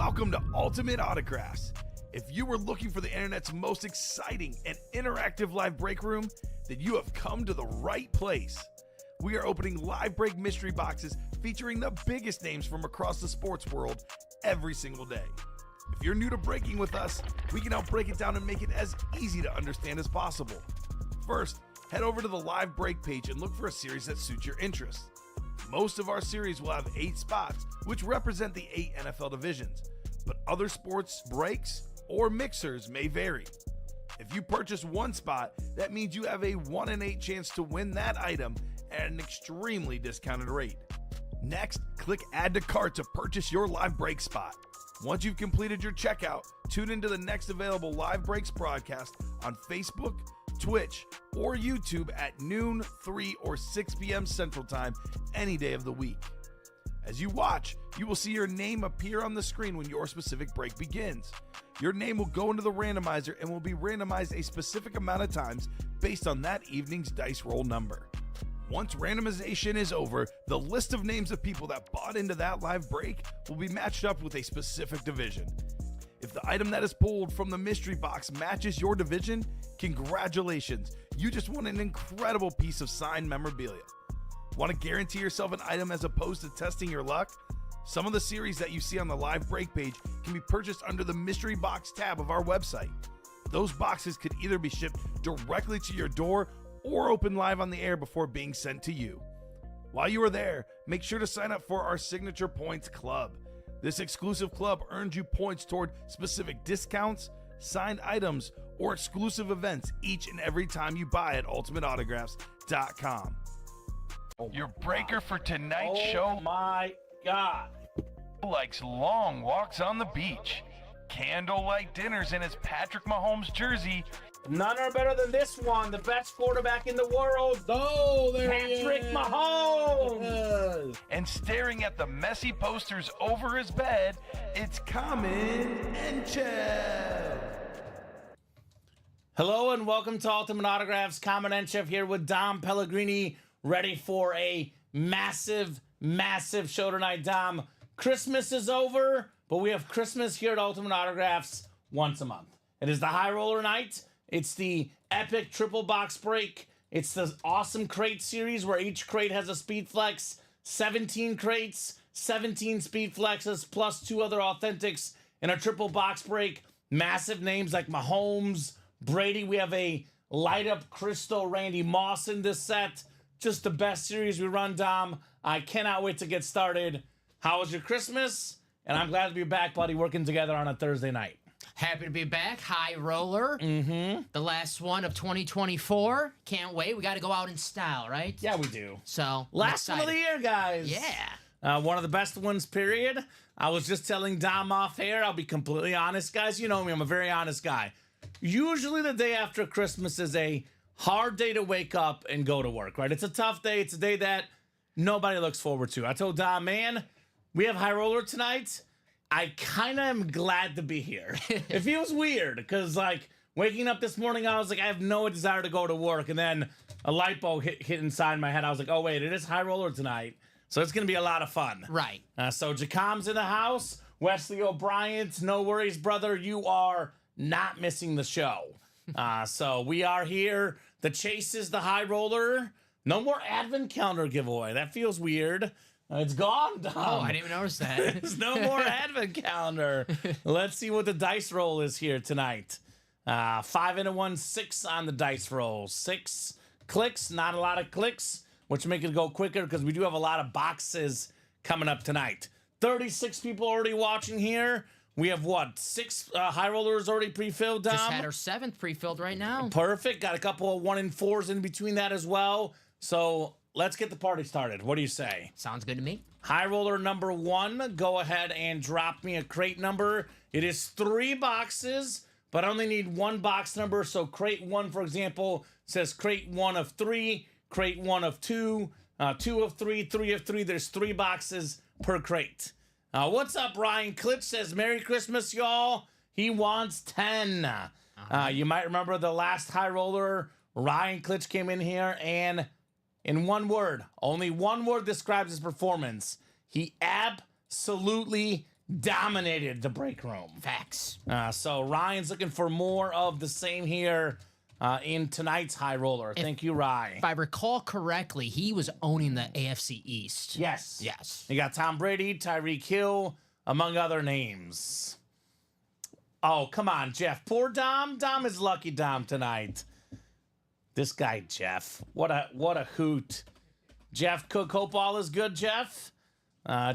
Welcome to Ultimate Autographs. If you were looking for the internet's most exciting and interactive live break room, then you have come to the right place. We are opening live break mystery boxes featuring the biggest names from across the sports world every single day. If you're new to breaking with us, we can help break it down and make it as easy to understand as possible. First, head over to the live break page and look for a series that suits your interests. Most of our series will have 8 spots, which represent the 8 NFL divisions, but other sports breaks or mixers may vary. If you purchase one spot, that means you have a 1 in 8 chance to win that item at an extremely discounted rate. Next, click Add to Cart to purchase your live break spot. Once you've completed your checkout, tune into the next available live breaks broadcast on Facebook, Twitch, or YouTube at noon, 3, or 6 p.m. Central Time any day of the week. As you watch, you will see your name appear on the screen when your specific break begins. Your name will go into the randomizer and will be randomized a specific amount of times based on that evening's dice roll number. Once randomization is over, the list of names of people that bought into that live break will be matched up with a specific division. If the item that is pulled from the mystery box matches your division, congratulations, you just won an incredible piece of signed memorabilia. Want to guarantee yourself an item as opposed to testing your luck? Some of the series that you see on the live break page can be purchased under the mystery box tab of our website. Those boxes could either be shipped directly to your door or open live on the air before being sent to you. While you are there, make sure to sign up for our Signature Points Club. This exclusive club earns you points toward specific discounts, signed items, or exclusive events each and every time you buy at ultimateautographs.com. Your breaker for tonight's show. Oh my God. Likes long walks on the beach, candlelight dinners in his Patrick Mahomes jersey, None are better than this one. The best quarterback in the world. Oh, there Patrick Mahomes. Yes. and staring at the messy posters over his bed, it's Common and Chev. Hello and welcome to Ultimate Autographs. Common and Chef here with Dom Pellegrini, ready for a massive, massive show tonight. Dom, Christmas is over, but we have Christmas here at Ultimate Autographs once a month. It is the High Roller Night. It's the epic triple box break. It's the awesome crate series where each crate has a speed flex. 17 crates, 17 speed flexes, plus 2 other authentics in a triple box break. Massive names like Mahomes, Brady. We have a light up crystal Randy Moss in this set. Just the best series we run, Dom. I cannot wait to get started. How was your Christmas? And I'm glad to be back, buddy, working together on a Thursday night. Happy to be back. High Roller. Mm-hmm. The last one of 2024. Can't wait. We got to go out in style, right? Yeah, we do. So, Last one of the year, guys. Yeah. One of the best ones, period. I was just telling Dom off air, I'll be completely honest, guys. You know me, I'm a very honest guy. Usually the day after Christmas is a hard day to wake up and go to work, right? It's a tough day. It's a day that nobody looks forward to. I told Dom, man, we have High Roller tonight. I kind of am glad to be here. It feels weird because, like, waking up this morning, I was like, I have no desire to go to work. And then a light bulb hit inside my head. I was like, oh, wait, it is High Roller tonight. So it's going to be a lot of fun. Right. So Jacom's in the house. Wesley O'Brien's, no worries, brother. You are not missing the show. So we are here. The chase is the High Roller. No more Advent calendar giveaway. That feels weird. It's gone, Dom. Oh, I didn't even notice that. There's no more Advent calendar. Let's see what the dice roll is here tonight. 5 and a 1, 6 on the dice roll. 6 clicks, not a lot of clicks, which make it go quicker because we do have a lot of boxes coming up tonight. 36 people already watching here. We have what, 6 high rollers already pre-filled, Dom? Just had our 7th pre-filled right now. Perfect. Got a couple of 1 and 4s in between that as well. So let's get the party started. What do you say? Sounds good to me. High roller number 1, go ahead and drop me a crate number. It is 3 boxes, but I only need 1 box number. So crate 1, for example, says crate 1 of 3, crate 1 of 2, 2 of 3, 3 of 3. There's 3 boxes per crate. What's up, Ryan Klitsch says, Merry Christmas, y'all. He wants 10. You might remember the last high roller, Ryan Klitsch came in here and in one word, only one word describes his performance. He absolutely dominated the break room. Facts. So Ryan's looking for more of the same here in tonight's High Roller. Thank you, Ryan. If I recall correctly, he was owning the AFC East. Yes. Yes. You got Tom Brady, Tyreek Hill, among other names. Oh, come on, Jeff. Poor Dom. Dom is lucky Dom tonight. This guy, Jeff. What a hoot. Jeff Cook, hope all is good, Jeff.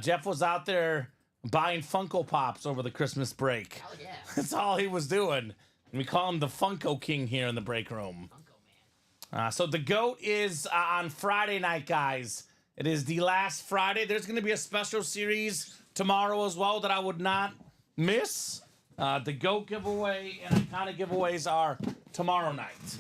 Jeff was out there buying Funko Pops over the Christmas break. Hell yeah. That's all he was doing. And we call him the Funko King here in the break room. Funko Man. So the GOAT is on Friday night, guys. It is the last Friday. There's going to be a special series tomorrow as well that I would not miss. The GOAT giveaway and iconic giveaways are tomorrow night.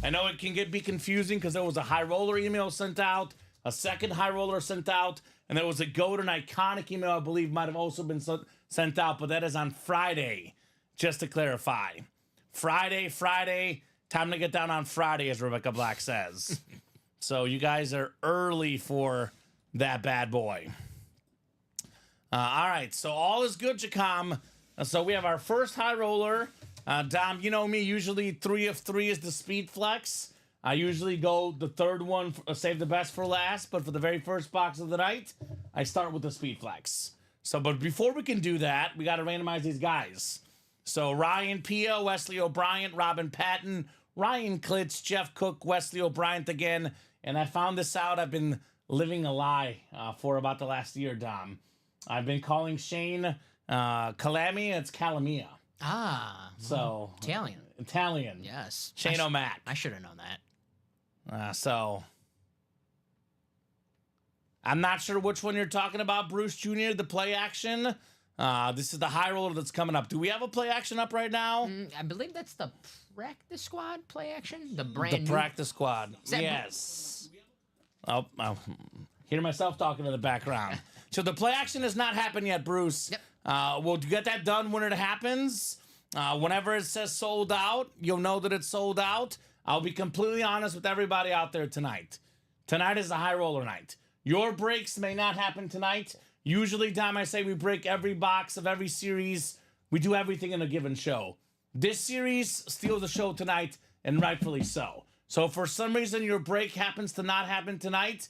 I know it can be confusing because there was a High Roller email sent out, a second High Roller sent out, and there was a GOAT and iconic email I believe might have also been sent out, but that is on Friday, just to clarify. Friday, time to get down on Friday, as Rebecca Black says. So you guys are early for that bad boy. All right, so all is good, Jacom. So we have our first High Roller. Dom, you know me, usually 3 of 3 is the speed flex. I usually go the third one, save the best for last, but for the very first box of the night, I start with the speed flex. So, but before we can do that, we got to randomize these guys. So Ryan Pia, Wesley O'Brien, Robin Patton, Ryan Klitsch, Jeff Cook, Wesley O'Brien again. And I found this out. I've been living a lie for about the last year, Dom. I've been calling Shane Calamia. It's Calamia. Ah. So Italian. Yes. Shane O'Mac. I should have known that. So I'm not sure which one you're talking about, Bruce Jr., the play action. This is the High Roller that's coming up. Do we have a play action up right now? I believe that's the practice squad play action. The brand new Practice squad. Yes. Oh, hear myself talking in the background. So the play action has not happened yet, Bruce. Yep. We'll get that done when it happens. Whenever it says sold out, you'll know that it's sold out. I'll be completely honest with everybody out there tonight. Tonight is the High Roller night. Your breaks may not happen tonight. Usually, Dom, I say we break every box of every series. We do everything in a given show. This series steals the show tonight, and rightfully so. So if for some reason your break happens to not happen tonight,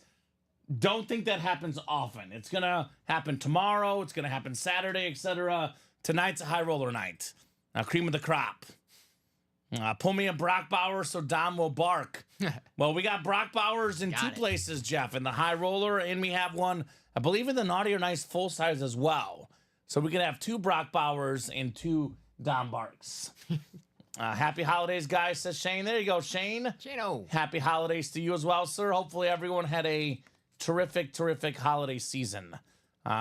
don't think that happens often. It's going to happen tomorrow. It's going to happen Saturday, etc. Tonight's a High Roller night. Cream of the crop. Pull me a Brock Bowers so Dom will bark. Well, we got Brock Bowers in two places, Jeff, in the High Roller, and we have one, I believe, in the Naughty or Nice full size as well. So we can have 2 Brock Bowers and 2 Dom Barks. Happy holidays, guys, says Shane. There you go, Shane. Shane-o. Happy holidays to you as well, sir. Hopefully everyone had a terrific holiday season.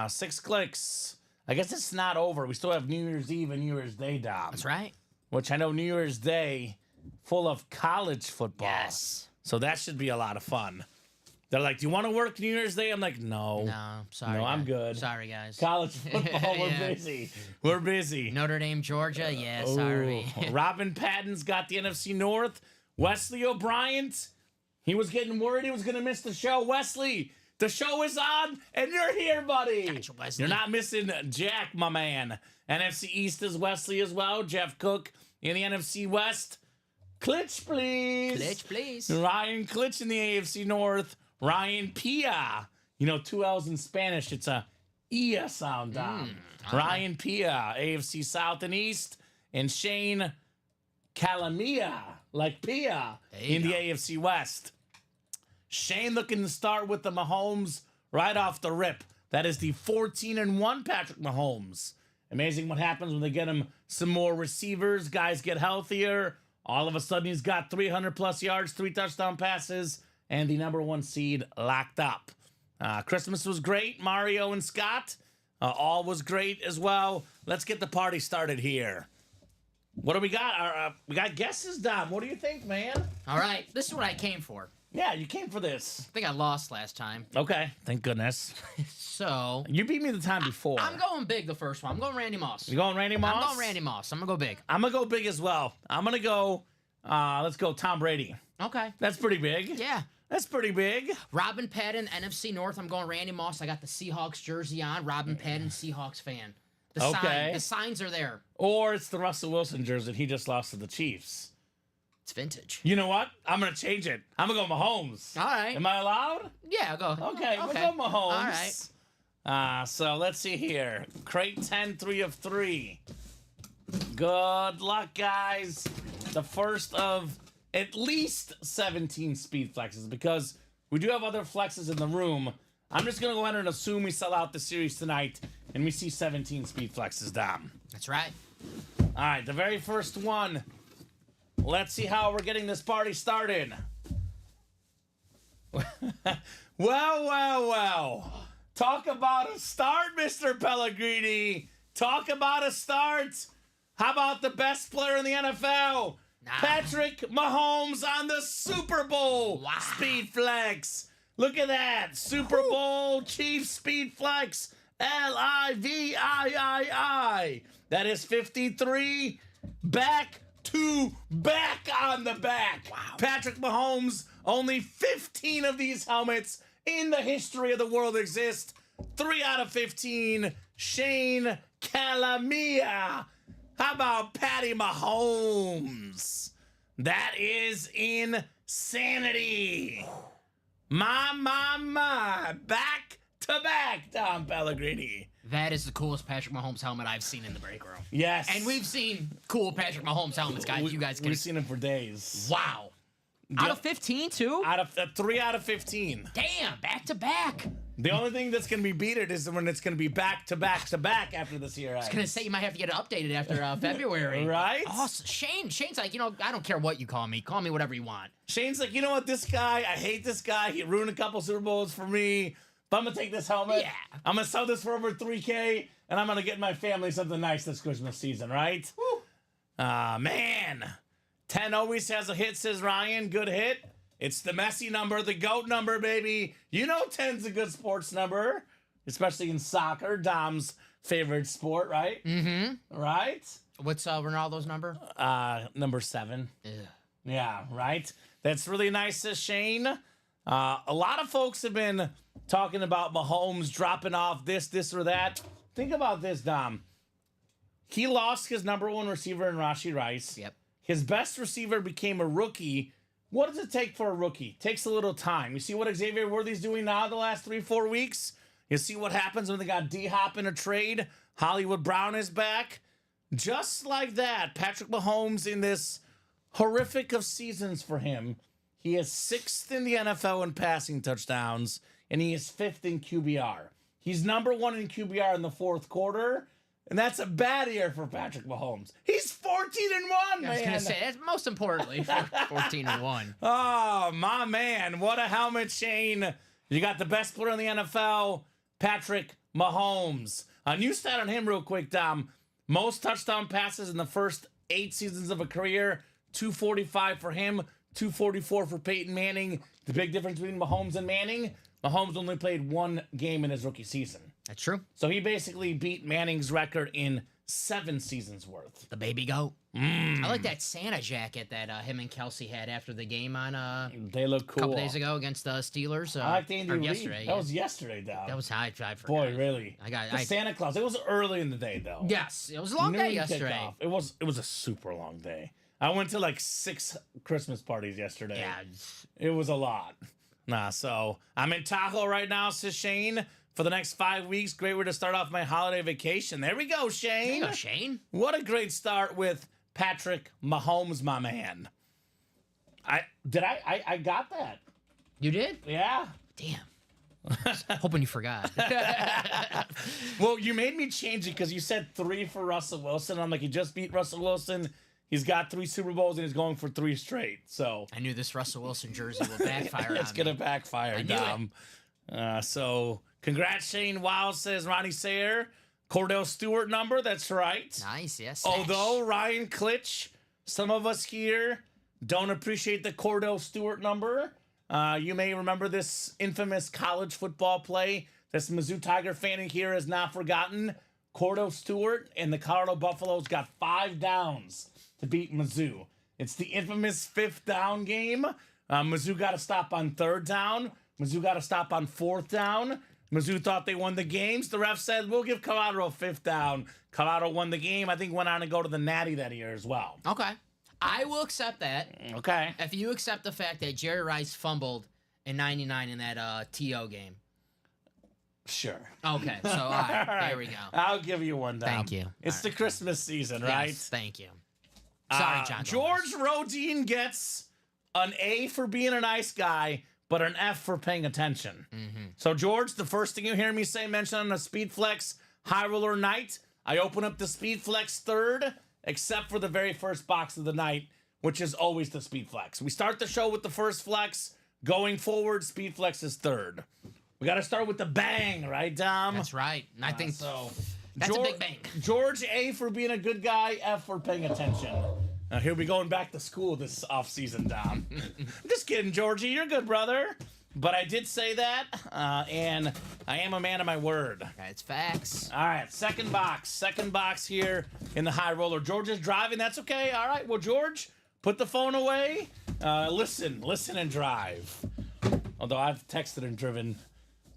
6 clicks. I guess it's not over. We still have New Year's Eve and New Year's Day, Dom. That's right. Which I know New Year's Day full of college football. Yes. So that should be a lot of fun. They're like, do you want to work New Year's Day? I'm like, no. No, sorry. No, I'm guys. good. Sorry, guys. College football, we're Yeah. busy. We're busy. Notre Dame, Georgia. Yeah, sorry. Ooh. Robin Patton's got the NFC North. Wesley O'Brien, he was getting worried he was going to miss the show. Wesley, the show is on, and you're here, buddy. Gotcha, Wesley. You're not missing Jack, my man. NFC East is Wesley as well. Jeff Cook in the NFC West. Klitsch, please. Klitsch, please. Ryan Klitsch in the AFC North. Ryan Pia. You know, 2 L's in Spanish. It's a Ia sound, Dom. Ryan Pia, AFC South and East. And Shane Calamia, like Pia, in the AFC West. Shane looking to start with the Mahomes right off the rip. That is the 14-1 Patrick Mahomes. Amazing what happens when they get him some more receivers. Guys get healthier. All of a sudden, he's got 300-plus yards, 3 touchdown passes, and the number 1 seed locked up. Christmas was great. Mario and Scott, all was great as well. Let's get the party started here. What do we got? We got guesses, Dom. What do you think, man? All right, this is what I came for. Yeah, you came for this. I think I lost last time. Okay, thank goodness. So You beat me the time before. I'm going big the first one. I'm going Randy Moss. You going Randy Moss? I'm going Randy Moss. I'm going to go big. I'm going to go big as well. I'm going to go, let's go Tom Brady. Okay. That's pretty big. Yeah. That's pretty big. Robin Patton, NFC North. I'm going Randy Moss. I got the Seahawks jersey on. Robin Patton, Seahawks fan. Okay. The signs are there. Or it's the Russell Wilson jersey he just lost to the Chiefs. It's vintage. You know what? I'm going to change it. I'm going to go Mahomes. All right. Am I allowed? Yeah, go. Okay, we'll go Mahomes. All right. So let's see here. Crate 10, 3 of 3. Good luck, guys. The first of at least 17 speed flexes, because we do have other flexes in the room. I'm just going to go ahead and assume we sell out the series tonight and we see 17 speed flexes, Dom. That's right. All right, the very first one. Let's see how we're getting this party started. Well. Talk about a start, Mr. Pellegrini. Talk about a start. How about the best player in the NFL? Patrick Mahomes on the Super Bowl speed flex. Look at that. Super Bowl Chiefs speed flex. Livii. That is 53. Back to back on the back. Wow. Patrick Mahomes, only 15 of these helmets in the history of the world exist. 3 out of 15. Shane Calamia. How about Patty Mahomes? That is insanity. My. Back to back, Dom Pellegrini. That is the coolest Patrick Mahomes helmet I've seen in the break room. Yes. And we've seen cool Patrick Mahomes helmets, guys. You guys can. We've seen him for days. Wow. Out of 15, too? Out of 3 out of 15. Damn, back to back. The only thing that's going to be beat it is when it's going to be back to back to back after this year ends. I was gonna say you might have to get it updated after February. Right? Awesome. Shane's like, I don't care what you call me. Call me whatever you want. Shane's like, you know what, this guy, I hate this guy. He ruined a couple Super Bowls for me. But I'm going to take this helmet. Yeah. I'm going to sell this for over $3,000, and I'm going to get my family something nice this Christmas season, right? Man. 10 always has a hit, says Ryan. Good hit. It's the Messi number, the GOAT number, baby. You know 10's a good sports number, especially in soccer, Dom's favorite sport, right? Mm-hmm. Right? What's Ronaldo's number? Number 7. Ugh. Yeah, right? That's really nice, says Shane. A lot of folks have been talking about Mahomes dropping off this, or that. Think about this, Dom. He lost his number 1 receiver in Rashee Rice. Yep. His best receiver became a rookie. What does it take for a rookie? Takes a little time. You see what Xavier Worthy's doing now the last 3-4 weeks? You see what happens when they got D-Hop in a trade? Hollywood Brown is back. Just like that, Patrick Mahomes in this horrific of seasons for him, he is 6th in the NFL in passing touchdowns, and he is 5th in QBR. He's number 1 in QBR in the 4th quarter, and that's a bad year for Patrick Mahomes. He's 14-1, man. I was gonna say that's most importantly 14-1. Oh, my man. What a helmet, Shane. You got the best player in the NFL, Patrick Mahomes. A new stat on him real quick, Dom. Most touchdown passes in the first 8 seasons of a career. 245 for him, 244 for Peyton Manning. The big difference between Mahomes and Manning, Mahomes only played 1 game in his rookie season. That's true. So he basically beat Manning's record in 7 seasons worth. The baby goat. I like that Santa jacket that him and Kelsey had after the game on They look a cool. couple days ago against the Steelers. I like the Andy or Reid. yesterday. That was yesterday, Dom. That was I forgot. Boy, really. I Santa Claus. It was early in the day, though. Yes, it was a long day Noon yesterday. kickoff. It was a super long day. I went to like 6 Christmas parties yesterday. Yeah. It was a lot. So I'm in Tahoe right now, says Shane, for the next 5 weeks. Great way to start off my holiday vacation. There we go, Shane. There you go, Shane. What a great start with Patrick Mahomes, my man. I got that. You did? Yeah. Damn. Hoping you forgot. Well, you made me change it because you said 3 for Russell Wilson. I'm like, he just beat Russell Wilson. He's got 3 Super Bowls and he's going for 3 straight. So I knew this Russell Wilson jersey will backfire on it's gonna me. backfire, I knew Dom. So congrats, Shane. Wow, says Ronnie Sayer. Cordell Stewart number. That's right. Nice, yes. Although Ryan Klitsch, some of us here don't appreciate the Cordell Stewart number. You may remember this infamous college football play. This Mizzou Tiger fan in here has not forgotten. Cordell Stewart and the Colorado Buffaloes got 5 downs to beat Mizzou. It's the infamous 5th down game. Mizzou got to stop on 3rd down. Mizzou got to stop on 4th down. Mizzou thought they won the games. The ref said, we'll give Colorado a 5th down. Colorado won the game. I think went on to go to the Natty that year as well. Okay. I will accept that. Okay. If you accept the fact that Jerry Rice fumbled in 99 in that TO game. Sure. Okay, so all right, there we go. I'll give you one down. Thank you. It's the Christmas season, right? Yes, thank you. Sorry, John. George Rodine gets an A for being a nice guy, but an F for paying attention. So, George, the first thing you hear me say mention on the Speed Flex High Roller night, I open up the Speed Flex third, except for the very first box of the night, which is always the Speed Flex. We start the show with the first flex. Going forward, Speed Flex is third. We got to start with the bang, right, Dom? That's right. And I think So, that's a big bang. George, A for being a good guy, F for paying attention. Now, here we going back to school this offseason, Dom. I'm just kidding, Georgie. You're good, brother. But I did say that, and I am a man of my word. It's facts. All right, second box here in the high roller. George is driving. That's okay. All right, well, George, put the phone away. Listen and drive. Although I've texted and driven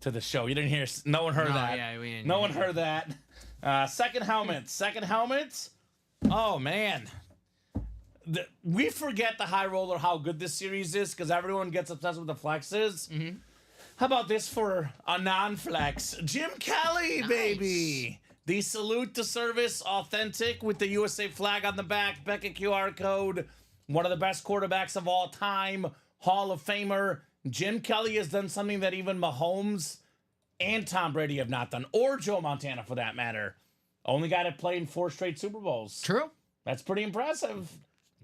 to the show. You didn't hear. No one heard that. Yeah, we didn't No hear one heard that. Second helmet. Oh, man. We forget the high roller how good this series is because everyone gets obsessed with the flexes. How about this for a non-flex? Jim Kelly, baby. The salute to service, authentic with the USA flag on the back, Beckett QR code. One of the best quarterbacks of all time, Hall of Famer. Jim Kelly has done something that even Mahomes and Tom Brady have not done, or Joe Montana for that matter. Only guy to play in 4 straight Super Bowls. True. That's pretty impressive.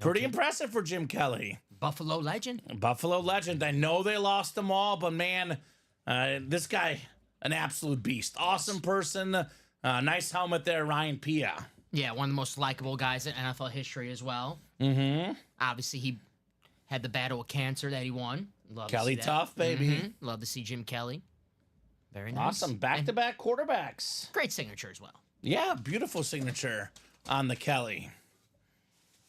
Pretty impressive for Jim Kelly. Buffalo legend. Buffalo legend. I know they lost them all, but man, this guy, an absolute beast. Awesome person. Nice helmet there, Ryan Pia. Yeah, one of the most likable guys in NFL history as well. Obviously, he had the battle with cancer that he won. Love Kelly to see that. tough, baby. Love to see Jim Kelly. Very nice. Awesome. Back-to-back quarterbacks. Great signature as well. Yeah, beautiful signature on the Kelly.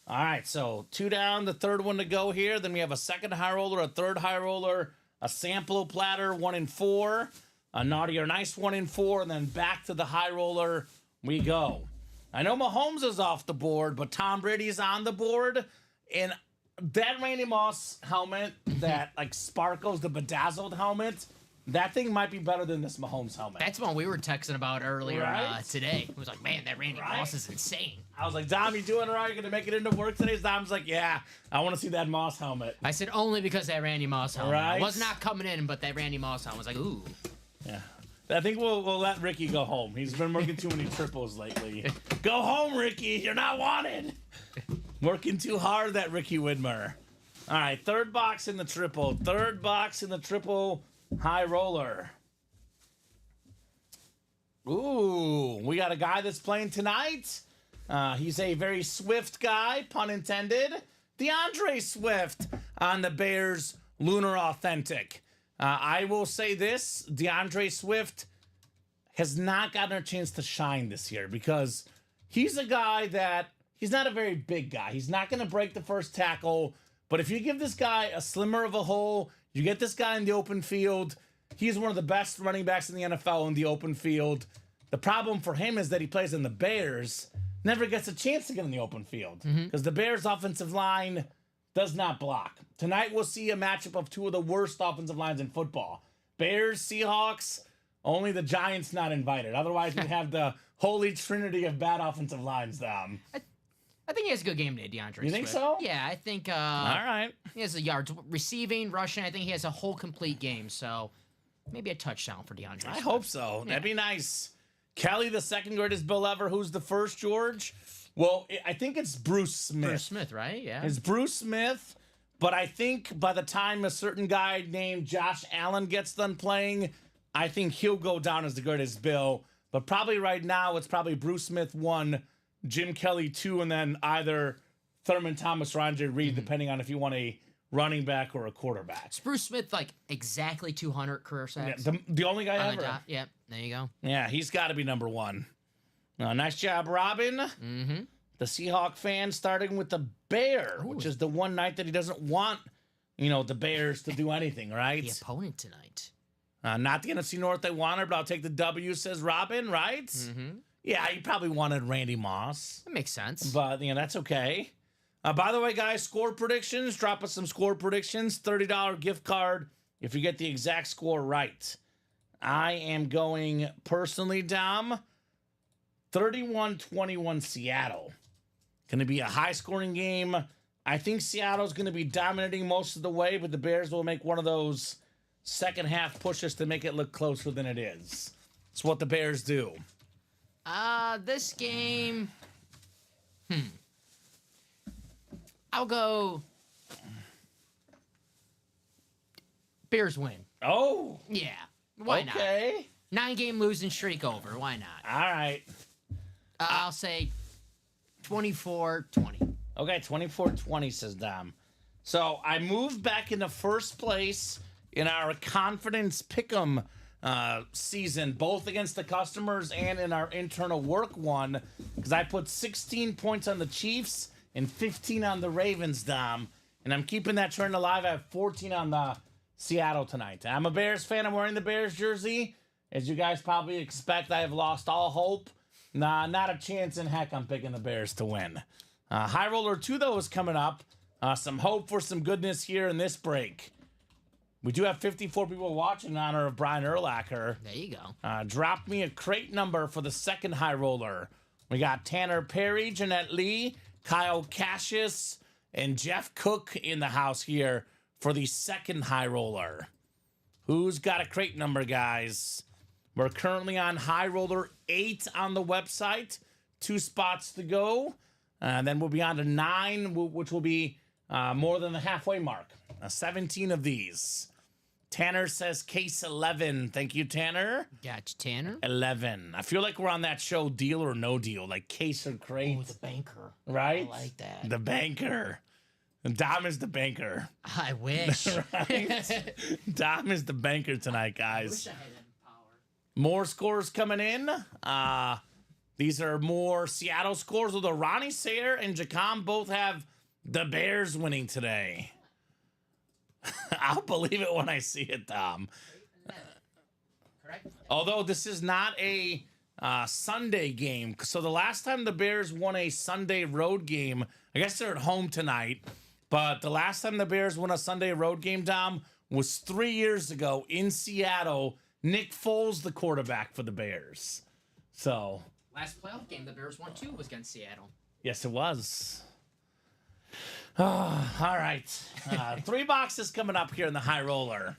All right, so 2 down, the third one to go here. Then we have a second high roller, a third high roller, a sample platter, 1 in 4, a naughty or nice 1 in 4, and then back to the high roller we go. I know Mahomes is off the board, but Tom Brady's on the board, and that Randy Moss helmet that like sparkles, the bedazzled helmet, that thing might be better than this Mahomes helmet. That's one we were texting about earlier Right? today. It was like, man, that Randy Moss is insane. I was like, Dom, you doing all right? You gonna make it into work today? Dom's like, yeah, I want to see that Moss helmet. I said only because that Randy Moss helmet. Right? I was not coming in, but that Randy Moss helmet was like, ooh. Yeah. I think we'll let Ricky go home. He's been working too many triples lately. Go home, Ricky. You're not wanted. Working too hard, that Ricky Widmer. All right, third box in the triple. Third box in the triple high roller. Ooh, we got a guy that's playing tonight. He's a very swift guy, pun intended. DeAndre Swift on the Bears Lunar Authentic. I will say this, DeAndre Swift has not gotten a chance to shine this year because he's a guy that, he's not a very big guy. He's not going to break the first tackle, but if you give this guy a slimmer of a hole, you get this guy in the open field, he's one of the best running backs in the NFL in the open field. The problem for him is that he plays in the Bears, never gets a chance to get in the open field because the Bears offensive line does not block. Tonight we'll see a matchup of 2 of the worst offensive lines in football. Bears, Seahawks, only the Giants not invited. Otherwise we have the holy trinity of bad offensive lines, Dom. I think he has a good game today, DeAndre You think Swift. so? Yeah, I think All right. he has the yards receiving, rushing. I think he has a whole complete game, so maybe a touchdown for DeAndre I Swift. hope so. That'd be nice. Kelly, the second greatest Bill ever. Who's the first, George? Well, I think it's Bruce Smith. Bruce Smith, right? Yeah. It's Bruce Smith, but I think by the time a certain guy named Josh Allen gets done playing, I think he'll go down as the greatest Bill. But probably right now, it's probably Bruce Smith 1, Jim Kelly 2, and then either Thurman Thomas or Andre Reed, depending on if you want a running back or a quarterback. Is Bruce Smith like exactly 200 career sacks? The only guy On ever. the dot? Yep, there you go. Yeah, he's got to be number 1. Nice job, Robin. The Seahawk fan starting with the Bear, which is the one night that he doesn't want, the Bears to do anything, right? The opponent tonight. Not the NFC North I wanted, but I'll take the W, says Robin, right? Mm-hmm. Yeah, you probably wanted Randy Moss. That makes sense. But, that's okay. By the way, guys, score predictions. Drop us some score predictions. $30 gift card if you get the exact score right. I am going personally, Dom, 31-21 Seattle. Going to be a high-scoring game. I think Seattle's going to be dominating most of the way, but the Bears will make one of those second-half pushes to make it look closer than it is. It's what the Bears do. This game... I'll go... Bears win. Oh! Yeah. Why not? Okay. 9-game losing streak over. Why not? All right. I'll say 24-20. Okay, 24-20, says Dom. So I moved back into first place in our confidence pick'em season, both against the customers and in our internal work one, because I put 16 points on the Chiefs and 15 on the Ravens, Dom. And I'm keeping that trend alive. I have 14 on the Seattle tonight. I'm a Bears fan. I'm wearing the Bears jersey. As you guys probably expect, I have lost all hope. Nah, not a chance in heck I'm picking the Bears to win. High Roller 2, though, is coming up. Some hope for some goodness here in this break. We do have 54 people watching in honor of Brian Urlacher. There you go. Drop me a crate number for the second High Roller. We got Tanner Perry, Jeanette Lee, Kyle Cassius, and Jeff Cook in the house here for the second High Roller. Who's got a crate number, guys? We're currently on High Roller 8 on the website. 2 spots to go. Then we'll be on to 9, which will be more than the halfway mark. 17 of these. Tanner says case 11. Thank you, Tanner. Gotcha, Tanner. 11. I feel like we're on that show Deal or No Deal, like case or crate. Oh, the banker. Right? I like that. The banker. Dom is the banker. I wish. Right? Dom is the banker tonight, guys. I wish I had that power. More scores coming in. These are more Seattle scores, although Ronnie Sayer and Jacom both have the Bears winning today. I'll believe it when I see it, Dom. Correct? Although this is not a Sunday game. So the last time the Bears won a Sunday road game, I guess they're at home tonight, but the last time the Bears won a Sunday road game, Dom, was 3 years ago in Seattle. Nick Foles, the quarterback for the Bears. So... Last playoff game the Bears won, too, was against Seattle. Yes, it was. Oh, all right. 3 boxes coming up here in the High Roller.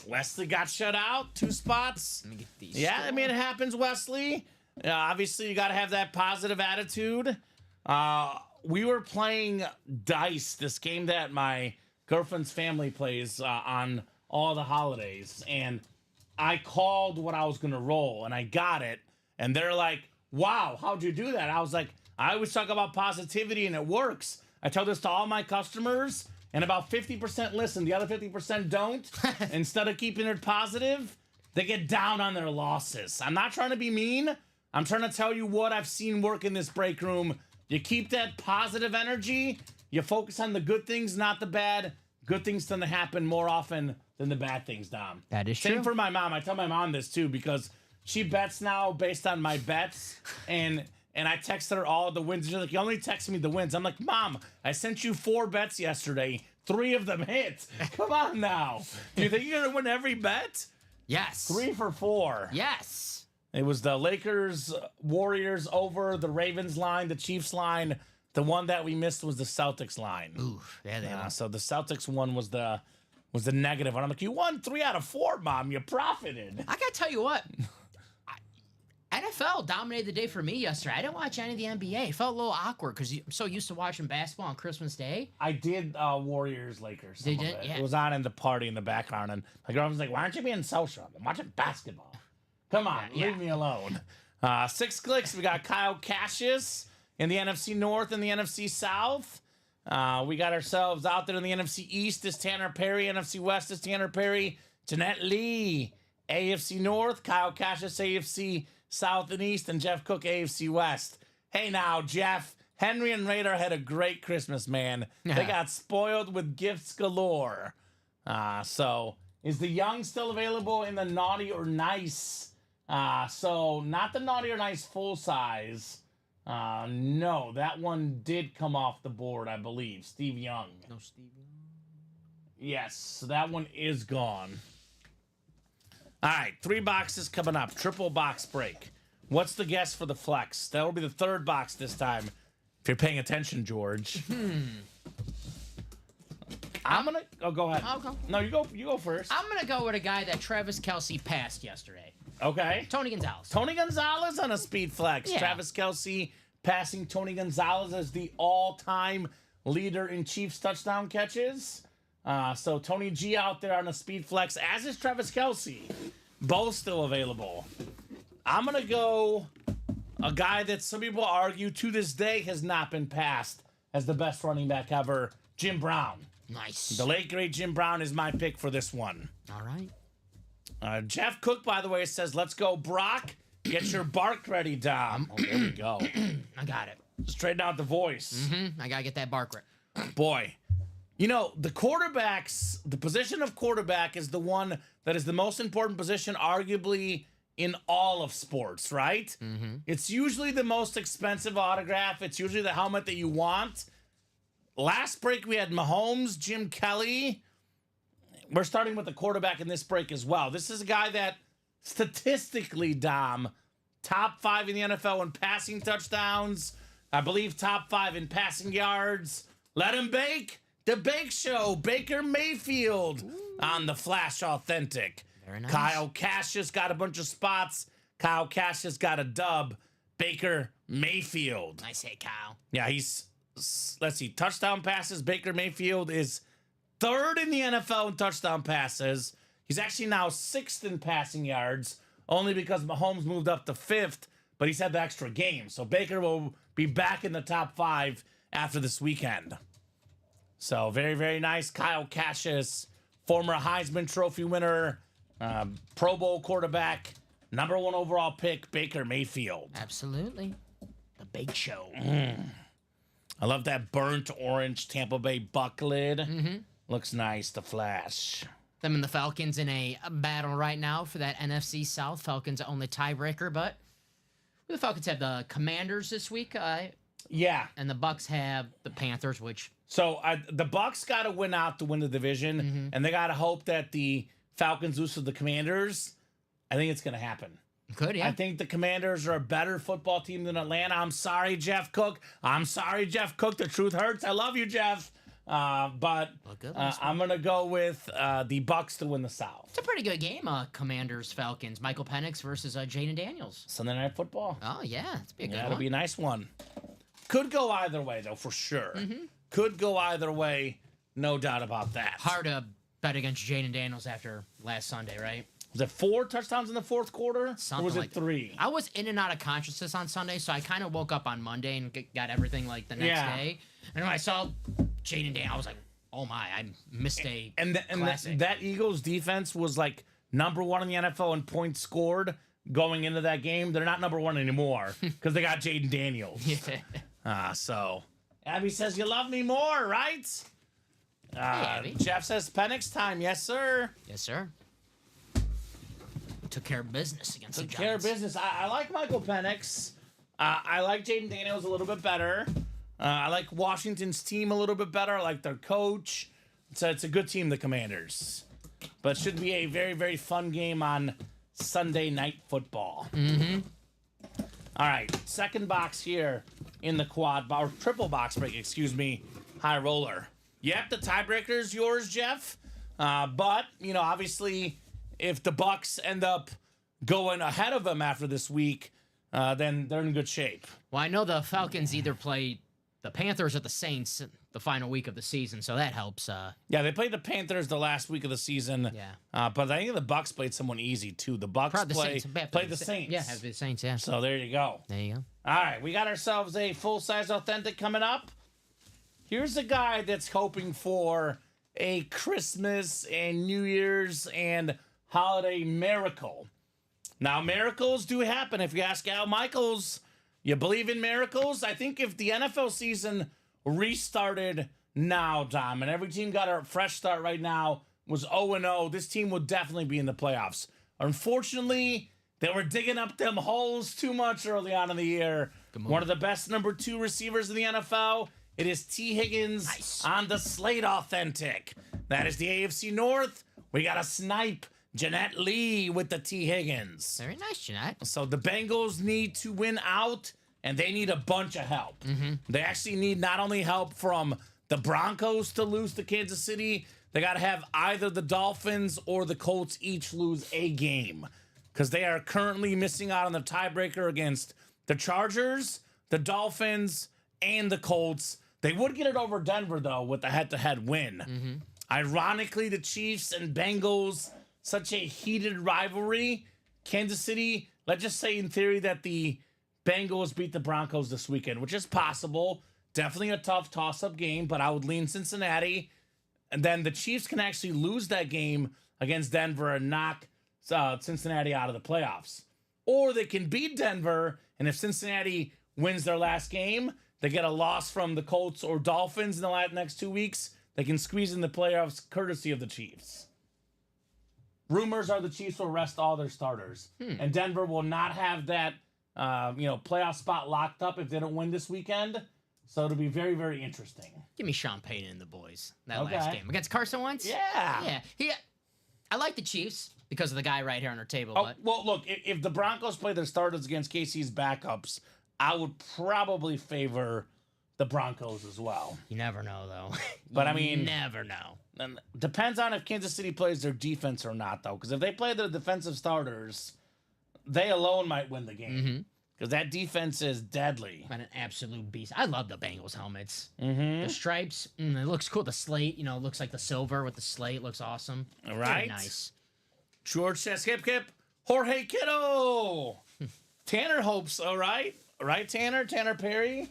Wesley got shut out. 2 spots. Let me get these. Yeah, I mean, it happens, Wesley. Obviously, you got to have that positive attitude. We were playing dice, this game that my girlfriend's family plays on all the holidays. And I called what I was going to roll, and I got it. And they're like, wow, how'd you do that? I was like, I always talk about positivity, and it works. I tell this to all my customers, and about 50% listen. The other 50% don't. Instead of keeping it positive, they get down on their losses. I'm not trying to be mean. I'm trying to tell you what I've seen work in this break room. You keep that positive energy. You focus on the good things, not the bad. Good things tend to happen more often than the bad things, Dom. That is Same true. for my mom. I tell my mom this too because she bets now based on my bets, and I text her all the wins. She's like, you only text me the wins. I'm like, Mom, I sent you 4 bets yesterday. 3 of them hit. Come on now. Do you think you're gonna win every bet? Yes. 3 for 4. Yes. It was the Lakers, Warriors over, the Ravens line, the Chiefs line. The one that we missed was the Celtics line. Ooh, there they are. So the Celtics one was the negative one. I'm like, you won 3 out of 4, Mom. You profited. I gotta tell you what. NFL dominated the day for me yesterday. I didn't watch any of the NBA. It felt a little awkward because I'm so used to watching basketball on Christmas Day. I did Warriors, Lakers. They did? Yeah. It was on in the party in the background. And my girlfriend's like, why aren't you being social? I'm watching basketball. Come on, leave me alone. 6 clicks. We got Kyle Cassius in the NFC North and the NFC South. We got ourselves out there in the NFC East is Tanner Perry. NFC West is Tanner Perry. Jeanette Lee, AFC North. Kyle Cassius, AFC South and East. And Jeff Cook, AFC West. Hey now, Jeff. Henry and Radar had a great Christmas, man. They got spoiled with gifts galore. So Is the Young still available in the Naughty or Nice? So not the Naughty or Nice full size. No, that one did come off the board, I believe. Steve Young. No Steve. Yes, so that one is gone. All right, 3 boxes coming up. Triple box break. What's the guess for the flex? That will be the 3rd box this time. If you're paying attention, George. I'm gonna. Oh, go ahead. I'll go. No, you go. You go first. I'm gonna go with a guy that Travis Kelce passed yesterday. Okay. Tony Gonzalez. Tony Gonzalez on a speed flex. Yeah. Travis Kelce passing Tony Gonzalez as the all-time leader in Chiefs touchdown catches. So Tony G out there on a speed flex, as is Travis Kelce. Both still available. I'm going to go a guy that some people argue to this day has not been passed as the best running back ever, Jim Brown. Nice. The late, great Jim Brown is my pick for this one. All right. Jeff Cook, by the way, says, let's go, Brock. Get your bark ready, Dom. Oh, there we go. I got it. Straighten out the voice. I gotta get that bark right. Boy. You know, the quarterbacks, the position of quarterback is the one that is the most important position, arguably, in all of sports, right? It's usually the most expensive autograph. It's usually the helmet that you want. Last break, we had Mahomes, Jim Kelly. We're starting with the quarterback in this break as well. This is a guy that, statistically, Dom, top 5 in the NFL in passing touchdowns. I believe top 5 in passing yards. Let him bake. The Bake Show. Baker Mayfield on the Flash Authentic. Very nice. Kyle Cassius got a bunch of spots. Kyle Cassius got a dub. Baker Mayfield. Nice hit, Kyle. Yeah, he's, let's see, touchdown passes. Baker Mayfield is 3rd in the NFL in touchdown passes. He's actually now 6th in passing yards, only because Mahomes moved up to 5th, but he's had the extra game. So Baker will be back in the top 5 after this weekend. So very, very nice. Kyle Cassius, former Heisman Trophy winner, Pro Bowl quarterback, number 1 overall pick, Baker Mayfield. Absolutely. The Bake Show. I love that burnt orange Tampa Bay buck lid. Looks nice, the Flash. Them and the Falcons in a battle right now for that NFC South. Falcons are only tiebreaker, but the Falcons have the Commanders this week, Yeah. and the Bucks have the Panthers, which So the Bucks got to win out to win the division, and they got to hope that the Falcons lose to the Commanders. I think it's going to happen. could, yeah. I think the Commanders are a better football team than Atlanta. I'm sorry, Jeff Cook. The truth hurts. I love you, Jeff. But good last I'm going to go with the Bucks to win the South. It's a pretty good game, Commanders Falcons. Michael Penix versus Jaden Daniels. Sunday Night Football. Oh yeah, it's be a good That'll one. be a nice one. Could go either way, though, for sure. Could go either way, no doubt about that. Hard to bet against Jaden Daniels after last Sunday, right? Was it 4 touchdowns in the fourth quarter? Something or was it like 3? I was in and out of consciousness on Sunday, so I kind of woke up on Monday and got everything like the next Yeah. day. And when I saw Jaden Daniels, I was like, "Oh my, I missed a classic." That Eagles defense was like number 1 in the NFL in points scored going into that game. They're not number 1 anymore because they got Jaden Daniels. So Abby says you love me more, right? Abby. Jeff says Penix time. Yes, sir. Yes, sir. Took care of business against the Took care of Giants. business. I like Michael Penix. I like Jaden Daniels a little bit better. I like Washington's team a little bit better. I like their coach. It's a good team, the Commanders. But it should be a very, very fun game on Sunday Night Football. All right, second box here in the quad, or triple box break, excuse me, high roller. Yep, the tiebreaker's yours, Jeff. But, you know, obviously, if the Bucks end up going ahead of them after this week, then they're in good shape. Well, I know the Falcons either play the Panthers or the Saints the final week of the season, so that helps. Yeah, they played the Panthers the last week of the season. Yeah. But I think the Bucks played someone easy, too. The Bucks Probably the played Saints. the Saints. Yeah, have the Saints, yeah. So there you go. There you go. All right, we got ourselves a full-size authentic coming up. Here's a guy that's hoping for a Christmas and New Year's and holiday miracle. Now, miracles do happen. If you ask Al Michaels, you believe in miracles? I think if the NFL season restarted now, Dom, and every team got a fresh start right now was 0-0, this team would definitely be in the playoffs. Unfortunately, they were digging up them holes too much early on in the year. One of the best number 2 receivers in the NFL. It is T. Higgins on the Slate Authentic. That is the AFC North. We got a snipe. Jeanette Lee with the T. Higgins. Very nice, Jeanette. So the Bengals need to win out, and they need a bunch of help. They actually need not only help from the Broncos to lose to Kansas City, they got to have either the Dolphins or the Colts each lose a game, because they are currently missing out on the tiebreaker against the Chargers, the Dolphins, and the Colts. They would get it over Denver, though, with the head-to-head win. Ironically, the Chiefs and Bengals, such a heated rivalry. Kansas City, let's just say in theory that the Bengals beat the Broncos this weekend, which is possible. Definitely a tough toss-up game, but I would lean Cincinnati. And then the Chiefs can actually lose that game against Denver and knock Cincinnati out of the playoffs. Or they can beat Denver, and if Cincinnati wins their last game, they get a loss from the Colts or Dolphins in the next 2 weeks, they can squeeze in the playoffs courtesy of the Chiefs. Rumors are the Chiefs will rest all their starters. And Denver will not have that playoff spot locked up if they don't win this weekend. So it'll be very, very interesting. Give me Sean Payton and the boys. That last game. Against Carson Wentz? Yeah. Yeah. I like the Chiefs because of the guy right here on our table. Oh, but well, look, if the Broncos play their starters against KC's backups, I would probably favor the Broncos as well. you never know, though. But, You I mean- never know. And depends on if Kansas City plays their defense or not, though. Because if they play their defensive starters, they alone might win the game. Because that defense is deadly. But an absolute beast. I love the Bengals helmets. The stripes, it looks cool. The slate, it looks like the silver with the slate. Looks awesome. All Very right. nice. George says, hip, hip, Jorge Kittle. Tanner hopes, all right. Right, Tanner? Tanner Perry?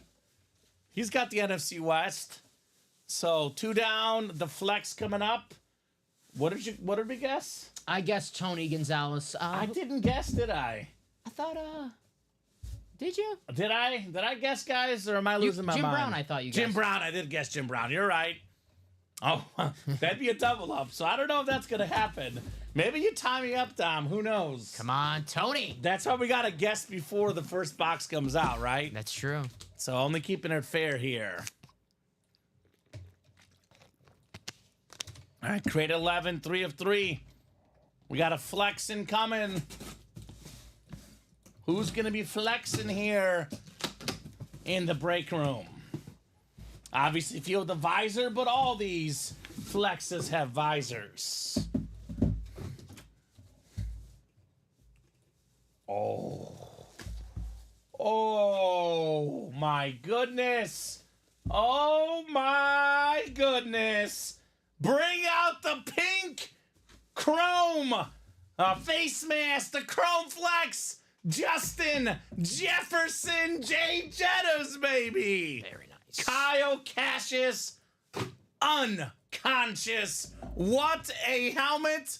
He's got the NFC West. So 2 down, the flex coming up. What did we guess? I guess Tony Gonzalez. I didn't guess, did I? I thought, did you? Did I guess, guys, or am I losing my Jim mind? Brown, I thought you Jim guessed. Brown, I did guess Jim Brown. You're right. Oh, that'd be a double up. So I don't know if that's gonna happen. Maybe you tie me up, Dom. Who knows? Come on, Tony. That's why we gotta guess before the first box comes out, right? That's true. So only keeping it fair here. All right, crate 11, 3 of 3. We got a flex incoming. Who's going to be flexing here in the break room? Obviously, feel the visor, but all these flexes have visors. Oh, my goodness. Oh, my goodness. Bring out the pink chrome face mask, the chrome flex. Justin Jefferson J. Jettas, baby. Very nice. Kyle Cassius, unconscious. What a helmet.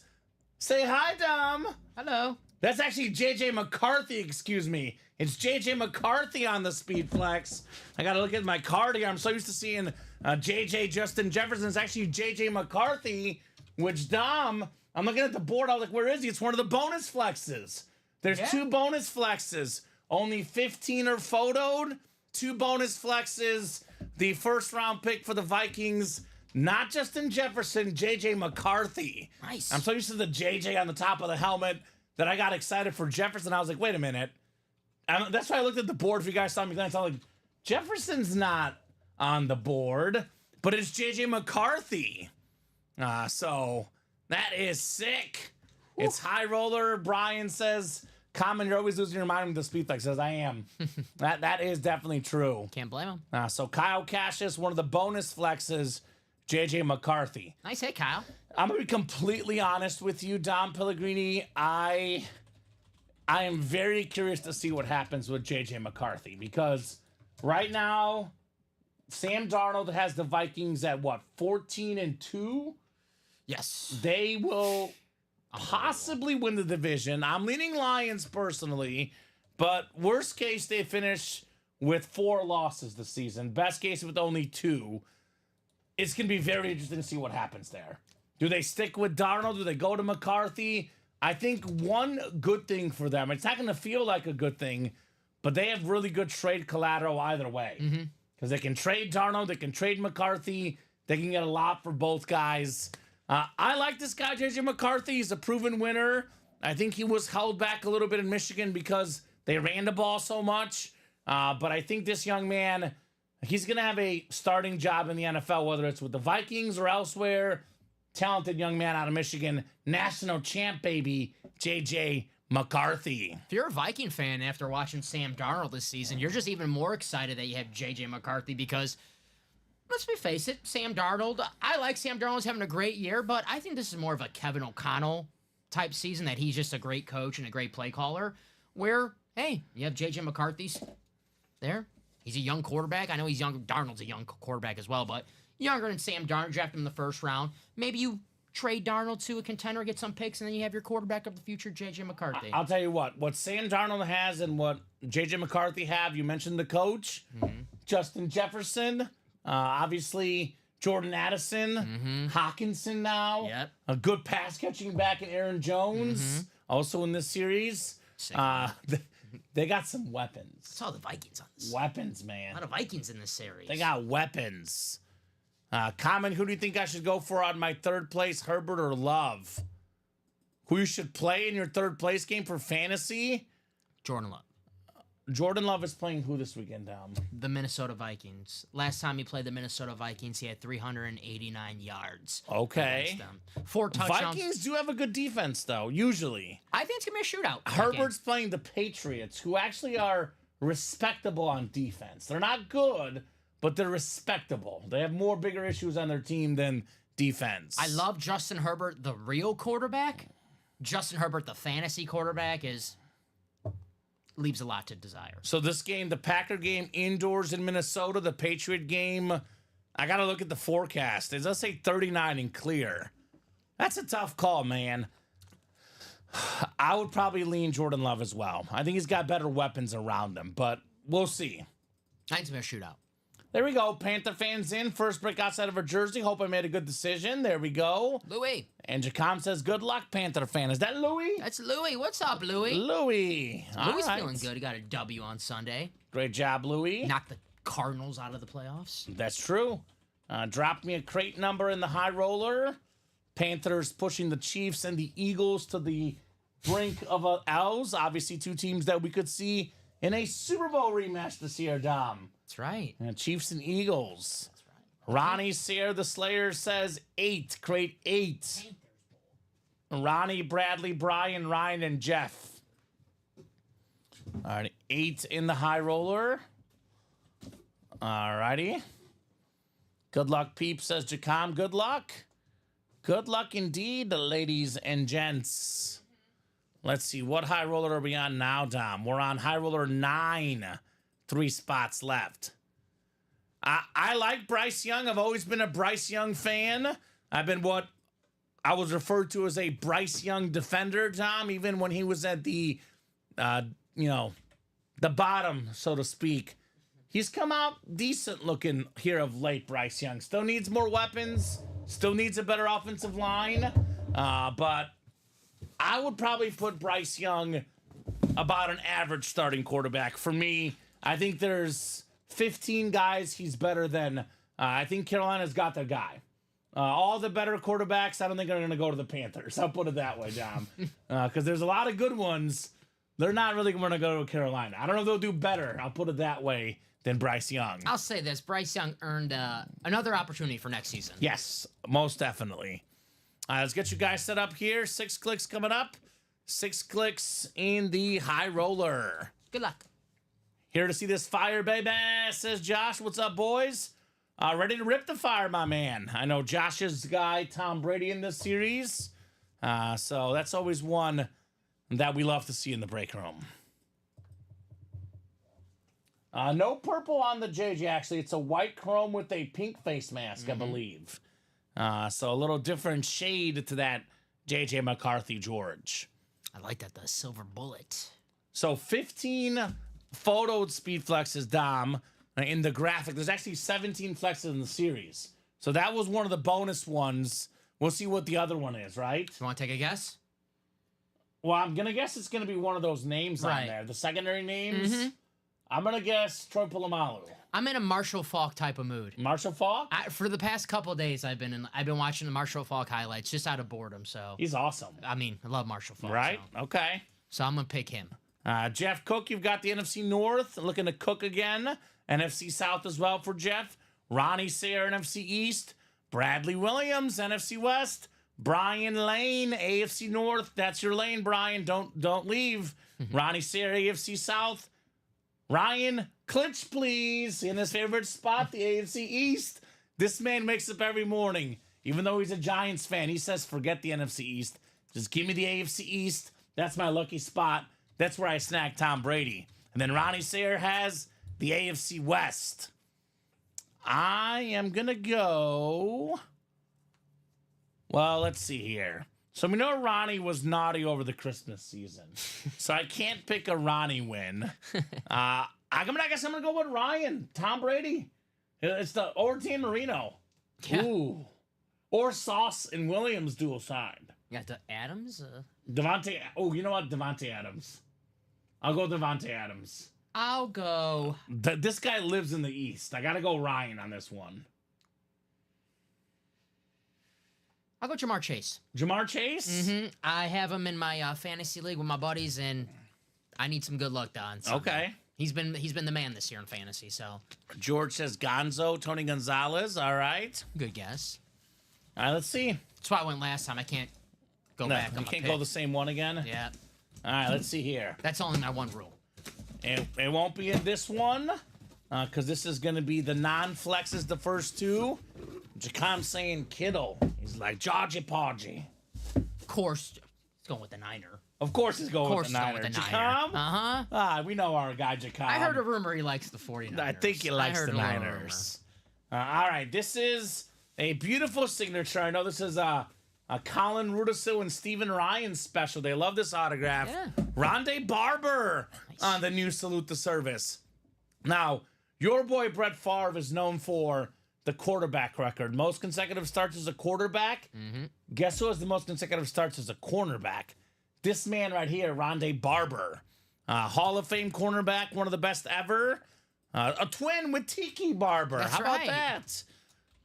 Say hi, Dom. Hello. That's actually J.J. McCarthy, excuse me. It's J.J. McCarthy on the Speed Flex. I got to look at my card here. I'm so used to seeing J.J. Justin Jefferson. It's actually J.J. McCarthy, which Dom, I'm looking at the board. I was like, where is he? It's one of the bonus flexes. There's 2 bonus flexes. Only 15 are photoed. 2 bonus flexes. The first round pick for the Vikings, not Justin Jefferson, J.J. McCarthy. Nice. I'm so used to the J.J. on the top of the helmet that I got excited for Jefferson. I was like, wait a minute. That's why I looked at the board. If you guys saw me glance, I was like, Jefferson's not on the board, but it's J.J. McCarthy. So that is sick. Woo. It's high roller. Brian says, Common, you're always losing your mind with the speed flex. Says, I am. that is definitely true. Can't blame him. So Kyle Cassius, one of the bonus flexes, J.J. McCarthy. Nice hit, Kyle. I'm going to be completely honest with you, Dom Pellegrini. I am very curious to see what happens with J.J. McCarthy because right now, Sam Darnold has the Vikings at what, 14-2? Yes. They will possibly win the division. I'm leaning Lions personally, but worst case, they finish with 4 losses this season. Best case with only 2. It's going to be very interesting to see what happens there. Do they stick with Darnold? Do they go to McCarthy? I think one good thing for them, it's not going to feel like a good thing, but they have really good trade collateral either way. Because they can trade Darnold, they can trade McCarthy, they can get a lot for both guys. I like this guy, J.J. McCarthy. He's a proven winner. I think he was held back a little bit in Michigan because they ran the ball so much. But I think this young man, he's going to have a starting job in the NFL, whether it's with the Vikings or elsewhere. Talented young man out of Michigan, national champ, baby, J.J. McCarthy. If you're a Viking fan after watching Sam Darnold this season, you're just even more excited that you have J.J. McCarthy because, let's face it, Sam Darnold, I like Sam Darnold's having a great year, but I think this is more of a Kevin O'Connell type season, that he's just a great coach and a great play caller, where, hey, you have J.J. McCarthy's there. He's a young quarterback. I know he's young. Darnold's a young quarterback as well, but younger than Sam Darnold. Draft him in the first round. Maybe you trade Darnold to a contender, get some picks, and then you have your quarterback of the future, J.J. McCarthy. I'll tell you what Sam Darnold has and what J.J. McCarthy have, you mentioned the coach, Justin Jefferson, obviously Jordan Addison, Hawkinson now, a good pass catching back in Aaron Jones, also in this series. They got some weapons. I saw the Vikings on this. Weapons, man. A lot of Vikings in this series. They got weapons. Common, who do you think I should go for on my third place, Herbert or Love? Who you should play in your third place game for fantasy? Jordan Love. Jordan Love is playing who this weekend, Dom? The Minnesota Vikings. Last time he played the Minnesota Vikings, he had 389 yards. Okay. 4 touchdowns. Vikings do have a good defense, though, usually. I think it's going to be a shootout. Herbert's playing the Patriots, who actually are respectable on defense. They're not good, but they're respectable. They have more bigger issues on their team than defense. I love Justin Herbert, the real quarterback. Justin Herbert, the fantasy quarterback, leaves a lot to desire. So this game, the Packer game indoors in Minnesota, the Patriot game, I got to look at the forecast. It does say 39 and clear. That's a tough call, man. I would probably lean Jordan Love as well. I think he's got better weapons around him, but we'll see. I think it's going to shootout. There we go. Panther fans in. First break outside of our jersey. Hope I made a good decision. There we go. Louis. And Jacom says, good luck, Panther fan. Is that Louis? That's Louis. What's up, Louis? Louis. Louis feeling good. He got a W on Sunday. Great job, Louis. Knocked the Cardinals out of the playoffs. That's true. Dropped me a crate number in the high roller. Panthers pushing the Chiefs and the Eagles to the brink of L's. Obviously, two teams that we could see in a Super Bowl rematch this year, Dom. That's right. Chiefs and Eagles. That's right. Ronnie Sayre, the Slayer, says 8. Crate 8. Ronnie, Bradley, Brian, Ryan, and Jeff. All right, 8 in the high roller. All righty. Good luck, Peep, says Jacom. Good luck. Good luck indeed, ladies and gents. Let's see, what high roller are we on now, Dom? We're on high roller 9. 3 spots left. I like Bryce Young. I've always been a Bryce Young fan. I've been what I was referred to as a Bryce Young defender, Tom, even when he was at the, the bottom, so to speak. He's come out decent looking here of late, Bryce Young. Still needs more weapons. Still needs a better offensive line. But I would probably put Bryce Young about an average starting quarterback. For me, I think there's 15 guys he's better than. I think Carolina's got their guy. All the better quarterbacks, I don't think are going to go to the Panthers. I'll put it that way, Dom. Because there's a lot of good ones. They're not really going to go to Carolina. I don't know if they'll do better, I'll put it that way, than Bryce Young. I'll say this. Bryce Young earned another opportunity for next season. Yes, most definitely. Let's get you guys set up here. 6 clicks coming up. 6 clicks in the high roller. Good luck. Here to see this fire, baby, says Josh. What's up, boys? Ready to rip the fire, my man. I know Josh's guy, Tom Brady, in this series. So that's always one that we love to see in the break room. No purple on the JJ, actually. It's a white chrome with a pink face mask, I believe. So a little different shade to that JJ McCarthy George. I like that, the silver bullet. So 15 photoed speed flexes, Dom, in the graphic. There's actually 17 flexes in the series. So that was one of the bonus ones We'll see what the other one is, right? You want to take a guess? Well, I'm going to guess it's going to be one of those names on Right. there. The secondary names. Mhm. I'm going to guess Troy Polamalu. I'm in a Marshall Falk type of mood. Marshall Falk? For the past couple of days, I've been watching the Marshall Falk highlights just out of boredom. So He's awesome. I mean, I love Marshall Falk. Right? Okay. So I'm gonna pick him. Jeff Cook, you've got the NFC North. Looking to Cook again. NFC South as well for Jeff. Ronnie Sayre, NFC East. Bradley Williams, NFC West. Brian Lane, AFC North. That's your lane, Brian. Don't leave. Ronnie Sayre, AFC South. Ryan, clinch please, in his favorite spot, the AFC East. This man wakes up every morning, even though he's a Giants fan. He says, forget the NFC East. Just give me the AFC East. That's my lucky spot. That's where I snag Tom Brady. And then Ronnie Sayre has the AFC West. I am going to go... Well, let's see here. So we know Ronnie was naughty over the Christmas season. So I can't pick a Ronnie win. I guess I'm going to go with Ryan. Tom Brady. It's the Ortiz Marino. Yeah. Ooh. Or Sauce and Williams dual side. You got the Adams. Devontae. Oh, you know what? Devontae Adams. I'll go Devontae Adams. I'll go. This guy lives in the East. I got to go Ryan on this one. I'll go Jamar Chase. Jamar Chase? I have him in my fantasy league with my buddies, and I need some good luck on Sunday. Okay. He's been the man this year in fantasy, so George says Gonzo, Tony Gonzalez. All right. good guess. All right, let's see. That's why I went last time. I can't go No, back on you my can't pick. go the same one again? Yeah, All right, let's see here. that's only my one rule. It won't be in this one because this is going to be the non-flexes, the first two. Jacom saying Kittle. He's like, Georgie Podgy. Of course, he's going with the Niner. Of course he's going Of course, with the he's Niner. going with the Jacom? Niner. We know our guy Jacom. I heard a rumor he likes the 49ers. I think he likes heard the a little Niners. All right, this is a beautiful signature. I know this is a Colin Rudisil and Steven Ryan special. They love this autograph. Yeah. Rondé Barber on the new Salute the Service. Now, your boy Brett Favre is known for the quarterback record. Most consecutive starts as a quarterback. Guess who has the most consecutive starts as a cornerback? This man right here, Rondé Barber. Hall of Fame cornerback, one of the best ever. A twin with Tiki Barber. That's How about right.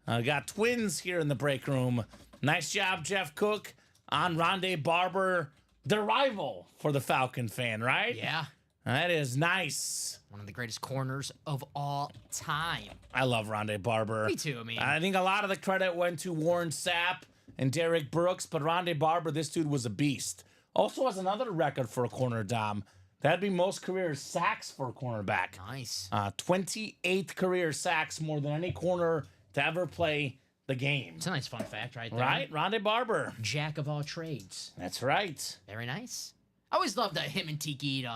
that? Got twins here in the break room. Nice job, Jeff Cook, on Rondé Barber, the rival for the Falcon fan, right? Yeah, That is nice. one of the greatest corners of all time. I love Rondé Barber. Me too. I think a lot of the credit went to Warren Sapp and Derek Brooks, but Rondé Barber, this dude was a beast. Also has another record for a corner, Dom. That'd be most career sacks for a cornerback. Nice. 28th career sacks, more than any corner to ever play the game. It's a nice fun fact right there. Right? Rondé Barber. Jack of all trades. That's right. Very nice. I always loved that him and Tiki,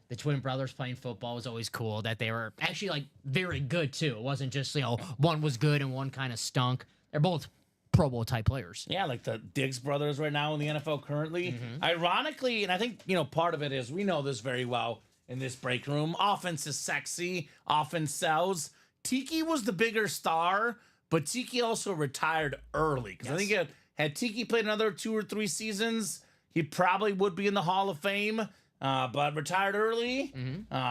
the twin brothers playing football was always cool. That they were actually like very good too. It wasn't just one was good and one kind of stunk. They're both Pro Bowl type players. Yeah, like the Diggs brothers right now in the NFL currently. Ironically, and I think, part of it is we know this very well in this break room. Offense is sexy. Offense sells. Tiki was the bigger star, but Tiki also retired early. Because I think had Tiki played another 2 or 3 seasons, he probably would be in the Hall of Fame, but retired early.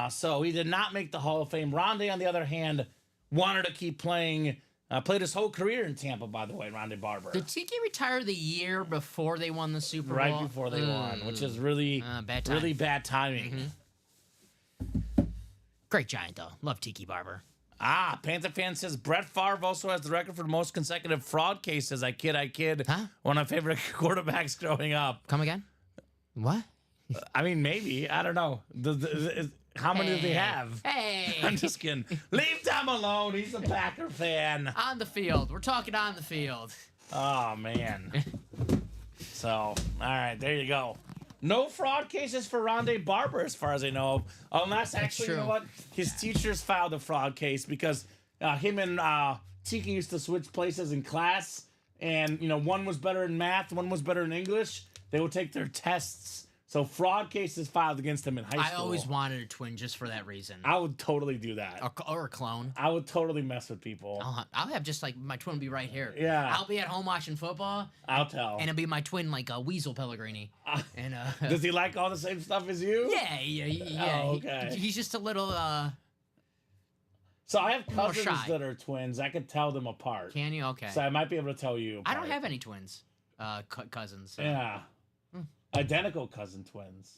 So he did not make the Hall of Fame. Rondé, on the other hand, wanted to keep playing. Played his whole career in Tampa, by the way, Rondé Barber. Did Tiki retire the year before they won the Super Bowl? Right before they won, which is really, bad time. really bad timing. Great Giant though. Love Tiki Barber. Panther fan says Brett Favre also has the record for the most consecutive fraud cases. I kid. Huh? One of my favorite quarterbacks growing up. Come again? What? I mean, maybe. I don't know. How many do they Hey. have? Hey. I'm just kidding. Leave Tom alone. He's a Packer fan. On the field. We're talking on the field. Oh, man. So, all right, there you go. No fraud cases for Rondé Barber, as far as I know of. Unless, actually, you know true. what? His teachers filed a fraud case because him and Tiki used to switch places in class. And, one was better in math, one was better in English. They would take their tests So fraud cases filed against him in high I school. always wanted a twin just for that reason. I would totally do that. Or a clone. I would totally mess with people. I'll have just like my twin be right here. Yeah. I'll be at home watching football, I'll tell. and it'll be my twin like Weasel Pellegrini. And Does he like all the same stuff as you? yeah. Oh, okay. He's just a little. So I have More cousins shy. that are twins. I could tell them apart. Can you? Okay. So I might be able to tell you I apart. don't have any twins, cousins. So. Yeah. Identical cousin twins.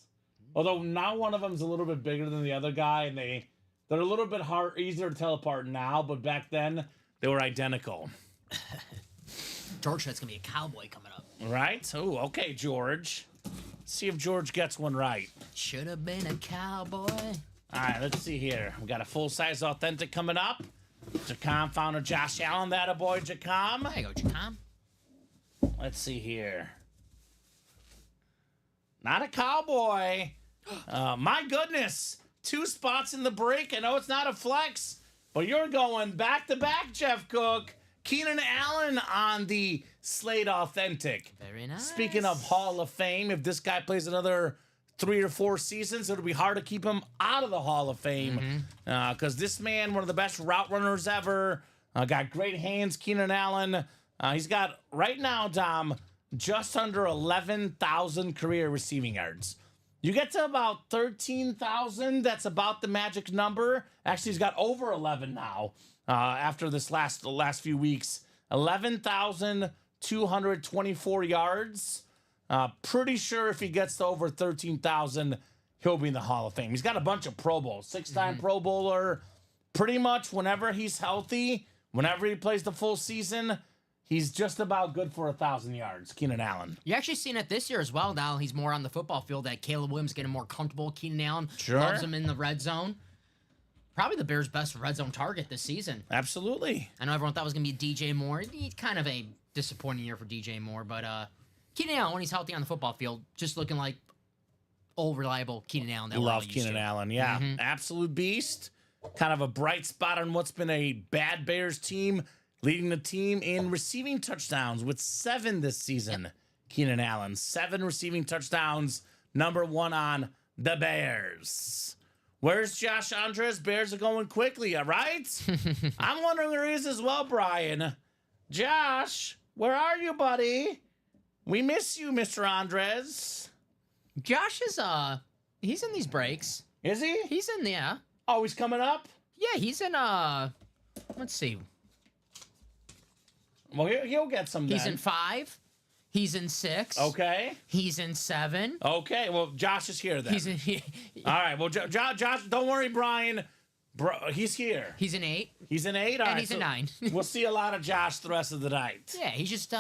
Although now one of them's a little bit bigger than the other guy, and they're a little bit easier to tell apart now, but back then they were identical. George, that's gonna be a cowboy coming up. Right? Oh, okay, George. See if George gets one right. Should have been a cowboy. All right, let's see here. We got a full-size authentic coming up. Jacom founder Josh Allen, that a boy, Jacom. There you go, Jacom. Let's see here. Not a cowboy. My goodness. 2 spots in the break. I know it's not a flex, but you're going back-to-back, Jeff Cook. Keenan Allen on the Slate Authentic. Very nice. Speaking of Hall of Fame, if this guy plays another 3 or 4 seasons, it'll be hard to keep him out of the Hall of Fame. Because this man, one of the best route runners ever, got great hands, Keenan Allen. He's got, right now, Dom, just under 11,000 career receiving yards. You get to about 13,000, that's about the magic number. Actually, he's got over 11 now after the last few weeks. 11,224 yards. Pretty sure if he gets to over 13,000, he'll be in the Hall of Fame. He's got a bunch of Pro Bowls, 6-time Pro Bowler. Pretty much whenever he's healthy, whenever he plays the full season, he's just about good for 1,000 yards, Keenan Allen. You actually seen it this year as well. Now he's more on the football field. That Caleb Williams getting more comfortable. Keenan Allen loves him in the red zone. Probably the Bears' best red zone target this season. Absolutely. I know everyone thought it was going to be DJ Moore. He's kind of a disappointing year for DJ Moore, but Keenan Allen, when he's healthy on the football field, just looking like old, reliable Keenan Allen. That Love Keenan Allen, yeah. Absolute beast. Kind of a bright spot on what's been a bad Bears team, leading the team in receiving touchdowns with 7 this season. Keenan Allen, 7 receiving touchdowns, number 1 on the Bears. Where's Josh Andres? Bears are going quickly, all right? I'm wondering where he is as well, Brian. Josh, where are you, buddy? We miss you, Mr. Andres. Josh is he's in these breaks. Is he? He's in there. Oh, he's coming up? Yeah, he's in let's see. Well, he'll get some He's then. in 5. He's in 6. Okay. He's in 7. Okay. Well, Josh is here then. He's in All right. Well, Josh, don't worry, Brian. Bro, he's here. He's in 8. He's in 8. All And right, he's in 9. We'll see a lot of Josh the rest of the night. Yeah, he's just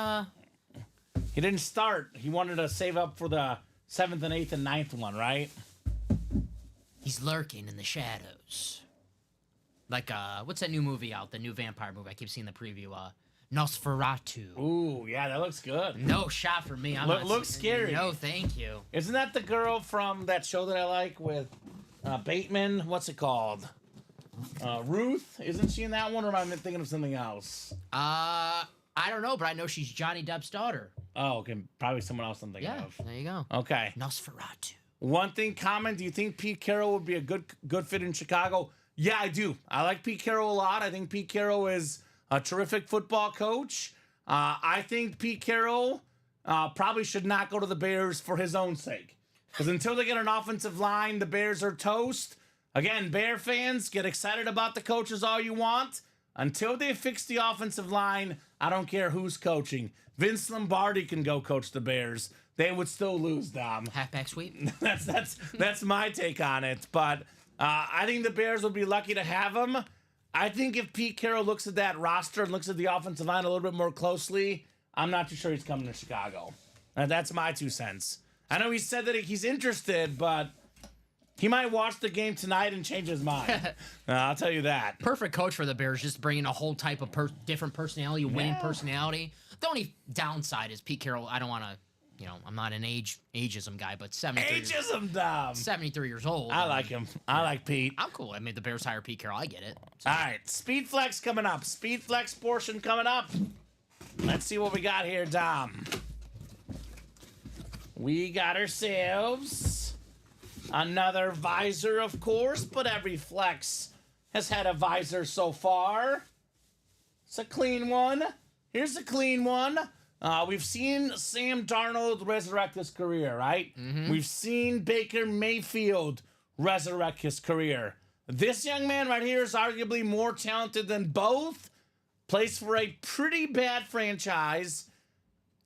He didn't start. He wanted to save up for the 7th and 8th and 9th one, right? he's lurking in the shadows. Like what's that new movie out? The new vampire movie. I keep seeing the preview. Nosferatu. Ooh, yeah, that looks good. No shot for me. I'm not Looks scary. No, thank you. Isn't that the girl from that show that I like with Bateman? What's it called? Ruth? Isn't she in that one, or am I thinking of something else? I don't know, but I know she's Johnny Depp's daughter. Oh, okay, probably someone else I'm thinking Yeah, of. there you go. Okay. Nosferatu. One thing common, do you think Pete Carroll would be a good fit in Chicago? Yeah, I do. I like Pete Carroll a lot. I think Pete Carroll is a terrific football coach. I think Pete Carroll probably should not go to the Bears for his own sake. Because until they get an offensive line, the Bears are toast. Again, Bear fans, get excited about the coaches all you want. Until they fix the offensive line, I don't care who's coaching. Vince Lombardi can go coach the Bears. They would still lose, Dom. Halfback sweep. That's my take on it. But I think the Bears would be lucky to have him. I think if Pete Carroll looks at that roster and looks at the offensive line a little bit more closely, I'm not too sure he's coming to Chicago. That's my 2 cents. I know he said that he's interested, but he might watch the game tonight and change his mind. I'll tell you that. Perfect coach for the Bears, just bringing a whole type of different personality, winning personality. The only downside is Pete Carroll. I don't want to, I'm not an ageism guy, but 73. Ageism, Dom. 73 years old. I like him. I like Pete. I'm cool. I made the Bears hire Pete Carroll. I get it. All right, Speed Flex coming up. Speed Flex portion coming up. Let's see what we got here, Dom. we got ourselves another visor, of course, but every flex has had a visor so far. It's a clean one. Here's a clean one. We've seen Sam Darnold resurrect his career, right? We've seen Baker Mayfield resurrect his career. This young man right here is arguably more talented than both. Plays for a pretty bad franchise.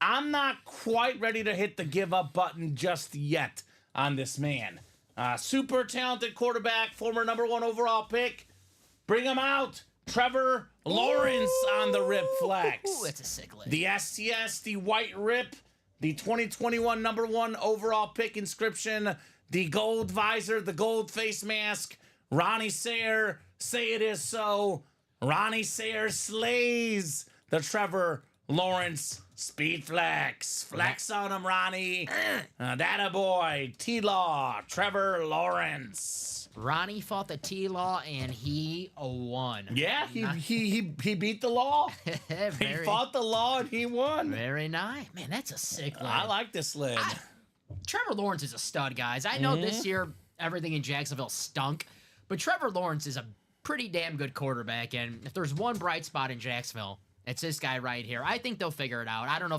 I'm not quite ready to hit the give up button just yet on this man. Super talented quarterback, former #1 overall pick. Bring him out. Trevor Lawrence on the rip flex. Ooh, that's a sick list. The STS, the white rip, the 2021 #1 overall pick inscription, the gold visor, the gold face mask. Ronnie Sayer, say it is so. Ronnie Sayer slays the Trevor Lawrence speed flex. Flex on him, Ronnie. That a boy. T-Law, Trevor Lawrence. Ronnie fought the T-Law and he won. Yeah, he beat the law. He fought the law and he won. Very nice. Man, that's a sick lid. I like this lid. Trevor Lawrence is a stud, guys. I know this year everything in Jacksonville stunk, but Trevor Lawrence is a pretty damn good quarterback, and if there's one bright spot in Jacksonville, it's this guy right here. I think they'll figure it out. I don't know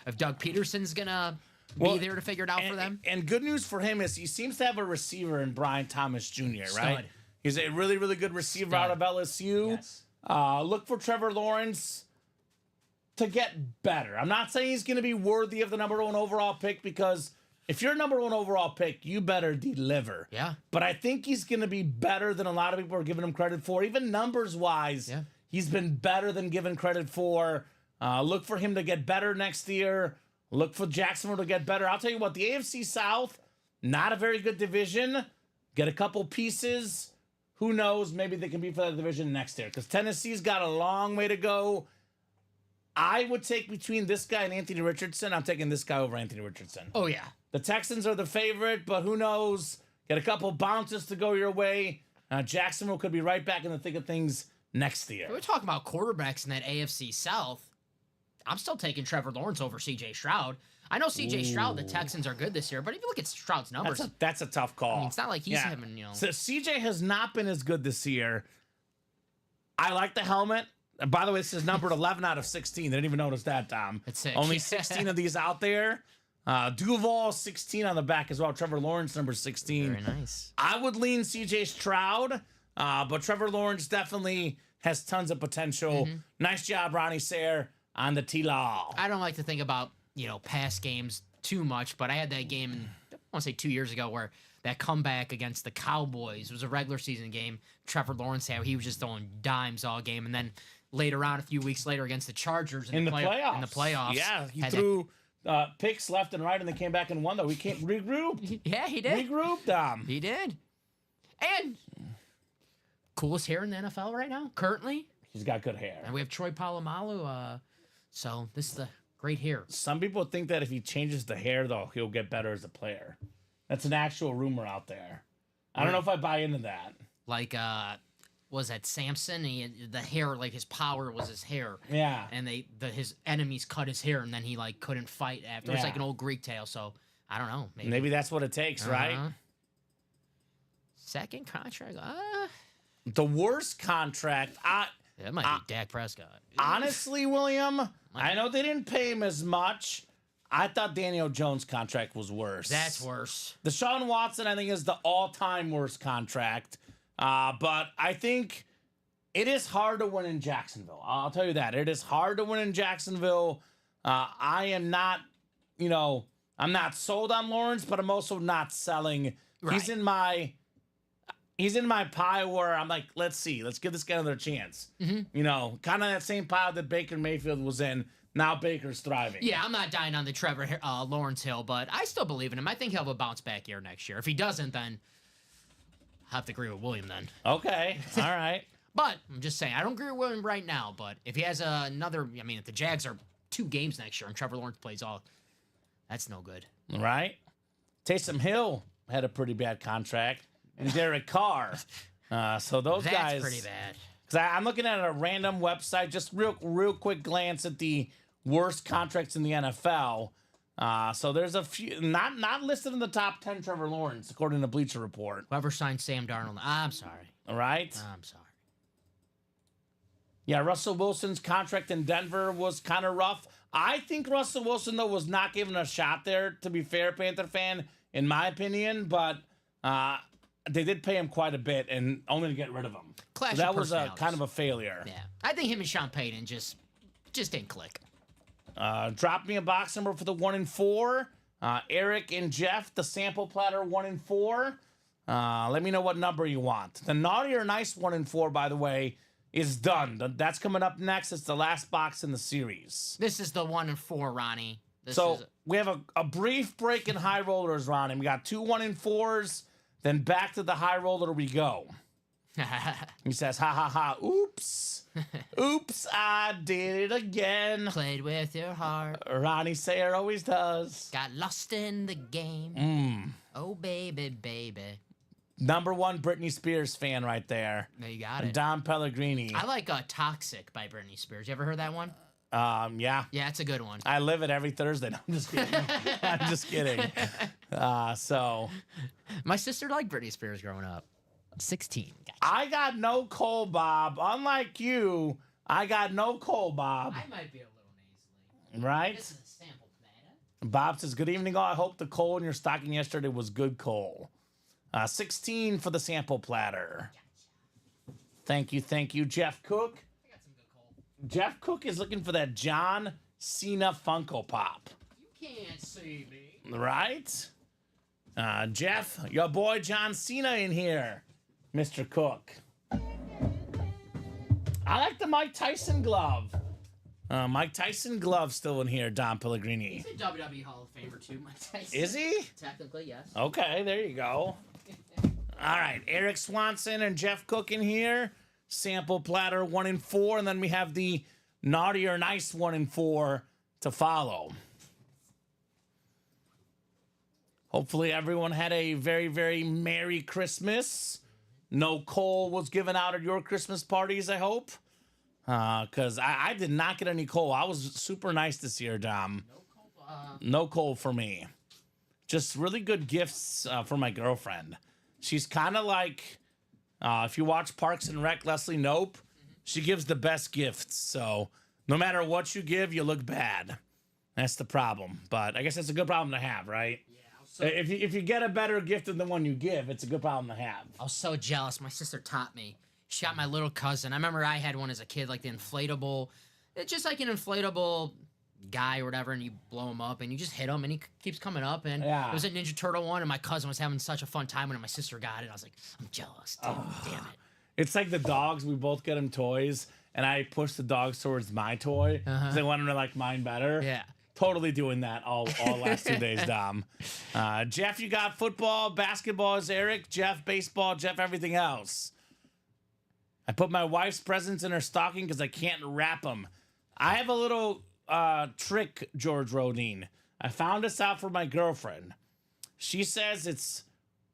if Doug Peterson's gonna be there to figure it out for them. And good news for him is he seems to have a receiver in Brian Thomas Jr., right? Stud. He's a really, really good receiver out of LSU. Yes. Look for Trevor Lawrence to get better. I'm not saying he's going to be worthy of the #1 overall pick, because if you're a #1 overall pick, you better deliver. Yeah. But I think he's going to be better than a lot of people are giving him credit for. Even numbers-wise, Yeah. he's been better than given credit for. Look for him to get better next year. Look for Jacksonville to get better. I'll tell you what, the AFC South, not a very good division. Get a couple pieces. Who knows? Maybe they can be for that division next year, because Tennessee's got a long way to go. I would take between this guy and Anthony Richardson. I'm taking this guy over Anthony Richardson. Oh, yeah. The Texans are the favorite, but who knows? Get a couple bounces to go your way. Jacksonville could be right back in the thick of things next year. We're talking about quarterbacks in that AFC South. I'm still taking Trevor Lawrence over C.J. Stroud. I know C.J. Stroud, the Texans are good this year, but if you look at Stroud's numbers, That's a tough call. I mean, it's not like he's having, So CJ has not been as good this year. I like the helmet. And by the way, this is numbered 11 out of 16. They didn't even notice that, Tom. It's sick. Only 16 of these out there. Duval, 16 on the back as well. Trevor Lawrence, number 16. Very nice. I would lean CJ Stroud, but Trevor Lawrence definitely has tons of potential. Nice job, Ronnie Sayer, on the T-Law. I don't like to think about, past games too much, but I had that game, I want to say 2 years ago, where that comeback against the Cowboys was a regular season game. Trevor Lawrence, he was just throwing dimes all game. And then later on, a few weeks later, against the Chargers in the playoffs. In the playoffs. Yeah, he threw picks left and right, and they came back and won, though. We can't regroup. Yeah, he did. Regrouped. He did. And coolest hair in the NFL right now, currently. He's got good hair. And we have Troy Polamalu. So this is the great hair. Some people think that if he changes the hair, though, he'll get better as a player. That's an actual rumor out there. I don't know if I buy into that. Like, was that Samson? The hair, like his power was his hair. Yeah. And his enemies cut his hair, and then he couldn't fight after. It's like an old Greek tale. So I don't know. Maybe that's what it takes, right? Second contract. The worst contract. That might be Dak Prescott. Honestly, William, I know they didn't pay him as much. I thought Daniel Jones' contract was worse. That's worse. Deshaun Watson, I think, is the all-time worst contract. But I think it is hard to win in Jacksonville. I'll tell you that. It is hard to win in Jacksonville. I am not, I'm not sold on Lawrence, but I'm also not selling. Right. He's in my pie where I'm like, let's give this guy another chance. Kind of that same pile that Baker Mayfield was in. Now Baker's thriving. Yeah, I'm not dying on the Trevor Lawrence hill, but I still believe in him. I think he'll have a bounce back year next year. If he doesn't, then I have to agree with William then. Okay, all right. But I'm just saying, I don't agree with William right now, but if he has another, if the Jags are 2 games next year and Trevor Lawrence plays all, that's no good. Right? Taysom Hill had a pretty bad contract. And Derek Carr. So those guys. That's pretty bad. Because I'm looking at a random website, just real quick glance at the worst contracts in the NFL. So there's a few not listed in the top 10 Trevor Lawrence according to Bleacher Report. Whoever signed Sam Darnold, I'm sorry. All right. I'm sorry. Yeah, Russell Wilson's contract in Denver was kind of rough. I think Russell Wilson, though, was not given a shot there, to be fair, Panther fan, in my opinion. But they did pay him quite a bit and only to get rid of him. Clash So that of was a personalities. kind of a failure. Yeah. I think him and Sean Payton just didn't click. Drop me a box number for the 1 and 4. Eric and Jeff, the sample platter 1 and 4. Let me know what number you want. The naughty or nice 1 and 4, by the way, is done. That's coming up next. It's the last box in the series. This is the 1 and 4, Ronnie. This So is we have a brief break in high rollers, Ronnie. We got 2 1 and 4s, then back to the high roller we go. He says, ha ha ha, oops. Oops, I did it again. played with your heart. Ronnie Sayer always does. Got lost in the game. Oh, baby, baby. Number 1 Britney Spears fan right there. There you got it. Dom Pellegrini. I like Toxic by Britney Spears. You ever heard that one? Yeah. Yeah, it's a good one. I live it every Thursday. No, I'm just kidding. I'm just kidding. So My sister liked Britney Spears growing up. 16. Gotcha. I got no coal, Bob. Unlike you, I got no coal, Bob. I might be a little nasally. Right? This is a sample tomato. Bob says, good evening, all. I hope the coal in your stocking yesterday was good coal. 16 for the sample platter. Thank you, Jeff Cook. I got some good coal. Jeff Cook is looking for that John Cena Funko Pop. You can't see me. Right? Jeff, your boy John Cena in here, Mr. Cook. I like the Mike Tyson glove. Mike Tyson glove still in here, Don Pellegrini. He's a WWE Hall of Famer too, Mike Tyson. Is he? Technically, yes. Okay, there you go. All right, Eric Swanson and Jeff Cook in here. Sample platter 1 and 4, and then we have the naughty or nice 1 and 4 to follow. Hopefully everyone had a very, very Merry Christmas. No coal was given out at your Christmas parties, I hope. Because I did not get any coal. I was super nice this year, Dom. No coal for me. Just really good gifts for my girlfriend. She's kind of like, if you watch Parks and Rec, Leslie Knope, she gives the best gifts. So no matter what you give, you look bad. That's the problem. But I guess that's a good problem to have, right? Yeah. If you get a better gift than the one you give, it's a good problem to have. I was so jealous. My sister taught me. She got my little cousin. I remember I had one as a kid, like the inflatable. It's just like an inflatable guy or whatever, and you blow him up, and you just hit him, and he keeps coming up. And Yeah. it was a Ninja Turtle one, and my cousin was having such a fun time when my sister got it. I was like, I'm jealous. Damn it. It's like the dogs. We both get them toys, and I push the dogs towards my toy because I want them to like mine better. Yeah. Totally doing that all last 2 days, Dom. Jeff, you got football, basketball is Eric, Jeff, baseball, Jeff, everything else. I put my wife's presents in her stocking because I can't wrap them. I have a little trick, George Rodine. I found this out for my girlfriend. She says it's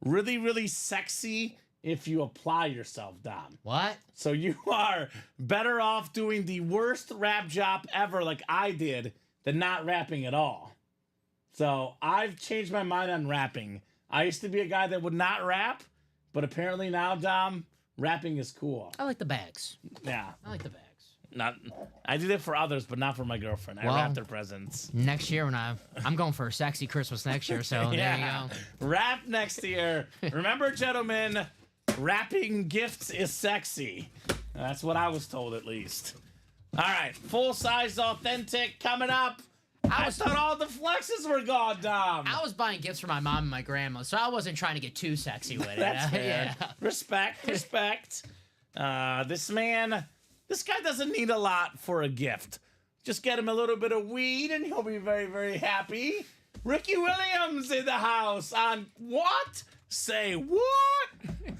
really, really sexy if you apply yourself, Dom. What? So you are better off doing the worst wrap job ever like I did than not wrapping at all. So I've changed my mind on wrapping. I used to be a guy that would not wrap, but apparently now, Dom, wrapping is cool. I like the bags. Yeah. I like the bags. I did it for others, but not for my girlfriend. I Well, wrap their presents. Next year when I'm going for a sexy Christmas next year, so there you go. Wrap next year. Remember, gentlemen, wrapping gifts is sexy. That's what I was told, at least. All right, full-size authentic coming up. I thought all the flexes were gone, Dom. I was buying gifts for my mom and my grandma, so I wasn't trying to get too sexy with it. That's fair. Yeah. Respect. This guy doesn't need a lot for a gift. Just get him a little bit of weed and he'll be very, very happy. Ricky Williams in the house on what? Say what?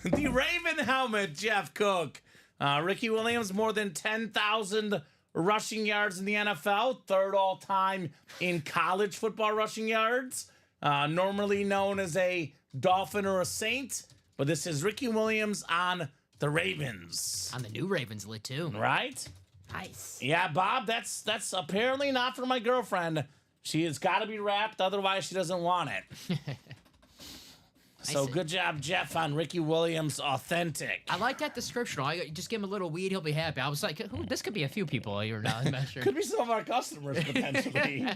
The Raven helmet, Jeff Cook. Ricky Williams, more than 10,000 rushing yards in the NFL, third all time in college football rushing yards. Normally known as a Dolphin or a Saint, but this is Ricky Williams on the Ravens. On the new Ravens lit too. Right? Nice. Yeah, Bob, that's apparently not for my girlfriend. She has got to be wrapped, otherwise she doesn't want it. So see. good job, Jeff, on Ricky Williams Authentic. I like that description. I just give him a little weed, he'll be happy. I was like, this could be a few people here now. I'm not sure. Could be some of our customers potentially.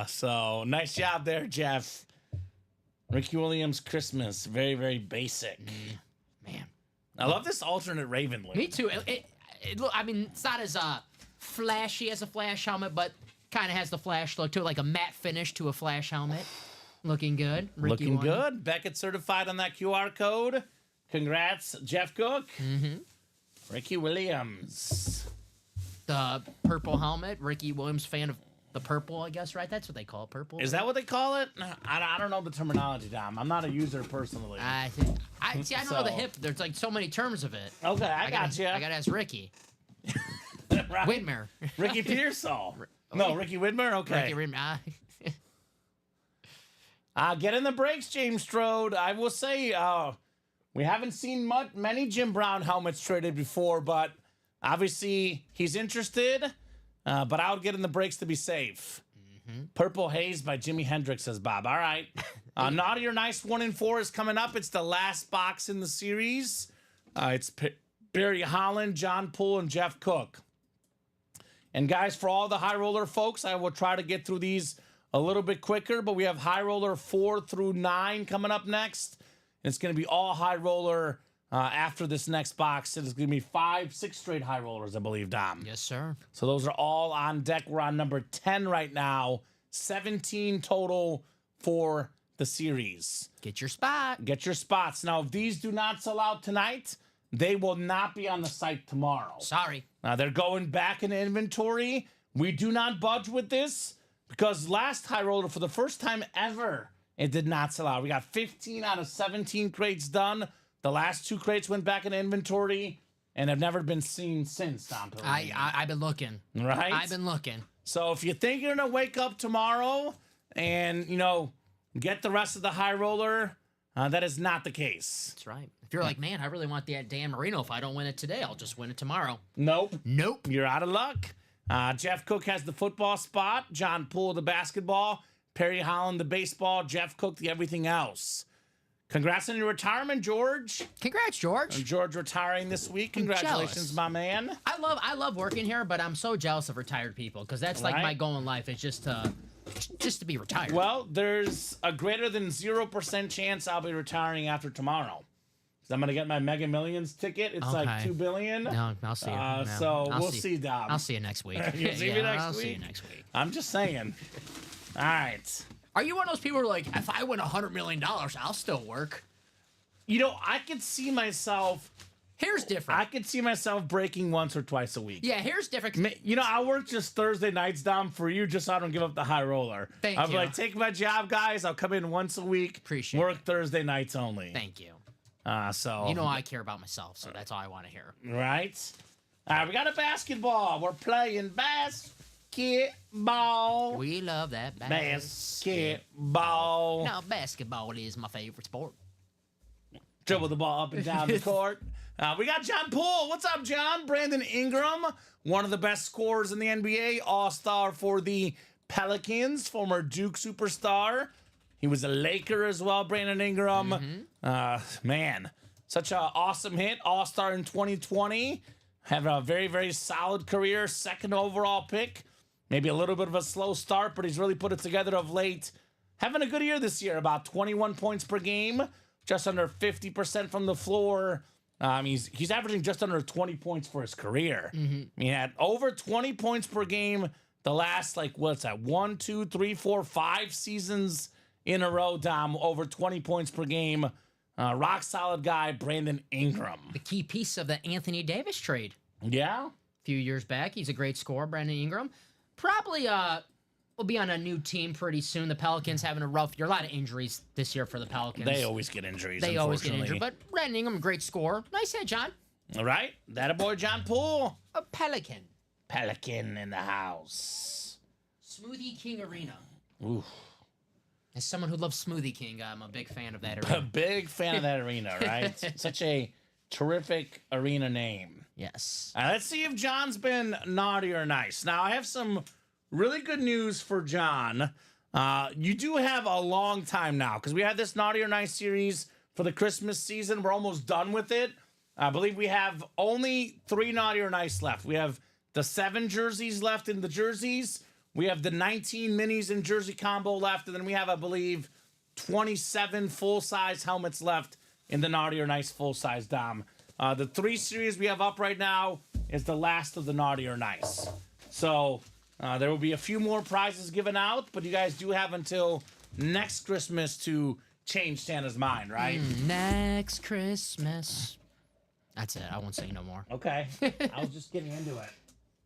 So nice job there, Jeff. Ricky Williams Christmas, very, very basic. Man, I love this alternate Raven look. me too. Look, I mean, it's not as flashy as a Flash helmet, but kind of has the Flash look to it, like a matte finish to a Flash helmet. Looking good. Ricky Looking won. good. Beckett certified on that QR code. Congrats, Jeff Cook. Ricky Williams. The purple helmet. Ricky Williams, fan of the purple, I guess, right? That's what they call it, purple. Is that what they call it? I don't know the terminology, Dom. I'm not a user personally. I see. I don't know the So- hip. There's like so many terms of it. Okay, I got you. I gotta ask Ricky Right. Whitmer. Ricky Pearsall. No, Ricky Whitmer? Okay. Ricky Whitmer. Get in the breaks, James Strode. I will say we haven't seen many Jim Brown helmets traded before, but obviously he's interested. But I would get in the breaks to be safe. Purple Haze by Jimi Hendrix, says Bob. All right. Naughty or Nice 1 and 4 is coming up. It's the last box in the series. It's Barry Holland, John Poole, and Jeff Cook. And guys, for all the high roller folks, I will try to get through these a little bit quicker, but we have high roller 4 through 9 coming up next. And it's going to be all high roller after this next box. It's going to be 5-6 straight high rollers, I believe, Dom. Yes, sir. So those are all on deck. We're on number 10 right now. 17 total for the series. Get your spot. Get your spots. Now, if these do not sell out tonight, they will not be on the site tomorrow. Sorry. They're going back in inventory. We do not budge with this because last high roller, for the first time ever, it did not sell out. We got 15 out of 17 crates done. The last 2 crates went back in inventory and have never been seen since, Tom. I've been looking. Right? I've been looking. So if you think you're going to wake up tomorrow and, get the rest of the high roller, that is not the case. That's right. If you're like, man, I really want that Dan Marino. If I don't win it today, I'll just win it tomorrow. Nope. Nope. You're out of luck. Jeff Cook has the football spot. John Poole, the basketball. Perry Holland, the baseball. Jeff Cook, the everything else. Congrats on your retirement, George. Congrats, George. And George retiring this week. Congratulations, jealous. my man. I love working here, but I'm so jealous of retired people because that's like Right. my goal in life is just to be retired. Well, there's a greater than 0% chance I'll be retiring after tomorrow. So I'm going to get my Mega Millions ticket. It's like Okay. $2 billion. No, I'll see you. No, So I'll we'll see, Dom. I'll see you next week. You'll see me next I'll see you week? next week. I'm just saying. All right. Are you one of those people who are like, if I win $100 million, I'll still work? I could see myself. Here's different. I could see myself breaking once or twice a week. Yeah, here's different. 'Cause I work just Thursday nights, Dom, for you, just so I don't give up the high roller. Thank I'll be you. like, take my job, guys. I'll come in once a week. Appreciate work it. Thursday nights only. Thank you. So You know I care about myself, so that's all I want to hear. right. All right, we got a basketball. We're playing basketball. We love that Basketball. Now, basketball is my favorite sport. Dribble the ball up and down the court. We got John Poole. What's up, John? Brandon Ingram, one of the best scorers in the NBA, all-star for the Pelicans, former Duke superstar. He was a Laker as well, Brandon Ingram. Man, such an awesome hit. All-star in 2020. Had a very, very solid career. Second overall pick. Maybe a little bit of a slow start, but he's really put it together of late. Having a good year this year, about 21 points per game. Just under 50% from the floor. He's averaging just under 20 points for his career. He had over 20 points per game the last, 1, 2, 3, 4, 5 seasons in a row, Dom. Over 20 points per game. Rock solid guy, Brandon Ingram. The key piece of the Anthony Davis trade Yeah? a few years back. He's a great scorer, Brandon Ingram. Probably will be on a new team pretty soon. The Pelicans having a rough year. A lot of injuries this year for the Pelicans. They always get injuries, They always get unfortunately. injured. But Brandon Ingram, great scorer. Nice hit, John. All right. That a boy, John Poole. A Pelican. Pelican in the house. Smoothie King Arena. Ooh. As someone who loves Smoothie King, I'm a big fan of that A arena. big fan of that arena, right? Such a terrific arena name. Yes. Let's see if John's been naughty or nice. Now, I have some really good news for John. You do have a long time now because we had this Naughty or Nice series for the Christmas season. We're almost done with it. I believe we have only 3 Naughty or Nice left. We have the 7 jerseys left in the jerseys. We have the 19 minis in jersey combo left. And then we have, I believe, 27 full-size helmets left in the Naughty or Nice full-size, Dom. The 3 series we have up right now is the last of the Naughty or Nice. So there will be a few more prizes given out, but you guys do have until next Christmas to change Santa's mind, right? Next Christmas. That's it. I won't say no more. Okay. I was just getting into it.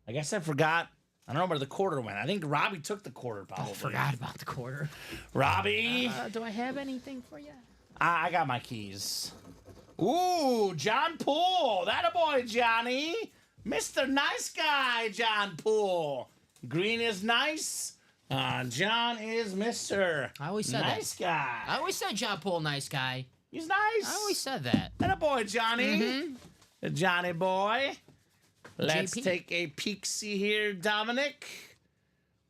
I guess I forgot. I don't know where the quarter went. I think Robbie took the quarter, probably. I forgot about the quarter. Robbie. Do I have anything for you? I got my keys. Ooh, John Poole. That a boy, Johnny. Mr. Nice Guy, John Poole. Green is nice. John is Mr. I always said Nice that. Guy. I always said John Paul, nice guy. He's nice. I always said that. That a boy, Johnny. The Johnny boy. Let's JP. take a peek-see here, Dominic.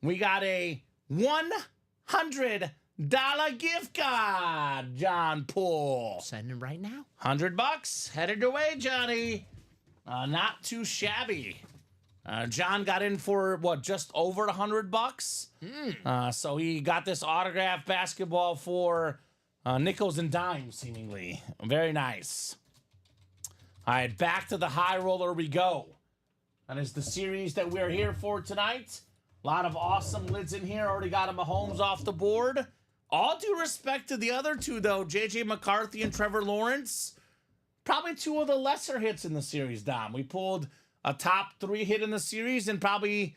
We got a $100 gift card, John Poole. Sending right now. $100 headed away, Johnny. Not too shabby. John got in for what, just over $100. So he got this autographed basketball for nickels and dimes, seemingly. Very nice. All right, back to the high roller we go. That is the series that we're here for tonight. A lot of awesome lids in here. Already got a Mahomes off the board. All due respect to the other two, though, J.J. McCarthy and Trevor Lawrence. Probably 2 of the lesser hits in the series, Dom. We pulled a top 3 hit in the series and probably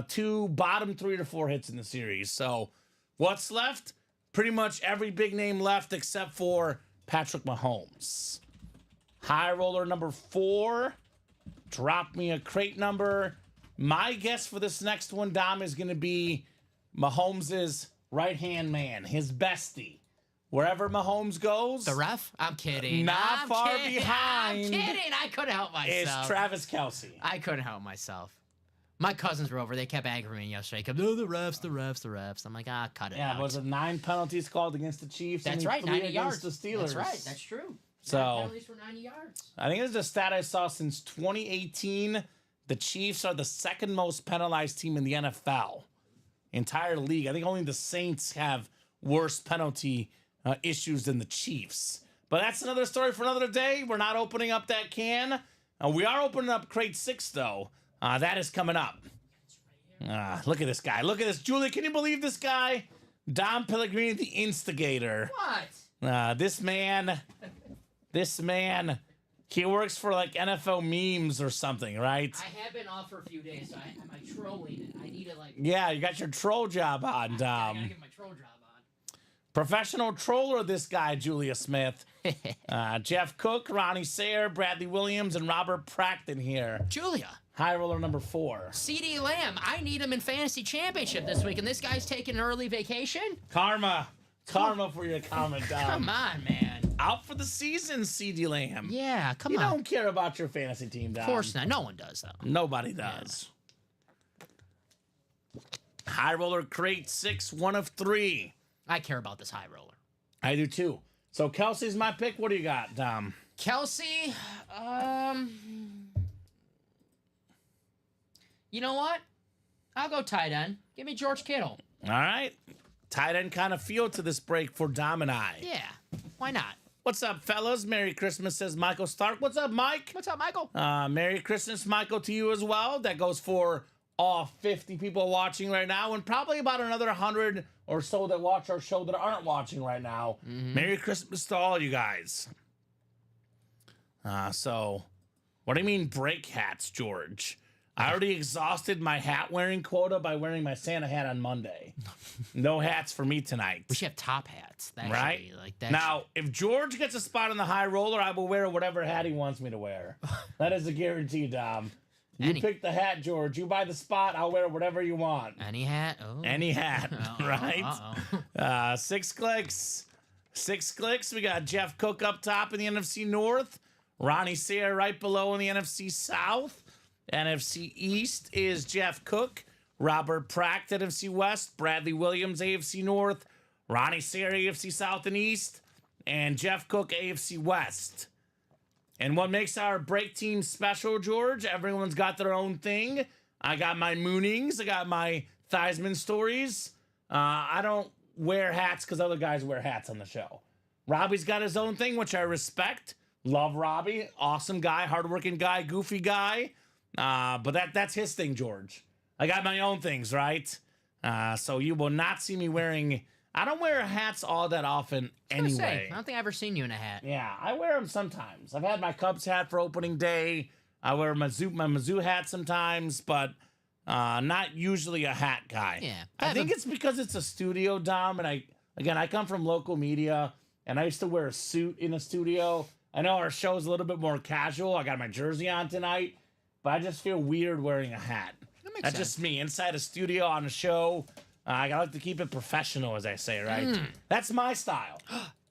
2 bottom 3 to 4 hits in the series. So what's left? Pretty much every big name left except for Patrick Mahomes. High roller number 4. Drop me a crate number. My guess for this next one, Dom, is going to be Mahomes' right-hand man, his bestie. Wherever Mahomes goes, The ref? I'm kidding. Not I'm far kidding. behind I'm kidding. I couldn't help is myself. Travis Kelce. I couldn't help myself. My cousins were over. They kept aggravating me yesterday. Kept, oh, the refs, the refs, the refs. I'm like, cut it Yeah, out. was it 9 penalties called against the Chiefs? That's and right, 3 90 against yards. the Steelers. That's right. That's true. So- 9 penalties for 90 yards. I think it's a stat I saw since 2018. The Chiefs are the 2nd most penalized team in the NFL. Entire league. I think only the Saints have worse penalty issues than the Chiefs. But that's another story for another day. We're not opening up that can. We are opening up crate 6, though. That is coming up. Look at this guy. Look at this. Julie, can you believe this guy? Dom Pellegrini, the instigator. What? This man, he works for like NFL memes or something, right? I have been off for a few days, so am I trolling it? I need to, like, Yeah, you got your troll job on, I gotta Dom. get my troll job on. Professional troller, this guy, Julia Smith. Jeff Cook, Ronnie Sayer, Bradley Williams, and Robert Practon here. Julia. High roller number 4. CeeDee Lamb. I need him in fantasy championship this week, and this guy's taking an early vacation? Karma for your comment, Dom. Come on, man. Out for the season, CeeDee Lamb. Yeah, come You on. don't care about your fantasy team, Dom. Of course not. No one does, though. Nobody does. High roller crate 6, 1 of 3. I care about this high roller. I do too. So Kelsey's my pick. What do you got, Dom? Kelsey, you know what? I'll go tight end. Give me George Kittle. All right. Tight end kind of feel to this break for Dom and I. Yeah, why not? What's up, fellas? Merry Christmas, says Michael Stark. What's up, Mike? What's up, Michael? Merry Christmas, Michael, to you as well. That goes for all 50 people watching right now, and probably about another 100 or so that watch our show that aren't watching right now. Merry Christmas to all you guys. So, what do you mean break hats, George? I already exhausted my hat wearing quota by wearing my Santa hat on Monday. No hats for me tonight. We should have top hats. That Right? should be like that. Now, if George gets a spot on the high roller, I will wear whatever hat he wants me to wear. That is a guarantee, Dom. You pick the hat, George. You buy the spot, I'll wear whatever you want. Any hat? Oh. Any hat, right? 6 clicks. 6 clicks. We got Jeff Cook up top in the NFC North. Ronnie Sayer right below in the NFC South. NFC East is Jeff Cook. Robert Pratt, NFC West, Bradley Williams, AFC North, Ronnie Sayre, AFC South and East, and Jeff Cook, AFC West. And what makes our break team special, George? Everyone's got their own thing. I got my Moonings. I got my Theismann stories. I don't wear hats because other guys wear hats on the show. Robbie's got his own thing, which I respect. Love Robbie. Awesome guy, hardworking guy, goofy guy. But that's his thing, George. I got my own things, right? So you will not see me wearing... I don't wear hats all that often anyway. I don't think I've ever seen you in a hat. Yeah, I wear them sometimes. I've had my Cubs hat for opening day. I wear my Mizzou hat sometimes, but not usually a hat guy. Yeah. I think it's because it's a studio, Dom, and I come from local media, and I used to wear a suit in a studio. I know our show's a little bit more casual. I got my jersey on tonight, but I just feel weird wearing a hat. That's just me. Inside a studio on a show, I like to keep it professional, as I say, right? That's my style.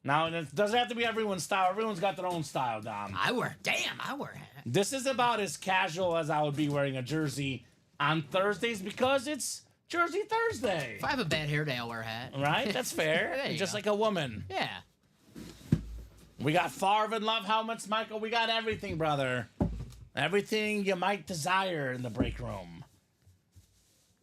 Now, it doesn't have to be everyone's style. Everyone's got their own style, Dom. I wear a hat. This is about as casual as I would be wearing a jersey on Thursdays because it's Jersey Thursday. If I have a bad hair day, I'll wear a hat. Right? That's fair. There you Just go. like a woman. Yeah. We got Favre and Love helmets, Michael. We got everything, brother. Everything you might desire in the break room.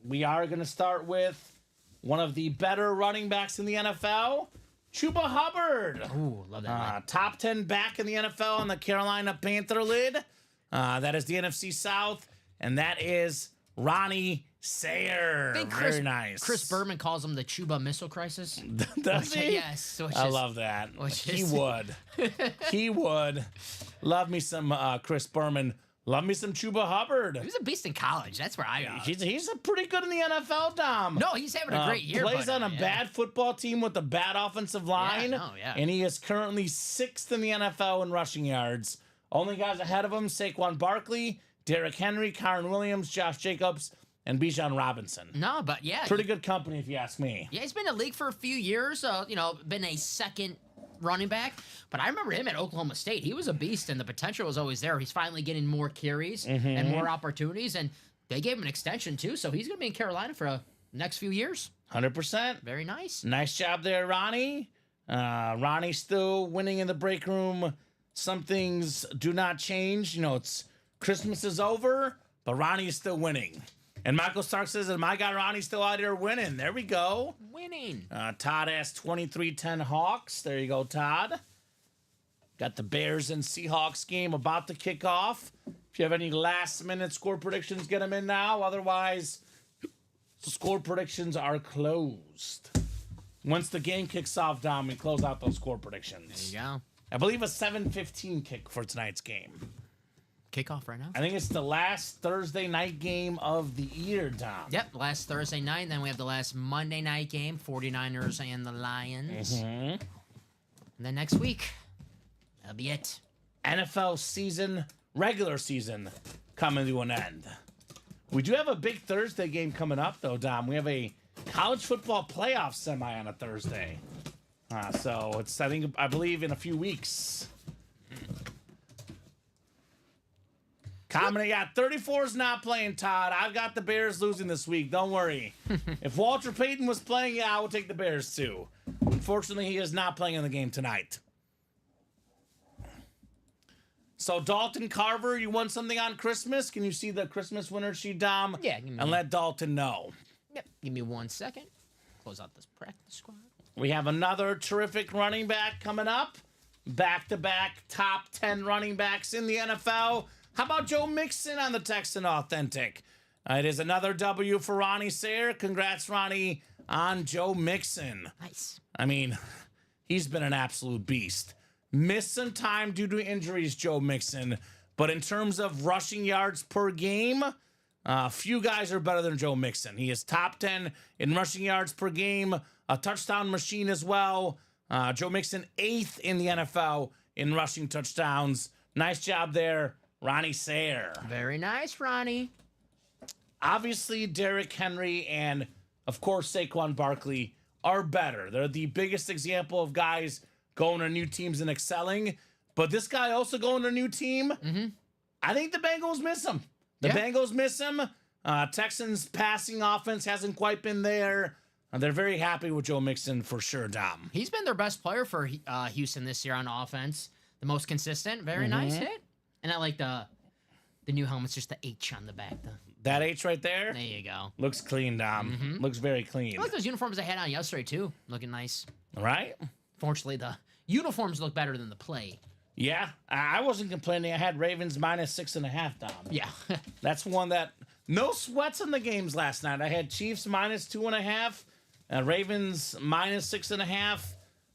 We are going to start with one of the better running backs in the NFL, Chuba Hubbard. Ooh, love that. man. Top 10 back in the NFL on the Carolina Panther lid. That is the NFC South, and that is Ronnie Sayre. I think Very nice. Chris Berman calls him the Chuba Missile Crisis. Does he? Yes. I love that. He is- would. He would. Love me some Chris Berman. Love me some Chuba Hubbard. He was a beast in college. That's where I got. He's a pretty good in the NFL, Dom. No, he's having a great year. Plays but, on a yeah. bad football team with a bad offensive line. Yeah. And he is currently 6th in the NFL in rushing yards. Only guys ahead of him, Saquon Barkley, Derrick Henry, Kyron Williams, Josh Jacobs, and Bijan Robinson. No, but yeah. Pretty good company, if you ask me. Yeah, he's been in the league for a few years. Been a second running back. But I remember him at Oklahoma State. He was a beast, and the potential was always there. He's finally getting more carries and more opportunities, and they gave him an extension too. So he's going to be in Carolina for the next few years. 100%. Very nice. Nice job there, Ronnie. Ronnie's still winning in the break room. Some things do not change. You know, it's Christmas is over, but Ronnie is still winning. And Michael Stark says that my guy Ronnie's still out here winning. There we go. Winning. Todd asked 23-10 Hawks. There you go, Todd. Got the Bears and Seahawks game about to kick off. If you have any last-minute score predictions, get them in now. Otherwise, the score predictions are closed. Once the game kicks off, Dom, we close out those score predictions. There you go. I believe a 7:15 kick for tonight's game. Kickoff right now. I think it's the last Thursday night game of the year, Dom. Yep, last Thursday night. Then we have the last Monday night game, 49ers and the Lions. And then next week, that'll be it. NFL season, regular season, coming to an end. We do have a big Thursday game coming up, though, Dom. We have a college football playoff semi on a Thursday. So it's, I believe, in a few weeks. Yeah, 34 is not playing, Todd. I've got the Bears losing this week. Don't worry. If Walter Payton was playing, yeah, I would take the Bears too. Unfortunately, he is not playing in the game tonight. So, Dalton Carver, you won something on Christmas? Can you see the Christmas winner sheet, Dom? Yeah, give me and let Dalton know. Yep, give me 1 second. Close out this practice squad. We have another terrific running back coming up. Back-to-back top 10 running backs in the NFL. How about Joe Mixon on the Texan Authentic? It is another W for Ronnie Sayre. Congrats, Ronnie, on Joe Mixon. Nice. I mean, he's been an absolute beast. Missed some time due to injuries, Joe Mixon. But in terms of rushing yards per game, few guys are better than Joe Mixon. He is top 10 in rushing yards per game, a touchdown machine as well. Joe Mixon, 8th in the NFL in rushing touchdowns. Nice job there, Ronnie Sayre. Very nice, Ronnie. Obviously, Derrick Henry and, of course, Saquon Barkley are better. They're the biggest example of guys going to new teams and excelling. But this guy also going to a new team. I think the Bengals miss him. The Bengals miss him. Texans passing offense hasn't quite been there. They're very happy with Joe Mixon for sure, Dom. He's been their best player for Houston this year on offense. The most consistent. Very nice hit. And I like the new helmet's just the H on the back. That H right there There you go. looks clean, Dom. Looks very clean. I like those uniforms I had on yesterday, too. Looking nice. Right? Fortunately, the uniforms look better than the play. Yeah, I wasn't complaining. I had Ravens minus 6.5, Dom. Yeah. That's one that no sweats in the games last night. I had Chiefs minus 2.5, Ravens minus 6.5.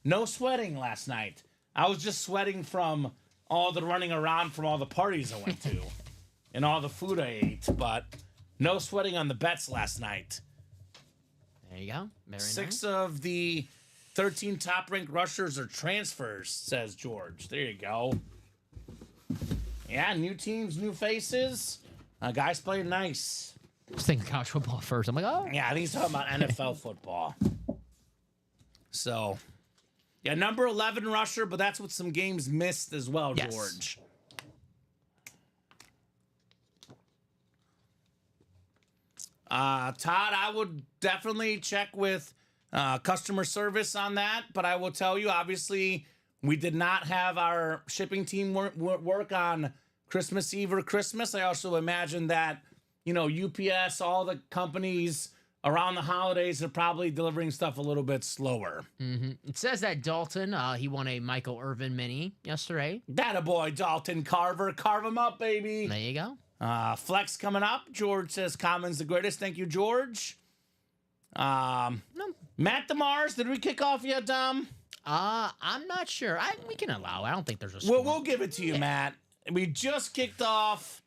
No sweating last night. I was just sweating from all the running around from all the parties I went to and all the food I ate, but no sweating on the bets last night. There you go. Very Six nice. of the 13 top-ranked rushers are transfers, says George. There you go. Yeah, new teams, new faces. Guys playing nice. Just thinking college football first. I'm like, oh. Yeah, I think he's talking about NFL football. So, yeah, number 11 rusher, but that's with some games missed as well, Yes. George. Todd, I would definitely check with customer service on that, but I will tell you, obviously, we did not have our shipping team work on Christmas Eve or Christmas. I also imagine that, UPS, all the companies around the holidays are probably delivering stuff a little bit slower. It says that Dalton, he won a Michael Irvin mini yesterday. That a boy, Dalton Carver. Carve him up, baby. There you go. Flex coming up. George says Common's the greatest. Thank you, George. No. Matt DeMars, did we kick off yet, Dom? I'm not sure. We can allow. I don't think there's a score. We'll give it to you, Matt. We just kicked off.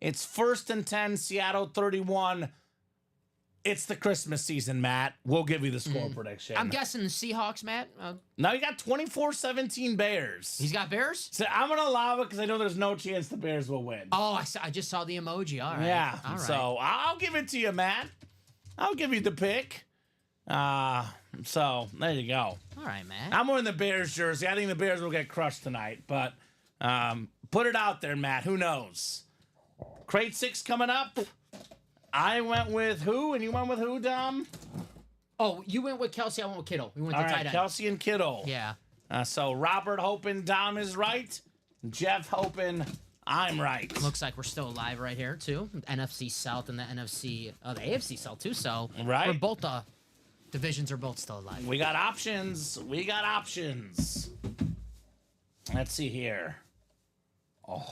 It's 1st and 10, Seattle 31. It's the Christmas season, Matt. We'll give you the score prediction. I'm guessing the Seahawks, Matt. Now you got 24-17 Bears. He's got Bears? So I'm going to allow it because I know there's no chance the Bears will win. Oh, I just saw the emoji. All right. Yeah. All right. So I'll give it to you, Matt. I'll give you the pick. So there you go. All right, Matt. I'm wearing the Bears jersey. I think the Bears will get crushed tonight, but put it out there, Matt. Who knows? Crate 6 coming up. I went with who, and you went with who, Dom? Oh, you went with Kelsey. I went with Kittle. We went All to tight right, end. Kelsey and Kittle. Yeah. So Robert hoping Dom is right. Jeff hoping I'm right. Looks like we're still alive right here, too. NFC South and the AFC South, too. So Right. we're both divisions are both still alive. We got options. We got options. Let's see here. Oh.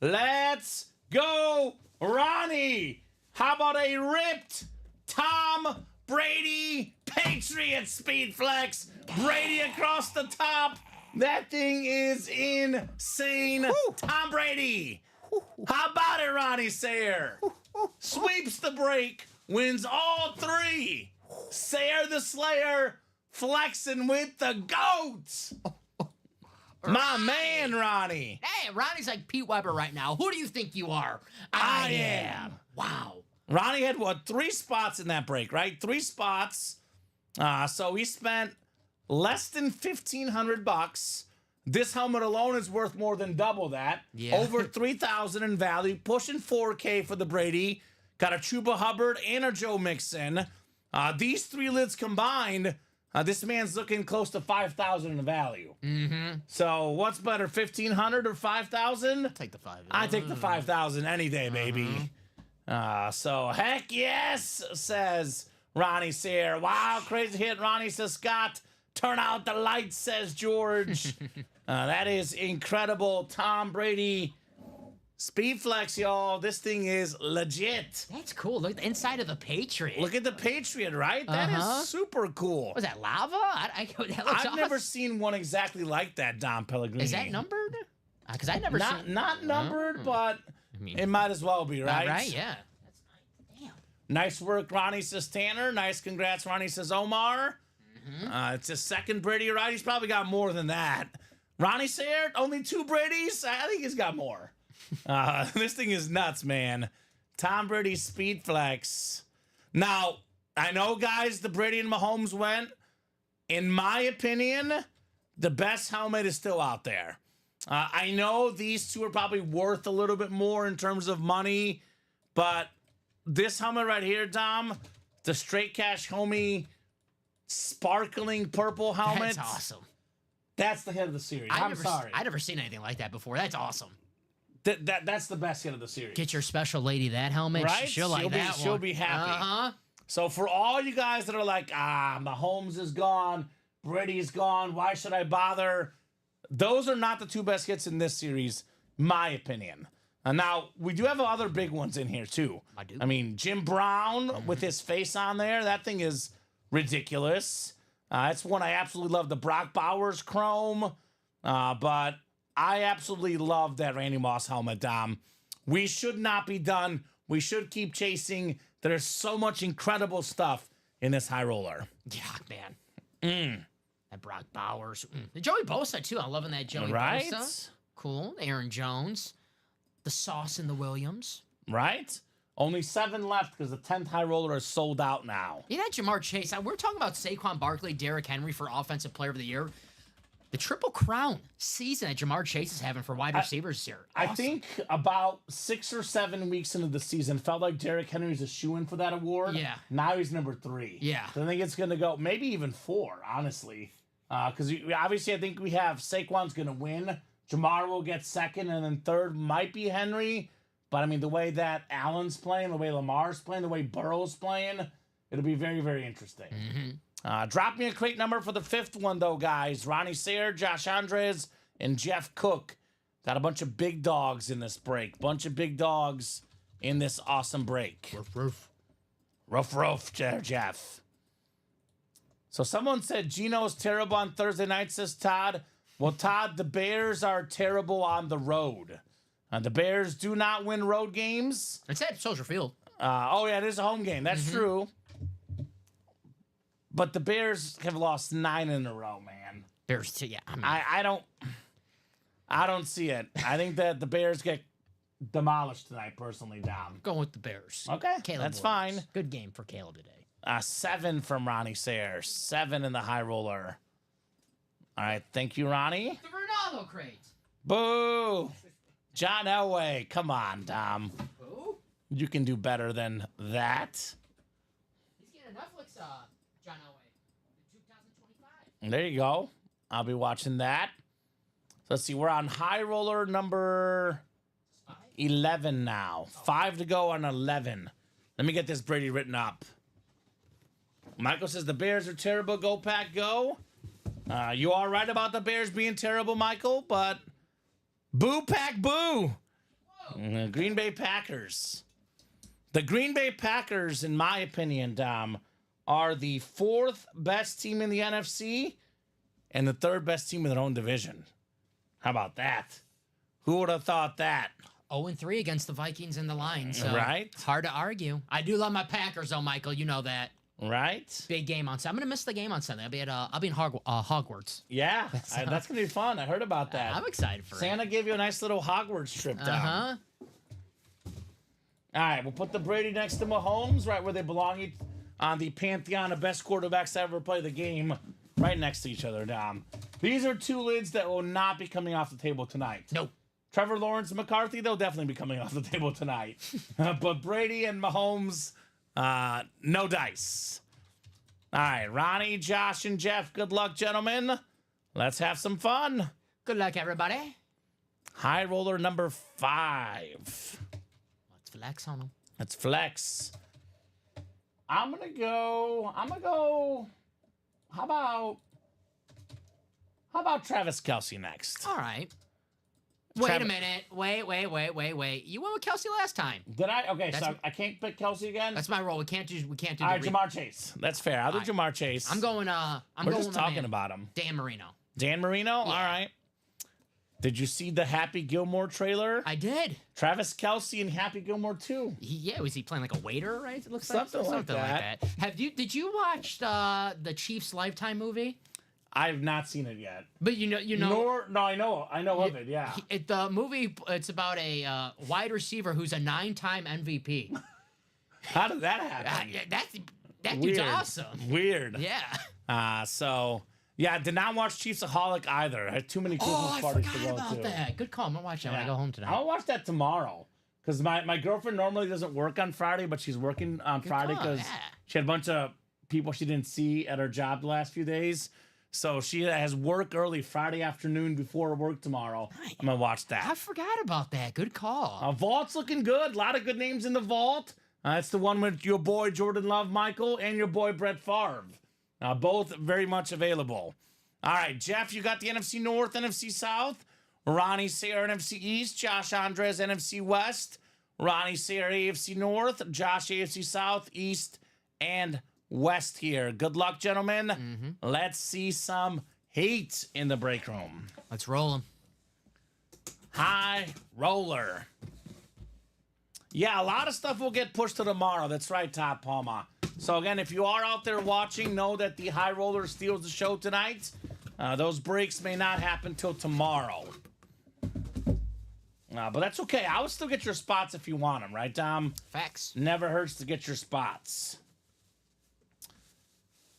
Let's go, Ronnie. How about a ripped Tom Brady Patriots speed flex? Brady across the top. That thing is insane. Tom Brady. How about it, Ronnie Sayer? Sweeps the break, wins all three. Sayer the Slayer flexing with the goats. My man, Ronnie. Hey, Ronnie's like Pete Weber right now. Who do you think you are? I am. Wow. Ronnie had, 3 spots in that break, right? 3 spots. So he spent less than $1,500. This helmet alone is worth more than double that. Yeah. Over $3,000 in value, pushing $4K for the Brady. Got a Chuba Hubbard and a Joe Mixon. These 3 lids combined, this man's looking close to $5,000 in value. So what's better, $1,500 or $5,000? Take the 5. I take the $5,000 any day, baby. So heck yes, says Ronnie Sayer. Wow, crazy hit. Ronnie says Scott. Turn out the lights, says George. That is incredible. Tom Brady speed flex, y'all. This thing is legit. That's cool. Look at the inside of the Patriot. Look at the Patriot, right? That is super cool. Was that lava? That looks I've awesome. never seen one exactly like that, Dom Pellegrini. Is that numbered? Because I never seen. Not numbered, but mean, it might as well be, right? Right? Yeah. That's nice. Damn. Nice work, Ronnie, says Tanner. Nice congrats, Ronnie, says Omar. It's his second Brady, right? He's probably got more than that. Ronnie Sayer, only 2 Bradys? I think he's got more. This thing is nuts, man. Tom Brady speed flex. Now, I know, guys, the Brady and Mahomes went. In my opinion, the best helmet is still out there. I know these two are probably worth a little bit more in terms of money, but this helmet right here, Dom, the Straight Cash Homie sparkling purple helmet. That's awesome. That's the hit of the series. I'm sorry. I've never seen anything like that before. That's awesome. That's the best hit of the series. Get your special lady that helmet. Right? She'll like that one. She'll be happy. Uh-huh. So for all you guys that are like, Mahomes is gone, Brady's gone, why should I bother? Those are not the two best hits in this series, my opinion. And now, we do have other big ones in here, too. I do. I mean, Jim Brown with his face on there, that thing is ridiculous. It's one I absolutely love, the Brock Bowers Chrome. But I absolutely love that Randy Moss helmet, Dom. We should not be done. We should keep chasing. There's so much incredible stuff in this high roller. Yeah, man. That Brock Bowers. The Joey Bosa, too. I'm loving that Joey Right? Bosa. Cool. Aaron Jones. The sauce in the Williams. Right? Only 7 left because the 10th high roller is sold out now. You know, Jamar Chase. We're talking about Saquon Barkley, Derrick Henry for Offensive Player of the Year. The Triple Crown season that Jamar Chase is having for wide receivers here. Awesome. I think about 6 or 7 weeks into the season, felt like Derrick Henry's a shoo-in for that award. Yeah. Now he's number 3. Yeah. So I think it's going to go maybe even 4, honestly. Because obviously I think we have Saquon's going to win. Jamar will get second, and then third might be Henry. But, I mean, the way that Allen's playing, the way Lamar's playing, the way Burrow's playing, it'll be very, very interesting. Drop me a crate number for the 5th one, though, guys. Ronnie Sayre, Josh Andres, and Jeff Cook. Got a bunch of big dogs in this break. Bunch of big dogs in this awesome break. Roof, Jeff. So someone said Gino's terrible on Thursday night, says Todd. Well, Todd, the Bears are terrible on the road. The Bears do not win road games. It's at Soldier Field. It is a home game. That's true. But the Bears have lost 9 in a row, man. Bears, too. Yeah. I don't see it. I think that the Bears get demolished tonight, personally, Dom. Going with the Bears. Okay, Caleb that's Williams. fine. Good game for Caleb today. 7 from Ronnie Sayre. 7 in the high roller. All right, thank you, Ronnie. The Ronaldo crate. Boo! John Elway. Come on, Dom. Who? You can do better than that. He's getting a Netflix, John Elway. In 2025. There you go. I'll be watching that. Let's see. We're on high roller number 11 now. 5 to go on 11. Let me get this Brady written up. Michael says the Bears are terrible. Go Pack, go. You are right about the Bears being terrible, Michael, but boo Pack, boo. Green Bay Packers. The Green Bay Packers, in my opinion, Dom, are the 4th best team in the NFC and the 3rd best team in their own division. How about that? Who would have thought that? 0-3 against the Vikings and the Lions. So Right. It's hard to argue. I do love my Packers, though, Michael. You know that. Right? Big game on Sunday. I'm gonna miss the game on Sunday. I'll be in Hogwarts. Yeah, that's gonna be fun. I heard about that. I'm excited for Santa gave you a nice little Hogwarts trip it. down. All right, we'll put the Brady next to Mahomes, right where they belong on the pantheon of best quarterbacks to ever play the game, right next to each other, Dom. These are 2 lids that will not be coming off the table tonight. Nope. Trevor Lawrence and McCarthy, they'll definitely be coming off the table tonight. But Brady and Mahomes, no dice. All right, Ronnie, Josh, and Jeff, good luck, gentlemen. Let's have some fun. Good luck, everybody. High roller number 5. Let's flex on them. Let's flex. I'm gonna go. How about Travis Kelce next? All right. Wait a minute. Wait. You went with Kelsey last time. Did I? Okay, so I can't pick Kelce again. That's my role. We can't do. All right, Jamar Chase. That's fair. I'll do Jamar Chase. I'm going. We're just talking about him. Dan Marino. Dan Marino. All right. Did you see the Happy Gilmore trailer? I did. Travis Kelce and Happy Gilmore too. Was he playing like a waiter? Right. It looks Something like that. Did you watch the Chiefs Lifetime movie? I have not seen it yet. But you know. I know of it. Yeah. The movie. It's about a wide receiver who's a 9-time MVP. How did that happen? That dude's awesome. Weird. Yeah. So Yeah, I did not watch Chiefsaholic either. I had too many Christmas Oh, I parties to forgot go about to. that. Good call. I'm gonna watch that when I go home tonight. I'll watch that tomorrow. Because my girlfriend normally doesn't work on Friday, but she's working on Friday call, because yeah. she had a bunch of people she didn't see at her job the last few days. So she has work early Friday afternoon before work tomorrow. I'm going to watch I that. forgot about that. Good call. Vault's looking good. A lot of good names in the Vault. It's the one with your boy Jordan Love, Michael, and your boy Brett Favre. Both very much available. All right, Jeff, you got the NFC North, NFC South. Ronnie Sayre, NFC East. Josh Andres, NFC West. Ronnie Sayre, AFC North. Josh, AFC South, East, and West here. Good luck, gentlemen. Let's see some heat in the break room. Let's roll them. High roller. Yeah, a lot of stuff will get pushed to tomorrow. That's right, Todd Palma. So again, if you are out there watching, know that the high roller steals the show tonight. Those breaks may not happen till tomorrow. But that's okay. I would still get your spots if you want them, right, Dom? Facts. Never hurts to get your spots.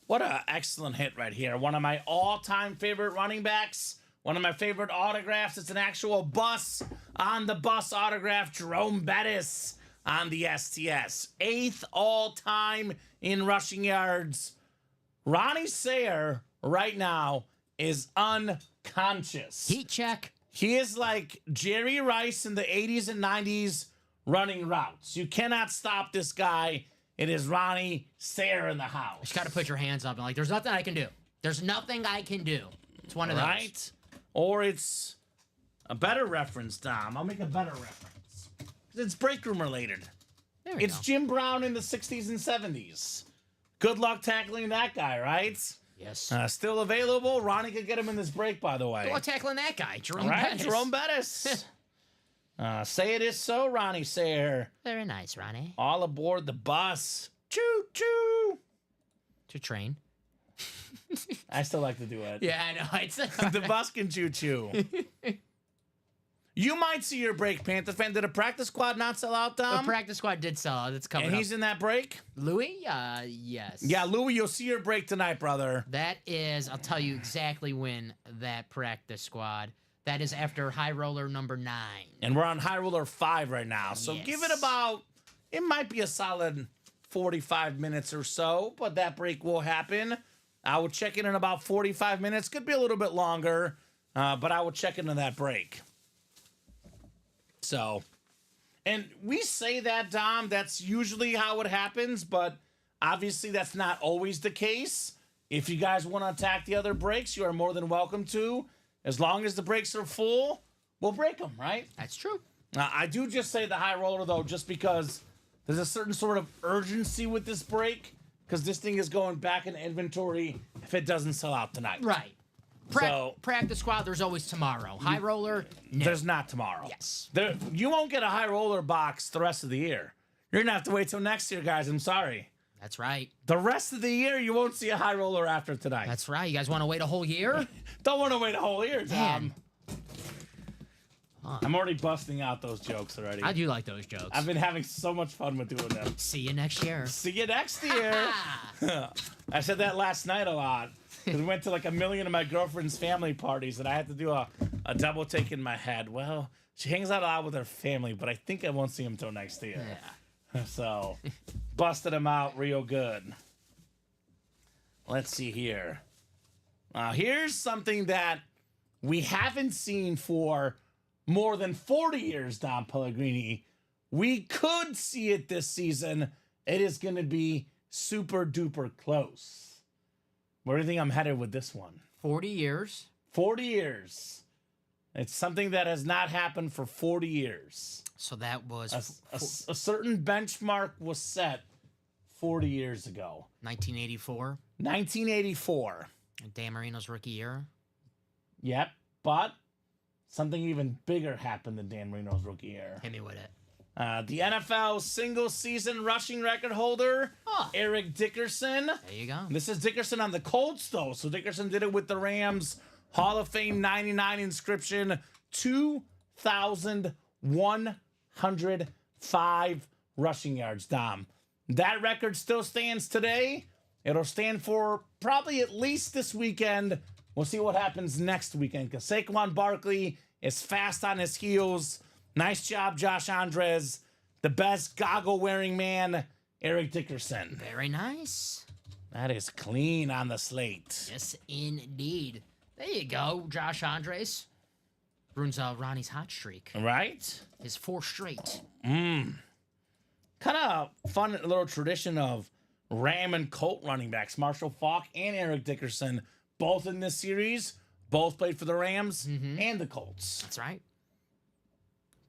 What an excellent hit right here. One of my all-time favorite running backs. One of my favorite autographs. It's an actual bus on the bus autograph. Jerome Bettis on the STS. 8th all-time in rushing yards. Ronnie Sayre right now is unconscious. Heat check. He is like Jerry Rice in the 80s and 90s running routes. You cannot stop this guy. It is Ronnie Sayre in the house. Just got to put your hands up and like, there's nothing I can do. There's nothing I can do. It's one of those. Right? Or it's a better reference, Dom. I'll make a better reference. It's break room related. There we It's go. Jim Brown in the 60s and 70s. Good luck tackling that guy, right? Yes. Still available. Ronnie could get him in this break, by the way. Good luck tackling that guy. Jerome All right, Bettis. Jerome Bettis. Say it is so, Ronnie Sayre. Very nice, Ronnie. All aboard the bus. Choo choo. To train. I still like to do it. Yeah, I know. It's The bus can choo choo. You might see your break, Panther fan. Did a practice squad not sell out, the Dom? practice squad did sell out. It's coming And up. he's in that break? Louis? Yes. Yeah, Louie, you'll see your break tonight, brother. That is, I'll tell you exactly when that practice squad. That is after high roller number 9. And we're on High Roller 5 right now. So Yes. give it about, it might be a solid 45 minutes or so, but that break will happen. I will check in about 45 minutes. Could be a little bit longer, but I will check into that break. So, and we say that, Dom, that's usually how it happens, but obviously that's not always the case. If you guys want to attack the other breaks, you are more than welcome to. As long as the breaks are full, we'll break them, right? That's true. I do just say the high roller, though, just because there's a certain sort of urgency with this break, because this thing is going back in inventory if it doesn't sell out tonight. Right. So- Practice squad, there's always tomorrow. High roller, no. There's not tomorrow. Yes. You won't get a high roller box the rest of the year. You're going to have to wait till next year, guys. I'm sorry. That's right. The rest of the year, you won't see a high roller after tonight. That's right. You guys want to wait a whole year? Don't want to wait a whole year, Tom. Man. I'm already busting out those jokes already. I do like those jokes. I've been having so much fun with doing them. See you next year. See you next year. I said that last night a lot. Because we went to like a million of my girlfriend's family parties, and I had to do a double take in my head. Well, she hangs out a lot with her family, but I think I won't see him till next year. Yeah. So, busted him out real good. Let's see here. Here's something that we haven't seen for more than 40 years, Dom Pellegrini. We could see it this season. It is going to be super duper close. Where do you think I'm headed with this one? 40 years. 40 years. It's something that has not happened for 40 years. So that was A certain benchmark was set 40 years ago. 1984. 1984. Dan Marino's rookie year. Yep. But something even bigger happened than Dan Marino's rookie year. Hit me with it. The NFL single-season rushing record holder, Eric Dickerson. There you go. This is Dickerson on the Colts, though. So Dickerson did it with the Rams. Hall of Fame 99 inscription. 2,105 rushing yards, Dom. That record still stands today. It'll stand for probably at least this weekend. We'll see what happens next weekend because Saquon Barkley is fast on his heels. Nice job, Josh Andres. The best goggle-wearing man, Eric Dickerson. Very nice. That is clean on the slate. Yes, indeed. There you go, Josh Andres. Ruins Ronnie's hot streak. Right? His 4 straight. Kind of fun little tradition of Ram and Colt running backs. Marshall Faulk and Eric Dickerson, both in this series. Both played for the Rams and the Colts. That's right.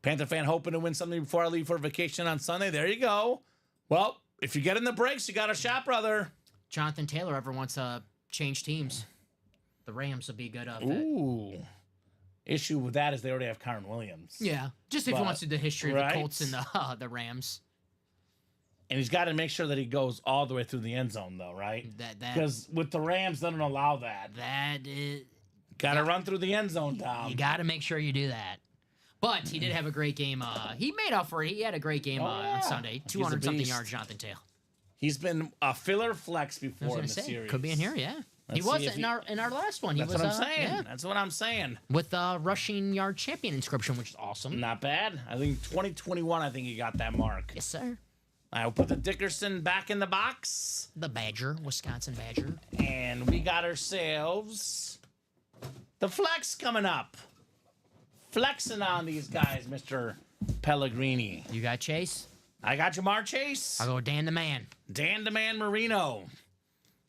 Panther fan hoping to win something before I leave for vacation on Sunday. There you go. Well, if you get in the breaks, you got a shot, brother. Jonathan Taylor ever wants to change teams, the Rams would be a good fit. Ooh. Issue with that is they already have Kyron Williams. Yeah, just if he wants to do the history of right. the Colts and the Rams. And he's got to make sure that he goes all the way through the end zone, though, right? Because with the Rams, they don't allow that. That is... Got to run through the end zone, Dom. You got to make sure you do that. But he did have a great game. He made up for it. He had a great game on Sunday. 200-something yards, Jonathan Taylor. He's been a filler flex before in the series. Could be in here, yeah. He was in our last one. That's what I'm saying. Yeah. That's what I'm saying. With rushing yard champion inscription, which is awesome. Not bad. I think 2021, I think he got that mark. Yes, sir. I'll put the Dickerson back in the box. The Badger, Wisconsin Badger. And we got ourselves the flex coming up. Flexing on these guys, Mr. Pellegrini. You got Chase? I got Jamar Chase. I'll go Dan the Man. Dan the Man Marino.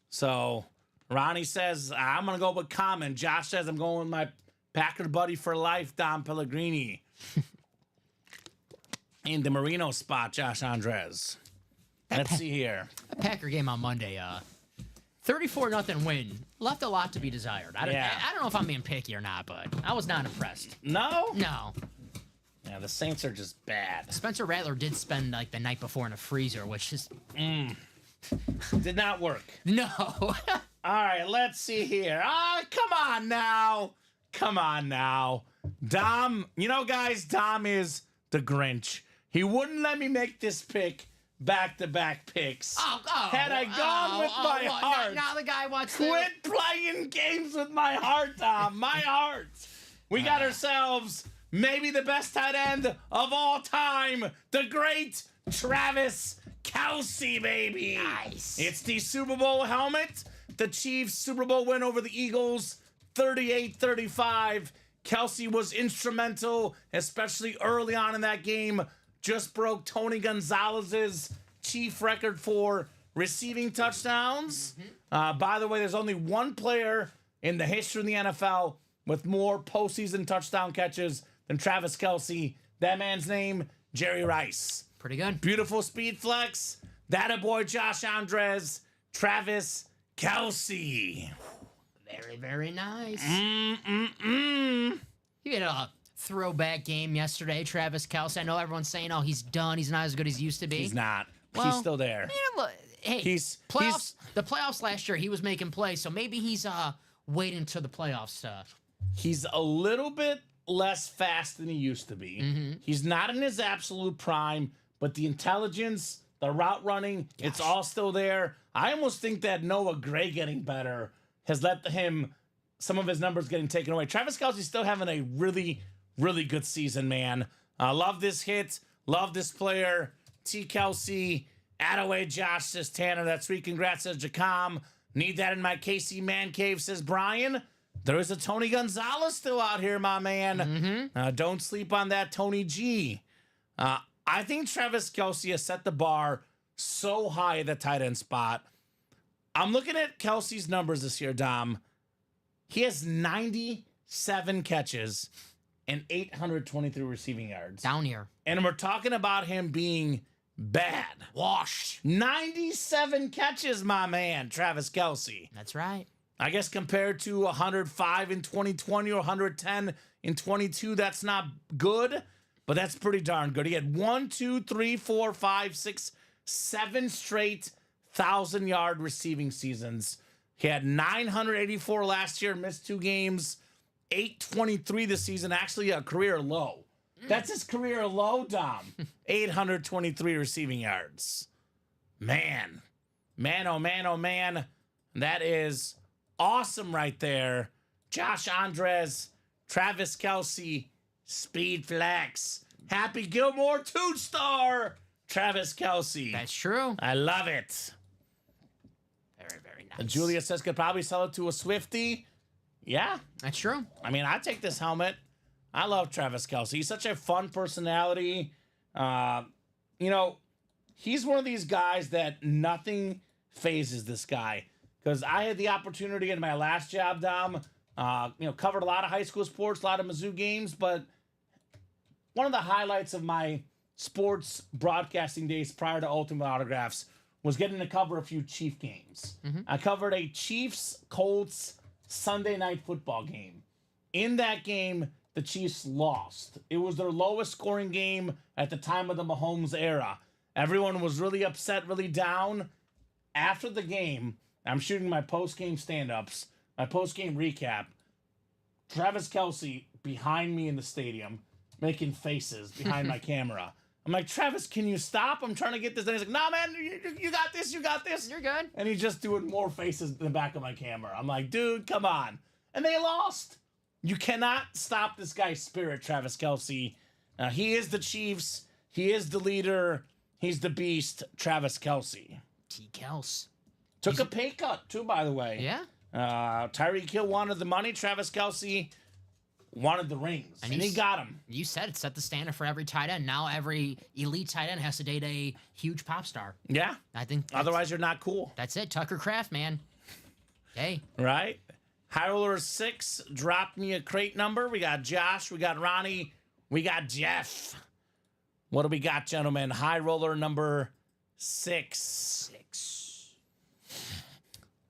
So Ronnie says, I'm going to go with Common. Josh says, I'm going with my Packer buddy for life, Dom Pellegrini. In the Marino spot, Josh Andres. Let's see here. A Packer game on Monday, 34-0 win. Left a lot to be desired. I don't know if I'm being picky or not, but I was not impressed. No? No. Yeah, the Saints are just bad. Spencer Rattler did spend like the night before in a freezer, which is... Did not work. No. All right, let's see here. Come on now. Come on now. Dom, you know, guys, Dom is the Grinch. He wouldn't let me make this pick back-to-back picks. Had I gone with my heart. Now the guy wants to... Quit playing games with my heart, Dom. My heart. We got ourselves maybe the best tight end of all time. The great Travis Kelce, baby. Nice. It's the Super Bowl helmet. The Chiefs' Super Bowl win over the Eagles, 38-35. Kelce was instrumental, especially early on in that game. Just broke Tony Gonzalez's Chief record for receiving touchdowns. By the way, there's only one player in the history of the NFL with more postseason touchdown catches than Travis Kelce. That man's name, Jerry Rice. Pretty good. Beautiful speed flex. That a boy, Josh Andres, Travis Kelce. Very, very nice. You had a throwback game yesterday, Travis Kelce. I know everyone's saying, oh, he's done. He's not as good as he used to be. He's not. Well, he's still there. Hey, the playoffs last year, he was making plays, so maybe he's waiting to the playoffs. He's a little bit less fast than he used to be. He's not in his absolute prime, but the intelligence, the route running, it's all still there. I almost think that Noah Gray getting better has let him, some of his numbers getting taken away. Travis Kelce's still having a really, really good season, man. Love this hit. Love this player. T. Kelce. Attaway Josh, says Tanner. That's sweet. Congrats, says Jacom. Need that in my KC Man Cave, says Brian. There is a Tony Gonzalez still out here, my man. Don't sleep on that Tony G. I think Travis Kelce has set the bar so high at the tight end spot. I'm looking at Kelce's numbers this year, Dom. He has 97 catches and 823 receiving yards. Down here. And we're talking about him being bad. Washed. 97 catches, my man, Travis Kelce. That's right. I guess compared to 105 in 2020 or 110 in 22, that's not good, but that's pretty darn good. He had 7 straight 1,000-yard receiving seasons. He had 984 last year, missed 2 games, 823 this season, actually a career low. That's his career low, Dom. 823 receiving yards. Man, Man, oh man, oh man. That is awesome right there. Josh Andres, Travis Kelce, Speed Flex. Happy Gilmore 2-star. Travis Kelce. That's true. I love it. Very, very nice. And Julia says could probably sell it to a Swiftie. Yeah. That's true. I mean, I take this helmet. I love Travis Kelce. He's such a fun personality. You know, he's one of these guys that nothing phases this guy. Because I had the opportunity in my last job, Dom, covered a lot of high school sports, a lot of Mizzou games, but one of the highlights of my sports broadcasting days prior to Ultimate Autographs was getting to cover a few Chief games. I covered a Chiefs-Colts Sunday night football game. In that game, the Chiefs lost. It was their lowest scoring game at the time of the Mahomes era. Everyone was really upset, really down. After the game, I'm shooting my post-game stand-ups, my post-game recap. Travis Kelce behind me in the stadium, making faces behind my camera. I'm like, Travis, can you stop? I'm trying to get this. And he's like, nah, man, you got this, you got this. You're good. And he's just doing more faces in the back of my camera. I'm like, dude, come on. And they lost. You cannot stop this guy's spirit, Travis Kelce. He is the Chiefs. He is the leader. He's the beast, Travis Kelce. T. Kels. Took a pay cut, too, by the way. Yeah. Tyreek Hill wanted the money. Travis Kelce wanted the rings. And he got them. You said it set the standard for every tight end. Now every elite tight end has to date a huge pop star. Yeah. I think Otherwise, you're not cool. that's it. Tucker Kraft, man. Hey. Right? High Roller 6 dropped me a crate number. We got Josh. We got Ronnie. We got Jeff. What do we got, gentlemen? High Roller number 6.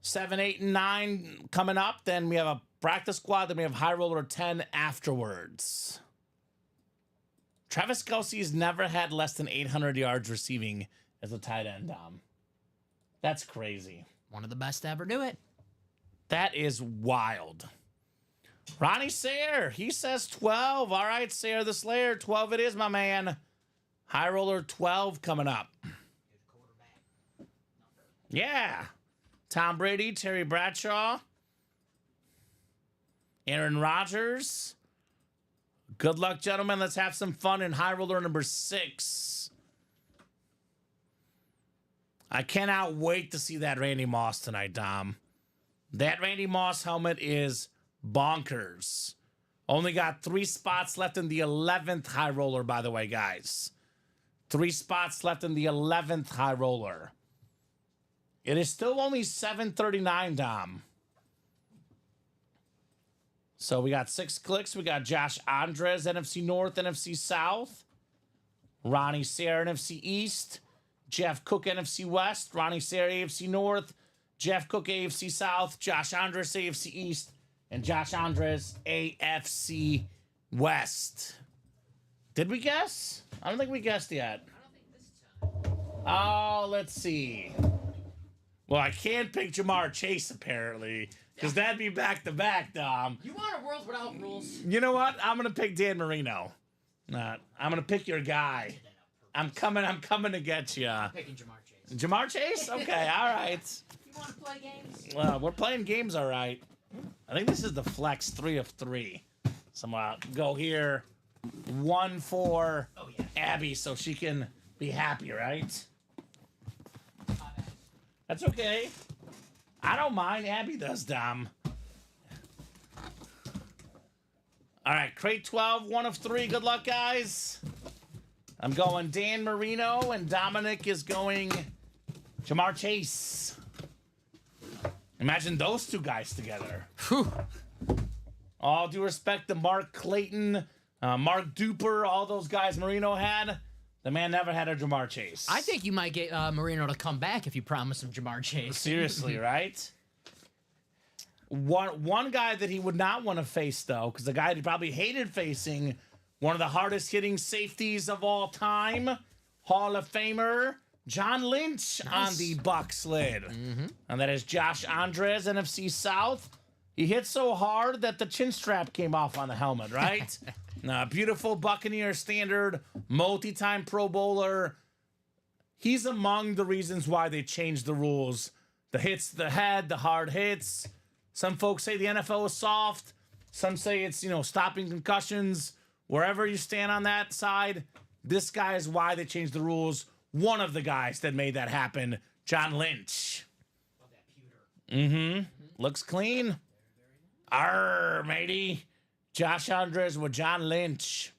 7, 8, and 9 coming up. Then we have a practice squad. Then we have High Roller 10 afterwards. Travis Kelce's never had less than 800 yards receiving as a tight end, Dom. That's crazy. One of the best to ever do it. That is wild. Ronnie Sayre, he says 12. All right, Sayre the Slayer, 12 it is, my man. High Roller 12 coming up. Yeah. Tom Brady, Terry Bradshaw, Aaron Rodgers. Good luck, gentlemen. Let's have some fun in High Roller number 6. I cannot wait to see that Randy Moss tonight, Dom. That Randy Moss helmet is bonkers. Only got 3 spots left in the 11th High Roller, by the way, guys. 3 spots left in the 11th High Roller. It is still only 7:39, Dom. So we got 6 clicks. We got Josh Andres, NFC North, NFC South. Ronnie Sayre, NFC East. Jeff Cook, NFC West. Ronnie Sayre, AFC North. Jeff Cook, AFC South. Josh Andres, AFC East. And Josh Andres, AFC West. Did we guess? I don't think we guessed yet. Oh, let's see. Well, I can't pick Jamar Chase, apparently, because that'd be back-to-back, Dom. You want a world without rules? You know what? I'm going to pick Dan Marino. I'm going to pick your guy. I'm coming to get you. Picking Jamar Chase. Jamar Chase? Okay, all right. You want to play games? Well, we're playing games, all right. I think this is the flex 3 of 3. So I'm going to go here. 1 for Abby so she can be happy, right? That's okay. I don't mind. Abby does, Dom. All right, crate 12, 1 of 3. Good luck, guys. I'm going Dan Marino, and Dominic is going Jamar Chase. Imagine those 2 guys together. Whew. All due respect to Mark Clayton, Mark Duper, all those guys Marino had. The man never had a Jamar Chase. I think you might get Marino to come back if you promise him Jamar Chase. Seriously, right? One guy that he would not want to face, though, because the guy he probably hated facing, one of the hardest hitting safeties of all time, Hall of Famer John Lynch on the Bucs lid. And that is Josh Andres, NFC South. He hit so hard that the chin strap came off on the helmet, right? Beautiful Buccaneer standard, multi-time Pro Bowler. he's among the reasons why they changed the rules. The hits to the head, the hard hits. Some folks say the NFL is soft. Some say it's, stopping concussions. Wherever you stand on that side, this guy is why they changed the rules. One of the guys that made that happen, John Lynch. Looks clean. Arr, matey. Josh Andres with John Lynch.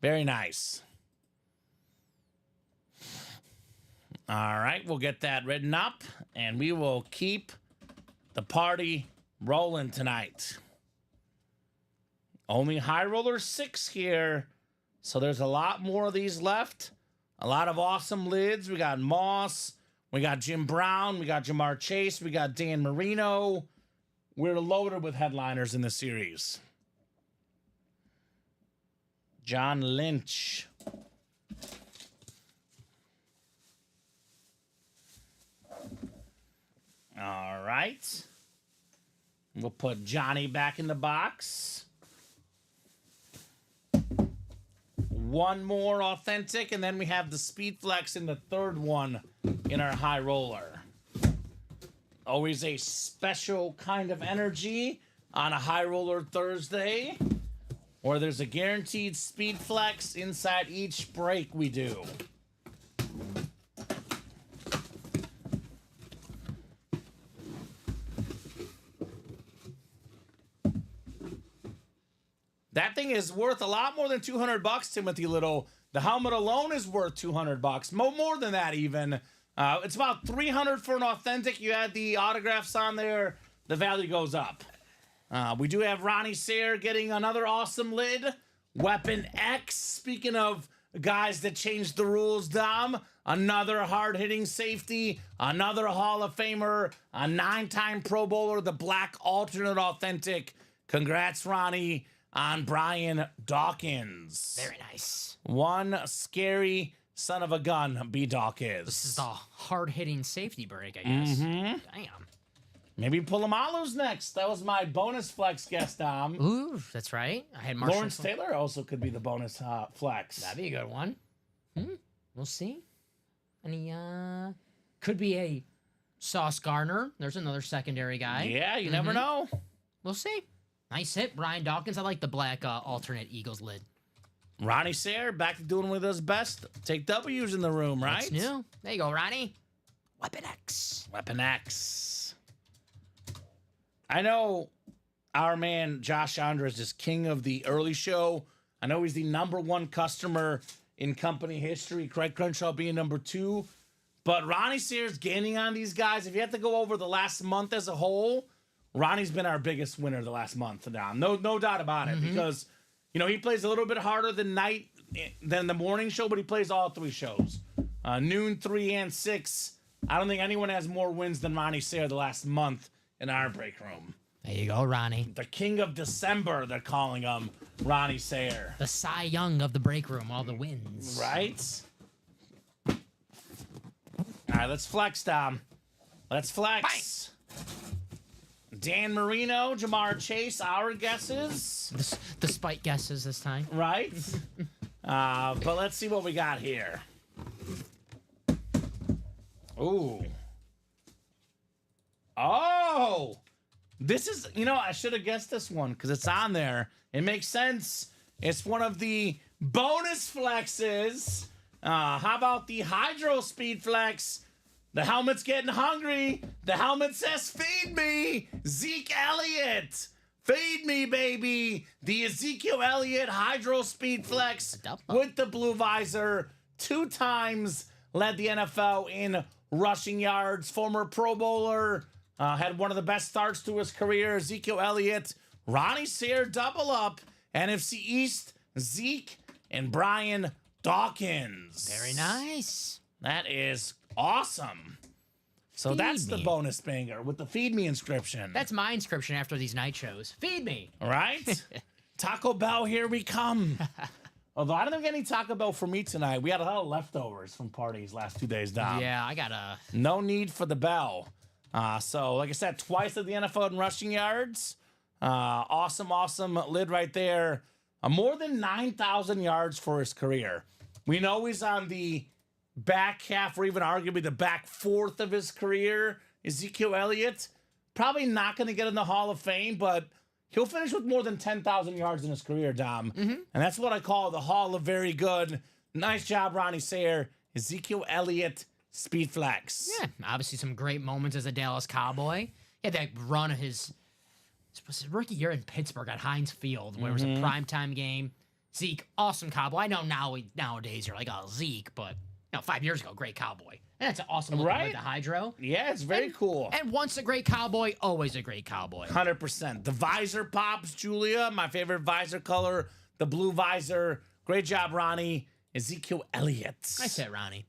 Very nice. All right, we'll get that written up, and we will keep the party rolling tonight. Only High Roller 6 here, so there's a lot more of these left. A lot of awesome lids. We got Moss, we got Jim Brown, we got Jamar Chase, we got Dan Marino. We're loaded with headliners in the series. John Lynch. All right. We'll put Johnny back in the box. One more authentic, and then we have the Speed Flex in the third one in our High Roller. Always a special kind of energy on a High Roller Thursday, where there's a guaranteed Speed Flex inside each break we do. That thing is worth a lot more than $200, Timothy Little. The helmet alone is worth $200. More than that, even. It's about $300 for an authentic. You add the autographs on there, the value goes up. We do have Ronnie Sayre getting another awesome lid. Weapon X. Speaking of guys that changed the rules, Dom. Another hard-hitting safety. Another Hall of Famer. A 9-time Pro Bowler. The black alternate authentic. Congrats, Ronnie, on Brian Dawkins. Very nice. One scary son of a gun, B. Dawkins. This is the hard-hitting safety break, I guess. Damn. Maybe Polamalu's next. That was my bonus flex guest, Dom. Ooh, that's right. I had Marshall. Lawrence Taylor also could be the bonus flex. That'd be a good one. We'll see. Any, could be a Sauce Gardner. There's another secondary guy. Yeah, you never know. We'll see. Nice hit, Brian Dawkins. I like the black alternate Eagles lid. Ronnie Sayre back to doing what he does best. Take W's in the room, right? That's new. There you go, Ronnie. Weapon X. Weapon X. I know our man Josh Andres is king of the early show. I know he's the #1 customer in company history. Craig Crenshaw being #2. But Ronnie Sayre's gaining on these guys. If you have to go over the last month as a whole, Ronnie's been our biggest winner the last month now. No doubt about it. Because, he plays a little bit harder than the morning show, but he plays all 3 shows. Noon, 3, and 6. I don't think anyone has more wins than Ronnie Sayre the last month in our break room. There you go, Ronnie. The King of December, they're calling him, Ronnie Sayre. The Cy Young of the break room, all the wins. Right? All right, let's flex, Dom. Let's flex. Dan Marino, Jamar Chase, our guesses. Despite guesses this time. Right? But let's see what we got here. Ooh. Oh! This is, I should have guessed this one because it's on there. It makes sense. It's one of the bonus flexes. How about the Hydro Speed Flex? The helmet's getting hungry. The helmet says, feed me. Zeke Elliott. Feed me, baby. The Ezekiel Elliott Hydro Speed Flex with the blue visor. 2 times led the NFL in rushing yards. Former Pro Bowler. Had one of the best starts to his career. Ezekiel Elliott. Ronnie Sayre double up. NFC East, Zeke and Brian Dawkins. Very nice. That is awesome. So that's the bonus banger with the Feed Me inscription. That's my inscription after these night shows. Feed me. Right? Taco Bell, here we come. Although I don't think any Taco Bell for me tonight. We had a lot of leftovers from parties last 2 days, Dom. Yeah, I got a... No need for the bell. So, like I said, twice at the NFL in rushing yards. Awesome lid right there. More than 9,000 yards for his career. We know he's on the back half, or even arguably the back fourth of his career. Ezekiel Elliott, probably not going to get in the Hall of Fame, but he'll finish with more than 10,000 yards in his career, Dom. And that's what I call the Hall of Very Good. Nice job, Ronnie Sayer. Ezekiel Elliott, speed flex. Yeah, obviously some great moments as a Dallas Cowboy. He had that run of his rookie year in Pittsburgh at Heinz Field, where it was a primetime game. Zeke, awesome Cowboy. I know nowadays you're like, oh, Zeke, but 5 years ago, great Cowboy. And that's an awesome looking with the Hydro. Yeah, it's very cool. And once a great Cowboy, always a great Cowboy. 100%. The visor pops, Julia. My favorite visor color, the blue visor. Great job, Ronnie. Ezekiel Elliott. I said Ronnie.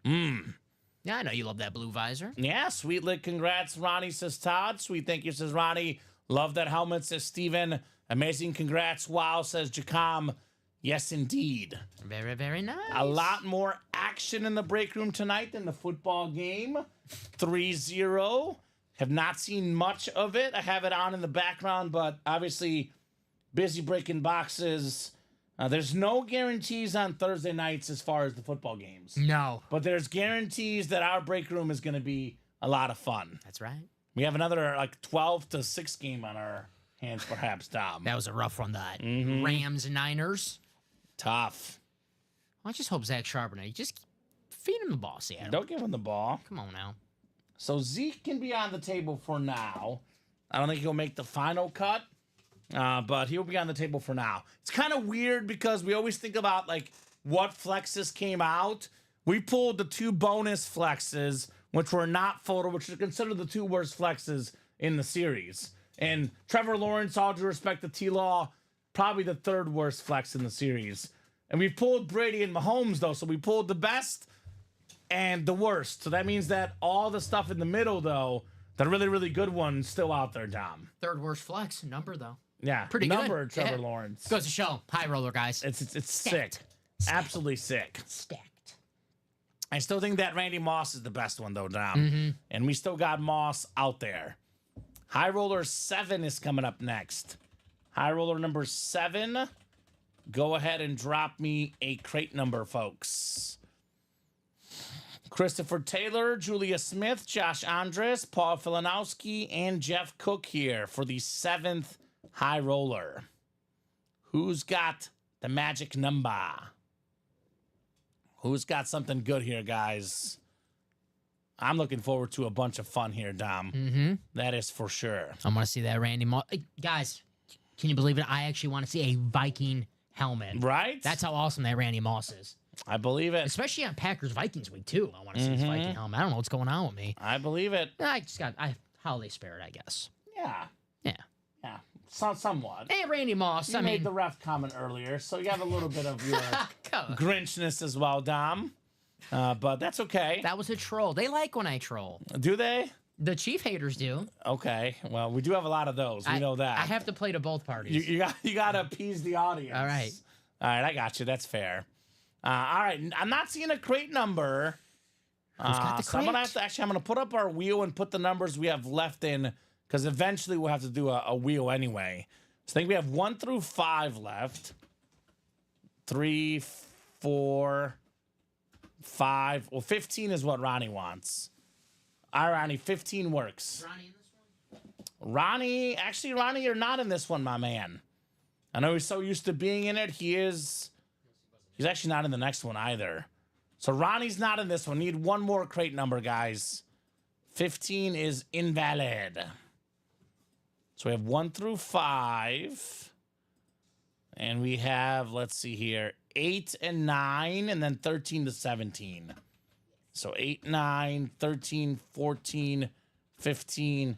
Yeah, I know you love that blue visor. Yeah, sweet lick. Congrats, Ronnie, says Todd. Sweet thank you, says Ronnie. Love that helmet, says Steven. Amazing congrats. Wow, says Jacom. Yes, indeed. Very, very nice. A lot more action in the break room tonight than the football game. 3-0. Have not seen much of it. I have it on in the background, but obviously busy breaking boxes. There's no guarantees on Thursday nights as far as the football games. No. But there's guarantees that our break room is going to be a lot of fun. That's right. We have another 12-6 game on our hands, perhaps, Dom. That was a rough one, that. Rams and Niners. Tough. I just hope Zach Charbonnet, just feed him the ball, Seattle. Don't give him the ball. Come on now. So Zeke can be on the table for now. I don't think he'll make the final cut, but he'll be on the table for now. It's kind of weird because we always think about what flexes came out. We pulled the 2 bonus flexes, which were not photo, which are considered the 2 worst flexes in the series. And Trevor Lawrence, all due respect to T-Law, probably the 3rd worst flex in the series. And we pulled Brady and Mahomes, though, so we pulled the best and the worst. So that means that all the stuff in the middle, though, the really, really good one's still out there, Dom. 3rd worst flex number, though. Yeah, Pretty number good. Trevor Lawrence. Goes to show. High roller, guys. It's sick. Stacked. Absolutely sick. Stacked. I still think that Randy Moss is the best one, though, Dom. And we still got Moss out there. High Roller 7 is coming up next. High Roller number 7. Go ahead and drop me a crate number, folks. Christopher Taylor, Julia Smith, Josh Andres, Paul Filanowski, and Jeff Cook here for the 7th High Roller. Who's got the magic number? Who's got something good here, guys? I'm looking forward to a bunch of fun here, Dom. That is for sure. I want to see that Randy Moss. Guys, can you believe it? I actually want to see a Viking helmet. Right? That's how awesome that Randy Moss is. I believe it. Especially on Packers-Vikings week, too. I want to see this Viking helmet. I don't know what's going on with me. I believe it. I holiday spirit, I guess. Yeah. Yeah. Yeah. Somewhat. Hey, Randy Moss. You made the ref comment earlier, so you have a little bit of your Grinchness as well, Dom. But that's okay. That was a troll. They like when I troll. Do they? The Chief haters do. Okay. Well, we do have a lot of those. We know that. I have to play to both parties. You got to appease the audience. All right. All right, I got you. That's fair. All right, I'm not seeing a crate number. Who's got the So I'm crate? I'm gonna put up our wheel and put the numbers we have left in, because eventually we'll have to do a wheel anyway. So I think we have 1 through 5 left. 3, 4, 5. Well, 15 is what Ronnie wants. All right, Ronnie, 15 works. Ronnie in this one? Ronnie, you're not in this one, my man. I know he's so used to being in it. He's actually not in the next one either. So Ronnie's not in this one. Need one more crate number, guys. 15 is invalid. So we have 1 through 5. And we have, let's see here, 8 and 9, and then 13 to 17. So 8, 9, 13, 14, 15.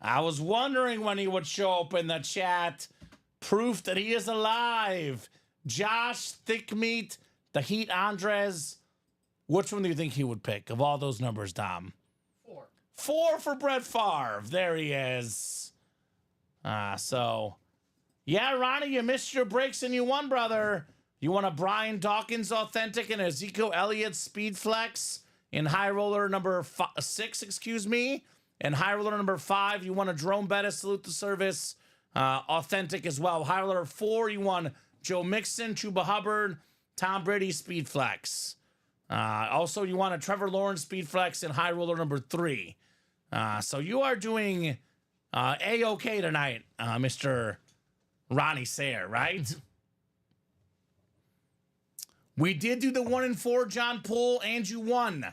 I was wondering when he would show up in the chat. Proof that he is alive. Josh, Thick Meat, the Heat Andres. Which one do you think he would pick of all those numbers, Dom? 4. 4 for Brett Favre. There he is. Yeah, Ronnie, you missed your breaks and you won, brother. You want a Brian Dawkins authentic and Ezekiel Elliott speed flex in high roller number 6, and high roller number 5, you want a Jerome Bettis salute the service authentic as well. High roller 4, you want Joe Mixon, Chuba Hubbard, Tom Brady speed flex. Also, you want a Trevor Lawrence speed flex in high roller number 3. So you are doing A-OK tonight, Mr. Ronnie Sayer, right? We did do the 1 and 4 John Poole, and you won.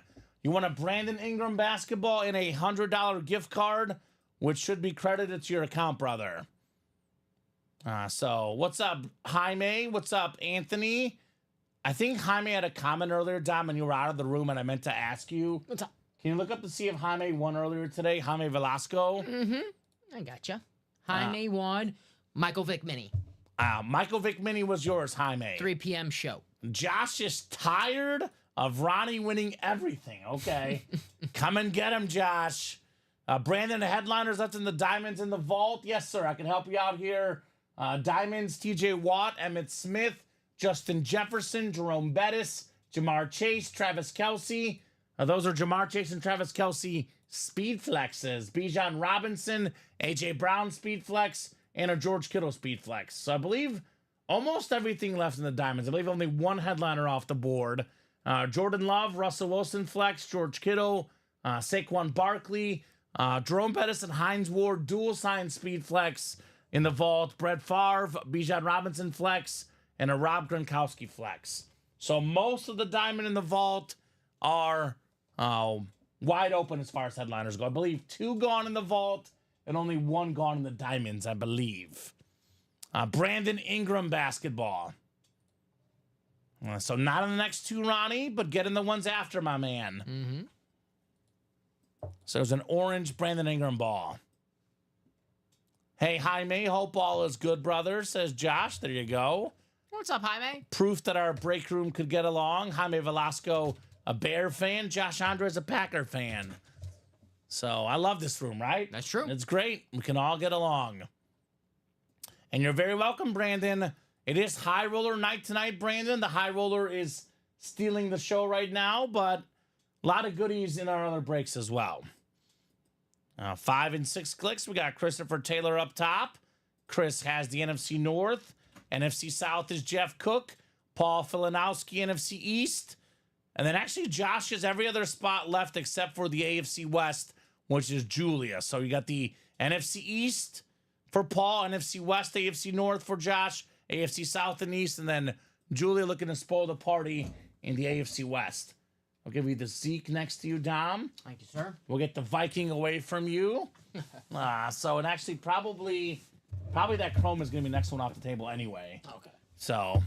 You won a Brandon Ingram basketball and a $100 gift card, which should be credited to your account, brother. So what's up, Jaime? What's up, Anthony? I think Jaime had a comment earlier, Dom, and you were out of the room, and I meant to ask you. What's up? Can you look up to see if Jaime won earlier today? Jaime Velasco. I gotcha. Jaime won. Michael Vick Mini. Michael Vick Mini was yours, Jaime. 3 p.m. show. Josh is tired of Ronnie winning everything. Okay. Come and get him, Josh. Brandon, the headliners left in the diamonds in the vault. Yes, sir. I can help you out here. Diamonds, TJ Watt, Emmitt Smith, Justin Jefferson, Jerome Bettis, Jamar Chase, Travis Kelce. Those are Jamar Chase and Travis Kelce speed flexes. Bijan Robinson, A.J. Brown speed flex, and a George Kittle speed flex. So I believe almost everything left in the diamonds. I believe only one headliner off the board. Jordan Love, Russell Wilson flex, George Kittle, Saquon Barkley, Jerome Bettis and Hines Ward dual sign speed flex in the vault. Brett Favre, Bijan Robinson flex, and a Rob Gronkowski flex. So most of the diamond in the vault are wide open as far as headliners go. I believe 2 gone in the vault and only 1 gone in the diamonds, I believe. Brandon Ingram basketball. So not in the next 2, Ronnie, but get in the ones after, my man. So there's an orange Brandon Ingram ball. Hey, Jaime, hope all is good, brother, says Josh. There you go. What's up, Jaime? Proof that our break room could get along. Jaime Velasco, a Bear fan. Josh Andres, a Packer fan. So I love this room, right? That's true. It's great. We can all get along. And you're very welcome, Brandon. It is high roller night tonight, Brandon. The high roller is stealing the show right now, but a lot of goodies in our other breaks as well. 5 and 6 clicks. We got Christopher Taylor up top. Chris has the NFC North. NFC South is Jeff Cook. Paul Filanowski, NFC East. And then actually Josh has every other spot left except for the AFC West, which is Julia. So you got the NFC East for Paul, NFC West, AFC North for Josh, AFC South and East, and then Julia looking to spoil the party in the AFC West. I'll give you the Zeke next to you, Dom. Thank you, sir. We'll get the Viking away from you. And actually probably that Chrome is going to be next one off the table anyway. Okay. So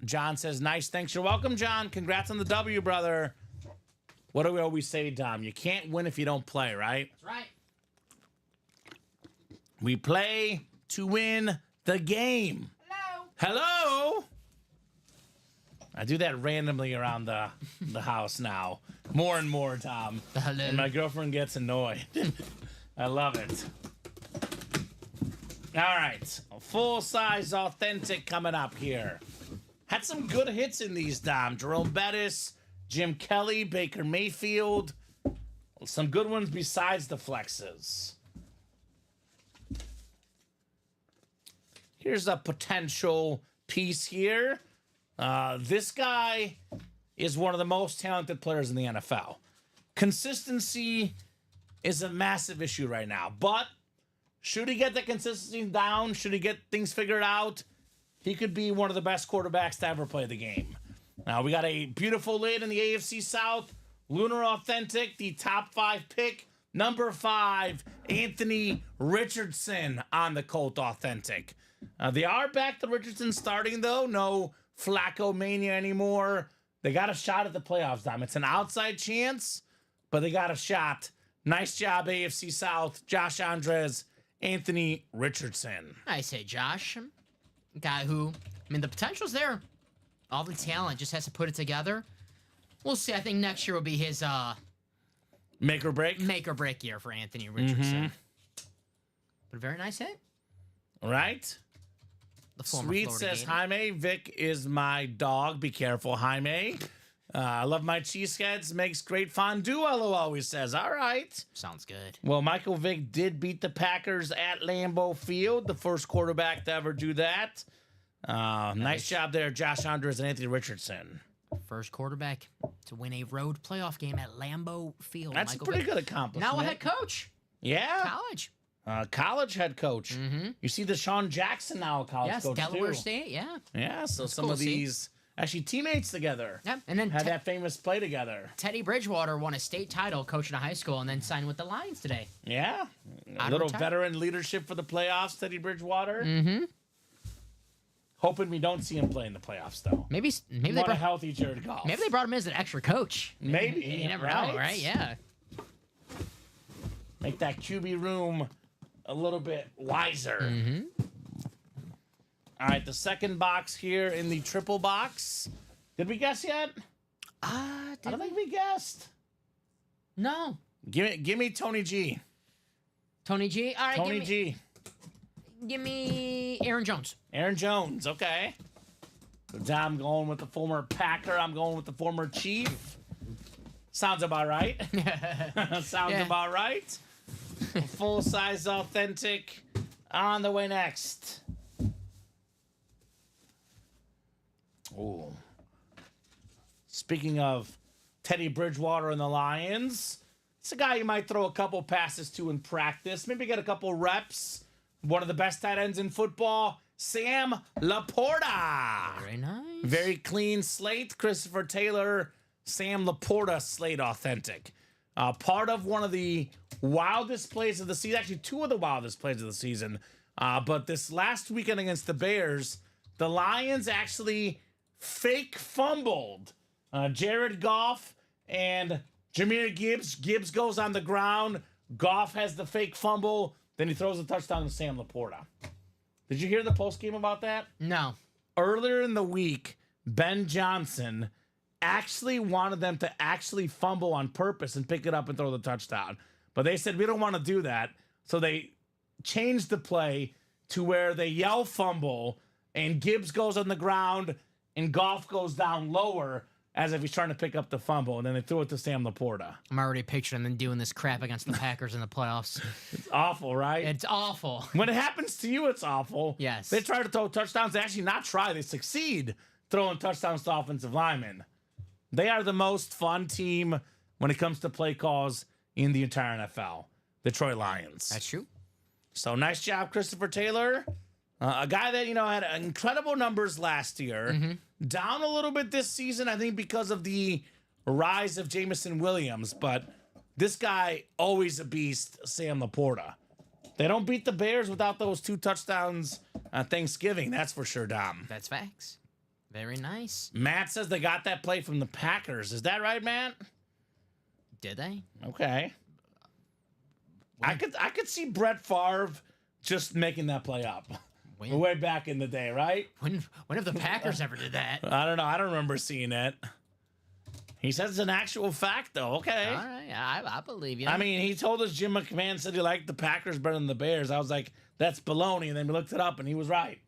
John says, nice. Thanks. You're welcome, John. Congrats on the W, brother. What do we always say, Dom? You can't win if you don't play, right? That's right. We play to win the game. Hello. I do that randomly around the house now. More and more, Tom. Hello. And my girlfriend gets annoyed. I love it. All right. A full-size authentic coming up here. Had some good hits in these, Dom. Jerome Bettis, Jim Kelly, Baker Mayfield. Some good ones besides the flexes. Here's a potential piece here. This guy is one of the most talented players in the NFL. Consistency is a massive issue right now. But should he get the consistency down, should he get things figured out, he could be one of the best quarterbacks to ever play the game. Now, we got a beautiful lid in the AFC South. Lunar Authentic, the top 5 pick. Number 5, Anthony Richardson on the Colt Authentic. They are back to Richardson starting, though. No Flacco mania anymore. They got a shot at the playoffs, Dom. It's an outside chance, but they got a shot. Nice job, AFC South. Josh Andres, Anthony Richardson. I say Josh. Guy who, the potential's there. All the talent, just has to put it together. We'll see. I think next year will be his make or break year for Anthony Richardson. But a very nice hit. All right. The former Sweet Florida says, Gator. Jaime, Vic is my dog. Be careful, Jaime. I love my cheeseheads. Makes great fondue, Elo always says. All right. Sounds good. Well, Michael Vick did beat the Packers at Lambeau Field, the first quarterback to ever do that. Nice job there, Josh Andrews and Anthony Richardson. First quarterback to win a road playoff game at Lambeau Field. That's Michael a pretty Vick. good accomplishment. Now a head coach. Yeah. College. College head coach. You see Deshaun Jackson now a college Yes, coach Delaware too. State. Yeah. Yeah, so some cool of to see. these actually teammates together. Yeah. And then Had that famous play together. Teddy Bridgewater won a state title coaching a high school and then signed with the Lions today. Yeah. A Out of little retirement. veteran leadership for the playoffs, Teddy Bridgewater. Hoping we don't see him play in the playoffs, though. Maybe they What a brought, healthy Jared Goff. maybe they brought him as an extra coach. Maybe. You never right? know, right? Yeah. Make that QB room a little bit wiser. All right, the second box here in the triple box. Did we guess yet? I don't think we guessed. No. Give me Tony G. Tony G. All right. Tony G. Give me Aaron Jones. Aaron Jones. Okay. So I'm going with the former Packer. I'm going with the former Chief. Sounds about right. Sounds Yeah. about right. Full size authentic on the way next. Ooh. Speaking of Teddy Bridgewater and the Lions, it's a guy you might throw a couple passes to in practice, maybe get a couple reps. One of the best tight ends in football, Sam Laporta. Very nice. Very clean slate. Christopher Taylor, Sam Laporta slate authentic. Part of one of the wildest plays of the season, actually two of the wildest plays of the season. But this last weekend against the Bears, the Lions actually fake fumbled. Jared Goff and Jahmyr Gibbs. Gibbs goes on the ground. Goff has the fake fumble. Then he throws a touchdown to Sam Laporta. Did you hear the post game about that? No. Earlier in the week, Ben Johnson actually wanted them to actually fumble on purpose and pick it up and throw the touchdown. But they said, we don't want to do that. So they changed the play to where they yell fumble and Gibbs goes on the ground and Goff goes down lower as if he's trying to pick up the fumble. And then they threw it to Sam Laporta. I'm already picturing them doing this crap against the Packers in the playoffs. It's awful, right? It's awful. When it happens to you, it's awful. Yes. They try to throw touchdowns. They actually not try. They succeed throwing touchdowns to offensive linemen. They are the most fun team when it comes to play calls in the entire NFL. Detroit Lions. That's true. So nice job, Christopher Taylor. A guy that, had incredible numbers last year. Down a little bit this season, I think, because of the rise of Jameson Williams. But this guy, always a beast, Sam Laporta. They don't beat the Bears without those 2 touchdowns on Thanksgiving. That's for sure, Dom. That's facts. Very nice. Matt says they got that play from the Packers. Is that right, Matt? Did they? Okay. I could see Brett Favre just making that play up. When? Way back in the day, right? When have the Packers ever did that? I don't know. I don't remember seeing it. He says it's an actual fact, though. Okay. All right, I believe you. I mean, he told us Jim McMahon said he liked the Packers better than the Bears. I was like, that's baloney. And then we looked it up, and he was right.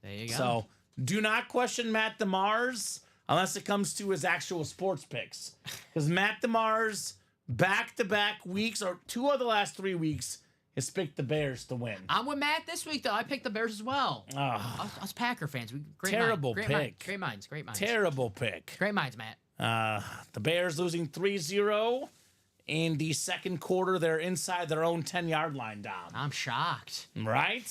there you go. So do not question Matt DeMars unless it comes to his actual sports picks. Because Matt DeMars, back-to-back weeks, or 2 of the last 3 weeks, has picked the Bears to win. I'm with Matt this week, though. I picked the Bears as well. Us Packer fans. Terrible great pick. Minds, great minds. Great minds. Terrible pick. Great minds, Matt. The Bears losing 3-0 in the second quarter. They're inside their own 10-yard line, Dom. I'm shocked. Right?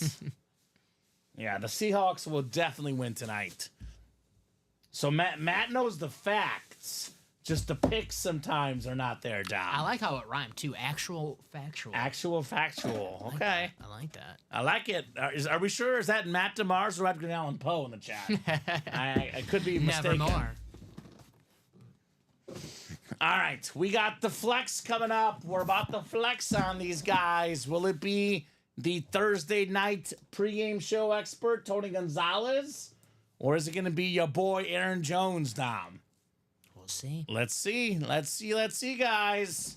Yeah, the Seahawks will definitely win tonight. So Matt knows the facts. Just the picks sometimes are not there, Dom. I like how it rhymed, too. Actual, factual. Actual factual. Okay. I like that. I like it. Are we sure? Is that Matt DeMars or Edgar Allan Poe in the chat? I could be mistaken. Nevermore. All right, we got the flex coming up. We're about to flex on these guys. Will it be the Thursday night pregame show expert, Tony Gonzalez? Or is it going to be your boy, Aaron Jones, Dom? We'll see. Let's see, guys.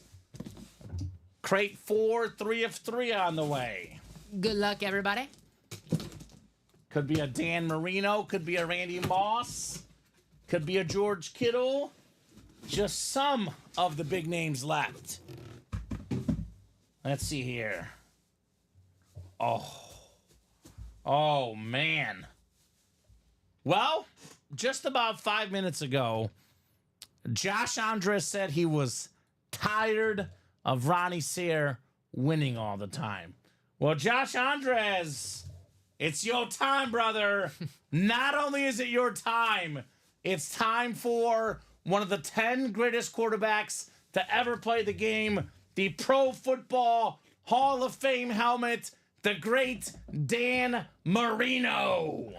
Crate 4, 3 of 3 on the way. Good luck, everybody. Could be a Dan Marino. Could be a Randy Moss. Could be a George Kittle. Just some of the big names left. Let's see here. Oh, man. Well, just about 5 minutes ago, Josh Andres said he was tired of Ronnie Sayre winning all the time. Well, Josh Andres, it's your time, brother. Not only is it your time, it's time for one of the 10 greatest quarterbacks to ever play the game, the Pro Football Hall of Fame helmet, the great Dan Marino.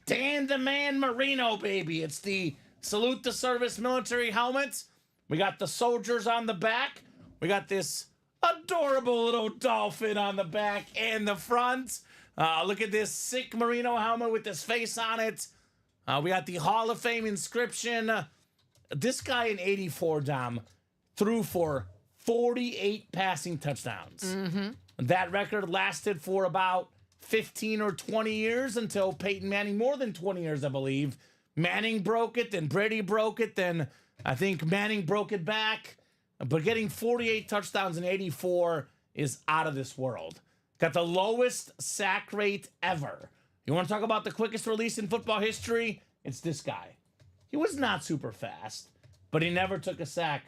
Dan the Man Marino, baby. It's the Salute the Service military helmet. We got the soldiers on the back. We got this adorable little dolphin on the back and the front. Look at this sick Marino helmet with his face on it. We got the Hall of Fame inscription. This guy in 84, Dom, threw for 48 passing touchdowns. Mm-hmm. That record lasted for about 15 or 20 years until Peyton Manning, more than 20 years, I believe. Manning broke it, then Brady broke it, then I think Manning broke it back. But getting 48 touchdowns in 84 is out of this world. Got the lowest sack rate ever. You want to talk about the quickest release in football history? It's this guy. He was not super fast, but he never took a sack.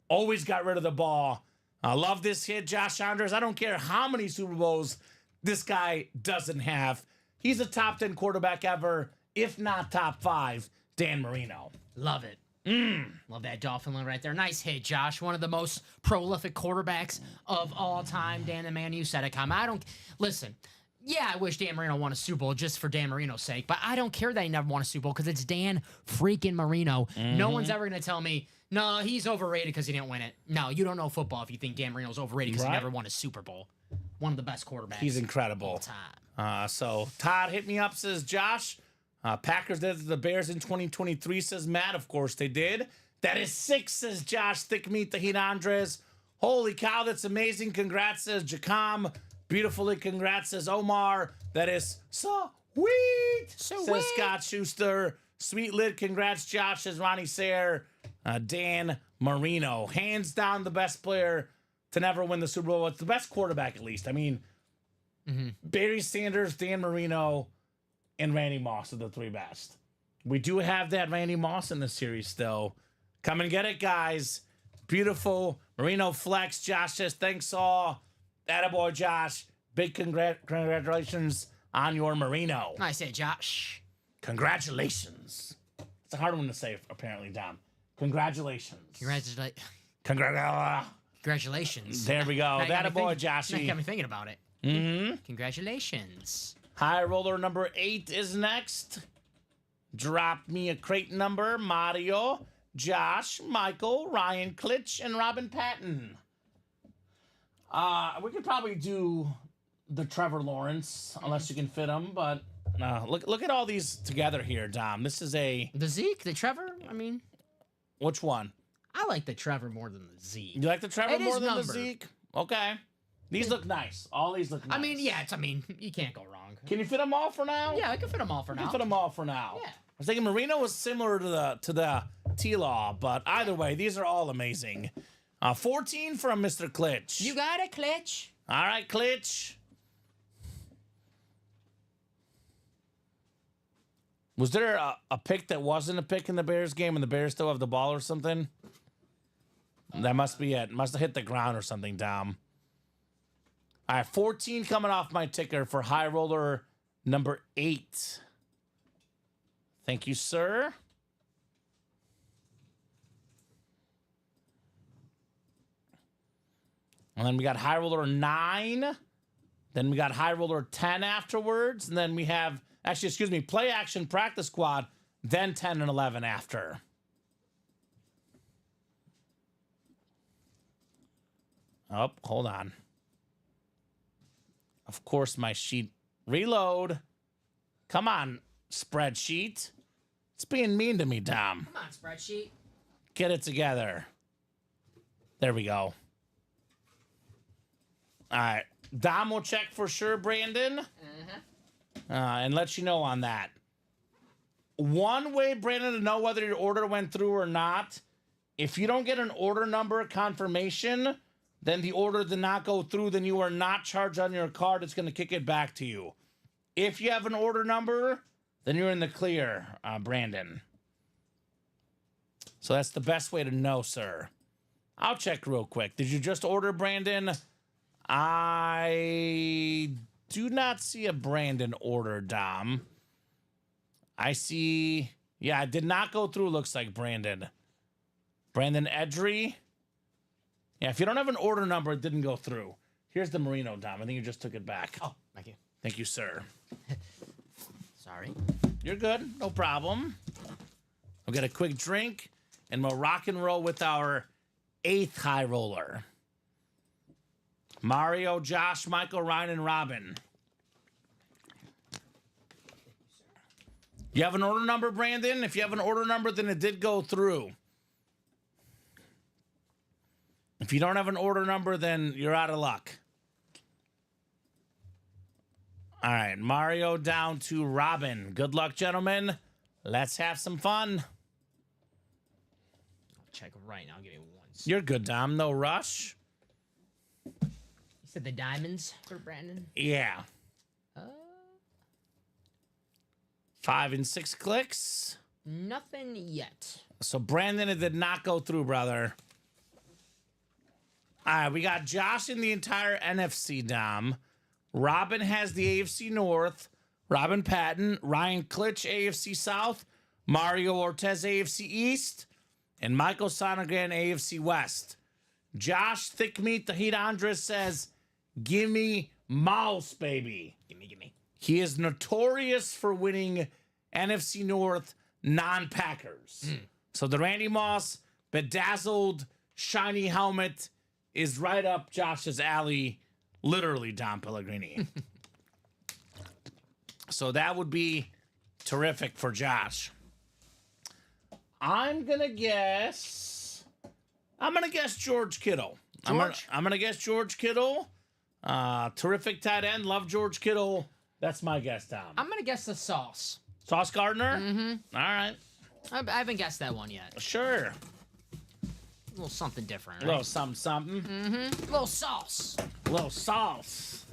Always got rid of the ball. I love this hit, Josh Andres. I don't care how many Super Bowls this guy doesn't have. He's a top 10 quarterback ever, if not top 5, Dan Marino. Love it. Love that dolphin line right there. Nice hit, Josh. One of the most prolific quarterbacks of all time. Dan the Man, you said it, I don't listen. Yeah, I wish Dan Marino won a Super Bowl just for Dan Marino's sake, but I don't care that he never won a Super Bowl because it's Dan freaking Marino. No one's ever going to tell me, no, he's overrated because he didn't win it. No, you don't know football if you think Dan Marino's overrated because he never won a Super Bowl. One of the best quarterbacks. He's incredible. All time. So Todd hit me up, says Josh. Packers did the Bears in 2023, says Matt. Of course they did. That is 6, says Josh. Thick meat, the Heat Andres. Holy cow, that's amazing. Congrats, says Jacom. Beautifully, congrats, says Omar. That is sweet, says Scott Schuster. Sweet lit, congrats, Josh, says Ronnie Sayre. Dan Marino, hands down the best player to never win the Super Bowl. It's the best quarterback, at least. I mean, Barry Sanders, Dan Marino, and Randy Moss are the 3 best. We do have that Randy Moss in the series still. Come and get it, guys. Beautiful. Marino flex. Josh says, thanks all. Attaboy, Josh. Big congratulations on your Marino. Nice hit, Josh. Congratulations. It's a hard one to say, apparently, Dom. Congratulations. Congratulations. There we go. Attaboy, Joshy. Got me thinking about it. Congratulations. High roller number 8 is next. Drop me a crate number. Mario, Josh, Michael, Ryan Klitsch, and Robin Patton. We could probably do the Trevor Lawrence, unless you can fit them, but look at all these together here, Dom. This is the Zeke, the Trevor. I mean, which one? I like the Trevor more than the Zeke. You like the Trevor more than the Zeke? Okay. These look nice. All these look nice. I mean, you can't go wrong. Can you fit them all for now? Yeah, I can fit them all for now. You can fit them all for now. Yeah. I was thinking Marino was similar to the T-Law, but either way, these are all amazing. 14 from Mr. Klitsch. You got it, Klitsch. All right, Klitsch. Was there a pick that wasn't a pick in the Bears game and the Bears still have the ball or something? That must be it. Must have hit the ground or something, Dom. All right, 14 coming off my ticker for high roller number 8. Thank you, sir. And then we got high roller 9. Then we got high roller 10 afterwards. And then we have, play action practice squad, then 10 and 11 after. Oh, hold on. Of course, my sheet reload. Come on, spreadsheet. It's being mean to me, Dom. Come on, spreadsheet. Get it together. There we go. All right. Dom will check for sure, Brandon. And let you know on that. One way, Brandon, to know whether your order went through or not, if you don't get an order number confirmation, then the order did not go through, then you are not charged on your card. It's going to kick it back to you. If you have an order number, then you're in the clear, Brandon. So that's the best way to know, sir. I'll check real quick. Did you just order, Brandon? I do not see a Brandon order, Dom. I see... Yeah, it did not go through, looks like, Brandon. Brandon Edry. Yeah, if you don't have an order number, it didn't go through. Here's the Merino, Dom. I think you just took it back. Oh, thank you. Thank you, sir. Sorry. You're good. No problem. We'll get a quick drink, and we'll rock and roll with our 8th high roller. Mario, Josh, Michael, Ryan, and Robin. You have an order number, Brandon? If you have an order number, then it did go through. If you don't have an order number, then you're out of luck. All right, Mario down to Robin. Good luck, gentlemen. Let's have some fun. I'll check right now. I'll give you 1 second. You're good, Dom. No rush. You said the diamonds for Brandon? Yeah. 5 and 6 clicks. Nothing yet. So, Brandon, it did not go through, brother. All right, we got Josh in the entire NFC, Dom. Robin has the AFC North. Robin Patton, Ryan Klitsch, AFC South. Mario Ortez, AFC East. And Michael Sonegran, AFC West. Josh Thick Meat, the Heat Andres says, give me Mouse, baby. Give me. He is notorious for winning NFC North non-Packers. So the Randy Moss bedazzled shiny helmet is right up Josh's alley, literally, Dom Pellegrini. So that would be terrific for Josh. I'm gonna guess George Kittle. George? I'm gonna guess George Kittle. Terrific tight end. Love George Kittle. That's my guess, Tom. I'm going to guess the Sauce. Sauce Gardner? Mm-hmm. All right. I haven't guessed that one yet. Sure. A little something different, A right? little something. A little sauce. A little sauce.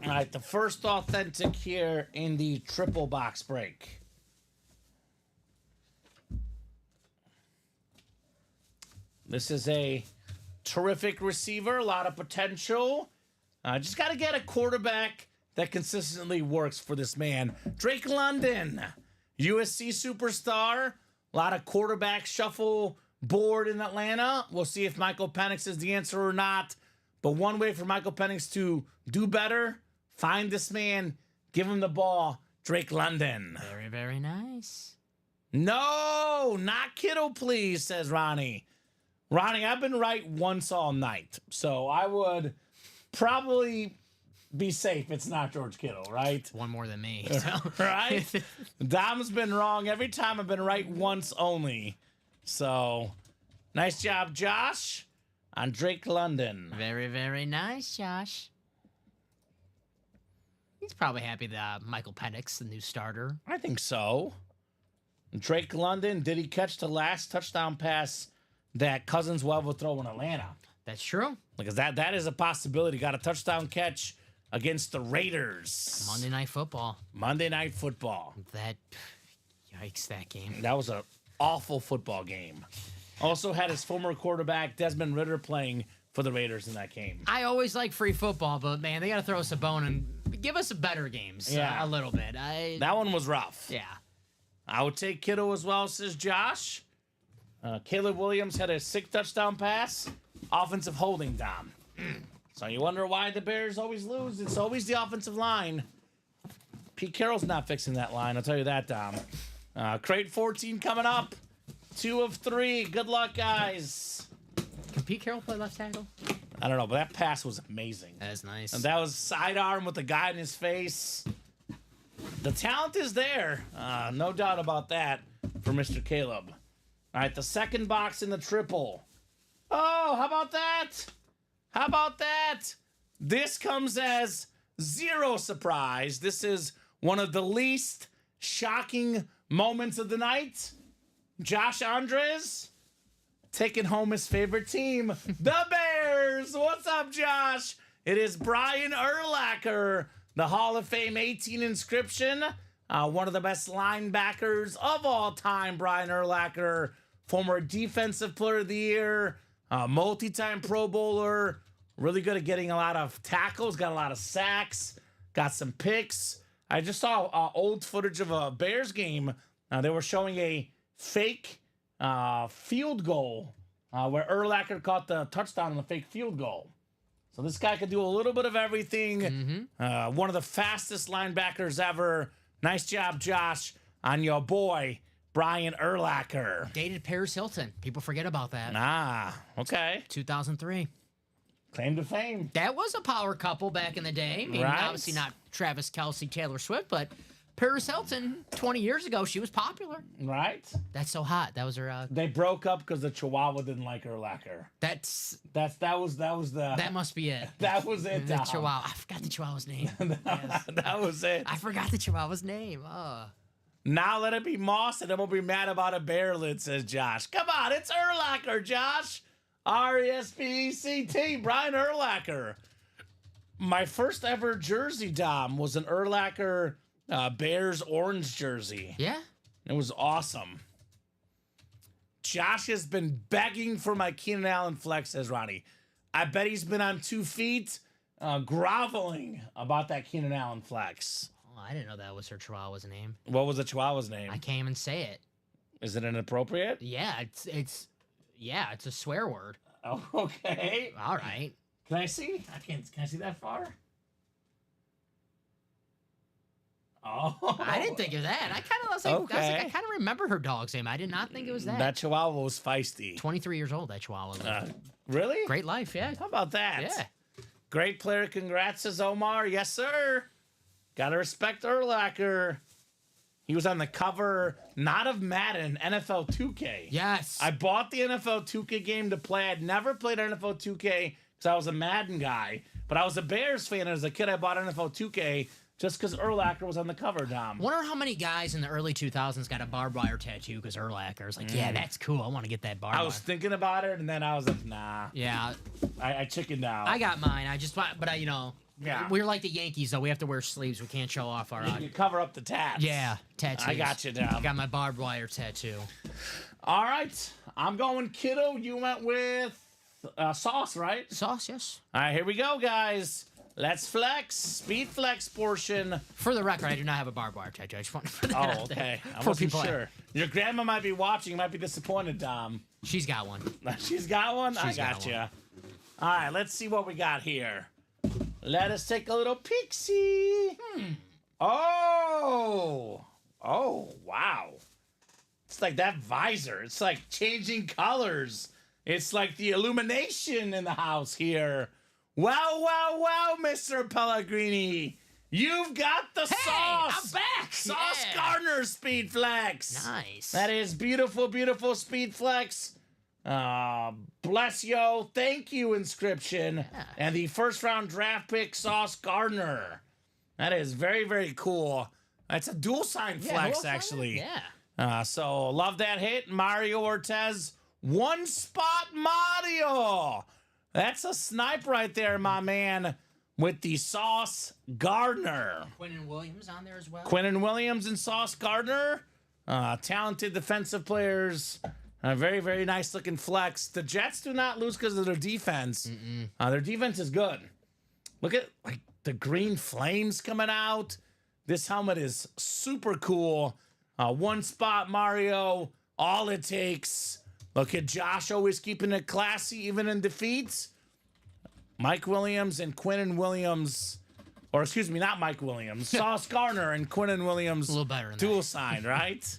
All right, the first authentic here in the triple box break. This is a terrific receiver, a lot of potential. Just got to get a quarterback that consistently works for this man. Drake London, USC superstar. A lot of quarterback shuffle board in Atlanta. We'll see if Michael Penix is the answer or not. But one way for Michael Penix to do better, find this man, give him the ball. Drake London. Very, very nice. No, not Kittle, please, says Ronnie. Ronnie, I've been right once all night. So I would probably be safe. It's not George Kittle, right? One more than me. So. Right? Dom's been wrong every time. I've been right once only. So, nice job, Josh, on Drake London. Very, very nice, Josh. He's probably happy that Michael Penix, the new starter. I think so. Drake London, did he catch the last touchdown pass that Cousins will ever throw in Atlanta? That's true. Because that is a possibility. Got a touchdown catch against the Raiders. Monday Night Football. Monday Night Football. Yikes, that game. That was an awful football game. Also had his former quarterback, Desmond Ridder, playing for the Raiders in that game. I always like free football, but, man, they got to throw us a bone and give us better games. Yeah. A little bit. That one was rough. Yeah. I would take Kittle as well, says Josh. Caleb Williams had a sick touchdown pass. Offensive holding, Dom. So you wonder why the Bears always lose. It's always the offensive line. Pete Carroll's not fixing that line, I'll tell you that, Dom. Crate 14 coming up. 2 of 3. Good luck, guys. Can Pete Carroll play left tackle? I don't know, but that pass was amazing. That is nice. And that was sidearm with the guy in his face. The talent is there. No doubt about that for Mr. Caleb. All right, the second box in the triple. Oh, how about that? How about that? This comes as zero surprise. This is one of the least shocking moments of the night. Josh Andres taking home his favorite team, the Bears. What's up, Josh? It is Brian Urlacher, the Hall of Fame 18 inscription. One of the best linebackers of all time, Brian Urlacher, former Defensive Player of the Year, multi-time Pro Bowler, really good at getting a lot of tackles, got a lot of sacks, got some picks. I just saw old footage of a Bears game. They were showing a fake field goal where Urlacher caught the touchdown on the fake field goal. So this guy could do a little bit of everything. One of the fastest linebackers ever. Nice job, Josh, on your boy, Brian Urlacher. Dated Paris Hilton. People forget about that. Okay. 2003. Claim to fame. That was a power couple back in the day. I mean, Right. obviously not Travis Kelce, Taylor Swift, but Paris Hilton, 20 years ago, she was popular. Right? That's so hot. That was her. They broke up because the Chihuahua didn't like Urlacher. That That must be it. was it. The Dom. Chihuahua. I forgot the Chihuahua's name. That was it. I forgot the Chihuahua's name. Oh. Now let it be Moss, and then we'll be mad about a bear lid, says Josh. Come on, it's Urlacher, Josh. R-E-S-P-E-C-T, Brian Urlacher. My first ever jersey, Dom, was an Urlacher Bears orange jersey. Yeah. It was awesome. Josh has been begging for my Keenan Allen flex, says Ronnie. I bet he's been on 2 feet groveling about that Keenan Allen flex. Oh, I didn't know that was her Chihuahua's name. What was the Chihuahua's name? I can't even say it. Is it inappropriate? Yeah, it's a swear word. Oh, okay. All right. Can I see? Can I see that far? Oh, I didn't think of that. I kind of was like, Okay. I kind of remember her dog's name. I did not think it was that. That Chihuahua was feisty. 23 years old, that Chihuahua. Really? Great life, yeah. How about that? Yeah. Great player. Congrats, says Omar. Yes, sir. Gotta respect Urlacher. He was on the cover, not of Madden, NFL 2K. Yes. I bought the NFL 2K game to play. I'd never played NFL 2K because I was a Madden guy. But I was a Bears fan as a kid. I bought NFL 2K just because Urlacher was on the cover, Dom. Wonder how many guys in the early 2000s got a barbed wire tattoo because Urlacher's like, yeah, that's cool. I want to get that barbed I wire. was thinking about it, and then I was like, nah. Yeah, I chickened out. I got mine. You know, Yeah. we're like the Yankees, though. We have to wear sleeves. We can't show off our. You cover up the tats. Yeah, tattoos. I got you, Dom. Got my barbed wire tattoo. All right. I'm going kiddo. You went with sauce, right? Sauce, yes. All right, here we go, guys. Let's flex. Speed flex portion. For the record, I do not have a barbed wire tattoo. I just want to put that out there Okay. I for wasn't people. sure. Your grandma might be watching. Might be disappointed, Dom. She's got one. She's got one? She's I got got you. All right, let's see what we got here. Let us take a little peek-see. Oh, wow. It's like that visor. It's like changing colors. It's like the illumination in the house here. Wow, Mr. Pellegrini. You've got the sauce. I'm back. Sauce Yeah. Gardner Speed Flex. Nice. That is beautiful Speed Flex. Bless yo. Thank you, Inscription. Yeah. And the first round draft pick, Sauce Gardner. That is very cool. That's a dual sign flex, actually. Yeah. So love that hit. Mario Ortiz, one spot Mario. That's a snipe right there, my man, with the Sauce Gardner. Quinnen Williams on there as well. Quinnen Williams and Sauce Gardner, talented defensive players. Very nice looking flex. The Jets do not lose because of their defense. Their defense is good. Look at like the green flames coming out. This helmet is super cool. One spot Mario, all it takes. Look at Josh always keeping it classy even in defeats. Mike Williams and Quinnen Williams, or excuse me, not Mike Williams. Sauce Gardner and Quinnen Williams. A little better than dual that. sign, right?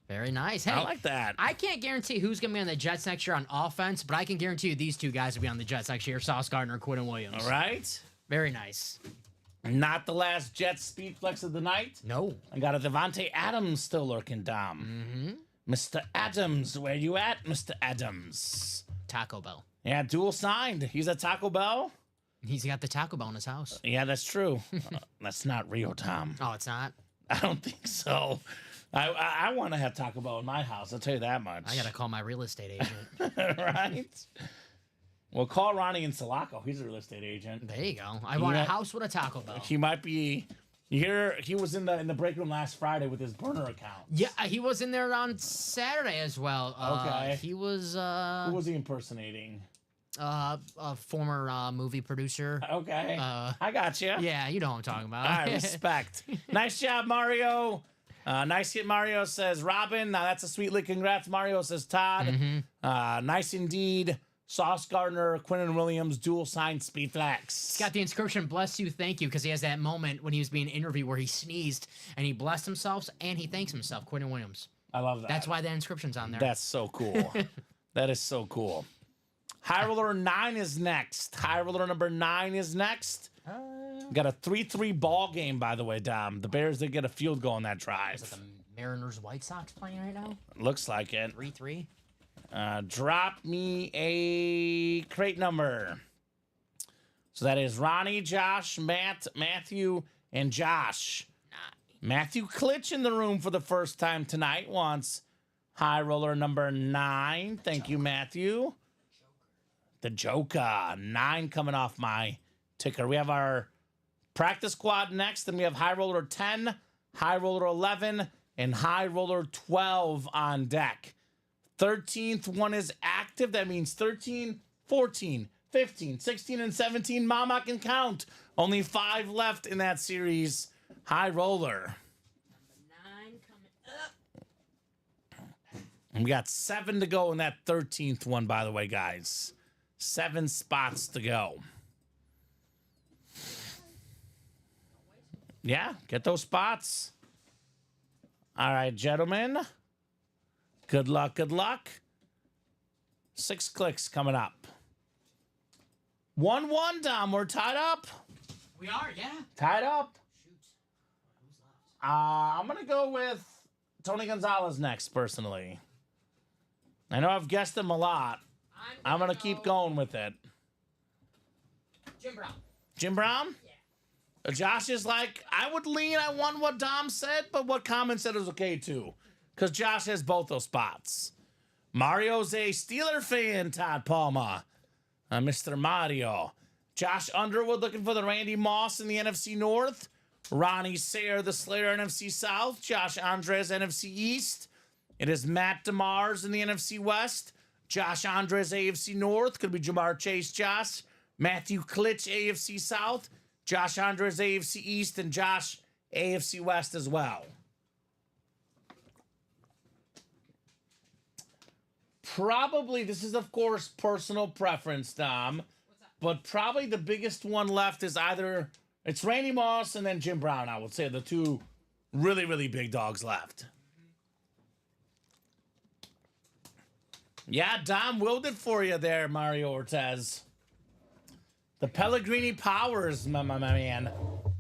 Very nice. Hey, I like that. I can't guarantee who's going to be on the Jets next year on offense, but I can guarantee you these two guys will be on the Jets next year, Sauce Gardner and Quinnen Williams. All right. Very nice. Not the last Jets speed flex of the night. No. I got a Devontae Adams still lurking, Dom. Mr. Adams, where you at, Mr. Adams? Taco Bell. Yeah, dual signed. He's at Taco Bell. He's got the Taco Bell in his house. Yeah, that's true. That's not real, Tom. Oh, it's not? I don't think so. I want to have Taco Bell in my house. I'll tell you that much. I got to call my real estate agent. Right? Well, call Ronnie in Sulaco. He's a real estate agent. There you go. I want a house with a Taco Bell. He might be. You hear? He was in the break room last Friday with his burner account. Yeah, he was in there on Saturday as well. Okay. He was Who was he impersonating? a former movie producer. Okay. I got you. Yeah, you know what I'm talking about. All right, respect. Nice job, Mario. Nice hit, Mario, says Robin. Now that's a sweet lick. Congrats, Mario, says Todd. Nice indeed. Sauce Gardner, Quinton Williams, dual sign speed flex. He's got the inscription, bless you, thank you, because he has that moment when he was being interviewed where he sneezed and he blessed himself and he thanks himself, Quinton Williams. I love that. That's why that inscription's on there. That's so cool. That is so cool. High Roller 9 is next. High Roller number 9 is next. Got a 3-3 ball game, by the way, Dom. The Bears did get a field goal on that drive. Is it the Mariners White Sox playing right now? Looks like it. 3-3. Drop me a crate number. So that is Ronnie, Josh, Matthew, and Josh. Matthew Klitsch in the room for the first time tonight wants High Roller number 9. Thank you, Matthew. The Joker. 9 coming off my ticker. We have our practice squad next. Then we have High Roller 10, High Roller 11, and High Roller 12 on deck. 13th one is active. That means 13, 14, 15, 16, and 17. Mama can count. Only 5 left in that series. High Roller. Number 9 coming up. And we got 7 to go in that 13th one, by the way, guys. 7 spots to go. Yeah, get those spots. All right, gentlemen. Good luck, good luck. 6 clicks coming up. 1-1, Dom. We're tied up. We are, yeah. Tied up. Shoot. Who's left? I'm going to go with Tony Gonzalez next, personally. I know I've guessed him a lot. I'm going to keep going with it. Jim Brown. Jim Brown? Yeah. Josh is like, I would lean on what Dom said, but what Common said is okay, too. Because Josh has both those spots. Mario's a Steeler fan, Todd Palma. Mr. Mario. Josh Underwood looking for the Randy Moss in the NFC North. Ronnie Sayre, the Slayer, NFC South. Josh Andres, NFC East. It is Matt DeMars in the NFC West. Josh Andres, AFC North. Could be Jamar Chase, Josh. Matthew Klitsch, AFC South. Josh Andres, AFC East. And Josh, AFC West as well. Probably, this is, of course, personal preference, Dom. But probably the biggest one left is either, it's Randy Moss and then Jim Brown, I would say. The two really, really big dogs left. Yeah, Dom willed it for you there, Mario Ortez. The Pellegrini powers, my man.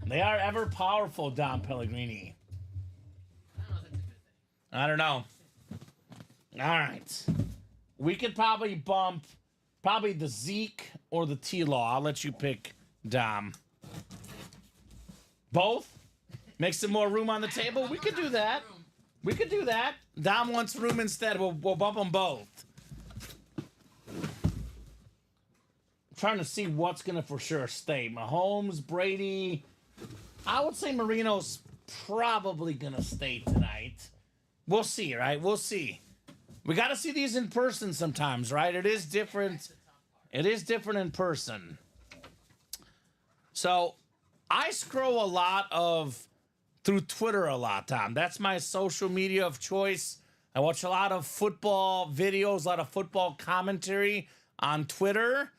They are ever powerful, Dom Pellegrini. I don't know. All right. We could probably bump the Zeke or the T-Law. I'll let you pick, Dom. Both? Make some more room on the table? We could do that. We could do that. Dom wants room instead. We'll bump them both. Trying to see what's going to for sure stay. Mahomes, Brady. I would say Marino's probably going to stay tonight. We'll see, right? We'll see. We got to see these in person sometimes, right? It is different. It is different in person. So I scroll through Twitter a lot, Tom. That's my social media of choice. I watch a lot of football videos, a lot of football commentary on Twitter.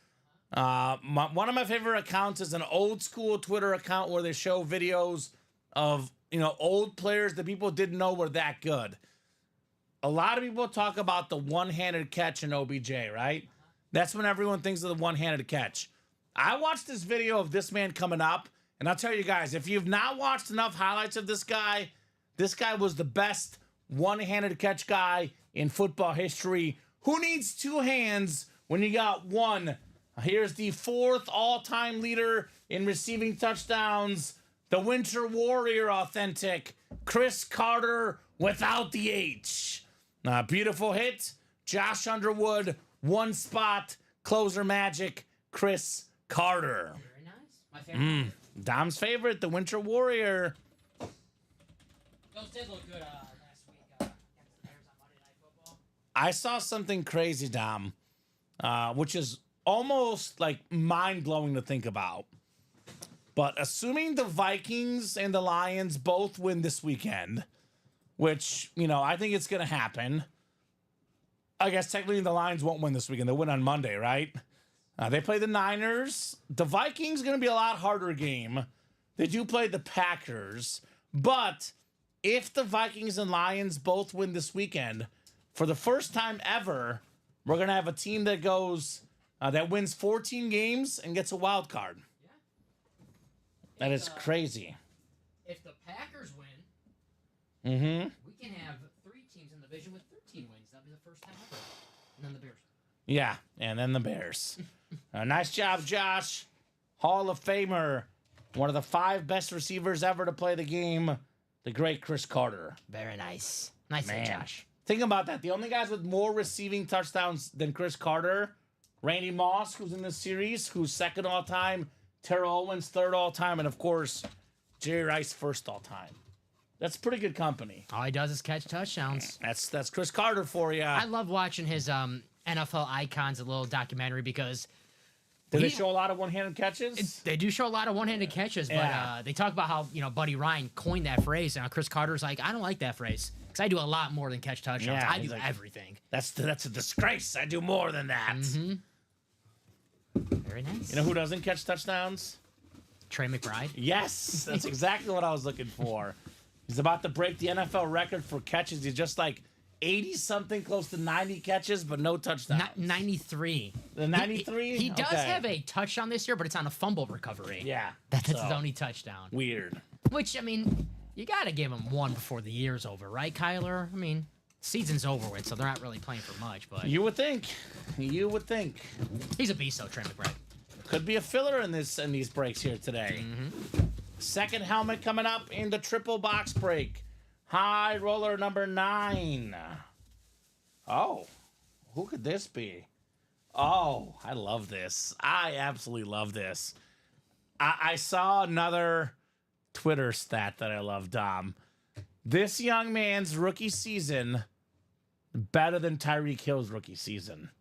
One of my favorite accounts is an old school Twitter account where they show videos of, old players that people didn't know were that good. A lot of people talk about the one-handed catch in OBJ, right? That's when everyone thinks of the one-handed catch. I watched this video of this man coming up, and I'll tell you guys, if you've not watched enough highlights of this guy was the best one-handed catch guy in football history. Who needs 2 hands when you got one? Here's the 4th all-time leader in receiving touchdowns, the Winter Warrior authentic, Chris Carter without the H. Beautiful hit. Josh Underwood, 1 spot, closer magic, Chris Carter. Very nice. My favorite. Dom's favorite, the Winter Warrior. Those did look good last week against the Bears on Monday Night Football. I saw something crazy, Dom, which is almost like mind-blowing to think about. But assuming the Vikings and the Lions both win this weekend, which, I think it's going to happen. I guess technically the Lions won't win this weekend. They'll win on Monday, right? They play the Niners. The Vikings going to be a lot harder game. They do play the Packers. But if the Vikings and Lions both win this weekend, for the first time ever, we're going to have a team that goes, that wins 14 games and gets a wild card. Yeah. That is crazy. If the Packers win, Mm-hmm. we can have 3 teams in the division with 13 wins. That'll be the first time ever. And then the Bears. Yeah, and then the Bears. Nice job, Josh. Hall of Famer. One of the 5 best receivers ever to play the game. The great Chris Carter. Very nice. Nice Man. hit, Josh. Think about that. The only guys with more receiving touchdowns than Chris Carter, Randy Moss, who's in this series, who's second all time, Terrell Owens third all time, and of course, Jerry Rice first all time. That's pretty good company. All he does is catch touchdowns. That's Chris Carter for you. I love watching his NFL Icons, a little documentary, because Did they show a lot of one-handed catches? they do show a lot of one-handed catches, but Yeah. they talk about how Buddy Ryan coined that phrase, and Chris Carter's like, I don't like that phrase because I do a lot more than catch touchdowns. Yeah, I he's do like- everything. That's a disgrace. I do more than that. Very nice. You know who doesn't catch touchdowns? Trey McBride. Yes, that's exactly what I was looking for. He's about to break the NFL record for catches. He's just like 80-something, close to 90 catches, but no touchdowns. 93. The 93? He does Okay. have a touchdown this year, but it's on a fumble recovery. Yeah. That's his so, only touchdown. Weird. Which, I mean, you got to give him one before the year's over, right, Kyler? I mean, season's over with, so they're not really playing for much, but You would think. You would think. he's a beast, though, Trey McBride. Could be a filler in these breaks here today. Second helmet coming up in the triple box break. High roller number 9. Oh, who could this be? Oh, I love this. I absolutely love this. I saw another Twitter stat that I love, Dom. This young man's rookie season better than Tyreek Hill's rookie season.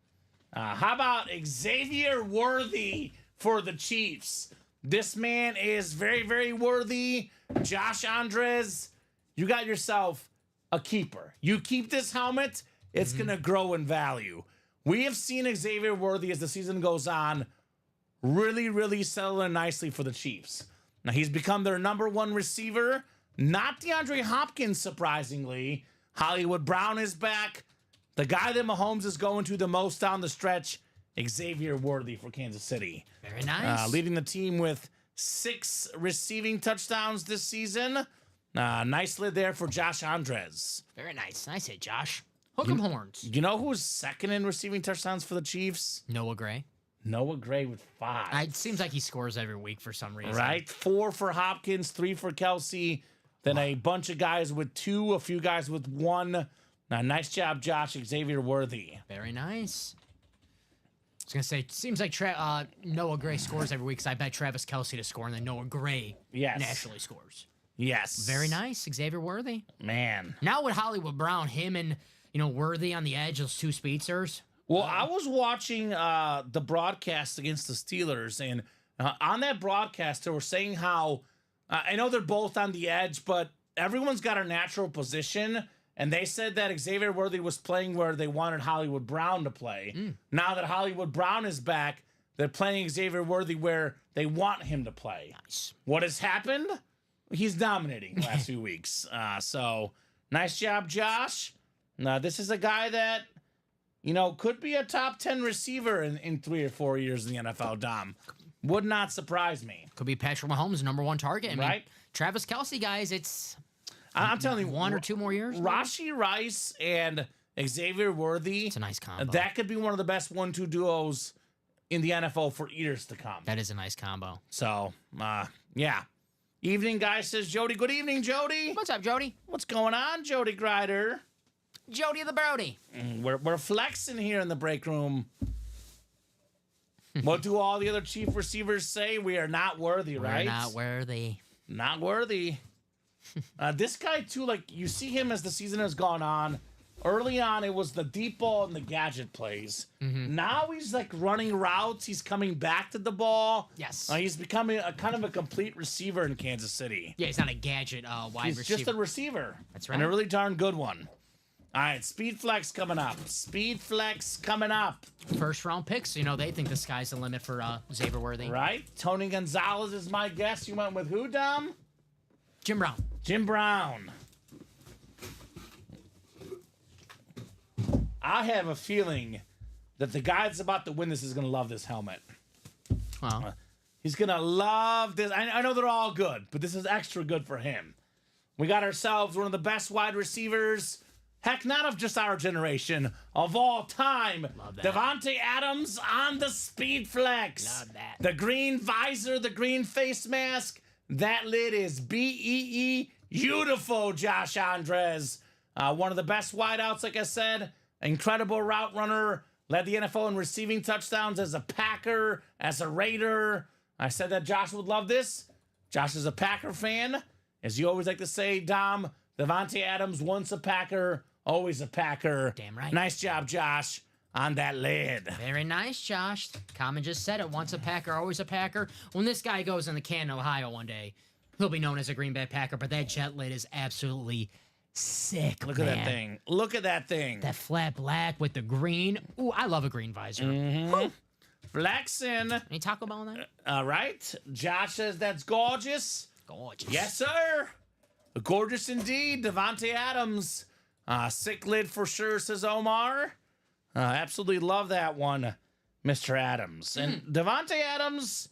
How about Xavier Worthy for the Chiefs? This man is very, very worthy. Josh Andres, you got yourself a keeper. You keep this helmet, it's going to grow in value. We have seen Xavier Worthy as the season goes on really, really settle in nicely for the Chiefs. Now, he's become their number 1 receiver. Not DeAndre Hopkins, surprisingly. Hollywood Brown is back. The guy that Mahomes is going to the most down the stretch, Xavier Worthy for Kansas City. Very nice. Leading the team with 6 receiving touchdowns this season. Nice lid there for Josh Andres. Very nice. Nice hit, Josh. Hook 'em horns. You know who's second in receiving touchdowns for the Chiefs? Noah Gray. Noah Gray with 5. It seems like he scores every week for some reason. Right? 4 for Hopkins, 3 for Kelsey. Then a bunch of guys with 2, a few guys with 1. Now, nice job, Josh. Xavier Worthy. Very nice. I was going to say, it seems like Noah Gray scores every week because I bet Travis Kelsey to score, and then Noah Gray Yes. naturally scores. Yes. Very nice. Xavier Worthy. Man. Now with Hollywood Brown, him and, Worthy on the edge, those 2 speedsters. Well, I was watching the broadcast against the Steelers, and on that broadcast, they were saying how I know they're both on the edge, but everyone's got a natural position, and they said that Xavier Worthy was playing where they wanted Hollywood Brown to play. Now that Hollywood Brown is back, they're playing Xavier Worthy where they want him to play. Nice. What has happened? He's dominating the last few weeks. So, nice job, Josh. This is a guy that could be a top 10 receiver in 3 or 4 years in the NFL, Dom. Would not surprise me. Could be Patrick Mahomes' number 1 target. I mean, Right. Travis Kelsey, guys, it's I'm telling you, 1 or 2 more years. Rashee Rice and Xavier Worthy, It's a nice combo. that could be one of the best 1-2 duos in the NFL for years to come. That is a nice combo. So, yeah. Evening, guy, says Jody. Good evening, Jody. What's up, Jody? What's going on, Jody Grider? Jody the Brody. We're flexing here in the break room. What do all the other Chief receivers say? We are not worthy, right? We're not worthy. Not worthy. This guy, too, like, you see him as the season has gone on. Early on, it was the deep ball and the gadget plays. Now he's, like, running routes. He's coming back to the ball. Yes. He's becoming a kind of a complete receiver in Kansas City. Yeah, he's not a gadget wide He's receiver. just a receiver. That's And a right. really darn good one. All right, Speed Flex coming up. Speed Flex coming up. First round picks. You know, they think the sky's the limit for Xavier Worthy. Right? Tony Gonzalez is my guess. You went with who, Dom? Jim Brown. Jim Brown. I have a feeling that the guy that's about to win this is going to love this helmet. Well, He's going to love this. I know they're all good, but this is extra good for him. We got ourselves one of the best wide receivers, heck, not of just our generation, of all time. Love that. Devontae Adams on the Speed Flex. Love that. The green visor, the green face mask. That lid is BEE. Beautiful, Josh Andres. One of the best wideouts, like I said. Incredible route runner. Led the NFL in receiving touchdowns as a Packer, as a Raider. I said that Josh would love this. Josh is a Packer fan. As you always like to say, Dom, Devontae Adams, once a Packer, always a Packer. Damn right. Nice job, Josh, on that lid. very nice, Josh. Common just said it. Once a Packer, always a Packer. When this guy goes in the Canton, Ohio one day, he'll be known as a Green Bay Packer, but that jet lid is absolutely sick, Look man. at that thing. Look at that thing. That flat black with the green. Ooh, I love a green visor. Flexing. Any Taco Bell on that? All right. Josh says that's gorgeous. Gorgeous. Yes, sir. Gorgeous indeed. Devontae Adams. Sick lid for sure, says Omar. Absolutely love that one, Mr. Adams. And Devontae Adams,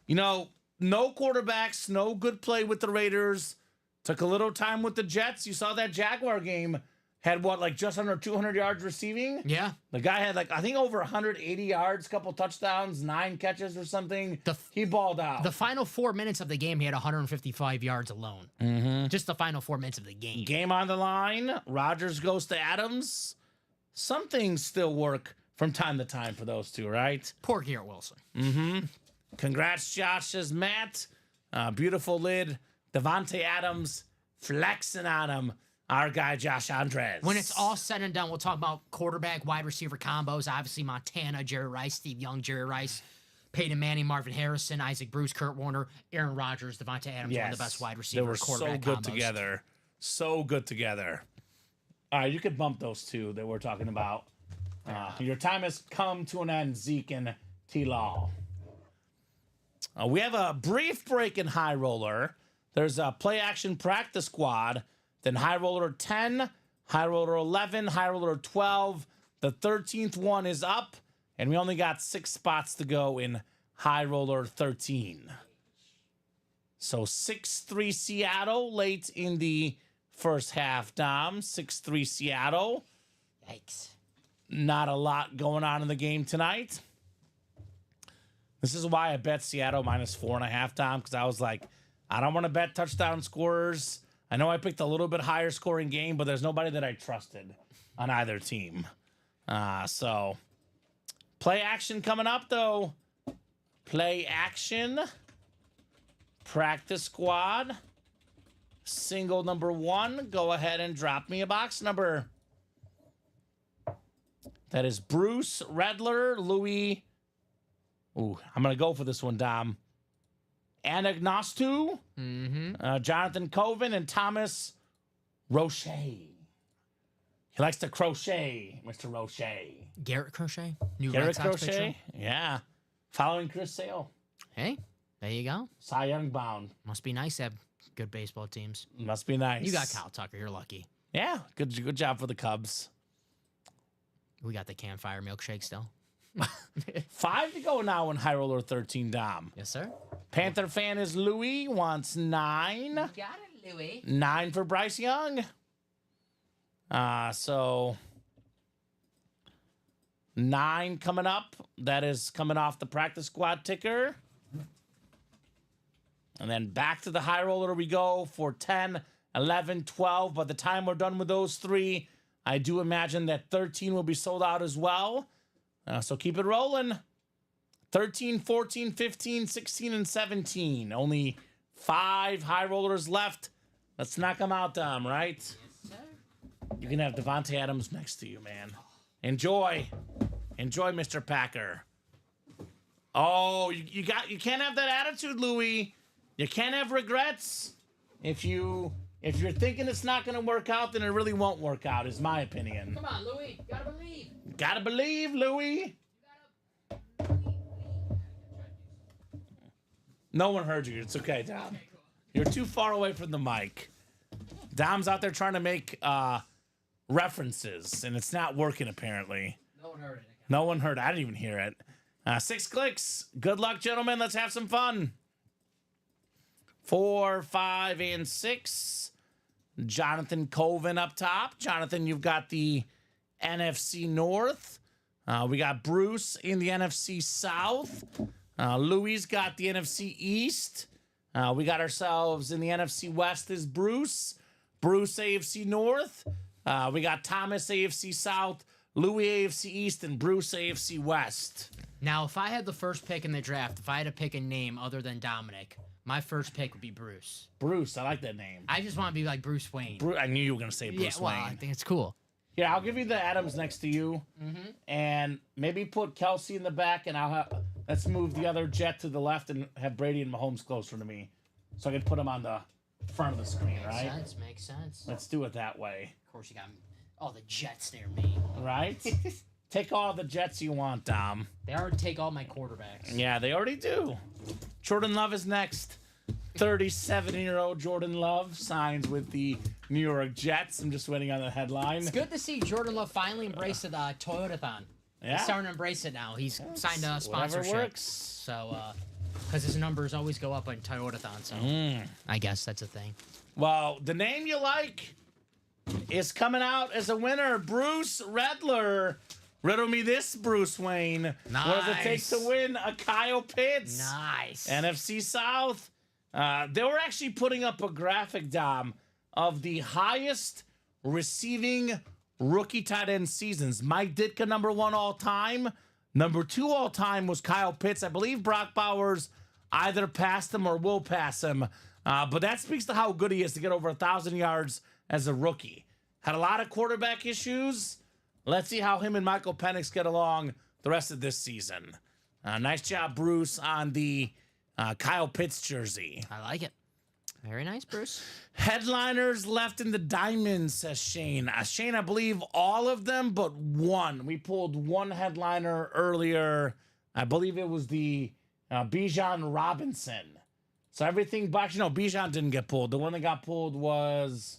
you know, no quarterbacks, no good play with the Raiders. Took a little time with the Jets. You saw that Jaguar game. Had what, like just under 200 yards receiving? Yeah. The guy had like, I think over 180 yards, couple touchdowns, 9 catches or something. He balled out. The final 4 minutes of the game, he had 155 yards alone. Just the final 4 minutes of the game. Game on the line. Rodgers goes to Adams. Some things still work from time to time for those two, right? Poor Garrett Wilson. Congrats, Josh, says Matt. Beautiful lid. Devontae Adams flexing on him. Our guy, Josh Andres. When it's all said and done, we'll talk about quarterback, wide receiver combos. Obviously, Montana, Jerry Rice, Steve Young, Jerry Rice, Peyton Manning, Marvin Harrison, Isaac Bruce, Kurt Warner, Aaron Rodgers, Devontae Adams, one of the best wide receiver They were quarterback so good combos. together. So good together. All right, you could bump those two that we're talking about. Your time has come to an end, Zeke and T-Law. We have a brief break in High Roller. There's a play action practice squad. Then High Roller 10, High Roller 11, High Roller 12. The 13th one is up, and we only got 6 spots to go in High Roller 13. So 6-3 Seattle late in the first half, Dom. 6-3 Seattle. Yikes. Not a lot going on in the game tonight. This is why I bet Seattle minus 4.5, Dom, because I was like, I don't want to bet touchdown scorers. I know I picked a little bit higher scoring game, but there's nobody that I trusted on either team. So, play action coming up, though. Play action. Practice squad. Single number 1. Go ahead and drop me a box number. That is Bruce Redler, Louis. Ooh, I'm going to go for this one, Dom. Anagnostu, Jonathan Coven, and Thomas Roche. He likes to crochet, Mr. Roche. Garrett Crochet? New Garrett Red Sox Crochet? pitcher? Yeah. Following Chris Sale. Hey, there you go. Cy Young bound. Must be nice to have good baseball teams. Must be nice. You got Kyle Tucker. You're lucky. Yeah, good job for the Cubs. We got the campfire milkshake still. 5 to go now in High Roller 13, Dom. Yes, sir. Panther fan is Louis, wants 9. Got it, Louie. 9 for Bryce Young. So 9 coming up. That is coming off the practice squad ticker. And then back to the High Roller we go for 10, 11, 12. By the time we're done with those 3, I do imagine that 13 will be sold out as well. So keep it rolling. 13, 14, 15, 16, and 17. Only 5 high rollers left. Let's knock them out, Dom, right? Yes, sir. You can have Devontae Adams next to you, man. Enjoy. Enjoy, Mr. Packer. Oh, you can't have that attitude, Louie. You can't have regrets. If you're thinking it's not gonna work out, then it really won't work out, is my opinion. Come on, Louie. Gotta believe. Gotta believe, Louie. No one heard you. It's okay, Dom. Okay, cool. You're too far away from the mic. Dom's out there trying to make references, and it's not working, apparently. No one heard it. No one heard. I didn't even hear it. 6 clicks. Good luck, gentlemen. Let's have some fun. 4, 5, and 6. Jonathan Coven up top. Jonathan, you've got the NFC North. We got Bruce in the NFC South. Louis got the NFC East. We got ourselves in the NFC West is Bruce. Bruce AFC North. We got Thomas AFC South. Louis AFC East and Bruce AFC West. Now, if I had the first pick in the draft, if I had to pick a name other than Dominic, my first pick would be Bruce. Bruce, I like that name. I just want to be like Bruce Wayne. I knew you were going to say Bruce well, Wayne. I think it's cool. Here, I'll give you the Adams next to you. And maybe put Kelsey in the back, and let's move the other Jet to the left and have Brady and Mahomes closer to me. So I can put them on the front of the screen, right? Makes sense. Let's do it that way. Of course, you got all the Jets near me. Right? Take all the Jets you want, Dom. They already take all my quarterbacks. Yeah, they already do. Jordan Love is next. 37-year-old Jordan Love signs with the New York Jets. I'm just waiting on the headline. It's good to see Jordan Love finally embrace the Toyotathon. Yeah. He's starting to embrace it now. He's signed a sponsorship. Whatever works. So, because his numbers always go up on Toyotathon. So, I guess that's a thing. Well, the name you like is coming out as a winner. Bruce Redler. Riddle me this, Bruce Wayne. What does it take Nice. to win a Kyle Pitts? Nice. NFC South. They were actually putting up a graphic, Dom, of the highest receiving rookie tight end seasons. Mike Ditka, number 1 all time. Number 2 all time was Kyle Pitts. I believe Brock Bowers either passed him or will pass him. But that speaks to how good he is to get over 1,000 yards as a rookie. Had a lot of quarterback issues. Let's see how him and Michael Penix get along the rest of this season. Nice job, Bruce, on the Kyle Pitts jersey. I like it. Very nice, Bruce. Headliners left in the diamond, says Shane. Shane, I believe all of them but one. We pulled one headliner earlier. I believe it was the Bijan Robinson. So everything, but actually, no, Bijan didn't get pulled. The one that got pulled was,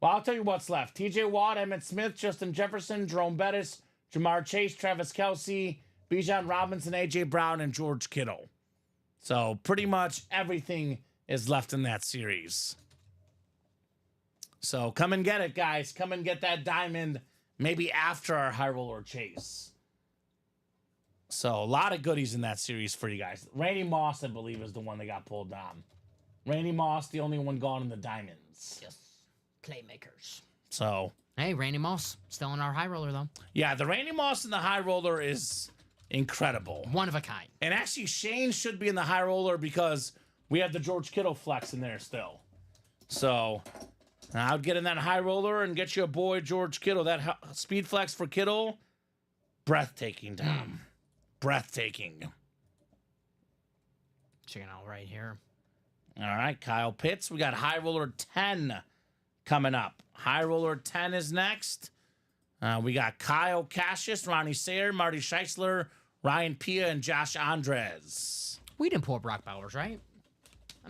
well, I'll tell you what's left. TJ Watt, Emmitt Smith, Justin Jefferson, Jerome Bettis, Jamar Chase, Travis Kelce, Bijan Robinson, A.J. Brown, and George Kittle. So pretty much everything is left in that series. So come and get it, guys. Come and get that diamond maybe after our high roller chase. So a lot of goodies in that series for you guys. Randy Moss, I believe, is the one that got pulled down. Randy Moss, the only one gone in the diamonds. Yes. Playmakers. So, Hey, Randy Moss, still in our high roller, though. yeah, the Randy Moss in the high roller is incredible. One of a kind. And actually, Shane should be in the high roller because we have the George Kittle flex in there still. So, I'll get in that high roller and get you a boy, George Kittle. That speed flex for Kittle, breathtaking, Tom. Breathtaking. Checking out right here. All right, Kyle Pitts. We got high roller 10 coming up. High roller 10 is next. We got Kyle Cassius, Ronnie Sayre, Marty Scheisler, Ryan Pia, and Josh Andres. We didn't pull Brock Bowers, right?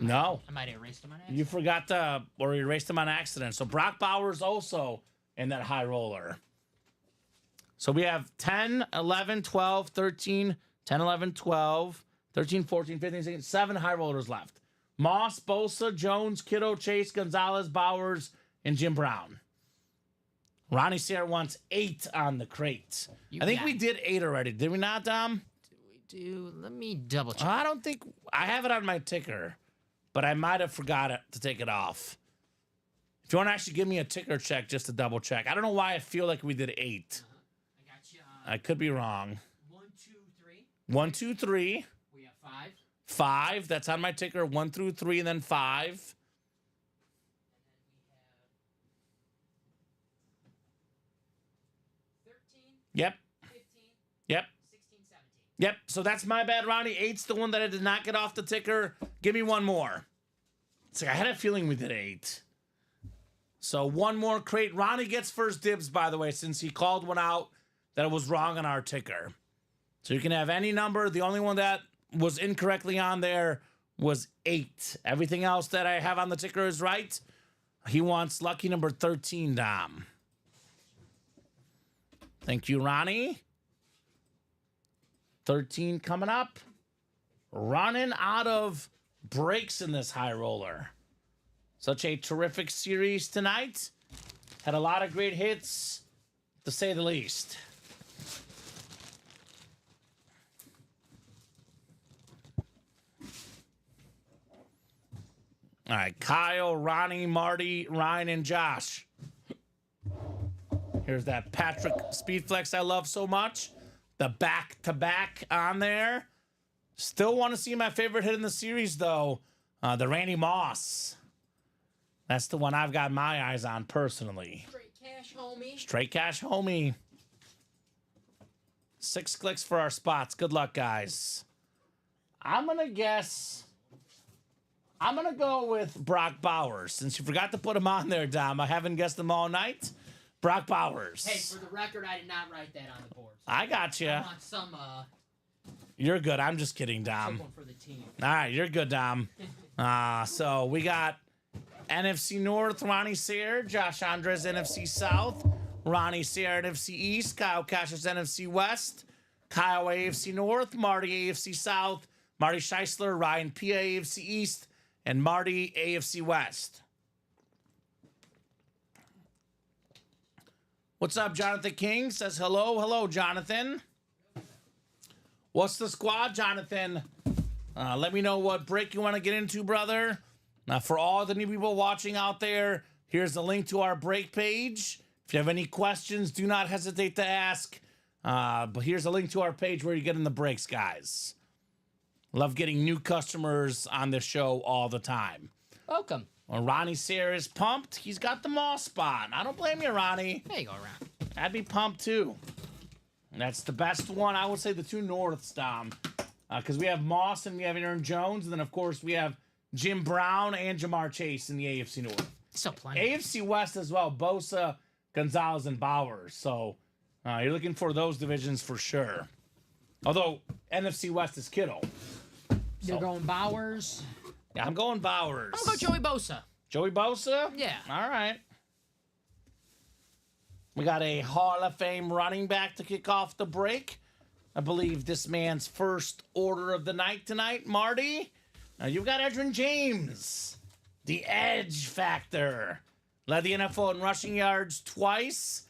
No. I might have erased him on accident. You forgot or you erased him on accident. So Brock Bowers also in that high roller. So we have 10, 11, 12, 13, 10, 11, 12, 13, 14, 15, 16, 7 high rollers left. Moss, Bosa, Jones, Kittle, Chase, Gonzalez, Bowers, and Jim Brown. Ronnie Sayre wants 8 on the crate. I think we did 8 already. Did we not, Dom? We do. Let me double check. I don't think I have it on my ticker, but I might have forgot it to take it off. If you want to actually give me a ticker check just to double check. I don't know why I feel like we did 8. I got you. I could be wrong. 1, 2, 3. 1, 2, 3. We have 5. 5. That's on my ticker. 1 through 3, and then 5. And then we have 13, Yep. 15, Yep. 16, 17. Yep. So that's my bad, Ronnie. 8's the one that I did not get off the ticker. Give me one more. It's like I had a feeling we did 8. So one more crate. Ronnie gets first dibs, by the way, since he called one out that was wrong on our ticker. So you can have any number. The only one that was incorrectly on there was 8. Everything else that I have on the ticker is right. He wants lucky number 13, Dom. Thank you, Ronnie. 13 coming up. Running out of breaks in this high roller. Such a terrific series tonight. Had a lot of great hits, to say the least. All right, Kyle, Ronnie, Marty, Ryan, and Josh. Here's that Patrick Speedflex I love so much. The back-to-back on there. Still want to see my favorite hit in the series, though. The Randy Moss. That's the one I've got my eyes on personally. Straight cash, homie. Straight cash, homie. 6 clicks for our spots. Good luck, guys. I'm going to guess... I'm going to go with Brock Bowers. Since you forgot to put him on there, Dom. I haven't guessed him all night. Brock Bowers. Hey, for the record, I did not write that on the board. So I got you. I want some You're good. I'm just kidding, big Dom. one for the team. All right, you're good, Dom. So we got NFC North, Ronnie Sayre, Josh Andres, NFC South, Ronnie Sayre, NFC East, Kyle Cassius, NFC West, Kyle AFC North, Marty AFC South, Marty Scheisler, Ryan PA AFC East, and Marty AFC West. What's up, Jonathan King? Says hello. Hello, Jonathan. What's the squad, Jonathan? Let me know what break you want to get into, brother. For all the new people watching out there, here's the link to our break page. If you have any questions, do not hesitate to ask. But here's a link to our page where you get in the breaks, guys. Love getting new customers on the show all the time. Welcome. Well, Ronnie Sayre is pumped. He's got the mall spot. I don't blame you, Ronnie. There you go, around. I'd be pumped too. And that's the best one. I would say the 2 Norths, Dom. Because we have Moss and we have Aaron Jones. And then, of course, we have Jim Brown and Jamar Chase in the AFC North. So plenty. AFC West as well. Bosa, Gonzalez, and Bowers. So you're looking for those divisions for sure. Although NFC West is Kittle. You're going Bowers. Yeah, I'm going Bowers. I'll go Joey Bosa. Joey Bosa? Yeah. All right. We got a Hall of Fame running back to kick off the break. I believe this man's first order of the night tonight, Marty. You've got Edgerrin James, the edge factor. Led the NFL in rushing yards twice.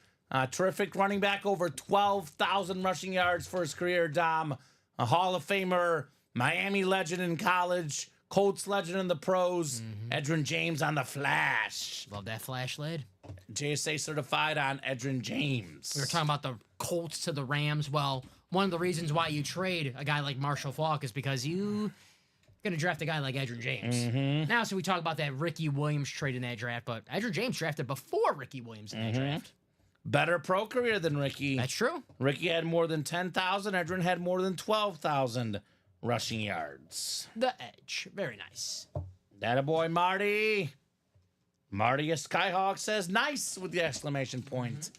Terrific running back, over 12,000 rushing yards for his career, Dom. A Hall of Famer, Miami legend in college, Colts legend in the pros. Edgerrin James on the flash. Love that flash lid. JSA certified on Edgerrin James. We were talking about the Colts to the Rams. Well, one of the reasons why you trade a guy like Marshall Faulk is because you going to draft a guy like Edgerrin James. Now, so we talk about that Ricky Williams trade in that draft, but Edgerrin James drafted before Ricky Williams in that draft. Better pro career than Ricky. That's true. Ricky had more than 10,000. Edgerrin had more than 12,000 rushing yards. The edge. Very nice. That a boy, Marty. Marty, a Skyhawk, says nice with the exclamation point.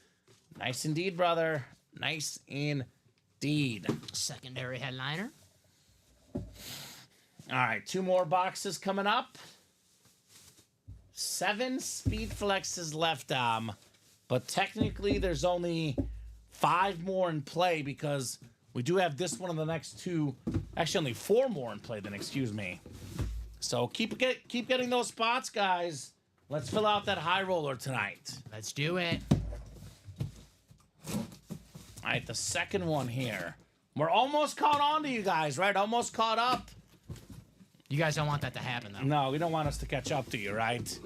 Nice indeed, brother. Nice indeed. Secondary headliner. All right, 2 more boxes coming up. 7 speed flexes left, but technically there's only 5 more in play because we do have this one in the next 2. Actually, only 4 more in play then, excuse me. So keep getting those spots, guys. Let's fill out that high roller tonight. Let's do it. All right, the second one here. We're almost caught on to you guys, right? Almost caught up. You guys don't want that to happen, though. No, we don't want us to catch up to you, right?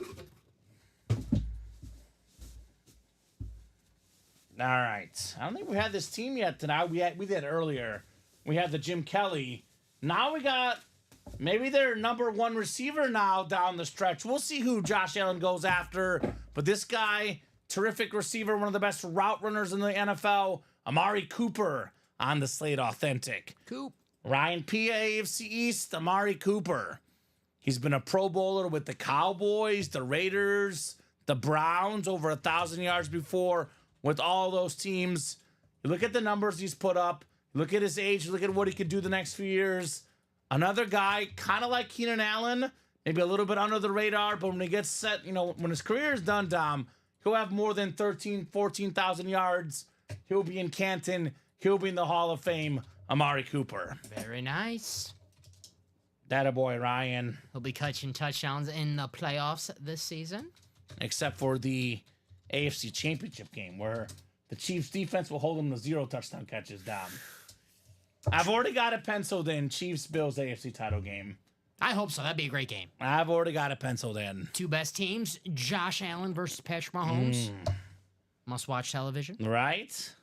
All right. I don't think we had this team yet tonight. We did earlier. we had the Jim Kelly. Now we got maybe their number one receiver now down the stretch. We'll see who Josh Allen goes after. But this guy, terrific receiver, one of the best route runners in the NFL, Amari Cooper on the Slate Authentic. Coop. Ryan P. AFC East, Amari Cooper. He's been a Pro Bowler with the Cowboys, the Raiders, the Browns, over 1,000 yards before with all those teams. You look at the numbers he's put up. Look at his age. Look at what he could do the next few years. Another guy, kind of like Keenan Allen, maybe a little bit under the radar, but when he gets set, when his career is done, Dom, he'll have more than 14,000 yards. He'll be in Canton. He'll be in the Hall of Fame. Amari Cooper. Very nice. That a boy, Ryan. He'll be catching touchdowns in the playoffs this season. Except for the AFC Championship game, where the Chiefs defense will hold them to 0 touchdown catches, Dom. I've already got it penciled in. Chiefs-Bills AFC title game. I hope so. That'd be a great game. I've already got it penciled in. Two best teams, Josh Allen versus Patrick Mahomes. Must-watch television. Right?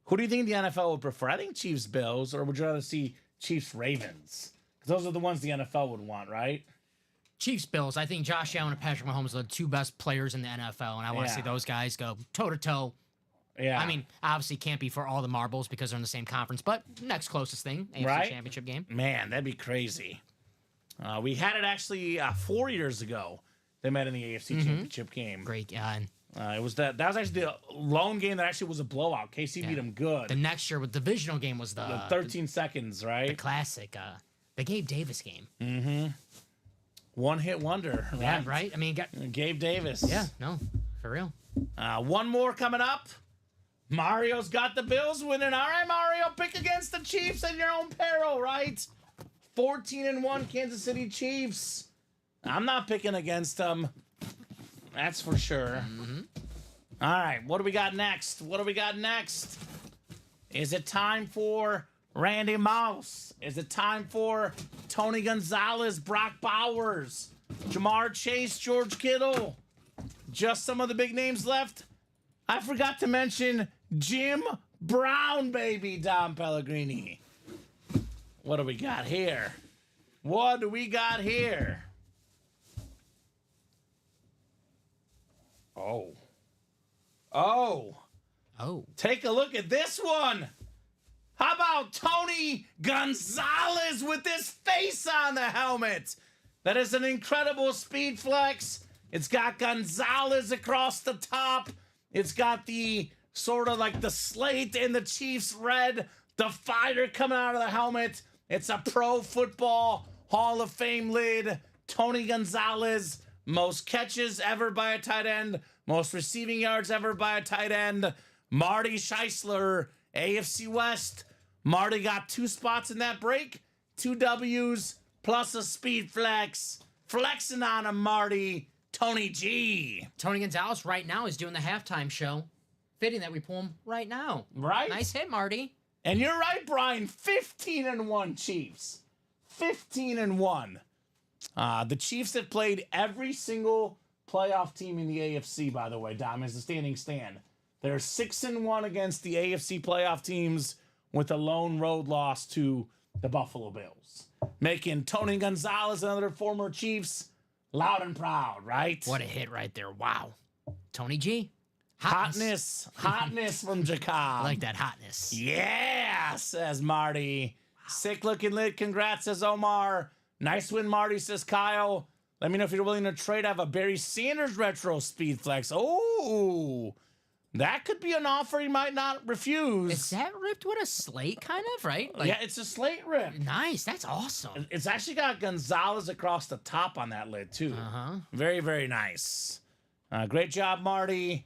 Who do you think the NFL would prefer? I think Chiefs-Bills, or would you rather see Chiefs-Ravens? Because those are the ones the NFL would want, right? Chiefs-Bills. I think Josh Allen and Patrick Mahomes are the two best players in the NFL, and I want to see those guys go toe-to-toe. Yeah. I mean, obviously can't be for all the marbles because they're in the same conference, but next closest thing, AFC Right? Championship game. Man, that'd be crazy. We had it actually 4 years ago. They met in the AFC Championship game. Great. It was that was actually the lone game that actually was a blowout. KC beat them good. The next year with divisional game was the 13 seconds, right? the classic, the Gabe Davis game. One hit wonder. Yeah, right? I mean, Gabe Davis. yeah, no, for real. One more coming up. Mario's got the Bills winning. All right, Mario, pick against the Chiefs at your own peril, right? 14-1 Kansas City Chiefs. I'm not picking against them. That's for sure. All right, what do we got next? Is it time for Randy Mouse? Is it time for Tony Gonzalez, Brock Bowers, Jamar Chase, George Kittle? Just some of the big names left. I forgot to mention Jim Brown, baby, Dom Pellegrini. What do we got here? Oh. Take a look at this one. How about Tony Gonzalez with his face on the helmet? That is an incredible speed flex. It's got Gonzalez across the top. It's got the sort of like the slate in the Chiefs red, the fighter coming out of the helmet. It's a Pro Football Hall of Fame lid. Tony Gonzalez, most catches ever by a tight end, most receiving yards ever by a tight end. Marty Scheisler, AFC West. Marty got 2 spots in that break, 2 W's, plus a speed flex. Flexing on him, Marty. Tony G. Tony Gonzalez right now is doing the halftime show. Fitting that we pull him right now. Right? Nice hit, Marty. And you're right, Brian. 15-1 Chiefs. 15-1. The Chiefs have played every single playoff team in the AFC, by the way, Dom, as the standing stand. They're 6-1 against the AFC playoff teams with a lone road loss to the Buffalo Bills. Making Tony Gonzalez and other former Chiefs loud and proud, right? What a hit right there. Wow. Tony G. Hotness from Jacob. I like that hotness. Yeah, says Marty. Sick looking lid. Congrats, says Omar. Nice win, Marty, says Kyle. Let me know if you're willing to trade. I have a Barry Sanders retro speed flex. Oh, that could be an offer he might not refuse. Is that ripped with a slate, kind of, right? Yeah, it's a slate rip. Nice. That's awesome. It's actually got Gonzalez across the top on that lid, too. Very, very nice. Great job, Marty.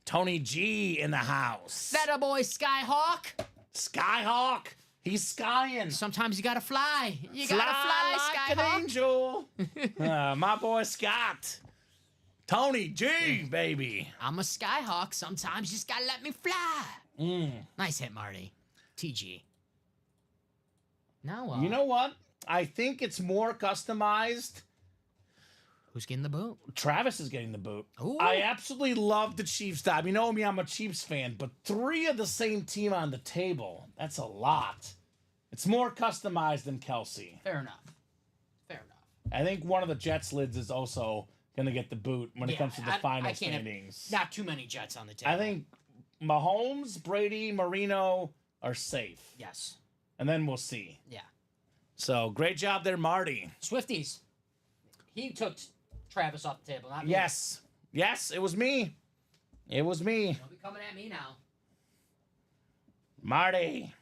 Tony G in the house. That a boy, Skyhawk. Skyhawk. He's skying. Sometimes you gotta fly. You gotta fly, like Skyhawk. an angel. My boy Scott. Tony G, baby. I'm a Skyhawk. Sometimes you just gotta let me fly. Nice hit, Marty. TG. Now, you know what? I think it's more customized Who's getting the boot? Travis is getting the boot. Ooh. I absolutely love the Chiefs, Dom. You know me, I'm a Chiefs fan, but 3 of the same team on the table, that's a lot. It's more customized than Kelsey. Fair enough. Fair enough. I think one of the Jets lids is also going to get the boot when it comes to the final I can't have standings. not too many Jets on the table. I think Mahomes, Brady, Marino are safe. Yes. And then we'll see. Yeah. So great job there, Marty. Swifties. He took Travis off the table, not me. Yes. Yes, it was me. It was me. Don't be coming at me now. Marty.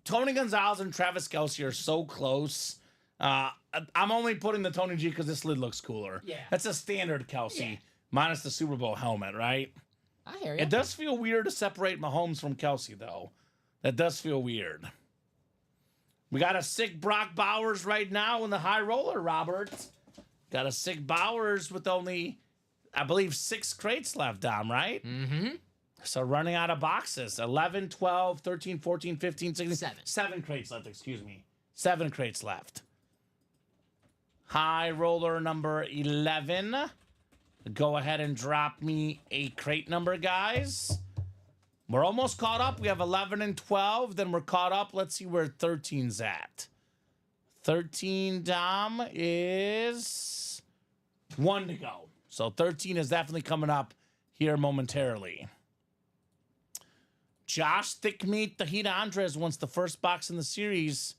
Tony Gonzalez and Travis Kelce are so close. I'm only putting the Tony G because this lid looks cooler. Yeah. That's a standard Kelce, Yeah. minus the Super Bowl helmet, right? I hear you. It does feel weird to separate Mahomes from Kelce, though. That does feel weird. We got a sick Brock Bowers right now in the high roller, Robert. Got a sick Bowers with only, I believe, 6 crates left, Dom, right? Mm-hmm. So running out of boxes. 11, 12, 13, 14, 15, 16. 7. 7 crates left, excuse me. 7 crates left. High roller number 11. Go ahead and drop me a crate number, guys. We're almost caught up. We have 11 and 12. Then we're caught up. Let's see where 13's at. 13, Dom, is 1 to go. So 13 is definitely coming up here momentarily. Josh Thick Meat, the Heat Andres wants the first box in the series.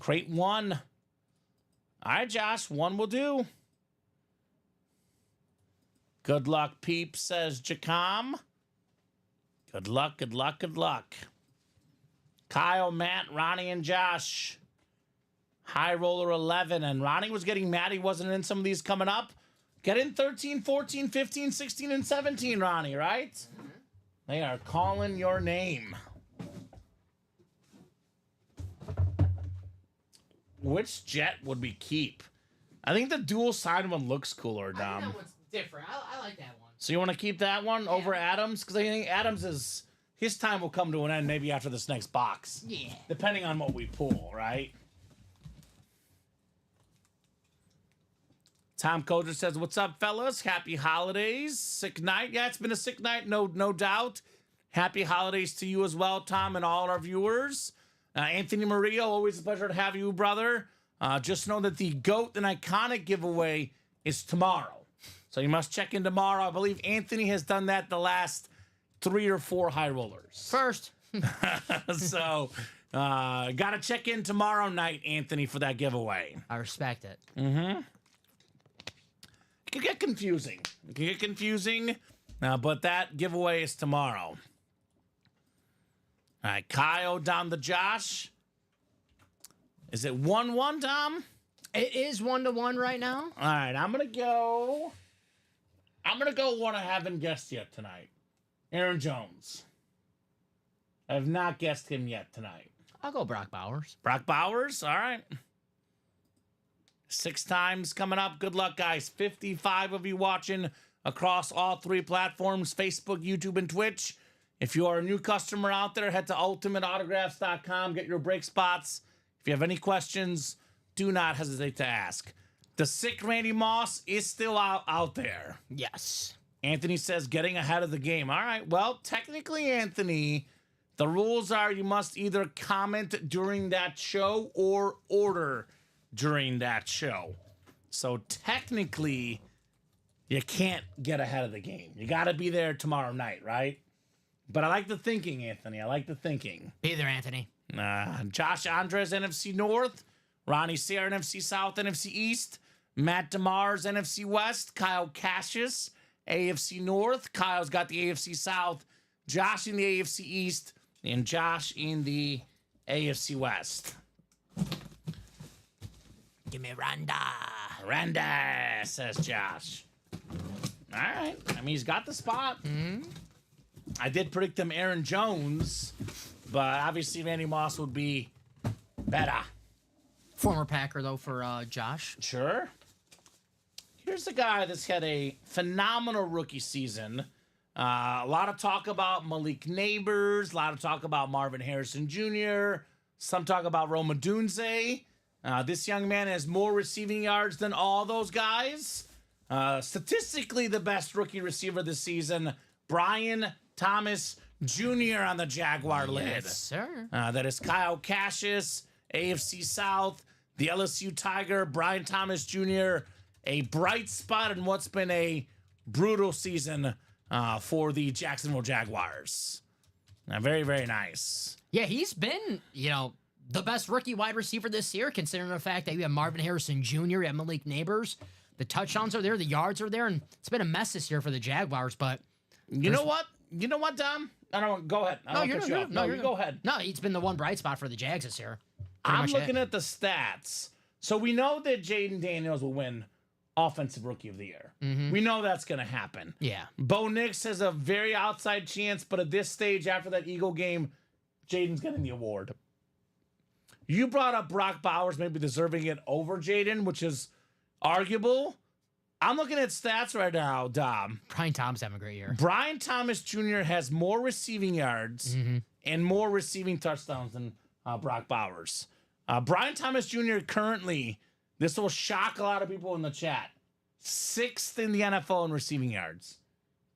Crate 1. All right, Josh, 1 will do. Good luck, peep, says Jacom. Good luck, good luck, good luck. Kyle, Matt, Ronnie, and Josh. High roller 11. And Ronnie was getting mad he wasn't in some of these coming up. Get in 13, 14, 15, 16, and 17, Ronnie, right? Mm-hmm. They are calling your name. Which jet would we keep? I think the dual side one looks cooler, Dom. I think that one's different. I like that one. So you want to keep that one over Adams? Because I think Adams is, his time will come to an end maybe after this next box. Yeah. Depending on what we pull, right? Tom Coder says, what's up, fellas? Happy holidays. Sick night. Yeah, it's been a sick night, no doubt. Happy holidays to you as well, Tom, and all our viewers. Anthony Murillo, always a pleasure to have you, brother. Just know that the GOAT and Iconic giveaway is tomorrow. So you must check in tomorrow. I believe Anthony has done that the last 3 or 4 high rollers. First. So, got to check in tomorrow night, Anthony, for that giveaway. I respect it. Mm-hmm. It can get confusing. But that giveaway is tomorrow. All right, Kyle down to Josh. Is it 1-1, Dom? It is 1-1 right now. All right, I'm gonna go one I haven't guessed yet tonight. Aaron Jones. I have not guessed him yet tonight. I'll go Brock Bowers. Brock Bowers, all right. 6 times coming up. Good luck, guys. 55 of you watching across all 3 platforms, Facebook, YouTube, and Twitch. If you are a new customer out there, head to ultimateautographs.com. Get your break spots. If you have any questions, do not hesitate to ask. The sick Randy Moss is still out there. Yes. Anthony says getting ahead of the game. All right. Well, technically, Anthony, the rules are you must either comment during that show or order during that show. So technically, you can't get ahead of the game. You got to be there tomorrow night, right? But I like the thinking, Anthony. I like the thinking. Be there, Anthony. Josh Andres, NFC North. Ronnie Sayre, NFC South, NFC East. Matt DeMars, NFC West. Kyle Cassius, AFC North. Kyle's got the AFC South. Josh in the AFC East. And Josh in the AFC West. Give me Randa. Randa, says Josh. All right. I mean, he's got the spot. Mm-hmm. I did predict him Aaron Jones, but obviously Randy Moss would be better. Former Packer, though, for Josh. Sure. Here's the guy that's had a phenomenal rookie season. A lot of talk about Malik Neighbors, a lot of talk about Marvin Harrison Jr., some talk about Roma Dunze. This young man has more receiving yards than all those guys. Statistically, the best rookie receiver this season, Brian Thomas Jr. on the Jaguar lid. Yes, sir. That is Kyle Cassius, AFC South, the LSU Tiger, Brian Thomas Jr., a bright spot in what's been a brutal season for the Jacksonville Jaguars. Very, very nice. Yeah, he's been, the best rookie wide receiver this year, considering the fact that you have Marvin Harrison Jr., you have Malik Neighbors. The touchdowns are there, the yards are there, and it's been a mess this year for the Jaguars, but... You know what, Dom? I don't go ahead. I don't cut you off. No, you go ahead. No, it's been the one bright spot for the Jags this year. I'm looking at the stats. So we know that Jaden Daniels will win Offensive Rookie of the Year. We know that's going to happen. Yeah. Bo Nix has a very outside chance, but at this stage, after that Eagle game, Jaden's getting the award. You brought up Brock Bowers maybe deserving it over Jaden, which is arguable. I'm looking at stats right now, Dom. Brian Thomas having a great year. Brian Thomas Jr. has more receiving yards and more receiving touchdowns than Brock Bowers. Brian Thomas Jr. currently, this will shock a lot of people in the chat, 6th in the NFL in receiving yards.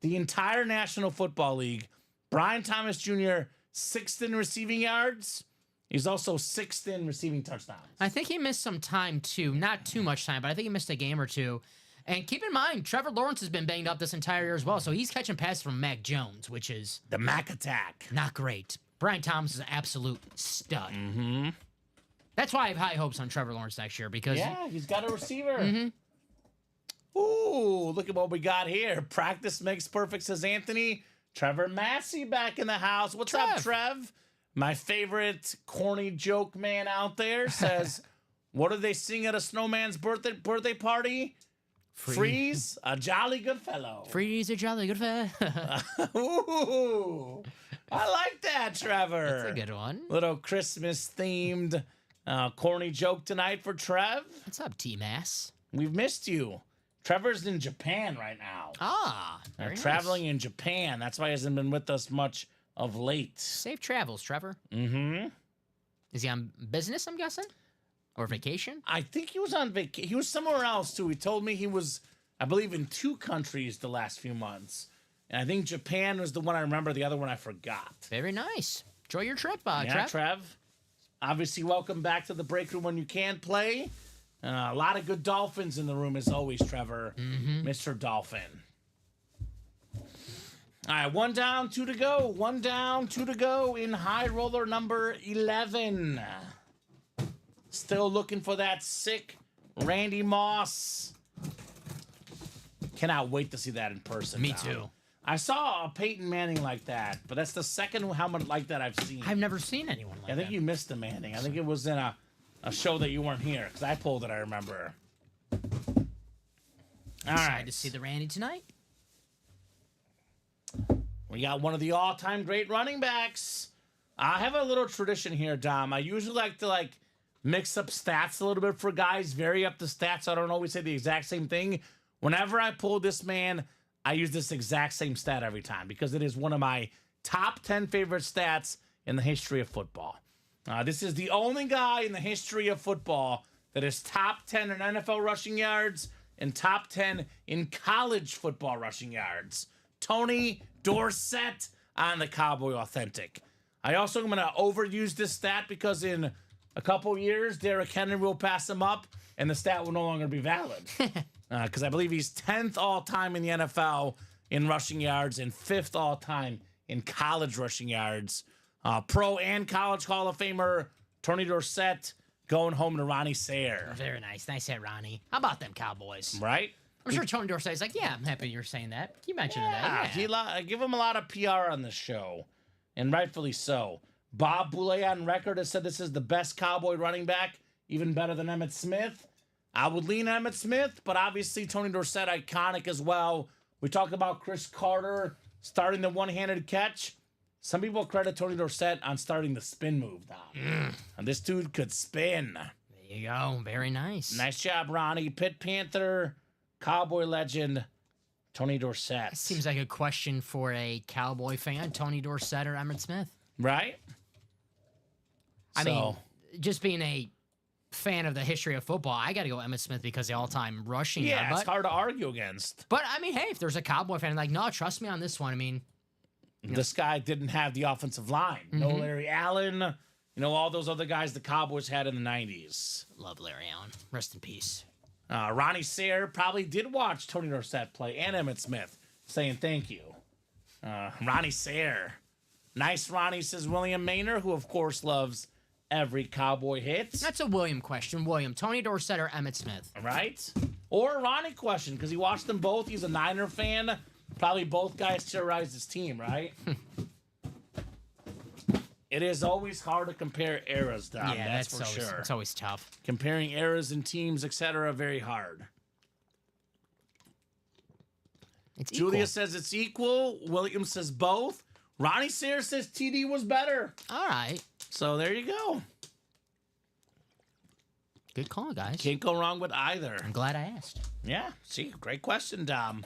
The entire National Football League, Brian Thomas Jr., 6th in receiving yards. He's also 6th in receiving touchdowns. I think he missed some time, too. Not too much time, but I think he missed a game or two. And keep in mind, Trevor Lawrence has been banged up this entire year as well, so he's catching passes from Mac Jones, which is... The Mac attack. Not great. Brian Thomas is an absolute stud. That's why I have high hopes on Trevor Lawrence next year, because... Yeah, he's got a receiver. Ooh, look at what we got here. Practice makes perfect, says Anthony. Trevor Massey back in the house. What's up, Trev? My favorite corny joke man out there says, what do they sing at a snowman's birthday party? Freeze, a jolly good fellow. Freeze, a jolly good fellow. Ooh, I like that, Trevor. That's a good one. Little Christmas-themed corny joke tonight for Trev. What's up, T-Mass? We've missed you. Trevor's in Japan right now. Very traveling in Japan. That's why he hasn't been with us much of late. Safe travels, Trevor. Is he on business, I'm guessing? Or vacation? I think he was on vacation. He was somewhere else, too. He told me he was, I believe, in 2 countries the last few months. And I think Japan was the one I remember. The other one I forgot. Very nice. Enjoy your trip, yeah, Trev. Trev. Obviously, welcome back to the break room when you can play. A lot of good Dolphins in the room, as always, Trevor. Mr. Dolphin. All right, 1 down, 2 to go. 1 down, 2 to go in high roller number 11. Still looking for that sick Randy Moss. Cannot wait to see that in person. Me too. I saw a Peyton Manning like that, but that's the second helmet like that I've seen. I've never seen anyone like that. I think you missed the Manning. I think it was in a show that you weren't here, because I pulled it, I remember. All right. To see the Randy tonight. We got one of the all-time great running backs. I have a little tradition here, Dom. I usually like to, mix up stats a little bit for guys, vary up the stats so I don't always say the exact same thing. Whenever I pull this man, I use this exact same stat every time because it is one of my top 10 favorite stats in the history of football. This is the only guy in the history of football that is top 10 in NFL rushing yards and top 10 in college football rushing yards. Tony Dorsett on the Cowboy Authentic. I also am going to overuse this stat because in a couple years, Derrick Henry will pass him up, and the stat will no longer be valid. Because I believe he's 10th all-time in the NFL in rushing yards and 5th all-time in college rushing yards. Pro and college Hall of Famer Tony Dorsett going home to Ronnie Sayer. Very nice. Nice hit, Ronnie. How about them Cowboys? Right? I'm sure Tony Dorsett's like, yeah, I'm happy you're saying that. You mentioned that. Yeah. I give him a lot of PR on this show, and rightfully so. Bob Boulay on record has said this is the best Cowboy running back, even better than Emmitt Smith. I would lean Emmitt Smith, but obviously Tony Dorsett, iconic as well. We talk about Chris Carter starting the one-handed catch. Some people credit Tony Dorsett on starting the spin move now. And this dude could spin. There you go. Very nice. Nice job, Ronnie. Pit Panther, Cowboy legend, Tony Dorsett. Seems like a question for a Cowboy fan, Tony Dorsett or Emmitt Smith. Right? I mean, just being a fan of the history of football, I got to go Emmitt Smith because the all-time rushing. Yeah, guy. it's hard to argue against. But I mean, hey, if there's a Cowboy fan like, no, trust me on this one. I mean, This guy didn't have the offensive line. No Larry Allen. All those other guys the Cowboys had in the 90s. love Larry Allen. Rest in peace. Ronnie Sayre probably did watch Tony Dorsett play and Emmitt Smith, saying thank you. Ronnie Sayre. Nice Ronnie, says William Maynard, who, of course, loves every Cowboy hit. That's a William question. William, Tony Dorsett or Emmitt Smith? Right? Or a Ronnie question, because he watched them both. He's a Niner fan. Probably both guys terrorized his team, right? It is always hard to compare eras, Dom. Yeah, that's for always, sure. It's always tough. Comparing eras and teams, etc., very hard. It's Julia equal. says it's equal. William says both. Ronnie Sayre says TD was better. All right. So there you go. Good call, guys. Can't go wrong with either. I'm glad I asked. Yeah, see, great question, Dom.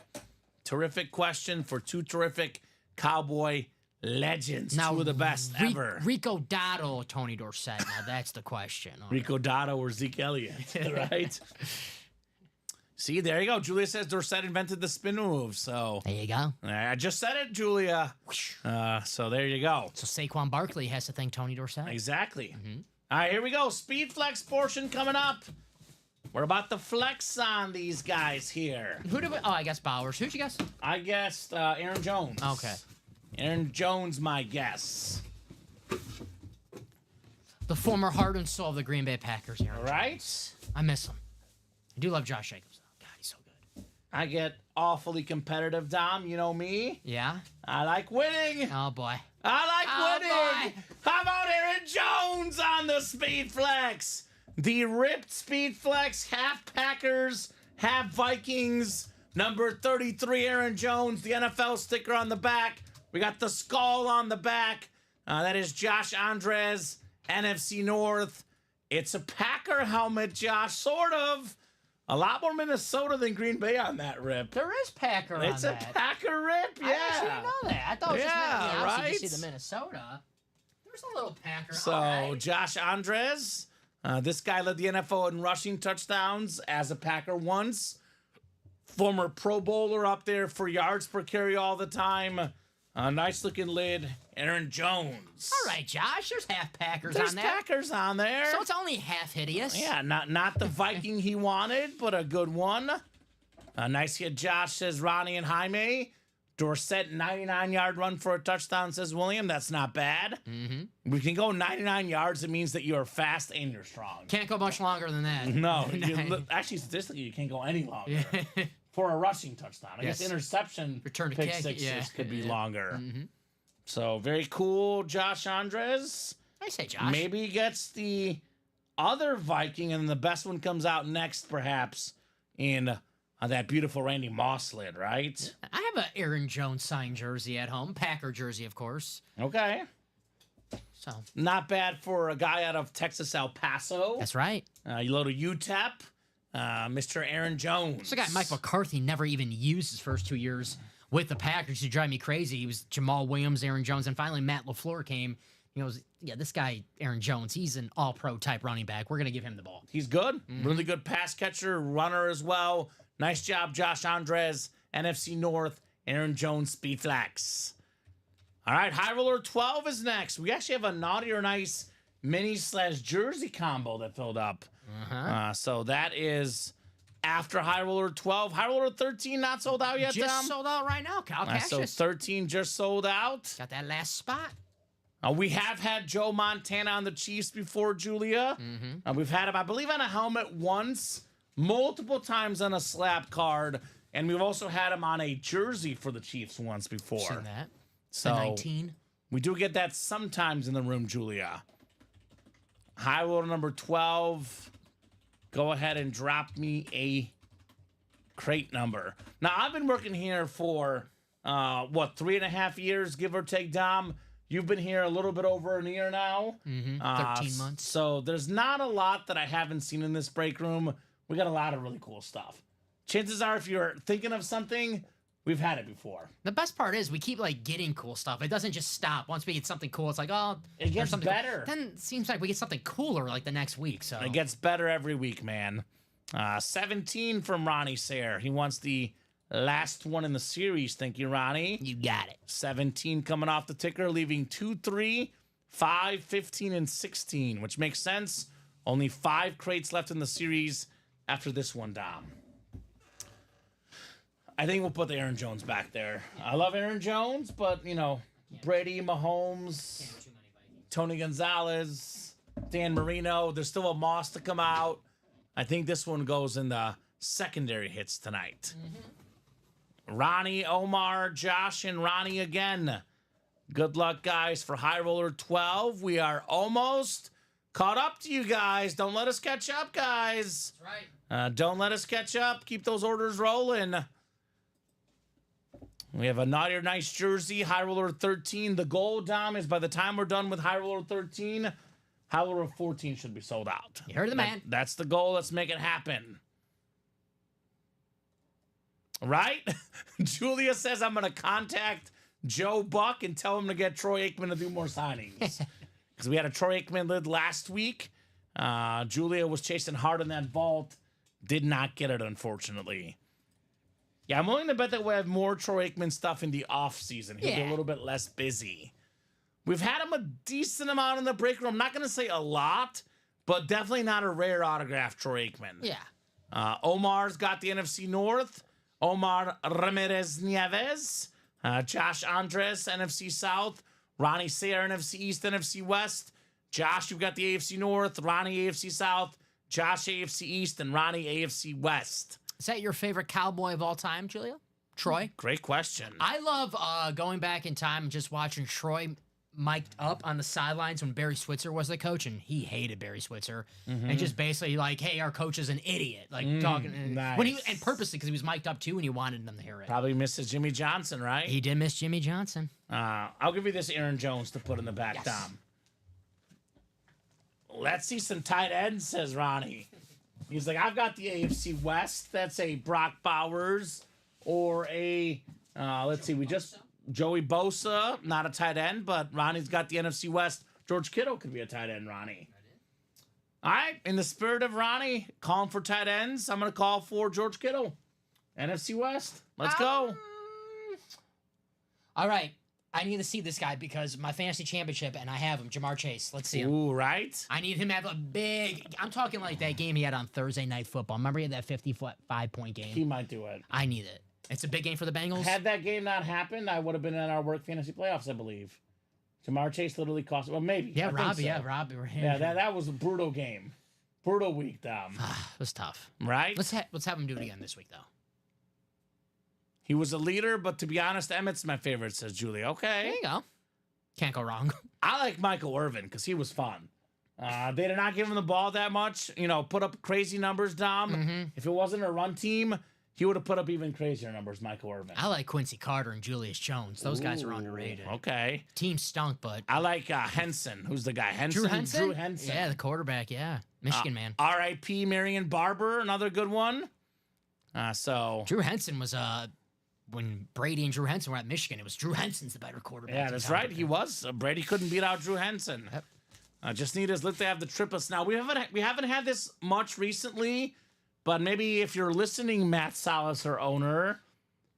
Terrific question for two terrific Cowboy legends. Two of the best ever. Rico Dotto or Tony Dorsett. Now, that's the question. Rico Dotto or Zeke Elliott, right? See, there you go. Julia says Dorsett invented the spin move. So There you go. I just said it, Julia. So there you go. So Saquon Barkley has to thank Tony Dorsett. Exactly. All right, here we go. Speed flex portion coming up. We're about to flex on these guys here. Who did we? Oh, I guess Bowers. Who'd you guess? I guessed Aaron Jones. Okay. Aaron Jones, my guess. The former heart and soul of the Green Bay Packers here. All right. I miss him. I do love Josh Jacobs, though. God, he's so good. I get awfully competitive, Dom. You know me. Yeah? I like winning. Oh, boy. I like Oh, winning. How about Aaron Jones on the Speed Flex? The ripped Speed Flex, half Packers, half Vikings. Number 33, Aaron Jones, the NFL sticker on the back. We got the skull on the back. That is Josh Andres, NFC North. It's a Packer helmet, Josh, sort of. A lot more Minnesota than Green Bay on that rip. There is Packer on It's a that. Packer rip, yeah. I actually didn't know that. I thought it was Yeah, just obviously right? you see the Minnesota. There's a little Packer. So, All right. Josh Andres, this guy led the NFL in rushing touchdowns as a Packer once. Former Pro Bowler up there for yards per carry all the time. Nice looking lid. Aaron Jones. All right, Josh. There's half Packers There's on that. Packers on there. So it's only half hideous. Yeah, not the Viking he wanted, but a good one. Nice hit, Josh, says Ronnie and Jaime. Dorsett, 99-yard run for a touchdown, says William. That's not bad. Mm-hmm. We can go 99 yards. It means that you're fast and you're strong. Can't go much longer than that. No, actually, statistically, you can't go any longer for a rushing touchdown. I guess Yes. interception, Return to pick kick, sixes yeah. could be longer. Mm-hmm. So very cool, Josh Andres. I say Josh. Maybe he gets the other Viking, and the best one comes out next, perhaps, in that beautiful Randy Moss lid, right? I have an Aaron Jones signed jersey at home. Packer jersey, of course. Okay. So Not bad for a guy out of Texas, El Paso. that's right. You load a UTEP, Mr. Aaron Jones. It's a guy Mike McCarthy never even used his first 2 years with the Packers to drive me crazy. He was Jamal Williams, Aaron Jones, and finally Matt LaFleur came. He goes, yeah, this guy, Aaron Jones, he's an all-pro type running back. We're going to give him the ball. He's good. Really good pass catcher, runner as well. Nice job, Josh Andres, NFC North, Aaron Jones, Speed Flex. All right, High Roller 12 is next. We actually have a naughty or nice mini/jersey combo that filled up. So that is after High Roller 12. High Roller 13 not sold out yet, Just Tom? sold out right now, Kyle So Cassius. 13 just sold out. Got that last spot. We have had Joe Montana on the Chiefs before, Julia. We've had him, I believe, on a helmet once, multiple times on a slap card, and we've also had him on a jersey for the Chiefs once before. Seen that. So The 19. we do get that sometimes in the room, Julia. High roller number 12. Go ahead and drop me a crate number. Now, I've been working here for, 3.5 years, give or take, Dom? You've been here a little bit over a year now. 13 months. So there's not a lot that I haven't seen in this break room. We got a lot of really cool stuff. Chances are, if you're thinking of something, We've had it before. The best part is we keep like getting cool stuff. It doesn't just stop. Once we get something cool, it's like, oh, It there's gets something better. Then it seems like we get something cooler like the next week. So It gets better every week, man. 17 from Ronnie Sayre. He wants the last one in the series. Thank you, Ronnie. you got it. 17 coming off the ticker, leaving 2, 3, 5, 15, and 16, which makes sense. Only 5 crates left in the series after this one, Dom. I think we'll put the Aaron Jones back there. I love Aaron Jones, but, you know, Brady, Mahomes, Tony Gonzalez, Dan Marino, there's still a Moss to come out. I think this one goes in the secondary hits tonight. Ronnie, Omar, Josh, and Ronnie again. Good luck, guys, for High Roller 12. We are almost caught up to you guys. Don't let us catch up, guys. That's right. Don't let us catch up. Keep those orders rolling. We have a Naughty or Nice jersey, High Roller 13. The goal, Dom, is by the time we're done with High Roller 13, High Roller 14 should be sold out. You heard the man. That's the goal. Let's make it happen. Right? Julia says I'm going to contact Joe Buck and tell him to get Troy Aikman to do more signings. Because we had a Troy Aikman lid last week. Julia was chasing hard in that vault. Did not get it, unfortunately. Yeah, I'm willing to bet that we have more Troy Aikman stuff in the offseason. He'll be a Yeah. little bit less busy. We've had him a decent amount in the break room. I'm not going to say a lot, but definitely not a rare autograph, Troy Aikman. Yeah. Omar's got the NFC North. Omar Ramirez Nieves. Josh Andres, NFC South. Ronnie Sayre, NFC East, NFC West. Josh, you've got the AFC North. Ronnie, AFC South. Josh, AFC East. And Ronnie, AFC West. Is that your favorite cowboy of all time, Julia? Troy? Great question. I love going back in time and just watching Troy mic'd up on the sidelines when Barry Switzer was the coach, and he hated Barry Switzer, and just basically like, "Hey, our coach is an idiot," like talking when he nice. and purposely because he was mic'd up too, and he wanted them to hear it. Probably misses Jimmy Johnson, right? He did miss Jimmy Johnson. I'll give you this Aaron Jones to put in the back, Yes. Dom. Let's see some tight ends, says Ronnie. He's like, I've got the AFC West. That's a Brock Bowers or a, let's see, Joey Bosa, not a tight end, but Ronnie's got the NFC West. George Kittle could be a tight end, Ronnie. All right, in the spirit of Ronnie calling for tight ends, I'm going to call for George Kittle. NFC West. Let's go. All right, I need to see this guy because my fantasy championship, and I have him, Jamar Chase. Let's see him. Ooh, right? I need him to have a big. I'm talking like that game he had on Thursday Night Football. Remember he had that 55-point game? He might do it. I need it. It's a big game for the Bengals. Had that game not happened, I would have been in our work fantasy playoffs, I believe. Jamar Chase literally cost. Well, maybe. yeah, I think Robbie. so. Yeah, Robbie. Yeah, that was a brutal game. Brutal week, Dom. It was tough. Right? Let's have him do it again this week, though. He was a leader, but to be honest, Emmett's my favorite, says Julie. There Okay. you go. Can't go wrong. I like Michael Irvin because he was fun. They did not give him the ball that much. You know, put up crazy numbers, Dom. If it wasn't a run team, he would have put up even crazier numbers, Michael Irvin. I like Quincy Carter and Julius Jones. Those guys are underrated. Okay. Team stunk, but I like Henson. Who's the guy? Henson? Drew Henson. Drew Henson. Yeah, the quarterback. Yeah, Michigan man. R.I.P. Marion Barber, another good one. Drew Henson was when Brady and Drew Henson were at Michigan. It was Drew Henson's the better quarterback. Yeah, than that's Tom right. Brady. He was. Brady couldn't beat out Drew Henson. Yep. Just need us. Let they have the triplets. Now we haven't had this much recently, but maybe if you're listening, Matt Salas, our owner,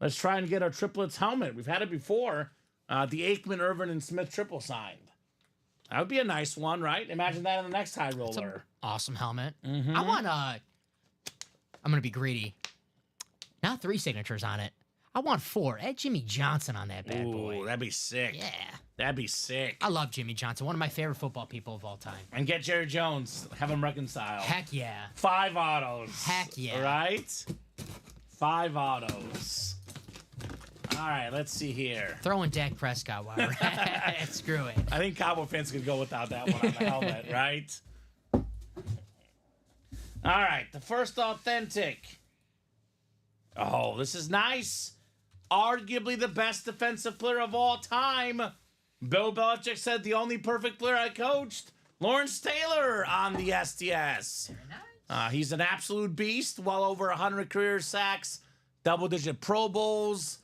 let's try and get a triplets helmet. We've had it before. The Aikman, Irvin, and Smith triple signed. That would be a nice one, right? Imagine that in the next high roller. Awesome helmet. I want I'm gonna be greedy. Not 3 signatures on it. I want 4. Add Jimmy Johnson on that bad boy. Ooh, that'd be sick. Yeah. That'd be sick. I love Jimmy Johnson. One of my favorite football people of all time. And get Jerry Jones. Have him reconcile. Heck yeah. 5 autos. Heck yeah. Right? 5 autos. All right, let's see here. Throw in Dak Prescott while we're at it. Screw it. I think Cowboy fans could go without that one on the helmet, right? All right, the first authentic. Oh, this is nice. Arguably the best defensive player of all time. Bill Belichick said the only perfect player I coached, Lawrence Taylor on the SDS. Very nice. He's an absolute beast, well over 100 career sacks, double-digit Pro Bowls,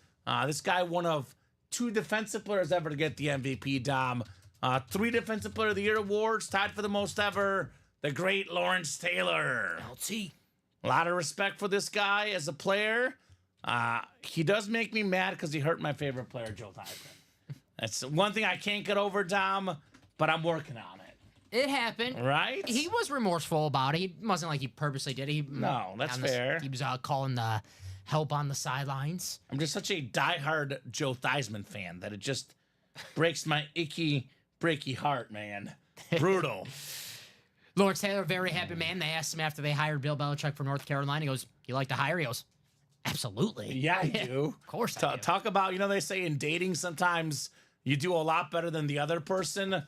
This guy, one of 2 defensive players ever to get the MVP, Dom. 3 Defensive Player of the Year awards, tied for the most ever. The great Lawrence Taylor. LT. A lot of respect for this guy as a player. He does make me mad because he hurt my favorite player, Joe Theismann. That's one thing I can't get over, Dom, but I'm working on it. It happened. Right? He was remorseful about it. He wasn't like he purposely did it. No, that's fair. He was calling the help on the sidelines. I'm just such a diehard Joe Theismann fan that it just breaks my icky, breaky heart, man. Brutal. Lawrence Taylor, very happy man. They asked him after they hired Bill Belichick for North Carolina. He goes, "You like to hire?" He goes, "Absolutely." Yeah, I do. Of course I do. Talk about, they say in dating sometimes you do a lot better than the other person.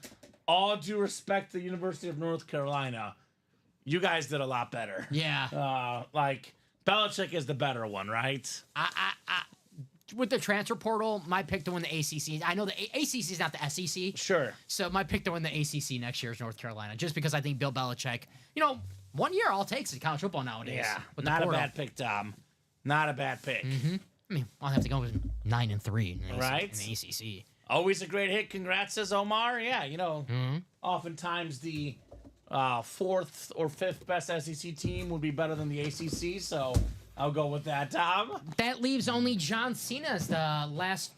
All due respect to the University of North Carolina, you guys did a lot better. Yeah. Like, Belichick is the better one, right? With the transfer portal, my pick to win the ACC. I know the ACC is not the SEC. Sure. So my pick to win the ACC next year is North Carolina, just because I think Bill Belichick, 1 year all takes in college football nowadays. Yeah. With the Not a portal. bad pick, Tom. Not a bad pick. I mean, I'll have to go with 9-3 in the Right. in the ACC. Always a great hit. Congrats, says Omar. Yeah, oftentimes the 4th or 5th best SEC team would be better than the ACC, so I'll go with that, Tom. That leaves only John Cena as the last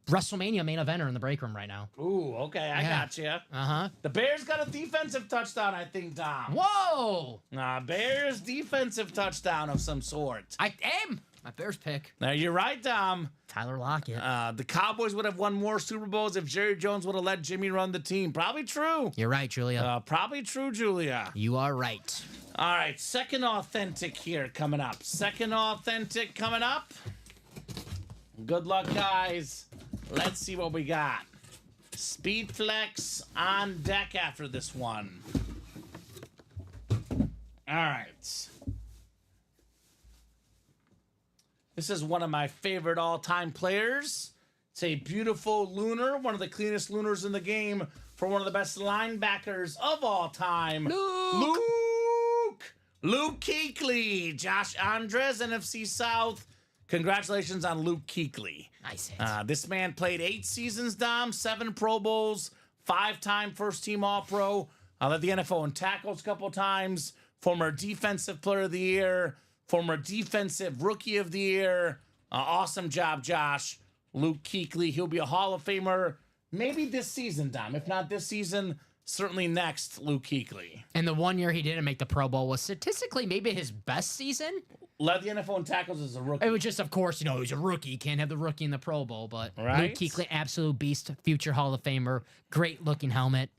WrestleMania main eventer in the break room right now. Ooh, okay, I got you. Uh-huh. The Bears got a defensive touchdown, I think, Tom. Whoa! Bears defensive touchdown of some sort. I am my Bears pick. Now, you're right, Tom. Tyler Lockett. The Cowboys would have won more Super Bowls if Jerry Jones would have let Jimmy run the team. Probably true. You're right, Julia. Probably true, Julia. You are right. All right, second authentic here coming up. Second authentic coming up. Good luck, guys. Let's see what we got. Speed Flex on deck after this one. All right. This is one of my favorite all-time players. It's a beautiful lunar, one of the cleanest lunars in the game for one of the best linebackers of all time. Luke Kuechly. Josh Andres, NFC South. Congratulations on Luke Kuechly. Nice hit. This man played 8 seasons, Dom, 7 Pro Bowls, 5-time first-team All-Pro, led the NFL in tackles a couple times, former Defensive Player of the Year, former Defensive Rookie of the Year. Awesome job, Josh. Luke Kuechly, he'll be a Hall of Famer maybe this season, Dom. If not this season, certainly next, Luke Kuechly. And the 1 year he didn't make the Pro Bowl was statistically maybe his best season. Led the NFL in tackles as a rookie. It was just, of course, he's a rookie. You can't have the rookie in the Pro Bowl, but Right. Luke Kuechly, absolute beast, future Hall of Famer, great looking helmet,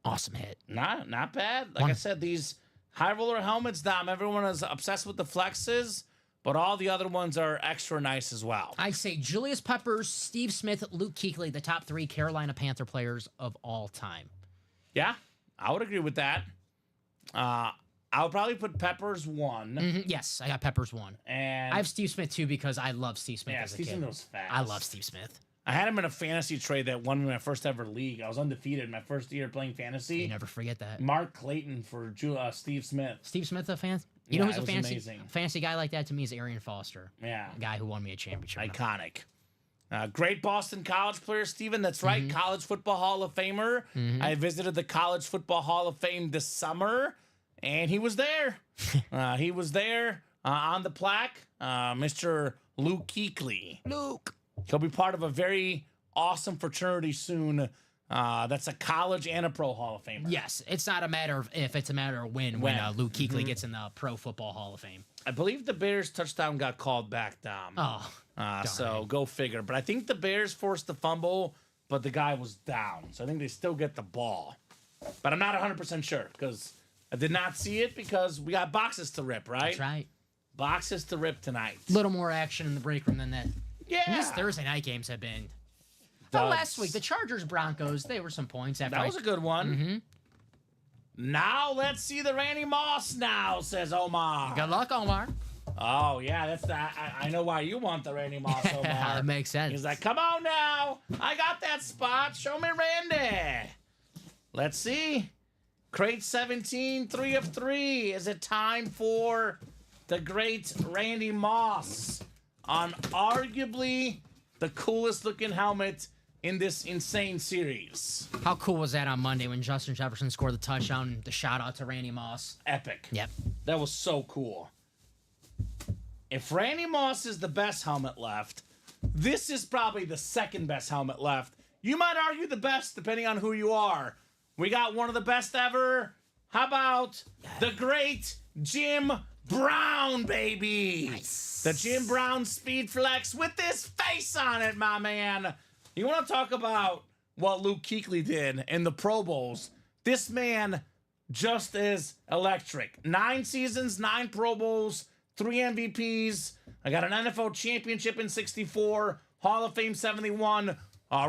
awesome hit. Not bad. Like I said, these high roller helmets, Dom, everyone is obsessed with the flexes, but all the other ones are extra nice as well. I say Julius Peppers, Steve Smith, Luke Kuechly, the top 3 Carolina Panther players of all time. Yeah, I would agree with that. I would probably put Peppers 1. Yes, I got Peppers 1. And I have Steve Smith 2 because I love Steve Smith yeah, as a Steve kid. Smith was fast. I love Steve Smith. I had him in a fantasy trade that won me my first ever league. I was undefeated in my first year playing fantasy. You never forget that. Mark Clayton for Steve Smith. Steve Smith, a fan? Yeah, Who's it a was amazing. fantasy guy like that to me is Arian Foster. Yeah. A guy who won me a championship. Iconic. Great Boston College player, Steven. That's right. College Football Hall of Famer. I visited the College Football Hall of Fame this summer, and he was there. He was there on the plaque. Mr. Luke Kuechly. Luke. He'll be part of a very awesome fraternity soon. That's a college and a pro Hall of Famer. Yes, it's not a matter of if, it's a matter of when Luke Kuechly gets in the Pro Football Hall of Fame. I believe the Bears touchdown got called back, Dom. Oh, so go figure. But I think the Bears forced the fumble, but the guy was down. So I think they still get the ball. But I'm not 100% sure because I did not see it because we got boxes to rip, right? that's right. Boxes to rip tonight. A little more action in the break room than that. Yeah. And these Thursday night games have been. Duds. Oh, last week, the Chargers Broncos, they were some points. After That was a good one. Now let's see the Randy Moss now, says Omar. Good luck, Omar. Oh, yeah, that's I know why you want the Randy Moss, Omar. That makes sense. He's like, come on now. I got that spot. Show me Randy. Let's see. Crate 17, 3 of 3. Is it time for the great Randy Moss on arguably the coolest looking helmet in this insane series. How cool was that on Monday when Justin Jefferson scored the touchdown? The shout out to Randy Moss. Epic. Yep. That was so cool. If Randy Moss is the best helmet left, this is probably the second best helmet left. You might argue the best, depending on who you are. We got one of the best ever. How about the great Jim Brown, baby? Nice. The Jim Brown Speed Flex with this face on it, my man. You want to talk about what Luke Kuechly did in the Pro Bowls? This man just is electric. 9 seasons, 9 Pro Bowls, 3 MVPs. I got an NFL championship in 64, Hall of Fame 71,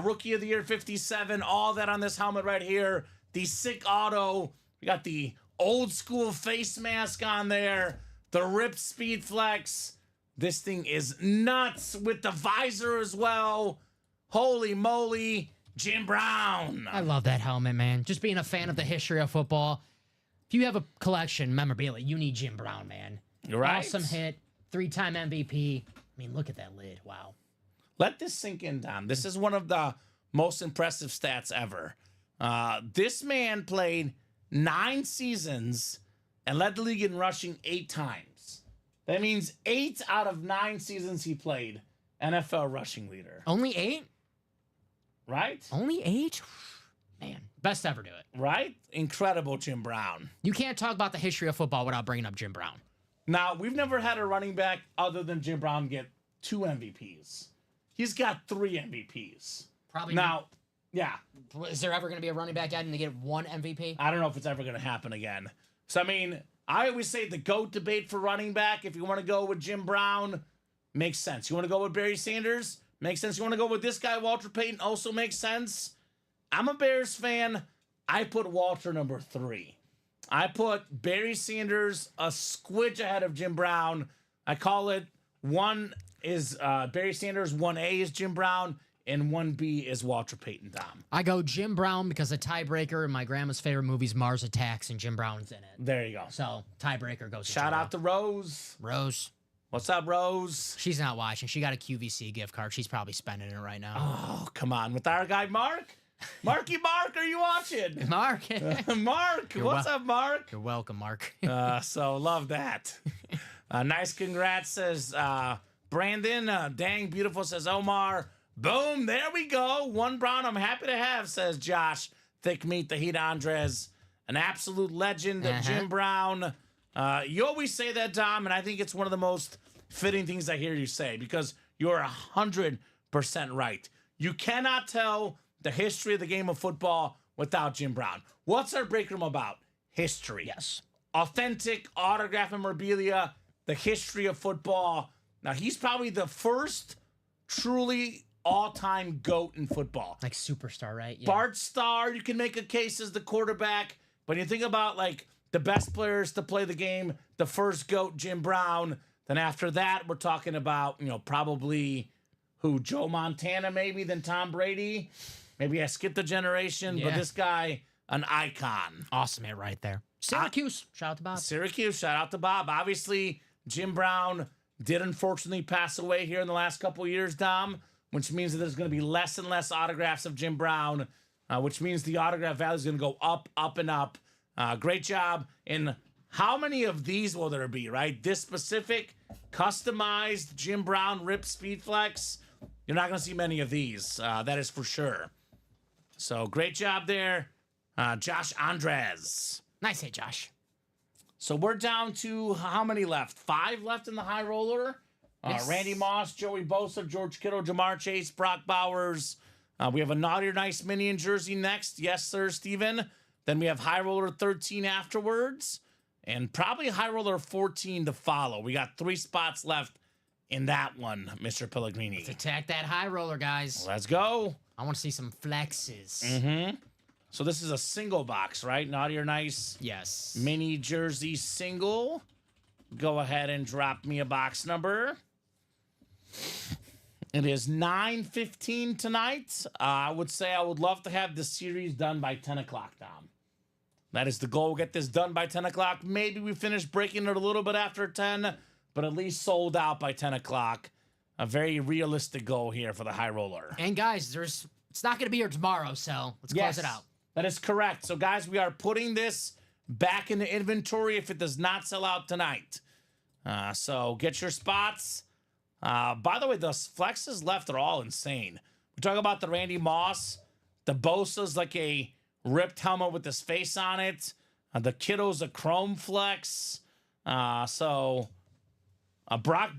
Rookie of the Year 57, all that on this helmet right here. The sick auto. We got the old school face mask on there. The ripped Speed Flex. This thing is nuts with the visor as well. Holy moly, Jim Brown. I love that helmet, man. Just being a fan of the history of football. If you have a collection memorabilia, you need Jim Brown, man. Right. Awesome hit, 3-time MVP. I mean, look at that lid. Wow. Let this sink in, Dom. This is one of the most impressive stats ever. This man played 9 seasons and led the league in rushing 8 times. That means 8 out of 9 seasons he played, NFL rushing leader. Only 8? Right? Only 8? Man, best ever do it. Right? Incredible, Jim Brown. You can't talk about the history of football without bringing up Jim Brown. Now, we've never had a running back other than Jim Brown get 2 MVPs. He's got 3 MVPs. Probably. Now, yeah. Is there ever going to be a running back adding to get 1 MVP? I don't know if it's ever going to happen again. So, I mean, I always say the GOAT debate for running back, if you want to go with Jim Brown, makes sense. You want to go with Barry Sanders? Makes sense. You want to go with this guy, Walter Payton? Also makes sense. I'm a Bears fan. I put Walter number 3. I put Barry Sanders a squidge ahead of Jim Brown. I call it 1 is Barry Sanders, 1A is Jim Brown, and 1B is Walter Payton, Dom. I go Jim Brown because the tiebreaker in my grandma's favorite movie is Mars Attacks, and Jim Brown's in it. There you go. So, tiebreaker goes to Shout Jim out to Rose. Brown. Rose. What's up, Rose? She's not watching. She got a QVC gift card. She's probably spending it right now. Oh, come on. With our guy, Mark? Marky Mark, are you watching? Mark. Mark, what's up, Mark? You're welcome, Mark. So love that. Nice congrats, says Brandon. Dang beautiful, says Omar. Boom, there we go. 1 Brown I'm happy to have, says Josh. Thick meat, the Heat Andres. An absolute legend, Jim Brown. You always say that, Dom, and I think it's one of the most fitting things I hear you say because you're 100% right. You cannot tell the history of the game of football without Jim Brown. What's our break room about? History. Yes. Authentic autograph memorabilia, the history of football. Now, he's probably the first truly all-time GOAT in football. Like superstar, right? Yeah. Bart Starr, you can make a case as the quarterback, but you think about like the best players to play the game, the first GOAT, Jim Brown. Then after that, we're talking about, probably who? Joe Montana, maybe, then Tom Brady. Maybe I skipped a generation, but this guy, an icon. Awesome hit right there. Syracuse. Shout out to Bob. Syracuse, shout out to Bob. Obviously, Jim Brown did unfortunately pass away here in the last couple of years, Dom, which means that there's going to be less and less autographs of Jim Brown, which means the autograph value is going to go up, up, and up. Great job. And how many of these will there be, right? This specific customized Jim Brown Rip Speed Flex, you're not going to see many of these. That is for sure. So great job there, Josh Andres. Nice hit, Josh. So we're down to how many left? 5 left in the high roller. Yes. Randy Moss, Joey Bosa, George Kittle, Jamar Chase, Brock Bowers. We have a Naughty or Nice mini in jersey next. Yes, sir, Steven. Then we have high roller 13 afterwards. And probably high roller 14 to follow. We got 3 spots left in that one, Mr. Pellegrini. Let's attack that high roller, guys. Let's go. I want to see some flexes. Mm-hmm. So this is a single box, right? Naughty or Nice Yes. mini jersey single. Go ahead and drop me a box number. It is 9:15 tonight. I would say I would love to have this series done by 10 o'clock, Dom. That is the goal. Get this done by 10 o'clock. Maybe we finish breaking it a little bit after 10, but at least sold out by 10 o'clock. a very realistic goal here for the high roller. And guys, it's not going to be here tomorrow, so let's close it out. That is correct. So, guys, we are putting this back in the inventory if it does not sell out tonight. So get your spots. By the way, the flexes left are all insane. We talk about the Randy Moss. The Bosa's like a ripped helmet with his face on it. The Kitto's a chrome flex. Brock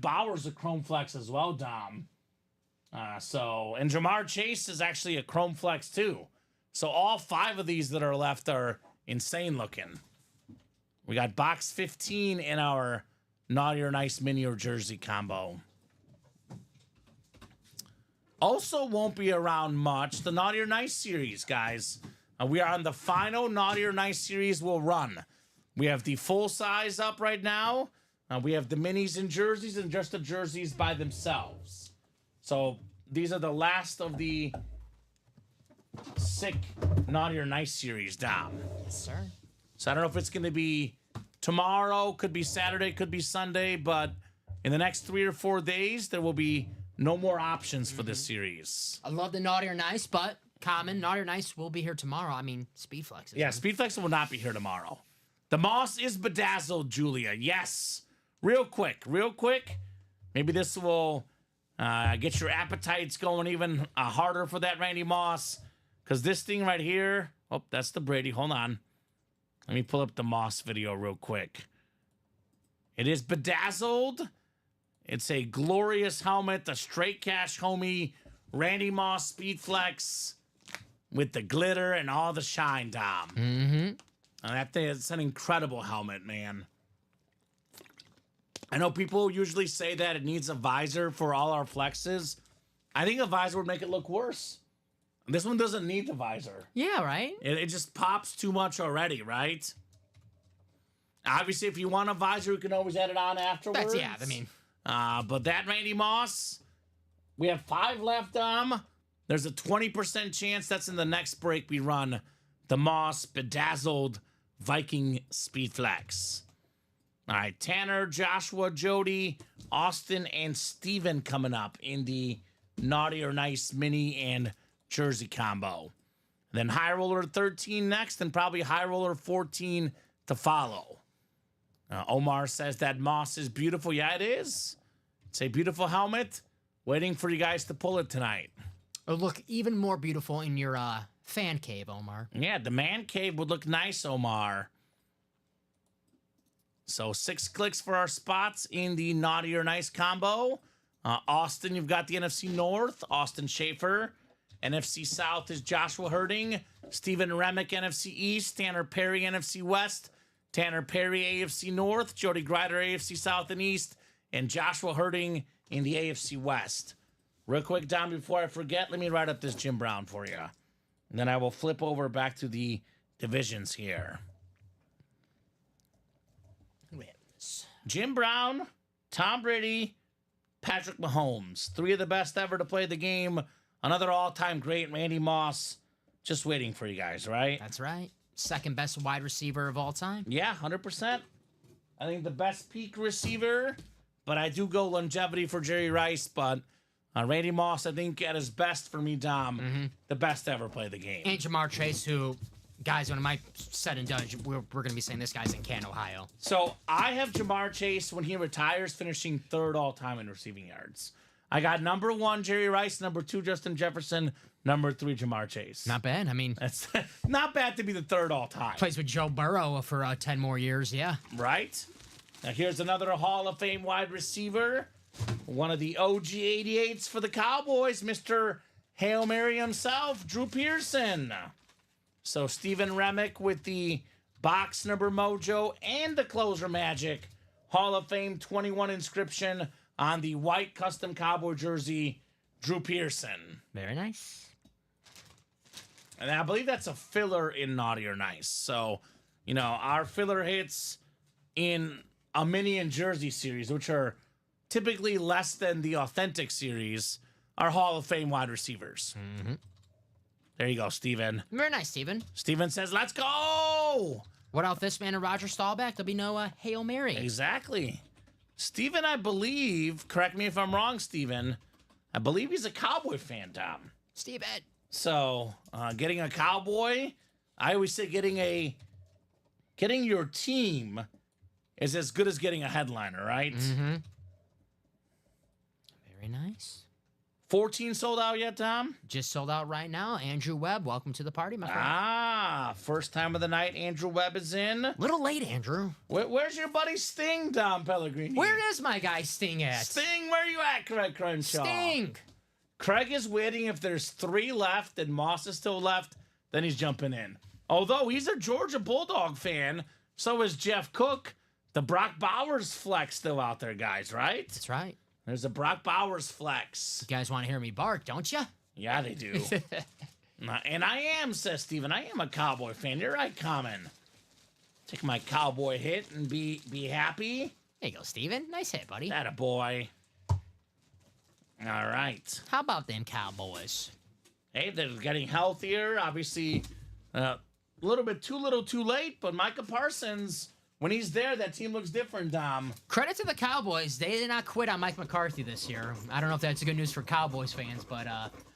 Bauer's a chrome flex as well, Dom. And Jamar Chase is actually a chrome flex too. So all 5 of these that are left are insane looking. We got box 15 in our Naughty or Nice mini or jersey combo. Also won't be around much, the Naughty or Nice series, guys. We are on the final Naughty or Nice series we'll run. We have the full size up right now. We have the minis and jerseys and just the jerseys by themselves. So these are the last of the sick Naughty or Nice series, Dom. Yes, sir. So I don't know if it's going to be tomorrow, could be Saturday, could be Sunday, but in the next 3 or 4 days, there will be no more options for this series. I love the Naughty or Nice, but common, Naughty or Nice will be here tomorrow. I mean, Speedflex. Yeah, Speedflex will not be here tomorrow. The Moss is bedazzled, Julia. Yes. Real quick. Maybe this will get your appetites going even harder for that Randy Moss. Because this thing right here, oh, that's the Brady. Hold on. Let me pull up the Moss video real quick. It is bedazzled. It's a glorious helmet, the straight cash homie, Randy Moss Speedflex with the glitter and all the shine, Dom. Mm-hmm. That thing, it's an incredible helmet, man. I know people usually say that it needs a visor for all our flexes. I think a visor would make it look worse. This one doesn't need the visor. Yeah, right? It just pops too much already, right? Obviously, if you want a visor, you can always add it on afterwards. But that Randy Moss, we have 5 left, There's a 20% chance that's in the next break we run the Moss Bedazzled Viking Speedflex. All right, Tanner, Joshua, Jody, Austin, and Steven coming up in the Naughty or Nice mini and jersey combo. Then High Roller 13 next, and probably High Roller 14 to follow. Omar says that Moss is beautiful. Yeah, it is. It's a beautiful helmet. Waiting for you guys to pull it tonight. It'll look even more beautiful in your fan cave, Omar. Yeah, the man cave would look nice, Omar. So 6 clicks for our spots in the Naughty or Nice combo. Austin, you've got the NFC North, Austin Schaefer. NFC South is Joshua Herding. Steven Remick, NFC East. Tanner Perry, NFC West. Tanner Perry, AFC North. Jody Grider, AFC South and East. And Joshua Herding in the AFC West. Real quick, Don, before I forget, let me write up this Jim Brown for you. And then I will flip over back to the divisions here. Jim Brown, Tom Brady, Patrick Mahomes. 3 of the best ever to play the game. Another all-time great, Randy Moss. Just waiting for you guys, right? That's right. Second best wide receiver of all time. Yeah, 100%. I think the best peak receiver, but I do go longevity for Jerry Rice. But Randy Moss, I think at his best for me, Dom, the best to ever play the game. And Jamar Chase, who, guys, when I said and done, we're going to be saying this guy's in Canton, Ohio. So I have Jamar Chase when he retires, finishing 3rd all-time in receiving yards. I got number 1, Jerry Rice, number 2, Justin Jefferson, number 3, Jamar Chase. Not bad. I mean, That's not bad to be the 3rd all-time. plays with Joe Burrow for 10 more years, yeah. Right? Now here's another Hall of Fame wide receiver. One of the OG 88s for the Cowboys, Mr. Hail Mary himself, Drew Pearson. So Steven Remick with the box number mojo and the closer magic. Hall of Fame 21 inscription on the white custom Cowboy jersey, Drew Pearson. Very nice. And I believe that's a filler in Naughty or Nice. So, you know, our filler hits in a mini and jersey series, which are typically less than the authentic series, are Hall of Fame wide receivers. Mm-hmm. There you go, Steven. Very nice, Steven. Steven says, let's go! Without this man and Roger Staubach, there'll be no Hail Mary. Exactly. Steven, I believe, correct me if I'm wrong, Steven, I believe he's a Cowboy fan, Tom. Steve Ed. So, getting a Cowboy, I always say getting your team is as good as getting a headliner, right? Mm-hmm. Very nice. 14 sold out yet, Tom? Just sold out right now. Andrew Webb, welcome to the party, my friend. Ah, first time of the night, Andrew Webb is in. Little late, Andrew. Where's your buddy Sting, Dom Pellegrini? Where is my guy Sting at? Sting, where you at, Craig Crenshaw? Sting. Craig is waiting. If there's 3 left and Moss is still left, then he's jumping in. Although he's a Georgia Bulldog fan, so is Jeff Cook. The Brock Bowers flex still out there, guys, right? That's right. There's a Brock Bowers flex. You guys want to hear me bark, don't you? Yeah, they do. And I am, says Steven, I am a Cowboy fan. You're right, Common. Take my Cowboy hit and be happy. There you go, Steven. Nice hit, buddy. That a boy. All right. How about them Cowboys? Hey, they're getting healthier. Obviously, a little bit too little too late, but Micah Parsons, when he's there, that team looks different, Dom. Credit to the Cowboys. They did not quit on Mike McCarthy this year. I don't know if that's good news for Cowboys fans, but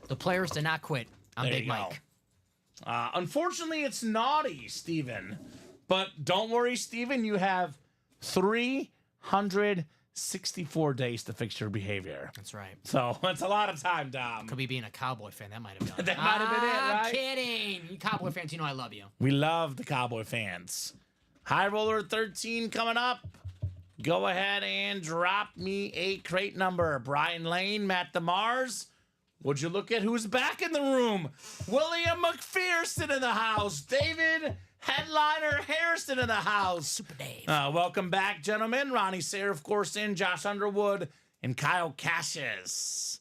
the players did not quit on There Big you go. Mike. Unfortunately, it's naughty, Steven. But don't worry, Steven. You have 364 days to fix your behavior. That's right. So that's a lot of time, Dom. Could be being a Cowboy fan. That might have done it. That might have been it, right? I'm kidding. You Cowboy fans, you know I love you. We love the Cowboy fans. High Roller 13 coming up. Go ahead and drop me a crate number. Brian Lane, Matt DeMars. Would you look at who's back in the room? William McPherson in the house. David Headliner Harrison in the house. Super Dave. Welcome back, gentlemen. Ronnie Sayre, of course, in. Josh Underwood and Kyle Cassius.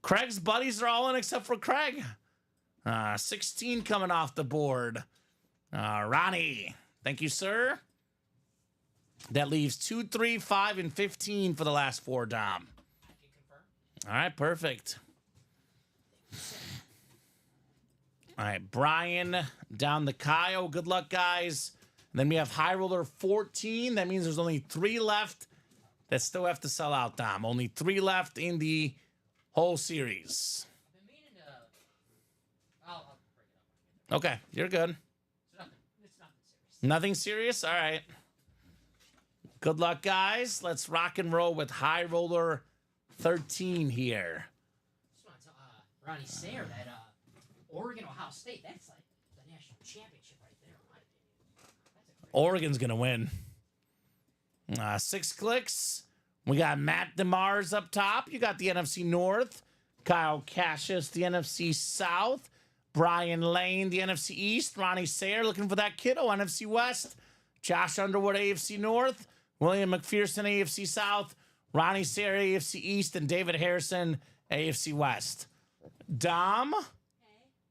Craig's buddies are all in except for Craig. 16 coming off the board. Ronnie, thank you, sir. That leaves 2, 3, 5, and 15 for the last 4, Dom. All right, perfect. All right, Brian down the Kyle. Good luck, guys. And then we have High Roller 14. That means there's only 3 left that still have to sell out, Dom. Only 3 left in the whole series. Okay, you're good. Nothing serious? All right. Good luck, guys. Let's rock and roll with High Roller 13 here. Ronnie Sayre, that Oregon Ohio State, that's like the national championship right there, in my opinion. Oregon's going to win. 6 clicks. We got Matt DeMars up top. You got the NFC North. Kyle Cassius, the NFC South. Brian Lane, the NFC East. Ronnie Sayre looking for that kiddo, NFC West. Josh Underwood, AFC North. William McPherson, AFC South. Ronnie Sayre, AFC East. And David Harrison, AFC West. Dom,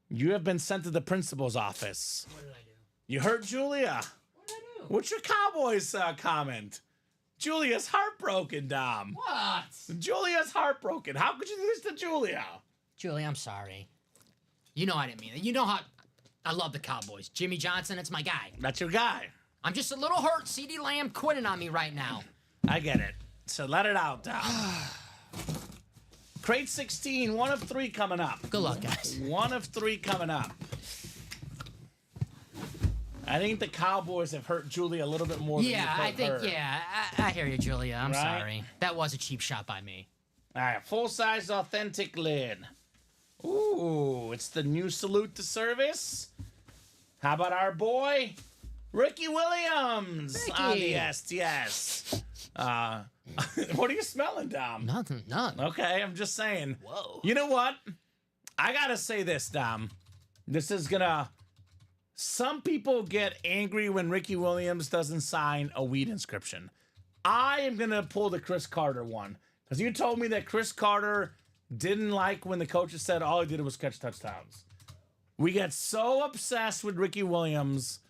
you have been sent to the principal's office. What did I do? You heard Julia. What did I do? What's your Cowboys comment? Julia's heartbroken, Dom. What? Julia's heartbroken. How could you do this to Julia? Julie, I'm sorry. You know I didn't mean it. You know how I love the Cowboys. Jimmy Johnson, it's my guy. That's your guy. I'm just a little hurt. CeeDee Lamb quitting on me right now. I get it. So let it out, Dom. Crate 16, 1 of 3 coming up. Good luck, guys. 1 of 3 coming up. I think the Cowboys have hurt Julia a little bit more than you Yeah, I hurt think, her. yeah. I hear you, Julia. I'm Right? sorry. That was a cheap shot by me. All right, full-size authentic lid. Ooh, it's the new salute to service. How about our boy, Ricky Williams on Ricky. the STS? What are you smelling, Dom? Nothing, none. Okay, I'm just saying. Whoa. You know what? I gotta say this, Dom. This is gonna... Some people get angry when Ricky Williams doesn't sign a weed inscription. I am gonna pull the Chris Carter one. Because you told me that Chris Carter didn't like when the coaches said all he did was catch touchdowns. We get so obsessed with Ricky Williams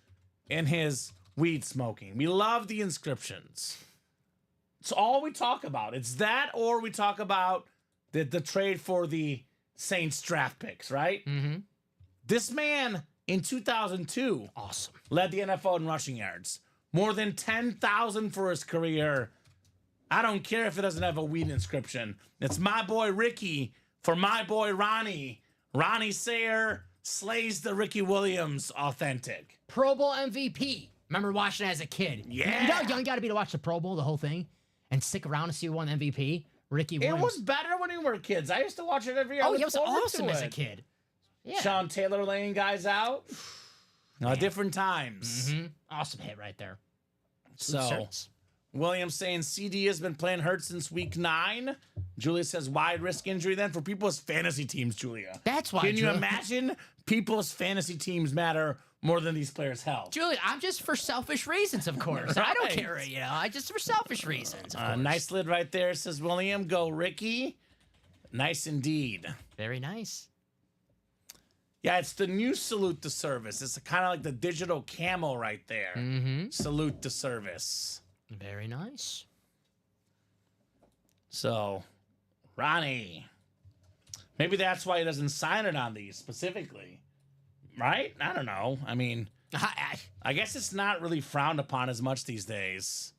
and his weed smoking. We love the inscriptions. It's all we talk about. It's that, or we talk about the trade for the Saints draft picks, right? Mm-hmm. This man in 2002 Awesome. led the NFL in rushing yards. More than 10,000 for his career. I don't care if it doesn't have a weed inscription. It's my boy Ricky for my boy Ronnie. Ronnie Sayer slays the Ricky Williams authentic. Pro Bowl MVP. Remember watching it as a kid? Yeah. You know how young you got to be to watch the Pro Bowl, the whole thing, and stick around to see who won MVP? Ricky Williams. It was better when we were kids. I used to watch it every year. Oh, it was awesome as a kid. Yeah. Sean Taylor laying guys out. Different times. Awesome hit right there. So, Williams saying CD has been playing hurt since week 9. Julia says wide risk injury then for people's fantasy teams, Julia. That's why. Can you imagine people's fantasy teams matter more than these players' health? Julia, I'm just for selfish reasons, of course. I don't care, I just for selfish reasons. Of course. Nice lid right there, says William. Go, Ricky. Nice indeed. Very nice. Yeah, it's the new salute to service. It's kind of like the digital camo right there. Salute to service. Very nice. So, Ronnie. Maybe that's why he doesn't sign it on these specifically. Right? I don't know. I mean, I guess it's not really frowned upon as much these days.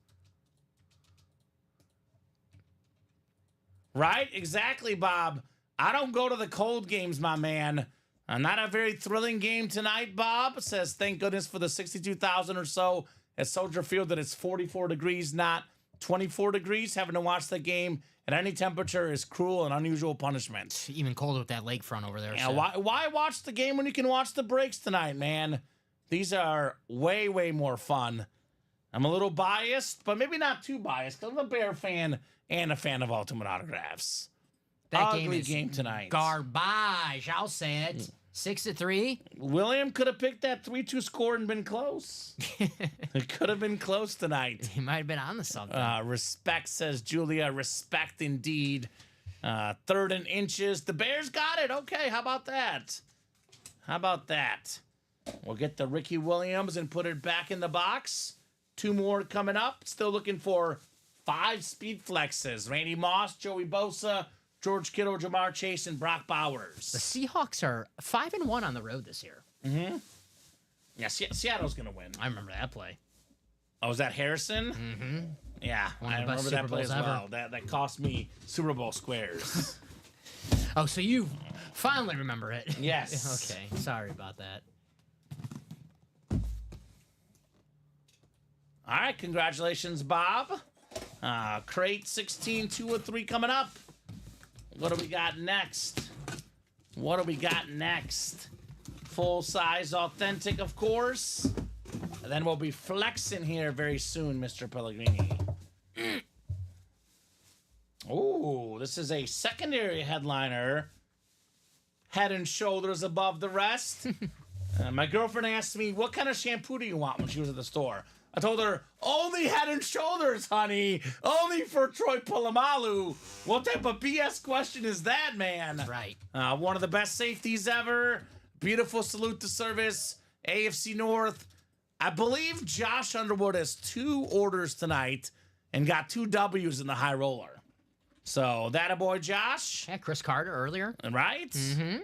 Right? Exactly, Bob. I don't go to the cold games, my man. Not a very thrilling game tonight, Bob. Says, thank goodness for the 62,000 or so at Soldier Field that it's 44 degrees, not 24 degrees. Having to watch the game at any temperature is cruel and unusual punishment. Even colder with that lakefront over there. Yeah, why watch the game when you can watch the breaks tonight, man? These are way, way more fun. I'm a little biased, but maybe not too biased because I'm a Bear fan and a fan of Ultimate Autographs. That Ugly game tonight. Garbage, I'll say it. 6-3. William could have picked that 3-2 score and been close. It could have been close tonight. He might have been on to something. Respect, says Julia. Respect indeed. 3rd and inches. The Bears got it. Okay, how about that? How about that? We'll get the Ricky Williams and put it back in the box. 2 more coming up. Still looking for 5 speed flexes. Randy Moss, Joey Bosa, George Kittle, Jamar Chase, and Brock Bowers. The Seahawks are 5-1 on the road this year. Yeah, Seattle's going to win. I remember that play. Oh, was that Harrison? Yeah, I the best remember that Super play as Bowls well. That cost me Super Bowl squares. Oh, so you finally remember it. Yes. Okay, sorry about that. All right, congratulations, Bob. Crate 16, 2 or 3 coming up. What do we got next? What do we got next? Full size, authentic, of course. And then we'll be flexing here very soon, Mr. Pellegrini. Ooh, this is a secondary headliner. Head and shoulders above the rest. My girlfriend asked me, what kind of shampoo do you want when she was at the store? I told her, only Head and Shoulders, honey. Only for Troy Polamalu. What type of BS question is that, man? Right. One of the best safeties ever. Beautiful salute to service. AFC North. I believe Josh Underwood has 2 orders tonight and got 2 W's in the high roller. So, that a boy, Josh. Yeah, Chris Carter earlier. Right? Mm-hmm.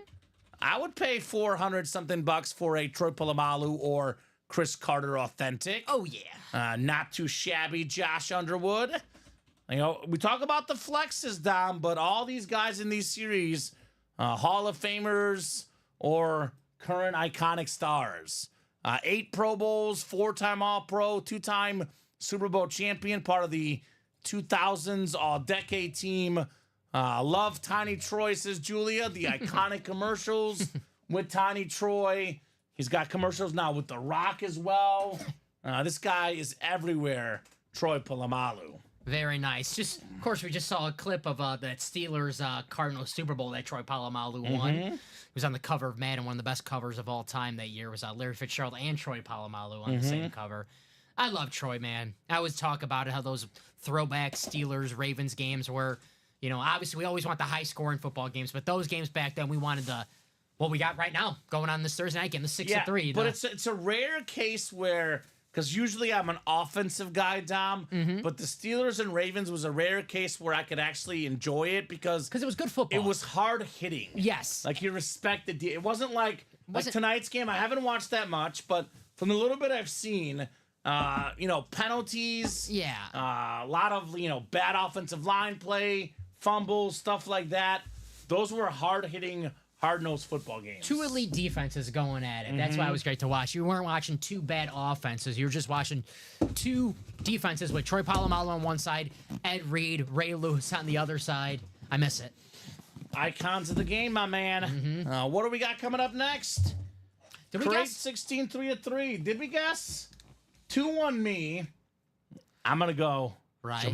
I would pay $400-something for a Troy Polamalu or Chris Carter authentic. Oh, yeah. Not too shabby, Josh Underwood. You know, we talk about the flexes, Dom, but all these guys in these series, Hall of Famers or current iconic stars. 8 Pro Bowls, 4-time All-Pro, 2-time Super Bowl champion, part of the 2000s All-Decade team. Love Tiny Troy, says Julia. The iconic commercials with Tiny Troy. He's got commercials now with The Rock as well. This guy is everywhere, Troy Polamalu. Very nice. Just, of course, we just saw a clip of that Steelers Cardinals Super Bowl that Troy Polamalu won. He was on the cover of Madden. One of the best covers of all time that year was Larry Fitzgerald and Troy Polamalu on the same cover. I love Troy, man. I always talk about it, how those throwback Steelers Ravens games were, you know, obviously we always want the high scoring football games, but those games back then we wanted the what we got right now going on this Thursday night game, the 6-3. But it's a rare case where, because usually I'm an offensive guy, Dom, but the Steelers and Ravens was a rare case where I could actually enjoy it because it was good football. It was hard hitting. Yes. Like you respected it wasn't like tonight's game. I haven't watched that much, but from the little bit I've seen, Penalties. Yeah. A lot of, bad offensive line play, fumbles, stuff like that. Those were hard-hitting, hard-nosed football games. Two elite defenses going at it. That's why it was great to watch. You weren't watching two bad offenses. You were just watching two defenses with Troy Polamalu on one side, Ed Reed, Ray Lewis on the other side. I miss it. Icons of the game, my man. What do we got coming up next? Did we Craig guess? 16, 3-3. Did we guess? 2-1 me. I'm going to go Right.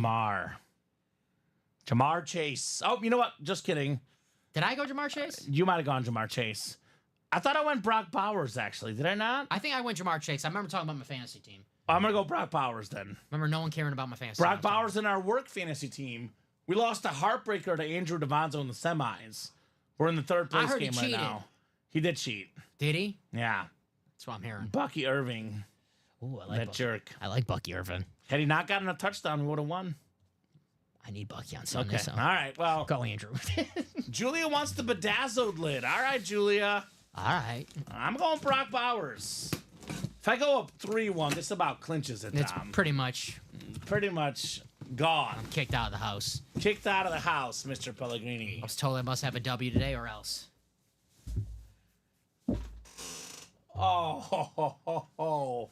Jamar Chase. Oh, you know what? Just kidding. Did I go Jamar Chase? You might have gone Jamar Chase. I thought I went Brock Bowers, actually. Did I not? I think I went Jamar Chase. I remember talking about my fantasy team. I'm going to go Brock Bowers then. Remember no one caring about my fantasy Brock team. Bowers in our work fantasy team. We lost a heartbreaker to Andrew Devonzo in the semis. We're in the third place heard he game right cheated. now. He did cheat. Did he? Yeah. That's what I'm hearing. Bucky Irving, Ooh, I like that Bucky. jerk. I like Bucky Irvin. Had he not gotten a touchdown, we would have won. I need Bucky on Sunday. Okay. So. All right. Well, Go, Andrew. Julia wants the bedazzled lid. All right, Julia. All right. I'm going Brock Bowers. If I go up 3-1, this about clinches it, It's Tom. pretty much Pretty much gone. kicked out of the house. Kicked out of the house, Mr. Pellegrini. I was told I must have a W today or else. Oh, ho, ho, ho, ho.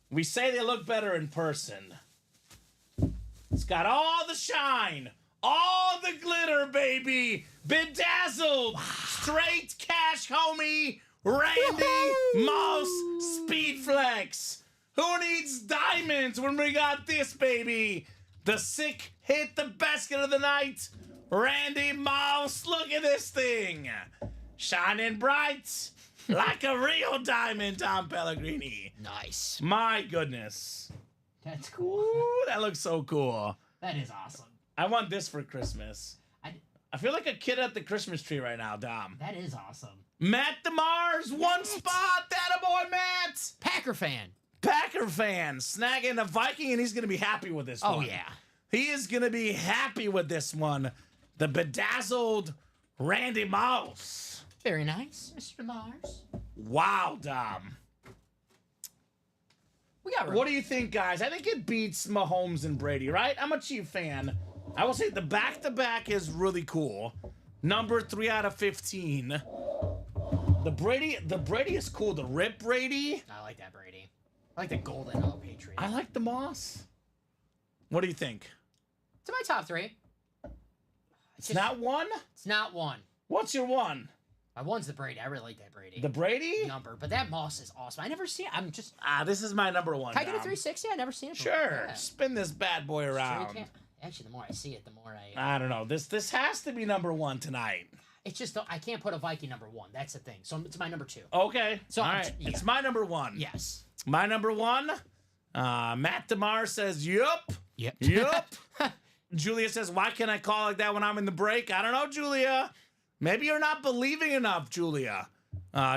We say they look better in person. It's got all the shine, all the glitter, baby. Bedazzled, straight cash, homie. Randy Moss Speed Flex. Who needs diamonds when we got this, baby? The sick hit the basket of the night. Randy Moss, look at this thing. Shining bright like a real diamond, Tom Pellegrini. Nice. My goodness. That's cool. Ooh, that looks so cool. That is awesome. I want this for Christmas. I, I feel like a kid at the Christmas tree right now, Dom. that is awesome. Matt DeMars, one spot. That boy, Matt. Packer fan. Packer fan snagging a Viking, and he's going to be happy with this one. Oh, yeah. He is going to be happy with this one. The bedazzled Randy Moss. Very nice, Mr. Mars. Wow, Dom. We got What do you think, guys? I think it beats Mahomes and Brady, right? I'm a Chief fan. I will say the back-to-back is really cool. Number 3 out of 15. The Brady is cool. The Rip Brady. I like that Brady. I like the golden Patriot. I like the Moss. What do you think? It's in my top three. It's not one? It's not one. What's your one? My one's the Brady. I really like that Brady. The Brady? number, but that Moss is awesome. I never see it. I'm just. This is my number one. Can I get a Dom. 360? I never seen it. before. Sure. Yeah. Spin this bad boy Sure you around. can. Actually, the more I see it, the more I. I don't know. This has to be number one tonight. It's just I can't put a Viking number one. That's the thing. So it's my number two. Okay. So all I'm- right. yeah. It's my number one. Yes. My number one. Matt DeMar says, yup. Yep. Yup. Julia says, why can't I call like that when I'm in the break? I don't know, Julia. Maybe you're not believing enough, Julia.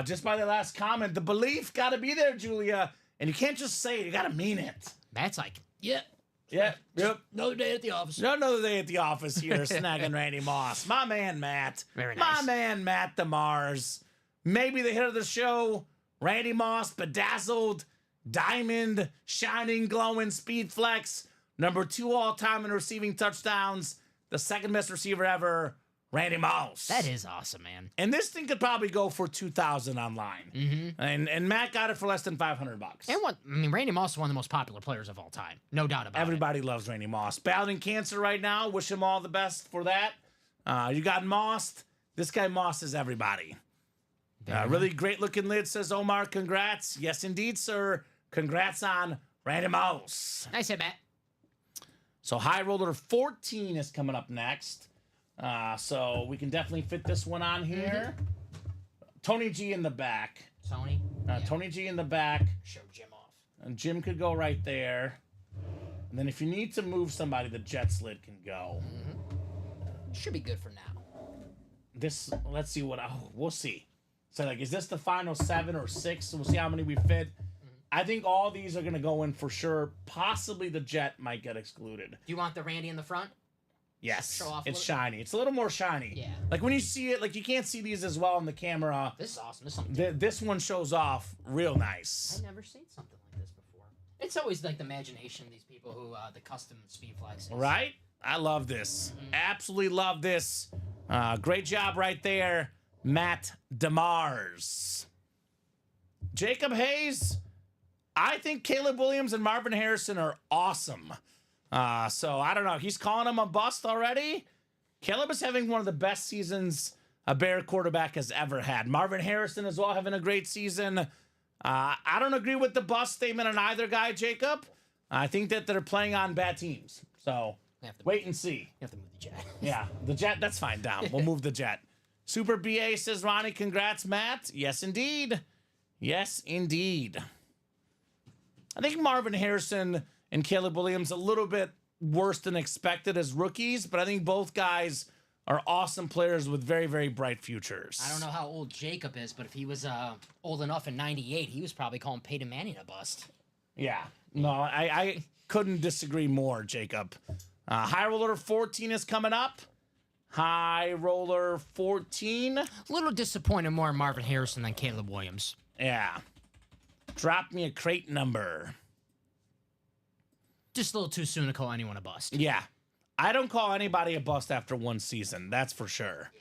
Just by the last comment, the belief got to be there, Julia. And you can't just say it. You got to mean it. Matt's like, yeah. Yep. Another day at the office. Another day at the office here, snagging Randy Moss. My man, Matt. Very My nice. man, Matt DeMars. Maybe the hit of the show, Randy Moss, bedazzled, diamond, shining, glowing, speed flex. Number 2 all-time in receiving touchdowns. The second best receiver ever, Randy Moss. That is awesome, man. And this thing could probably go for $2,000 online. Mm-hmm. And Matt got it for less than $500. And Randy Moss is one of the most popular players of all time. No doubt about Everybody loves Randy Moss. Battling cancer right now. Wish him all the best for that. You got Moss. This guy Moss is everybody. it. Really great looking lid, says Omar. Congrats. Yes, indeed, sir. Congrats on Randy Moss. Nice hit, Matt. So High Roller 14 is coming up next. So we can definitely fit this one on here. Tony G in the back. Tony. Yeah. Tony G in the back. Show Jim off. And Jim could go right there. And then if you need to move somebody, the Jets lid can go. Should be good for now. Let's see we'll see. So like, is this the final 7 or 6? So we'll see how many we fit. I think all these are going to go in for sure. Possibly the Jet might get excluded. Do you want the Randy in the front? Yes. Show off a It's little- shiny. It's a little more shiny. Yeah. Like when you see it, like you can't see these as well on the camera. This is awesome. This is something. This one shows off real nice. I've never seen something like this before. It's always like the imagination of these people who the custom speed flexes. Right? I love this. Absolutely love this. Great job right there, Matt DeMars. Jacob Hayes, I think Caleb Williams and Marvin Harrison are awesome. So I don't know. He's calling him a bust already. Caleb is having one of the best seasons a Bear quarterback has ever had. Marvin Harrison as well having a great season. I don't agree with the bust statement on either guy, Jacob. I think that they're playing on bad teams. So wait and see. You have to move the jet. Yeah, the jet, that's fine, Dom. We'll move the jet. Super BA says, Ronnie, congrats, Matt. Yes, indeed. Yes, indeed. I think Marvin Harrison and Caleb Williams a little bit worse than expected as rookies, but I think both guys are awesome players with very, very bright futures. I don't know how old Jacob is, but if he was old enough in '98, he was probably calling Peyton Manning a bust. Yeah. No, I couldn't disagree more, Jacob. High Roller 14 is coming up. High Roller 14. A little disappointed more in Marvin Harrison than Caleb Williams. Yeah. Drop me a crate number. Just a little too soon to call anyone a bust. Yeah. I don't call anybody a bust after one season. That's for sure.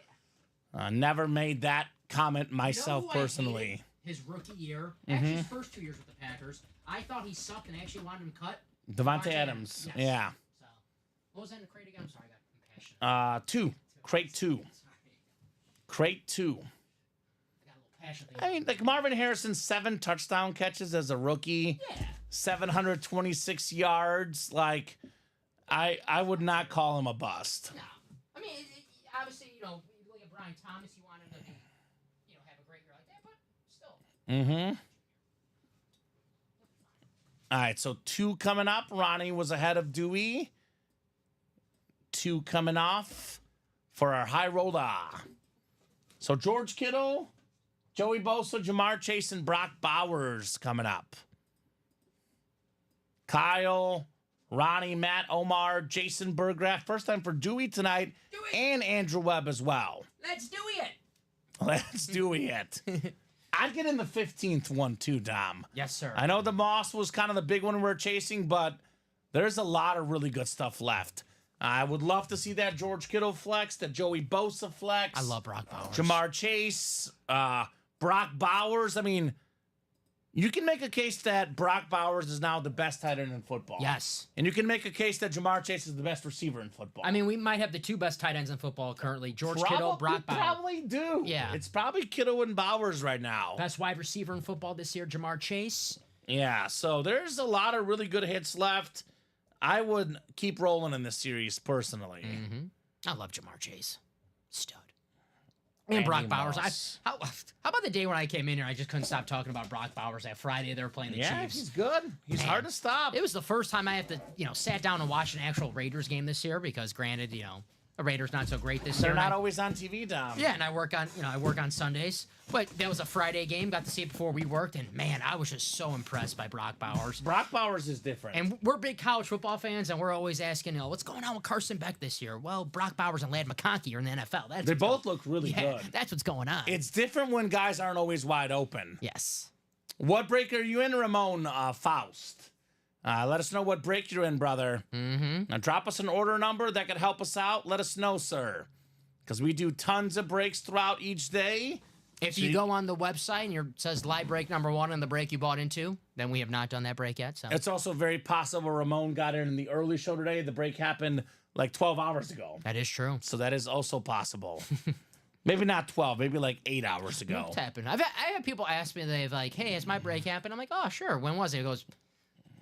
Never made that comment myself personally. His rookie year, actually his first 2 years with the Packers, I thought he sucked and actually wanted him cut. Devontae Adams. Yes. Yeah. So, what was that in the crate again? I'm sorry, I got compassion. 2. Crate 2. Sorry. Crate 2. I got a little passion thing. I mean, like Marvin Harrison, 7 touchdown catches as a rookie. Yeah. 726 yards. Like, I would not call him a bust. No. I mean, obviously, you look at Brian Thomas, you want him to be, have a great year like that, but still. Mm-hmm. All right, so 2 coming up. Ronnie was ahead of Dewey. 2 coming off for our high roller. So George Kittle, Joey Bosa, Jamar Chase, and Brock Bowers coming up. Kyle, Ronnie, Matt, Omar, Jason Burgraff. First time for Dewey tonight. And Andrew Webb as well. Let's do it. Let's do it. I'd get in the 15th one too, Dom. Yes, sir. I know the Moss was kind of the big one we're chasing, but there's a lot of really good stuff left. I would love to see that George Kittle flex, that Joey Bosa flex. I love Brock Bowers. Jamar Chase, Brock Bowers. I mean, you can make a case that Brock Bowers is now the best tight end in football. Yes. And you can make a case that Jamar Chase is the best receiver in football. I mean, we might have the 2 best tight ends in football currently. George Kittle, Brock Bowers. Probably do. Yeah. It's probably Kittle and Bowers right now. Best wide receiver in football this year, Jamar Chase. Yeah, so there's a lot of really good hits left. I would keep rolling in this series personally. Mm-hmm. I love Jamar Chase. Stud. And Brock Bowers. How about the day when I came in here, I just couldn't stop talking about Brock Bowers. That Friday they were playing the Yeah, Chiefs. he's good. He's Man. hard to stop. It was the first time I have to, sat down and watched an actual Raiders game this year because, granted, the Raiders not so great this year. They're not always on TV, Dom. Yeah, and I work on Sundays. But that was a Friday game. Got to see it before we worked, and man, I was just so impressed by Brock Bowers. Brock Bowers is different. And we're big college football fans, and we're always asking, what's going on with Carson Beck this year? Well, Brock Bowers and Ladd McConkey are in the NFL. They both look really yeah, good. That's what's going on. It's different when guys aren't always wide open. Yes. What break are you in, Ramon Faust? Let us know what break you're in, brother. Mm-hmm. Now, drop us an order number that could help us out. Let us know, sir. Because we do tons of breaks throughout each day. If you go on the website and it says live break number 1 and the break you bought into, then we have not done that break yet. So It's also very possible Ramon got in the early show today. The break happened like 12 hours ago. that is true. So that is also possible. Maybe not 12, maybe like 8 hours ago. It's happened. I had people ask me, they've like, hey, has my break happened? I'm like, oh, sure. When was it? It goes,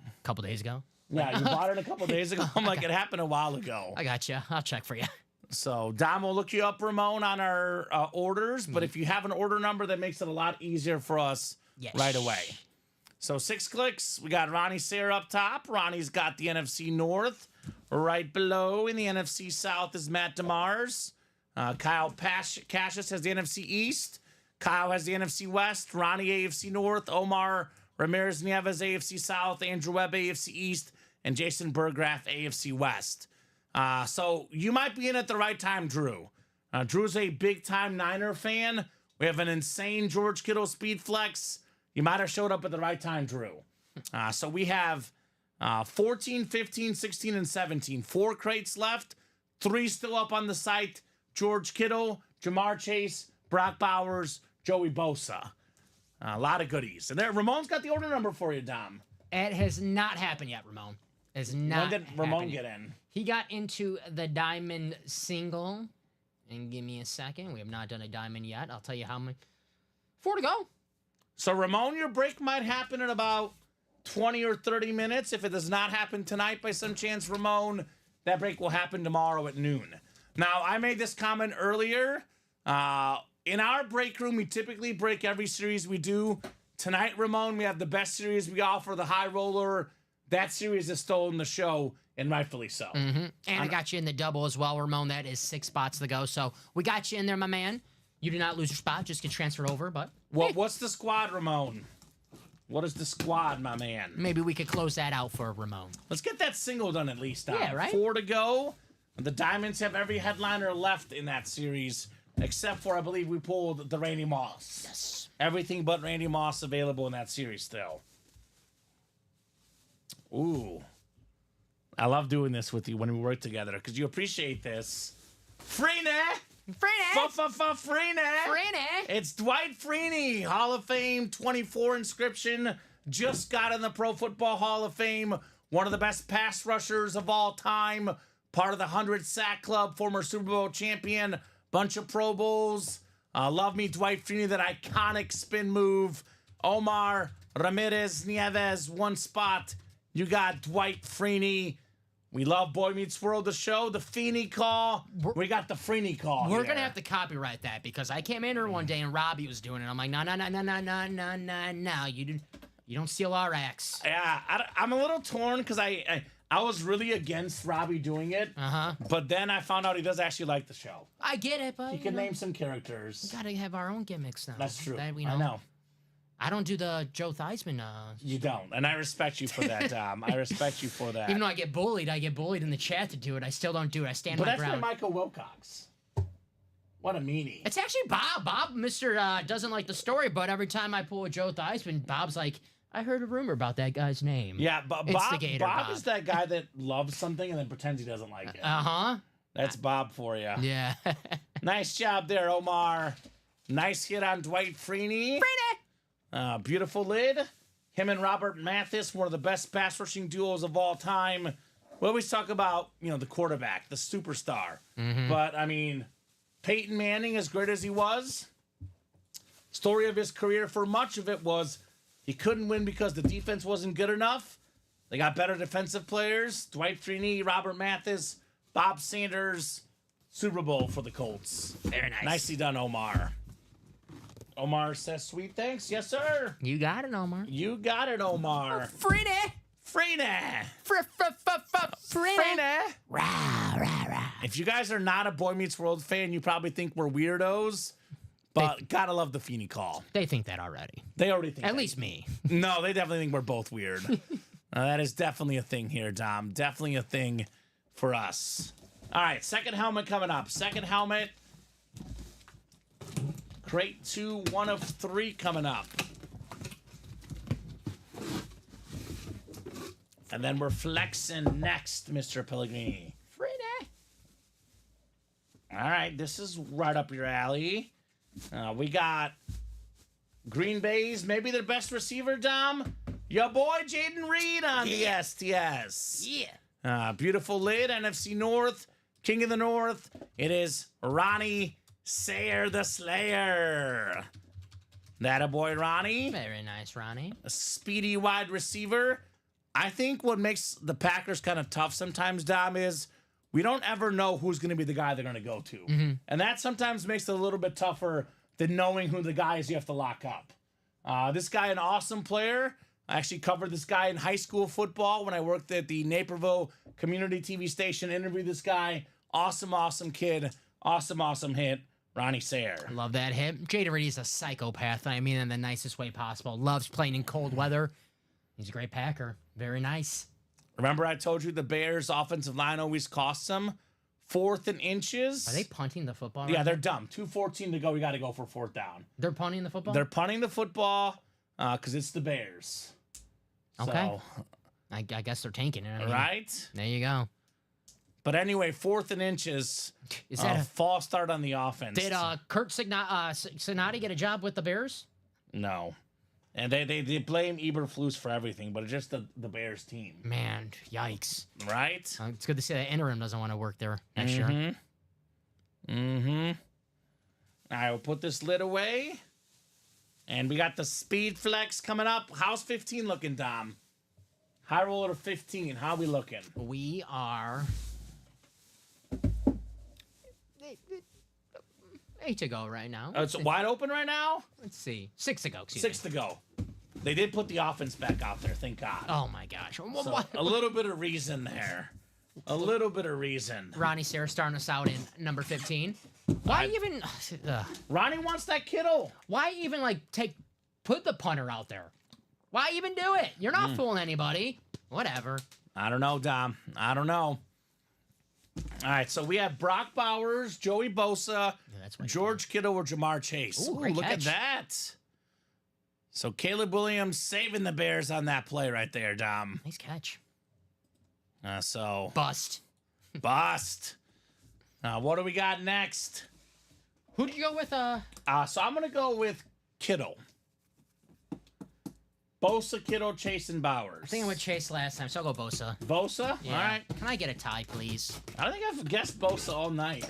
a couple days ago. Yeah, you bought it a couple days ago. I'm like, it happened a while ago. I got you. I'll check for you. So Dom will look you up, Ramon, on our orders. But if you have an order number, that makes it a lot easier for us Yes. right away. So 6 clicks. We got Ronnie Sayre up top. Ronnie's got the NFC North. Right below in the NFC South is Matt DeMars. Kyle Cassius has the NFC East. Kyle has the NFC West. Ronnie AFC North. Omar Ramirez Nieves AFC South. Andrew Webb AFC East. And Jason Burgraff AFC West. So you might be in at the right time, Drew. Drew's a big-time Niner fan. We have an insane George Kittle speed flex. You might have showed up at the right time, Drew. So we have 14, 15, 16, and 17. 4 crates left. 3 still up on the site. George Kittle, Jamar Chase, Brock Bowers, Joey Bosa. A lot of goodies. And there, Ramon's got the order number for you, Dom. It has not happened yet, Ramon. Has not. When did Ramon happened get yet. in? He got into the diamond single. And give me a second. We have not done a diamond yet. I'll tell you how many. 4 to go. So, Ramon, your break might happen in about 20 or 30 minutes. If it does not happen tonight by some chance, Ramon, that break will happen tomorrow at noon. Now, I made this comment earlier. In our break room, we typically break every series we do. Tonight, Ramon, we have the best series we offer, the High Roller. That series has stolen the show, and rightfully so. And I got you in the double as well, Ramon. That is 6 spots to go. So we got you in there, my man. You did not lose your spot. Just get transferred over, but... What's the squad, Ramon? What is the squad, my man? Maybe we could close that out for Ramon. Let's get that single done at least. Dom. Yeah, right? 4 to go. The Diamonds have every headliner left in that series, except for, I believe, we pulled the Randy Moss. Yes. Everything but Randy Moss available in that series still. Ooh. I love doing this with you when we work together because you appreciate this. Freeney! Freeney! It's Dwight Freeney, Hall of Fame 24 inscription. Just got in the Pro Football Hall of Fame. One of the best pass rushers of all time. Part of the 100 Sack Club, former Super Bowl champion. Bunch of Pro Bowls. Love me, Dwight Freeney, that iconic spin move. Omar Ramirez Nieves, 1 spot. You got Dwight Freeney. We love Boy Meets World, the show, the Feeney call. We got the Freeney call. We're going to have to copyright that because I came in here one day and Robbie was doing it. I'm like, no. You don't steal our acts. Yeah, I'm a little torn because I was really against Robbie doing it. But then I found out he does actually like the show. I get it, but He can name some characters. We got to have our own gimmicks now. That's true. That we I know. I don't do the Joe Theismann. You don't, and I respect you for that, Dom. I respect you for that. Even though I get bullied in the chat to do it. I still don't do it. I stand But my that's ground. for Michael Wilcox. What a meanie. It's actually Bob. Bob, Mr. Doesn't like the story, but every time I pull a Joe Theismann, Bob's like, I heard a rumor about that guy's name. Yeah, but Instigator Bob is that guy that loves something and then pretends he doesn't like it. That's Bob for you. Yeah. Nice job there, Omar. Nice hit on Dwight Freeney. Beautiful lid. Him and Robert Mathis, one of the best pass rushing duos of all time. We always talk about, the quarterback, the superstar. But, I mean, Peyton Manning, as great as he was, story of his career for much of it was he couldn't win because the defense wasn't good enough. They got better defensive players. Dwight Freeney, Robert Mathis, Bob Sanders, Super Bowl for the Colts. Very nice. Nicely done, Omar. Omar says, sweet thanks. Yes, sir. You got it, Omar. You got it, Omar. Freeney. Freeney. Freeney. Rah, rah, rah. If you guys are not a Boy Meets World fan, you probably think we're weirdos. But gotta love the Feeney call. They think that already. They already think At that. least me. No, they definitely think we're both weird. That is definitely a thing here, Dom. Definitely a thing for us. All right, second helmet coming up. Second helmet. Crate 2, 1 of 3 coming up. And then we're flexing next, Mr. Pellegrini. Freeney. All right, this is right up your alley. We got Green Bay's maybe their best receiver, Dom. Your boy Jaden Reed on the STS. Yeah. Beautiful lid, NFC North, King of the North. It is Ronnie Sayer the Slayer. That a boy, Ronnie. Very nice, Ronnie. A speedy wide receiver. I think what makes the Packers kind of tough sometimes, Dom, is we don't ever know who's going to be the guy they're going to go to. And that sometimes makes it a little bit tougher than knowing who the guys you have to lock up. This guy, an awesome player. I actually covered this guy in high school football when I worked at the Naperville community TV station, interviewed this guy. Awesome, awesome kid. Awesome, awesome hit. Ronnie Sayer. Love that hit. Jaden Reed is a psychopath. I mean, in the nicest way possible. Loves playing in cold weather. He's a great Packer. Very nice. Remember I told you the Bears' offensive line always costs them 4th and inches? Are they punting the football? Yeah, right they're dumb. 2:14 to go. We got to go for 4th down. They're punting the football? They're punting the football because it's the Bears. Okay. So, I guess they're tanking it. I mean, right? There you go. But anyway, 4th and inches. Is that a false start on the offense? Did Kurt Sinati get a job with the Bears? No. And they blame Eberflus for everything, but it's just the Bears team. Man, yikes. Right? It's good to see that interim doesn't want to work there next year. Mm-hmm. I will put this lid away. And we got the Speed Flex coming up. How's 15 looking, Dom? High roller 15. How we looking? We are 8 to go right now. It's wide open right now? Let's see. 6 to go. Excuse 6 to go. They did put the offense back out there, thank God. Oh, my gosh. So, a little bit of reason there. A little bit of reason. Ronnie Sarah starting us out in number 15. Why even... Ronnie wants that Kittle. Why even, put the punter out there? Why even do it? You're not fooling anybody. Whatever. I don't know, Dom. I don't know. All right, so we have Brock Bowers, Joey Bosa, George Kittle, or Jamar Chase. Ooh, great look catch. at that. So Caleb Williams saving the Bears on that play right there, Dom. Nice catch. So Bust. bust. What do we got next? Who did you go with? So I'm going to go with Kittle. Bosa, Kittle, Chase, and Bowers. I think I went Chase last time, so I'll go Bosa. Bosa? Yeah. All right. Can I get a tie, please? I think I've guessed Bosa all night.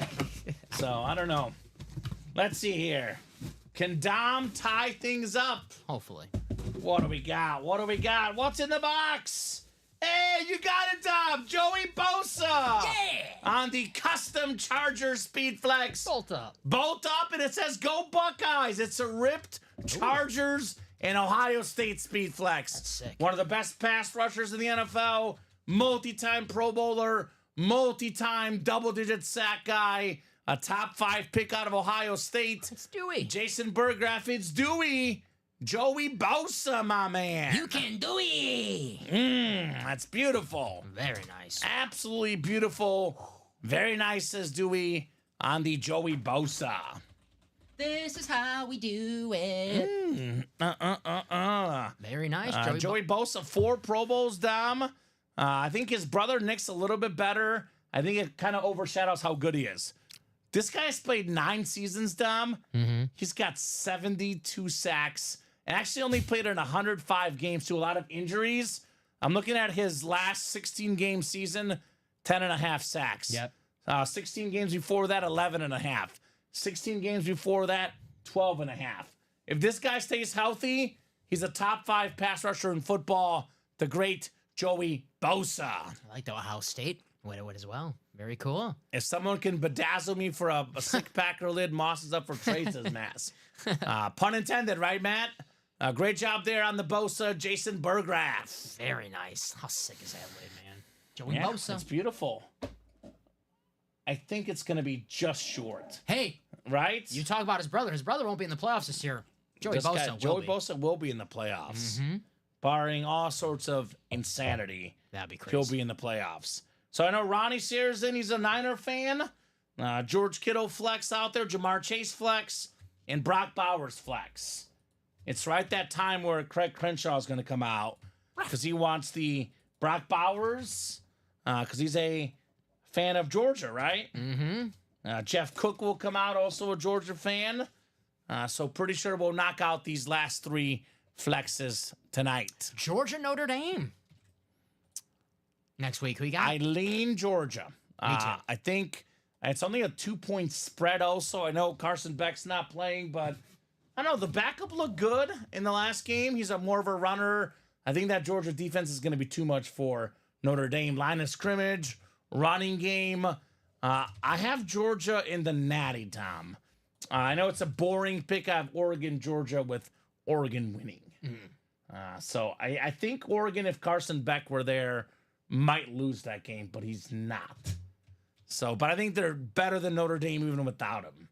So, I don't know. Let's see here. Can Dom tie things up? Hopefully. What do we got? What do we got? What's in the box? Hey, you got it, Dom. Joey Bosa. Yeah! On the custom Charger Speed Flex. Bolt up. Bolt up, and it says Go Buckeyes. It's a ripped Chargers and Ohio State Speed Flex. That's sick. One of the best pass rushers in the NFL, multi-time Pro Bowler, multi-time double-digit sack guy, a top 5 pick out of Ohio State. It's Dewey. Jason Burgraff, it's Dewey. Joey Bosa, my man. You can do it. That's beautiful. Very nice. Absolutely beautiful. Very nice, says Dewey on the Joey Bosa. This is how we do it. Very nice, Joey Bosa, 4 Pro Bowls, Dom. I think his brother Nick's a little bit better. I think it kind of overshadows how good he is. This guy's played 9 seasons, Dom. He's got 72 sacks and actually only played in 105 games to a lot of injuries. I'm looking at his last 16-game season, 10.5 sacks. Yep. 16 games before that, 11.5. 16 games before that, 12.5. If this guy stays healthy, he's a top 5 pass rusher in football. The great Joey Bosa. I like the Ohio State. Wait as well. Very cool. If someone can bedazzle me for a sick Packer lid, Moss is up for Trace's mass. Pun intended, right, Matt? Great job there on the Bosa, Jason Burgraff. Very nice. How sick is that lid, man? Joey Yeah, Bosa. it's beautiful. I think it's going to be just short, Hey, right? you talk about his brother. His brother won't be in the playoffs this year. Joey Bosa will Joey be. Bosa will be in the playoffs, barring all sorts of insanity. That'd be crazy. He'll be in the playoffs. So I know Ronnie Sears in. He's a Niner fan. George Kittle flex out there. Jamar Chase flex. And Brock Bowers flex. It's right that time where Craig Crenshaw is going to come out because he wants the Brock Bowers because he's a fan of Georgia, right? Jeff Cook will come out, also a Georgia fan. So pretty sure we'll knock out these last 3 flexes tonight. Georgia, Notre Dame. Next week, we got. I lean Georgia. Me too. I think it's only a 2-point spread also. I know Carson Beck's not playing, but I don't know. The backup looked good in the last game. He's more of a runner. I think that Georgia defense is going to be too much for Notre Dame. Line of scrimmage, running game. I have Georgia in the natty, Tom. I know it's a boring pick. I have Oregon, Georgia with Oregon winning. So I think Oregon, if Carson Beck were there, might lose that game, but he's not. So, but I think they're better than Notre Dame even without him.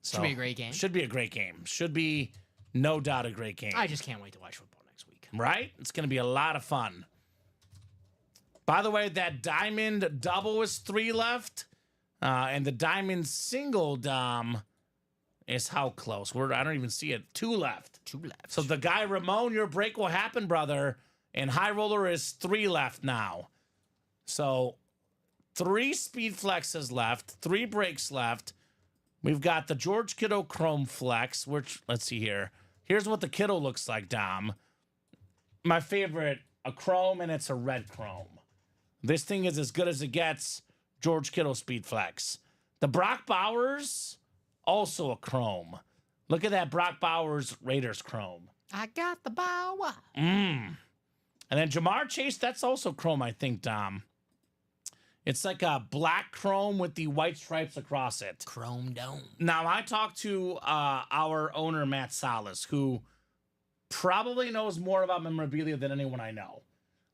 So, Should be a great game. Should be a great game. Should be no doubt a great game. I just can't wait to watch football next week. Right? It's going to be a lot of fun. By the way, that diamond double is 3 left. And the diamond single, Dom, is how close? I don't even see it. 2 left. 2 left. So the guy, Ramon, your break will happen, brother. And high roller is 3 left now. So 3 speed flexes left, 3 breaks left. We've got the George Kittle Chrome Flex, which, let's see here. Here's what the Kittle looks like, Dom. My favorite, a chrome, and it's a red chrome. This thing is as good as it gets. George Kittle Speed Flex. The Brock Bowers, also a chrome. Look at that Brock Bowers Raiders chrome. I got the bow. And then Jamar Chase, that's also chrome, I think, Dom. It's like a black chrome with the white stripes across it. Chrome Dome. Now, I talked to our owner, Matt Salas, who probably knows more about memorabilia than anyone I know.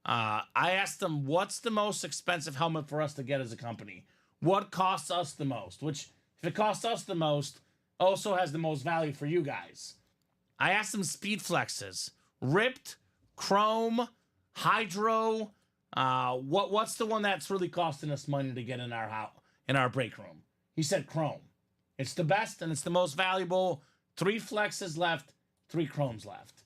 I asked him, what's the most expensive helmet for us to get as a company? What costs us the most? Which, if it costs us the most, also has the most value for you guys. I asked him speed flexes. Ripped, chrome, hydro. What's the one that's really costing us money to get in our house, in our break room? He said chrome. It's the best and it's the most valuable. 3 flexes left, 3 chromes left.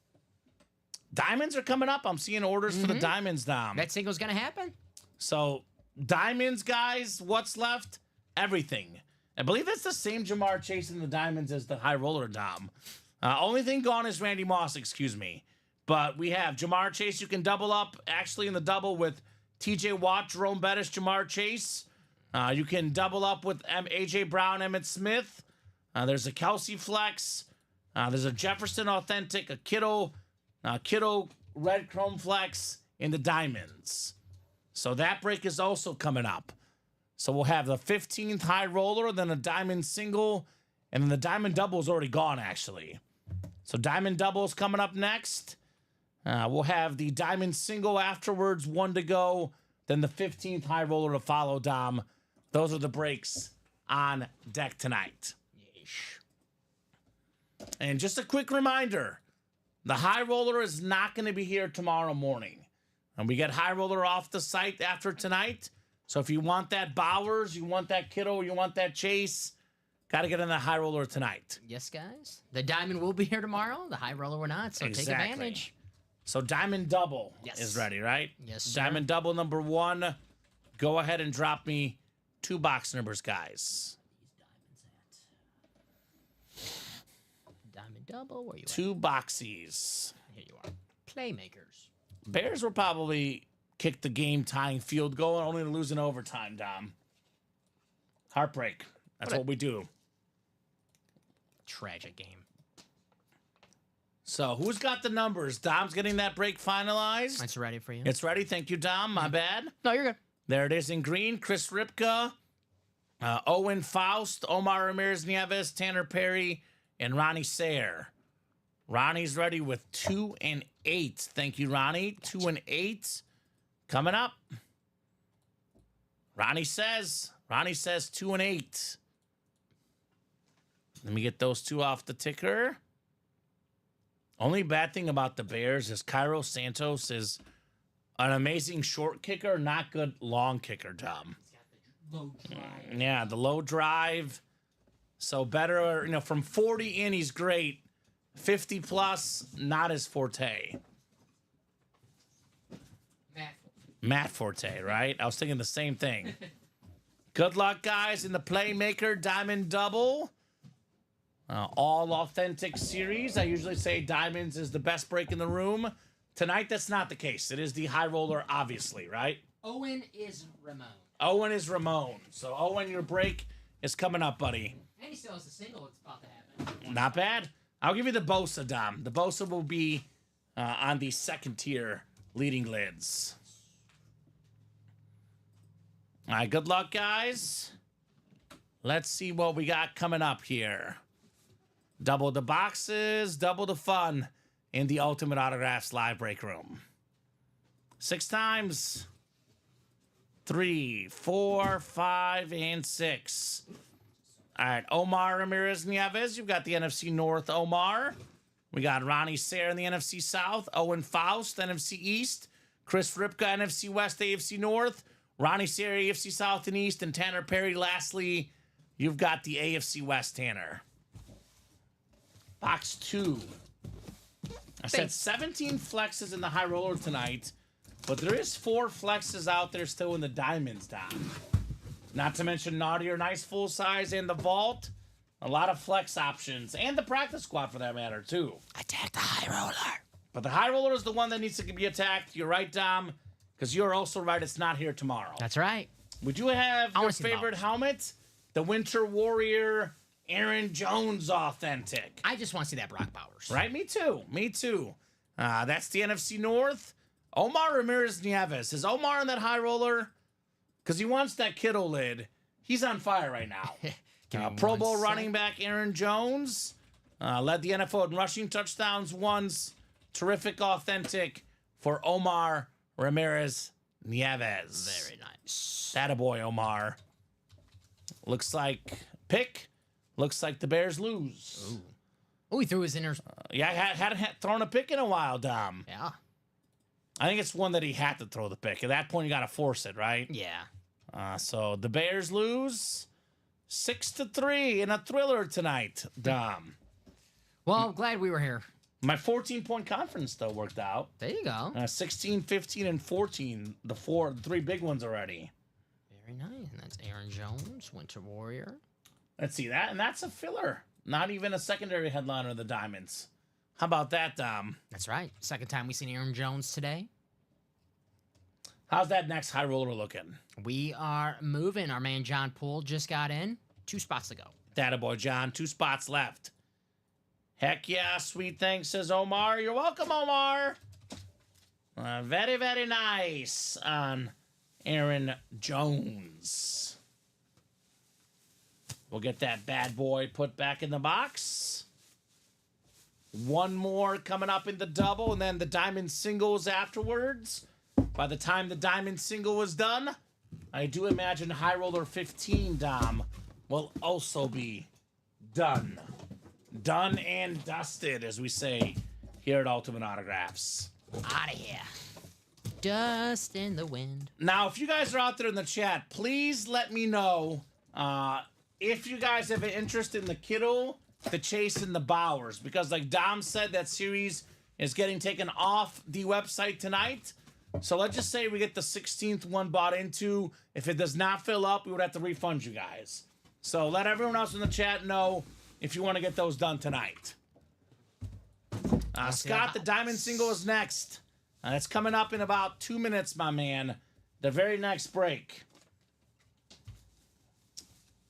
Diamonds are coming up. I'm seeing orders for the diamonds, Dom. That single's gonna happen. So, diamonds, guys, what's left? Everything. I believe it's the same Jamar Chase in the diamonds as the high roller, Dom. Only thing gone is Randy Moss, excuse me. But we have Jamar Chase. You can double up, actually, in the double with TJ Watt, Jerome Bettis, Jamar Chase. You can double up with A.J. Brown, Emmitt Smith. There's a Kelsey Flex. There's a Jefferson Authentic, a Kittle Red Chrome Flex in the diamonds. So that break is also coming up. So we'll have the 15th high roller, then a diamond single, and then the diamond double is already gone, actually. So diamond double is coming up next. We'll have the diamond single afterwards, 1 to go, then the 15th high roller to follow, Dom. Those are the breaks on deck tonight. Yeesh. And just a quick reminder, the high roller is not going to be here tomorrow morning. And we get high roller off the site after tonight. So if you want that Bowers, you want that Kittle, you want that Chase, got to get in the high roller tonight. Yes, guys. The diamond will be here tomorrow. The high roller will not, so take advantage. So diamond double Yes. is ready, right? Yes, sir. Diamond double number 1. Go ahead and drop me 2 box numbers, guys. Diamond double, where you at? 2 boxies. Here you are. Playmakers. Bears will probably kick the game-tying field goal, only to lose in overtime, Dom. Heartbreak. That's what we do. Tragic game. So, who's got the numbers? Dom's getting that break finalized. That's ready for you. It's ready. Thank you, Dom. My bad. No, you're good. There it is in green. Chris Ripka, Owen Faust, Omar Ramirez Nieves, Tanner Perry, and Ronnie Sayre. Ronnie's ready with 2 and 8. Thank you, Ronnie. 2 and 8. Coming up. Ronnie says 2 and 8. Let me get those 2 off the ticker. Only bad thing about the Bears is Cairo Santos is an amazing short kicker, not good long kicker, Dom. Low drive. Yeah, the low drive. So better, from 40 in, he's great. 50 plus, not his forte. Matt Forte, right? I was thinking the same thing. Good luck, guys, in the Playmaker Diamond Double. All authentic series. I usually say Diamonds is the best break in the room. Tonight, that's not the case. It is the high roller, obviously, right? Owen is Ramon. Owen is Ramon. So, Owen, your break is coming up, buddy. And he still has a single that's about to happen. Not bad. I'll give you the Bosa, Dom. The Bosa will be on the second tier leading lids. All right, good luck, guys. Let's see what we got coming up here. Double the boxes, double the fun in the Ultimate Autographs live break room. 6 times. 3, 4, 5, and 6. All right, Omar Ramirez Nieves. You've got the NFC North, Omar. We got Ronnie Sayre in the NFC South. Owen Faust, NFC East. Chris Ripka, NFC West, AFC North. Ronnie Sayre, AFC South and East. And Tanner Perry, lastly, you've got the AFC West, Tanner. Box 2. I said 17 flexes in the high roller tonight, but there is 4 flexes out there still in the diamonds, Dom. Not to mention Naughty or Nice full size and the vault. A lot of flex options, and the practice squad for that matter, too. Attack the high roller. But the high roller is the one that needs to be attacked. You're right, Dom, because you're also right. It's not here tomorrow. That's right. Would you have I your wanna see the favorite bowls. helmet? The Winter Warrior Aaron Jones Authentic. I just want to see that Brock Bowers. Right? Me too. Me too. That's the NFC North. Omar Ramirez Nieves. Is Omar on that high roller? Because he wants that Kittle lid. He's on fire right now. Give me Pro 1 Bowl sec. running back Aaron Jones. Led the NFL in rushing touchdowns once. Terrific authentic for Omar Ramirez Nieves. Very nice. Attaboy, Omar. Looks like pick. Looks like the Bears lose. Oh, he threw his inner. Yeah, hadn't thrown a pick in a while, Dom. Yeah. I think it's one that he had to throw the pick. At that point, you got to force it, right? Yeah. So the Bears lose 6-3 in a thriller tonight, Dom. Well, I'm glad we were here. My 14-point conference still worked out. There you go. 16, 15, and 14. The 3 big ones already. Very nice. And that's Aaron Jones, Winter Warrior. Let's see that. And that's a filler. Not even a secondary headliner of the Diamonds. How about that, Dom? That's right. Second time we've seen Aaron Jones today. How's that next high roller looking? We are moving. Our man John Poole just got in. 2 spots to go. Attaboy, John. 2 spots left. Heck yeah, sweet thanks, says Omar. You're welcome, Omar. Very, very nice on Aaron Jones. We'll get that bad boy put back in the box. One more coming up in the double, and then the diamond singles afterwards. By the time the diamond single was done, I do imagine High Roller 15, Dom, will also be done. Done and dusted, as we say here at Ultimate Autographs. Out of here. Dust in the wind. Now, if you guys are out there in the chat, please let me know if you guys have an interest in the Kittle, the Chase, and the Bowers. Because like Dom said, that series is getting taken off the website tonight. So let's just say we get the 16th one bought into. If it does not fill up, we would have to refund you guys. So let everyone else in the chat know if you want to get those done tonight. Scott, the diamond single is next. It's coming up in about 2 minutes, my man. The very next break.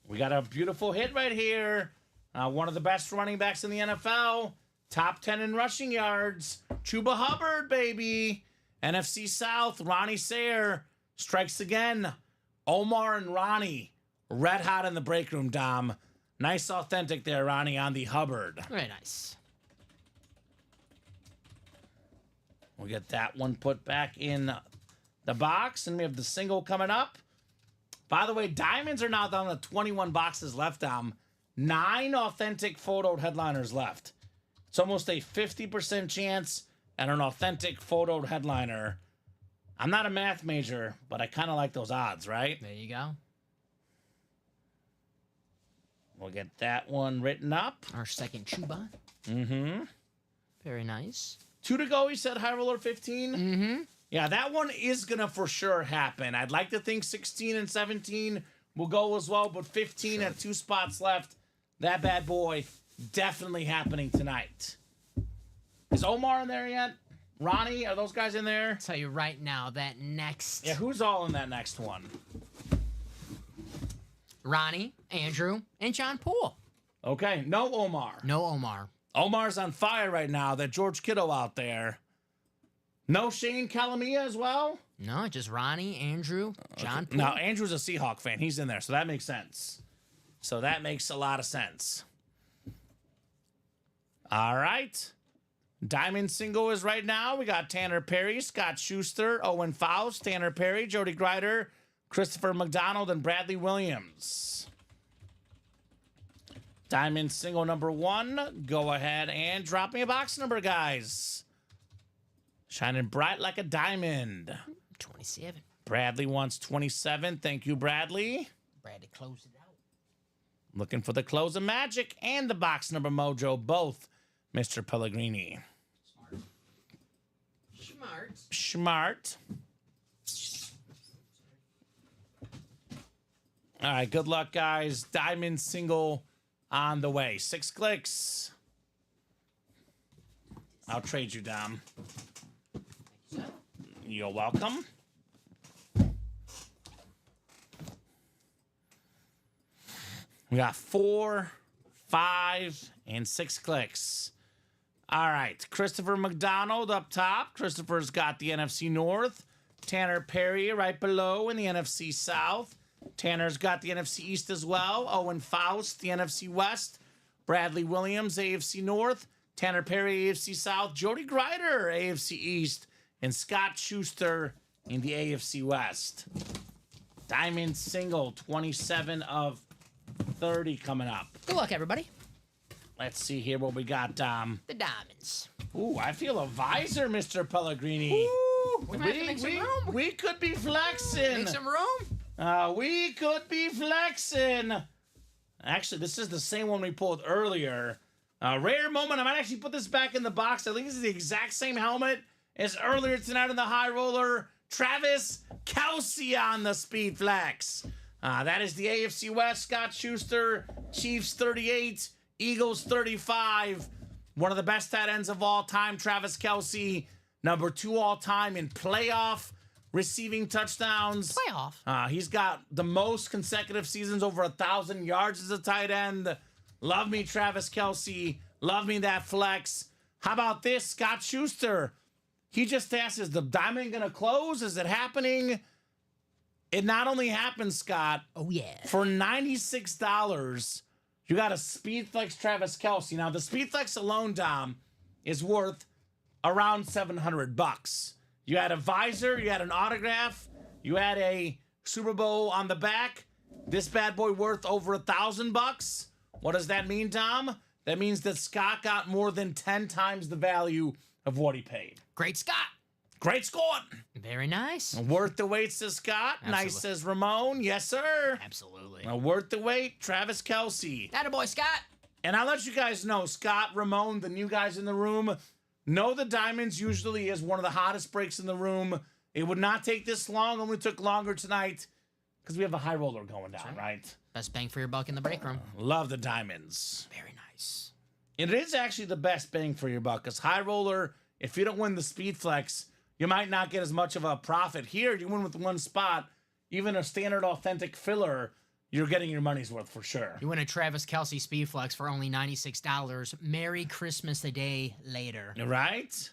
We got a beautiful hit right here. One of the best running backs in the NFL. Top 10 in rushing yards. Chuba Hubbard, baby. NFC South, Ronnie Sayer strikes again. Omar and Ronnie, red hot in the break room, Dom. Nice authentic there, Ronnie, on the Hubbard. Very nice. We'll get that one put back in the box, and we have the single coming up. By the way, diamonds are now down to 21 boxes left, Dom. 9 authentic photoed headliners left. It's almost a 50% chance at an authentic photoed headliner. I'm not a math major, but I kind of like those odds, right? There you go. We'll get that one written up. Our second Chuba. Mm-hmm. Very nice. 2 to go, he said, High Roller 15. Mm-hmm. Yeah, that one is going to for sure happen. I'd like to think 16 and 17 will go as well, but 15 at 2 spots left. That bad boy definitely happening tonight. Is Omar in there yet? Ronnie, are those guys in there? I'll tell you right now, that next... Yeah, who's all in that next one? Ronnie, Andrew, and John Poole. Okay, no Omar. No Omar. Omar's on fire right now. That George Kittle out there. No Shane Calamia as well? No, just Ronnie, Andrew, John Poole. Now, Andrew's a Seahawk fan. He's in there, so that makes sense. So that makes a lot of sense. All right. Diamond single is right now. We got Tanner Perry, Scott Schuster, Owen Faust, Tanner Perry, Jody Grider, Christopher McDonald, and Bradley Williams. Diamond single number 1. Go ahead and drop me a box number, guys. Shining bright like a diamond. 27. Bradley wants 27. Thank you, Bradley. Bradley closed it out. Looking for the close of magic and the box number mojo, both, Mr. Pellegrini. Smart. Smart. All right, good luck, guys. Diamond single on the way. 6 clicks. I'll trade you, Dom. You're welcome. We got 4, 5, and 6 clicks. All right, Christopher McDonald up top. Christopher's got the NFC North. Tanner Perry right below in the NFC South. Tanner's got the NFC East as well. Owen Faust, the NFC West. Bradley Williams, AFC North. Tanner Perry, AFC South. Jody Grider, AFC East. And Scott Schuster in the AFC West. Diamond single, 27 of 30 coming up. Good luck, everybody. Let's see here what we got, Dom. The diamonds. Ooh, I feel a visor, Mr. Pellegrini. Ooh, we might have to make some room. We could be flexing. Make some room. We could be flexing. Actually, this is the same one we pulled earlier. Rare moment. I might actually put this back in the box. I think this is the exact same helmet as earlier tonight on the high roller. Travis Kelce on the Speed Flex. That is the AFC West. Scott Schuster, Chiefs 38, Eagles 35. One of the best tight ends of all time, Travis Kelce. Number 2 all time in playoff receiving touchdowns. Playoff. He's got the most consecutive seasons over 1,000 yards as a tight end. Love me, Travis Kelce. Love me that flex. How about this, Scott Schuster? He just asked, is the diamond going to close? Is it happening? It not only happens, Scott. Oh, yeah. For $96, you got a Speed Flex Travis Kelce. Now, the Speed Flex alone, Dom, is worth around $700. You had a visor, you had an autograph, you had a Super Bowl on the back. This bad boy worth over $1,000. What does that mean, Dom? That means that Scott got more than 10 times the value of what he paid. Great Scott. Great score. Very nice. Worth the wait, says Scott. Absolutely. Nice, says Ramon. Yes, sir. Absolutely. Worth the wait, Travis Kelce. Attaboy, Scott. And I'll let you guys know, Scott, Ramon, the new guys in the room, know the diamonds usually is one of the hottest breaks in the room. It would not take this long. Only took longer tonight because we have a high roller going down, right? Best bang for your buck in the break room. Love the diamonds. Very nice. It is actually the best bang for your buck because high roller, if you don't win the Speed Flex, you might not get as much of a profit. Here, you win with one spot. Even a standard authentic filler, you're getting your money's worth for sure. You win a Travis Kelce Speed Flex for only $96. Merry Christmas a day later. Right?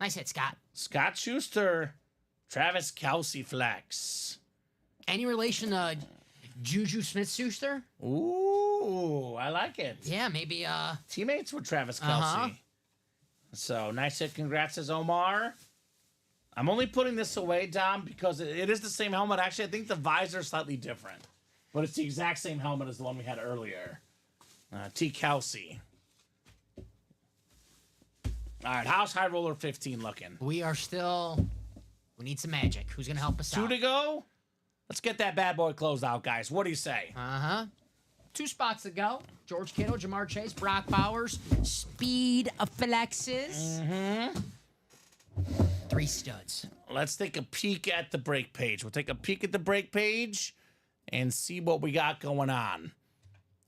Nice hit, Scott. Scott Schuster, Travis Kelce Flex. Any relation to Juju Smith-Schuster? Ooh, I like it. Yeah, maybe. Teammates with Travis Kelce. Uh-huh. So, nice hit. Congrats, says Omar. I'm only putting this away, Dom, because it is the same helmet. Actually, I think the visor is slightly different. But it's the exact same helmet as the one we had earlier. T. Kelce. All right, how's High Roller 15 looking? We need some magic. Who's going to help us 2 out? to go? Let's get that bad boy closed out, guys. What do you say? Uh-huh. 2 spots to go. George Kittle, Jamar Chase, Brock Bowers, Speed Flexes. Mm-hmm. 3 studs. Let's take a peek at the break page. We'll take a peek at the break page and see what we got going on.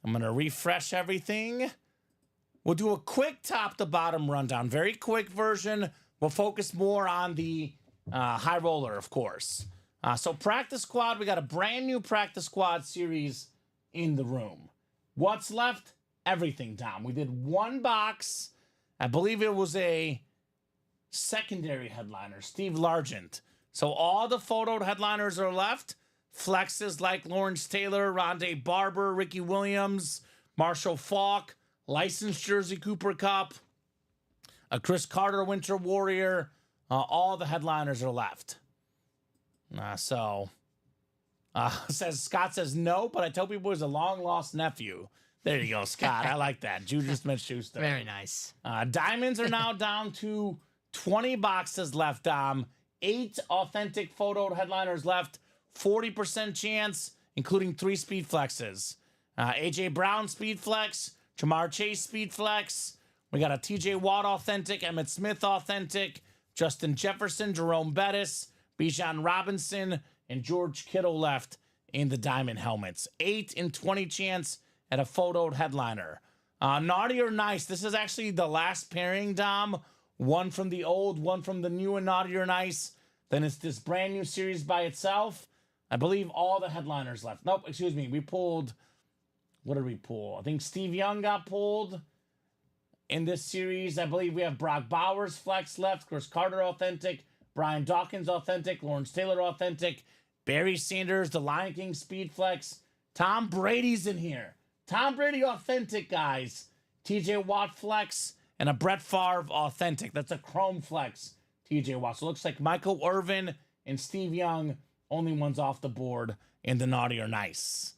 I'm going to refresh everything. We'll do a quick top to bottom rundown. Very quick version. We'll focus more on the high roller, of course. So practice squad, we got a brand new practice squad series in the room. What's left? Everything, Tom. We did 1 box. I believe it was a secondary headliner, Steve Largent. So all the photoed headliners are left. Flexes like Lawrence Taylor, Rondé Barber, Ricky Williams, Marshall Faulk, licensed jersey Cooper Cup, a Chris Carter Winter Warrior. All the headliners are left. Scott says no, but I tell people he's a long lost nephew. There you go, Scott. I like that. Juju Smith-Schuster. Very nice. Diamonds are now down to 20 boxes left, Dom. 8 authentic photoed headliners left. 40% chance, including 3 speed flexes. AJ Brown speed flex. Jamar Chase speed flex. We got a TJ Watt authentic. Emmitt Smith authentic. Justin Jefferson, Jerome Bettis, Bijan Robinson, and George Kittle left in the diamond helmets. 8 in 20 chance at a photoed headliner. Naughty or Nice. This is actually the last pairing, Dom. One from the old, one from the new and Naughty or Nice. Then it's this brand new series by itself. I believe all the headliners left. Nope, excuse me. We pulled, what did we pull? I think Steve Young got pulled in this series. I believe we have Brock Bowers flex left, Chris Carter authentic, Brian Dawkins authentic, Lawrence Taylor authentic, Barry Sanders, the Lion King speed flex. Tom Brady's in here. Tom Brady authentic, guys. TJ Watt flex and a Brett Favre authentic. That's a chrome flex, TJ Watt. So it looks like Michael Irvin and Steve Young, only ones off the board in the Naughty or Nice.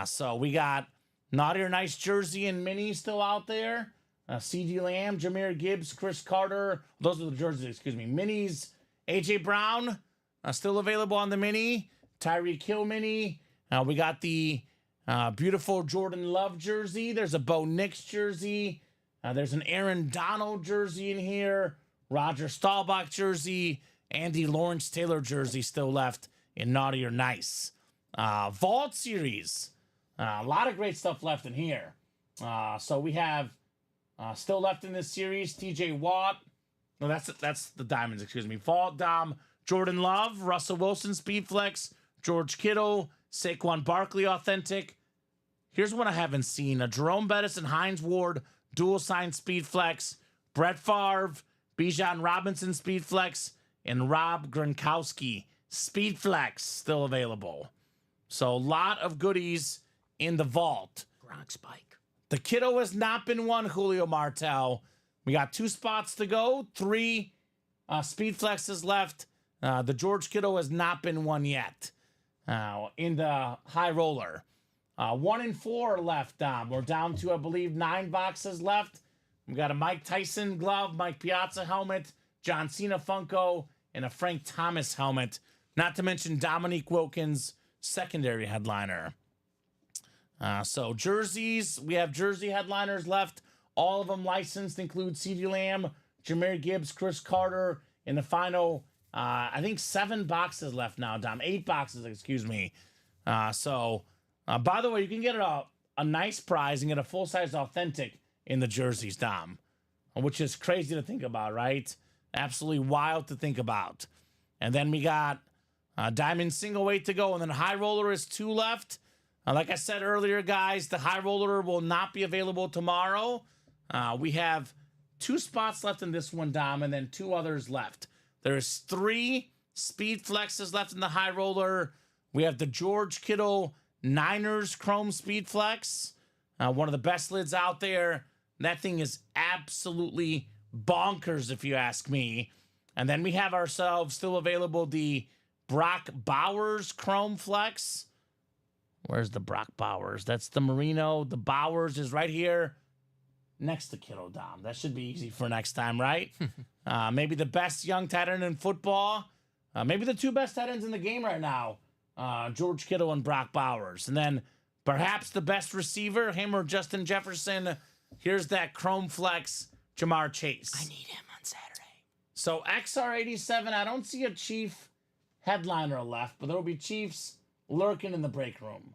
So we got Naughty or Nice jersey and mini still out there. CeeDee Lamb, Jahmyr Gibbs, Chris Carter. Those are the jerseys, excuse me. Minis, A.J. Brown, still available on the mini. Tyreek Hill mini. We got the beautiful Jordan Love jersey. There's a Bo Nix jersey. There's an Aaron Donald jersey in here. Roger Staubach jersey. Andy Lawrence Taylor jersey still left in Naughty or Nice. Vault series. A lot of great stuff left in here. So we have still left in this series, TJ Watt. No, that's the Diamonds, excuse me. Vault Dom, Jordan Love, Russell Wilson speed flex, George Kittle, Saquon Barkley authentic. Here's one I haven't seen. A Jerome Bettis and Hines Ward dual sign speed flex, Brett Favre, Bijan Robinson speed flex, and Rob Gronkowski speed flex still available. So a lot of goodies in the vault. Gronk spike. The Kiddo has not been won, Julio Martel. We got 2 spots to go, 3 speed flexes left. The George Kittle has not been won yet in the high roller. 1 and 4 left, Dom. We're down to, I believe, 9 boxes left. We got a Mike Tyson glove, Mike Piazza helmet, John Cena Funko, and a Frank Thomas helmet. Not to mention Dominique Wilkins, secondary headliner. So jerseys, we have jersey headliners left. All of them licensed, include CeeDee Lamb, Jahmyr Gibbs, Chris Carter. In the final, I think 7 boxes left now, Dom. 8 boxes, excuse me. By the way, you can get a nice prize and get a full-size authentic in the jerseys, Dom, which is crazy to think about, right? Absolutely wild to think about. And then we got Diamond single weight to go, and then high roller is 2 left. Like I said earlier, guys, the high roller will not be available tomorrow. We have 2 spots left in this one, Dom, and then 2 others left. There's 3 speed flexes left in the high roller. We have the George Kittle Niners Chrome Speed Flex, one of the best lids out there. That thing is absolutely bonkers, if you ask me. And then we have ourselves still available the Brock Bowers Chrome Flex. Where's the Brock Bowers? That's the Merino. The Bowers is right here next to Kittle, Dom. That should be easy for next time, right? Maybe the best young tight end in football. Maybe the 2 best tight ends in the game right now. George Kittle and Brock Bowers. And then perhaps the best receiver, him or Justin Jefferson. Here's that Chrome Flex, Jamar Chase. I need him on Saturday. So XR87, I don't see a Chief headliner left, but there will be Chiefs lurking in the break room.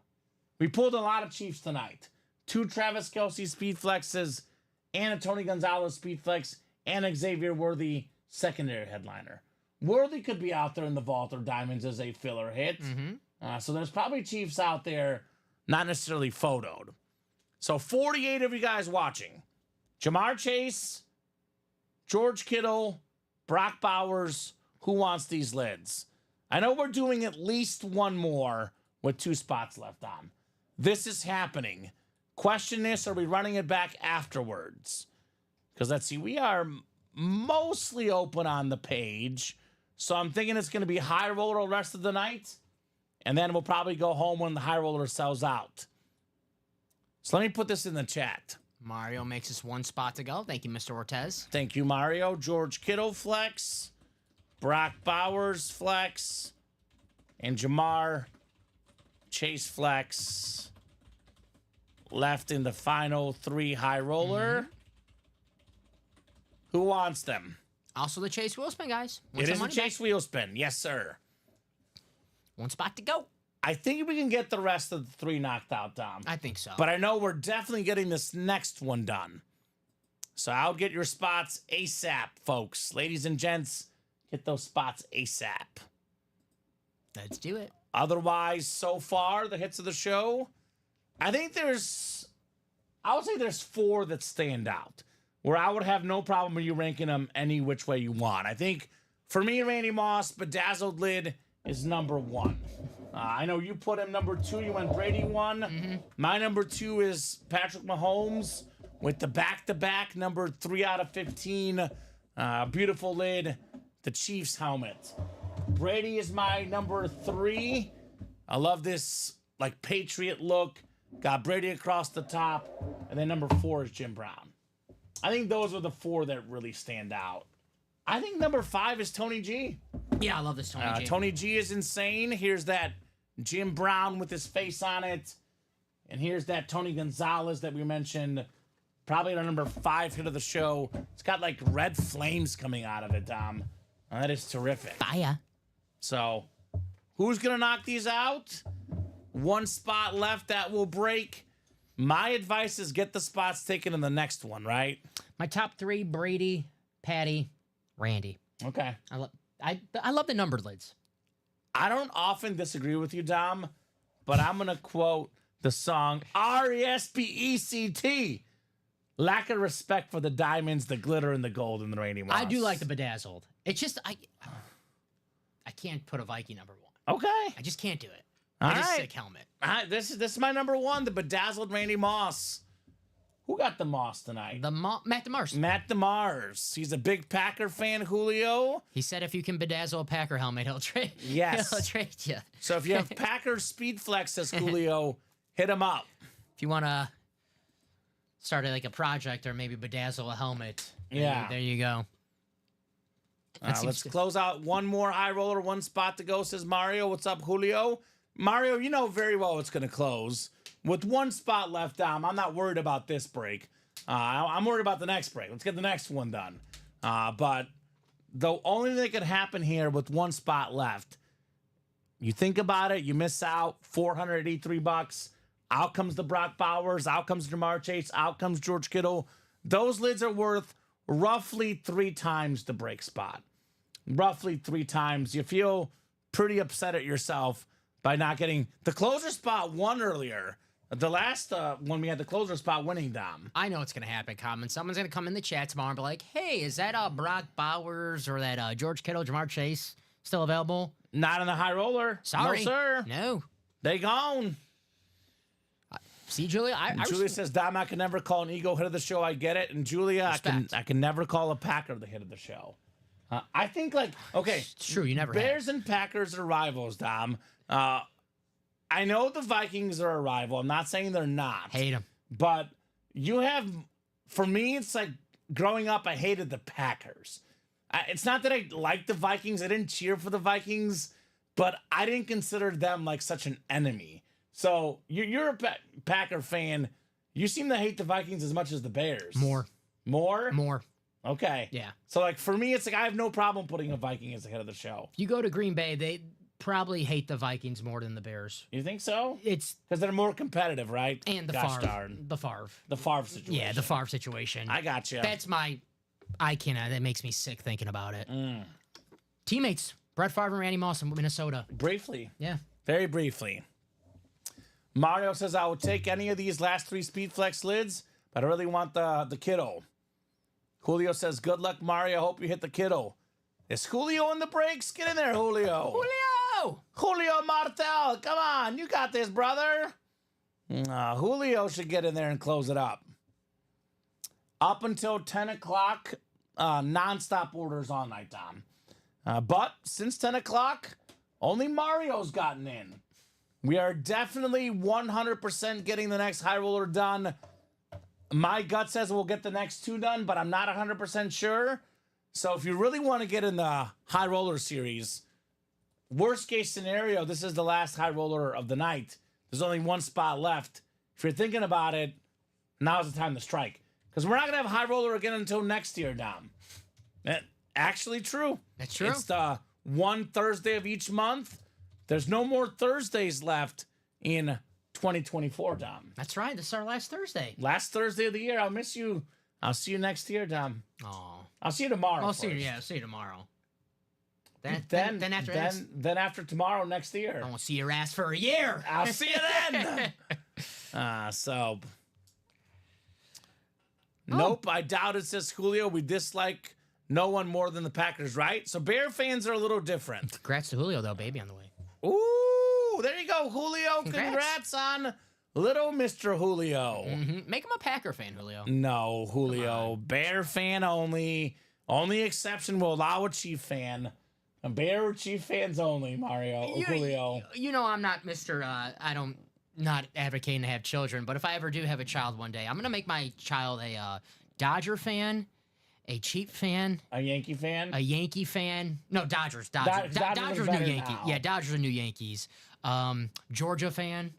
We pulled a lot of Chiefs tonight. 2 Travis Kelce speed flexes, and a Tony Gonzalez speed flex, and Xavier Worthy secondary headliner. Worthy could be out there in the vault or diamonds as a filler hit. So there's probably Chiefs out there, not necessarily photoed. So 48 of you guys watching. Jamar Chase, George Kittle, Brock Bowers. Who wants these lids? I know we're doing at least one more with 2 spots left on. This is happening. Question this, are we running it back afterwards? Because let's see, we are mostly open on the page. So I'm thinking it's going to be high roller the rest of the night. And then we'll probably go home when the high roller sells out. So let me put this in the chat. Mario makes us 1 spot to go. Thank you, Mr. Ortez. Thank you, Mario. George Kittle flex. Brock Bowers flex. And Jamar Chase flex. Left in the final 3 high roller. Who wants them? Also the Chase wheel spin, guys. Want It some is a money Chase back? wheel spin. Yes, sir. One spot to go. I think we can get the rest of the 3 knocked out, Dom. I think so. But I know we're definitely getting this next one done. So I'll get your spots ASAP, folks. Ladies and gents, get those spots ASAP. Let's do it. Otherwise, so far, the hits of the show, I would say there's 4 that stand out, where I would have no problem with you ranking them any which way you want. I think, for me, Randy Moss, Bedazzled Lid is number 1. I know you put him number 2. You went Brady 1. Mm-hmm. My number 2 is Patrick Mahomes with the back-to-back number 3 out of 15. Beautiful lid, the Chiefs helmet. Brady is my number 3. I love this like Patriot look. Got Brady across the top. And then number 4 is Jim Brown. I think those are the 4 that really stand out. I think number 5 is Tony G. Yeah, I love this Tony G. Tony G is insane. Here's that Jim Brown with his face on it. And here's that Tony Gonzalez that we mentioned. Probably our number 5 hit of the show. It's got like red flames coming out of it, Dom. That is terrific. Fire. So, who's going to knock these out? 1 spot left that will break. My advice is get the spots taken in the next one, right? My top 3: Brady, Patty, Randy. Okay. I love the numbered lids. I don't often disagree with you, Dom, but I'm going to quote the song RESPECT. Lack of respect for the diamonds, the glitter, and the gold in the Randy Moss. I do like the bedazzled. It's just I can't put a Viking number 1. Okay. I just can't do it. All It is right. sick helmet. This is my number 1, the bedazzled Randy Moss. Who got the Moss tonight? Matt DeMars. Matt DeMars. He's a big Packer fan, Julio. He said if you can bedazzle a Packer helmet, he'll trade. Yes. He'll trade you. So if you have Packer Speed Flex, says Julio, hit him up. If you want to start like a project or maybe bedazzle a helmet, Yeah. there you go. Let's close out one more high roller, 1 spot to go, says Mario. What's up, Julio? Mario, you know very well it's going to close. With 1 spot left, Dom, I'm not worried about this break. I'm worried about the next break. Let's get the next one done. But the only thing that could happen here with 1 spot left, you think about it, you miss out, $483. Out comes the Brock Bowers. Out comes Jamar Chase. Out comes George Kittle. Those lids are worth roughly 3 times the break spot. Roughly 3 times. You feel pretty upset at yourself by not getting the closer spot won earlier. The last one we had the closer spot winning, Dom. I know it's going to happen, Common. Someone's going to come in the chat tomorrow and be like, hey, is that Brock Bowers or that George Kittle, Jamar Chase still available? Not in the high roller. Sorry. No, sir. No. They gone. See, Julia? Julia says, Dom, I can never call an ego hit of the show. I get it. And Julia, Respect. I can never call a Packer the hit of the show. I think, like, okay. It's true. You never Bears and Packers are rivals, Dom. I know the Vikings are a rival. I'm not saying they're not. hate him. But you have, for me, it's like growing up, I hated the Packers. It's not that I liked the Vikings. I didn't cheer for the Vikings, but I didn't consider them like such an enemy. So you're a Packer fan. You seem to hate the Vikings as much as the Bears. More. More? Okay. Yeah. So, like, for me, it's like I have no problem putting a Viking as the head of the show. If you go to Green Bay, they probably hate the Vikings more than the Bears. You think so? It's Because they're more competitive, right? and the Gosh Favre. darn. The Favre. The Favre situation. Yeah, the Favre situation. I got you. That's I cannot. That makes me sick thinking about it. Mm. Teammates, Brett Favre and Randy Moss in Minnesota. Briefly. Yeah. Very briefly. Mario says, I would take any of these last 3 Speed Flex lids, but I really want the Kittle. Julio says, good luck, Mario. I hope you hit the Kittle. Is Julio in the breaks? Get in there, Julio. Julio Martel. Come on. You got this, brother. Julio should get in there and close it up. Up until 10 o'clock, nonstop orders all night, Tom. But since 10 o'clock, only Mario's gotten in. We are definitely 100% getting the next high roller done. My gut says we'll get the next 2 done, but I'm not 100% sure. So if you really want to get in the high roller series, worst case scenario, this is the last high roller of the night. There's only 1 spot left. If you're thinking about it, now's the time to strike. Because we're not going to have high roller again until next year, Dom. actually true. That's true. It's the one Thursday of each month. There's no more Thursdays left in 2024, Dom. That's right. This is our last Thursday. Last Thursday of the year. I'll miss you. I'll see you next year, Dom. Oh, I'll see you tomorrow. I'll see you. first. Yeah, I'll see you tomorrow. Then after tomorrow, next year. I won't see your ass for a year. I'll see you then. Nope, I doubt it, says Julio. We dislike no one more than the Packers, right? So Bear fans are a little different. Congrats to Julio, though, baby, on the way. Ooh, there you go, Julio. Congrats on little Mr. Julio. Make him a Packer fan, Julio. No, Julio. Bear fan only. Only exception will allow a Chief fan. A Bear or Chief fans only, Julio. You know I'm not Mr. I don't not advocating to have children, but if I ever do have a child one day, I'm gonna make my child a Dodger fan, a Chief fan, A Yankee fan? a Yankee fan. No, Dodgers. Dodgers are Dodgers better new Yankee. now. Yeah, Dodgers are new Yankees. Georgia fan.